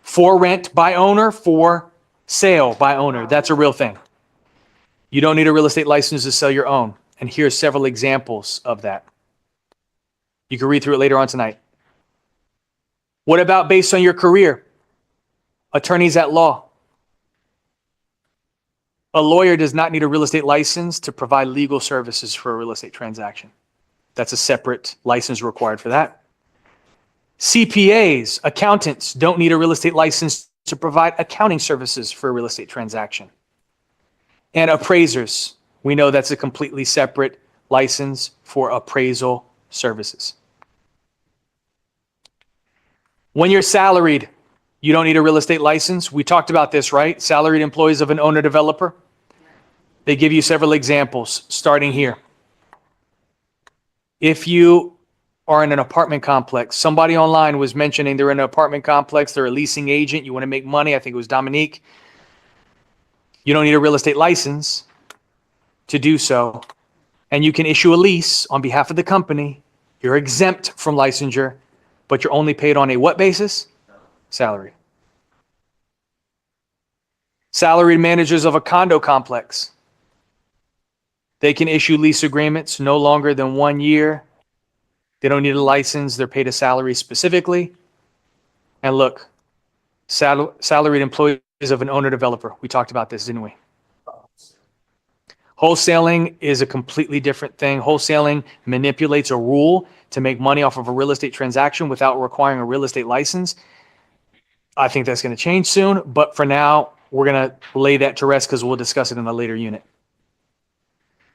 For rent by owner, for sale by owner. That's a real thing. You don't need a real estate license to sell your own. And here's several examples of that. You can read through it later on tonight. What about based on your career? Attorneys at law. A lawyer does not need a real estate license to provide legal services for a real estate transaction. That's a separate license required for that. CPAs, accountants, don't need a real estate license to provide accounting services for a real estate transaction. And appraisers, we know that's a completely separate license for appraisal services. When you're salaried, you don't need a real estate license. We talked about this, right? Salaried employees of an owner developer. They give you several examples starting here. If you are in an apartment complex, somebody online was mentioning they're in an apartment complex, they're a leasing agent, you want to make money. I think it was Dominique. You don't need a real estate license to do so. And you can issue a lease on behalf of the company. You're exempt from licensure, but you're only paid on a what basis? Salary. Salaried managers of a condo complex. They can issue lease agreements no longer than 1 year. They don't need a license. They're paid a salary specifically. And look, salaried employees of an owner developer. We talked about this, didn't we? Wholesaling is a completely different thing. Wholesaling manipulates a rule to make money off of a real estate transaction without requiring a real estate license. I think that's going to change soon, but for now, we're going to lay that to rest because we'll discuss it in a later unit.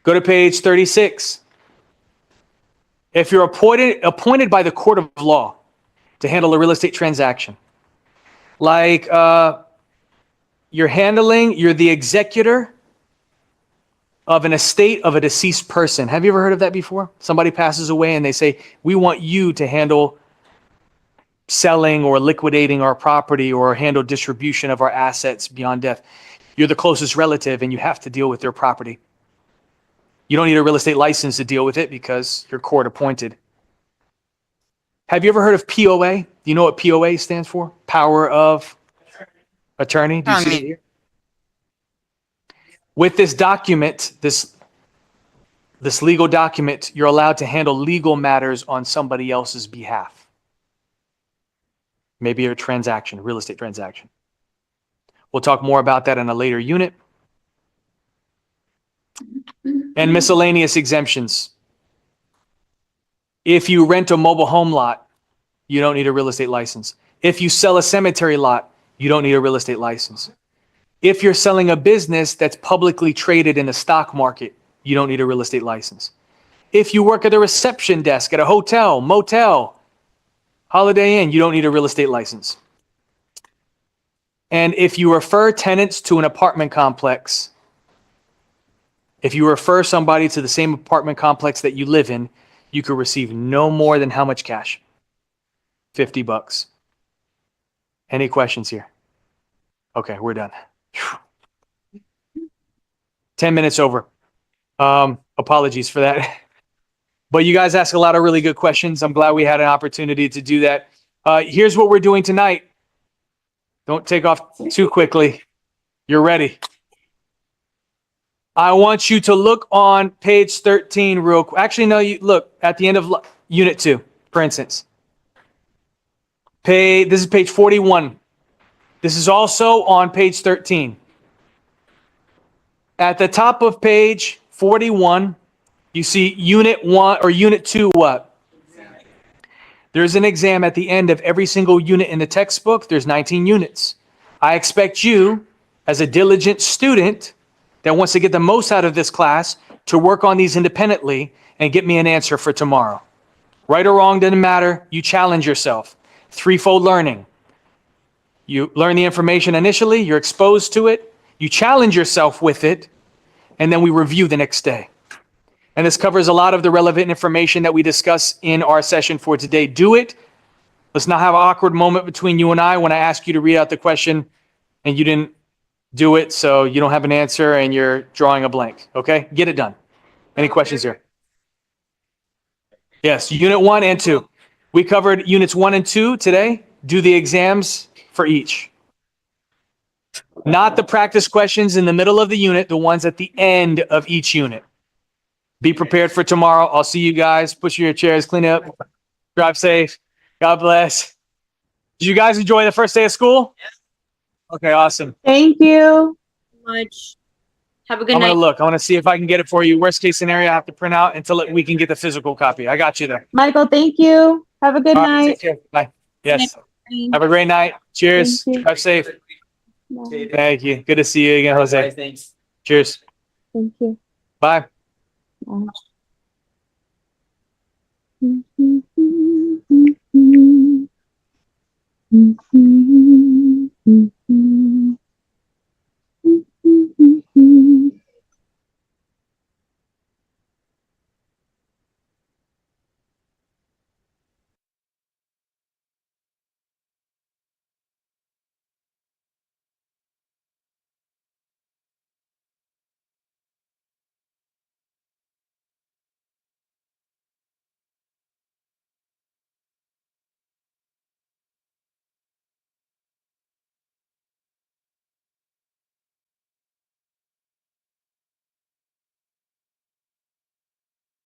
Go to page 36. If you're appointed by the court of law to handle a real estate transaction, like you're the executor of an estate of a deceased person. Have you ever heard of that before? Somebody passes away and they say, we want you to handle selling or liquidating our property or handle distribution of our assets beyond death. You're the closest relative and you have to deal with their property. You don't need a real estate license to deal with it because you're court appointed. Have you ever heard of POA? Do you know what POA stands for? Power of attorney. Do you see it here? With this document, this legal document, you're allowed to handle legal matters on somebody else's behalf. Maybe a transaction, a real estate transaction. We'll talk more about that in a later unit. And miscellaneous exemptions. If you rent a mobile home lot, you don't need a real estate license. If you sell a cemetery lot, you don't need a real estate license. If you're selling a business that's publicly traded in the stock market, you don't need a real estate license. If you work at a reception desk at a hotel, motel, Holiday Inn, you don't need a real estate license. And if you refer tenants to an apartment complex, if you refer somebody to the same apartment complex that you live in, you could receive no more than how much cash? $50. Any questions here? Okay, we're done. 10 minutes over. Apologies for that. But you guys ask a lot of really good questions. I'm glad we had an opportunity to do that. Here's what we're doing tonight. Don't take off too quickly. You're ready. I want you to look on page 13 real quick. Actually, no, you look at the end of unit 2, for instance. This is page 41. This is also on page 13. At the top of page 41, you see unit 1 or unit 2 what? There's an exam at the end of every single unit in the textbook. There's 19 units. I expect you, as a diligent student that wants to get the most out of this class, to work on these independently and get me an answer for tomorrow. Right or wrong, doesn't matter. You challenge yourself. Threefold learning. You learn the information initially, you're exposed to it, you challenge yourself with it, and then we review the next day. And this covers a lot of the relevant information that we discuss in our session for today. Do it. Let's not have an awkward moment between you and I when I ask you to read out the question and you didn't do it, so you don't have an answer and you're drawing a blank. Okay? Get it done. Any questions here? Yes, unit 1 and 2. We covered units 1 and 2 today. Do the exams for each. Not the practice questions in the middle of the unit, the ones at the end of each unit. Be prepared for tomorrow. I'll see you guys. Push your chairs, clean up, drive safe. God bless. Did you guys enjoy the first day of school? Yes. Okay, awesome. Thank you. Much. Have a good I'm night. gonna look. I want to see if I can get it for you. Worst case scenario, I have to print out until we can get the physical copy. I got you there. Michael, thank you. Have a good All right, night. take care. Bye. Yes. Bye. Have a great night. Cheers. Thank you. Drive safe. Bye. Thank you. Good to see you again, Jose. Thanks. Cheers. Thank you. Bye. Bye.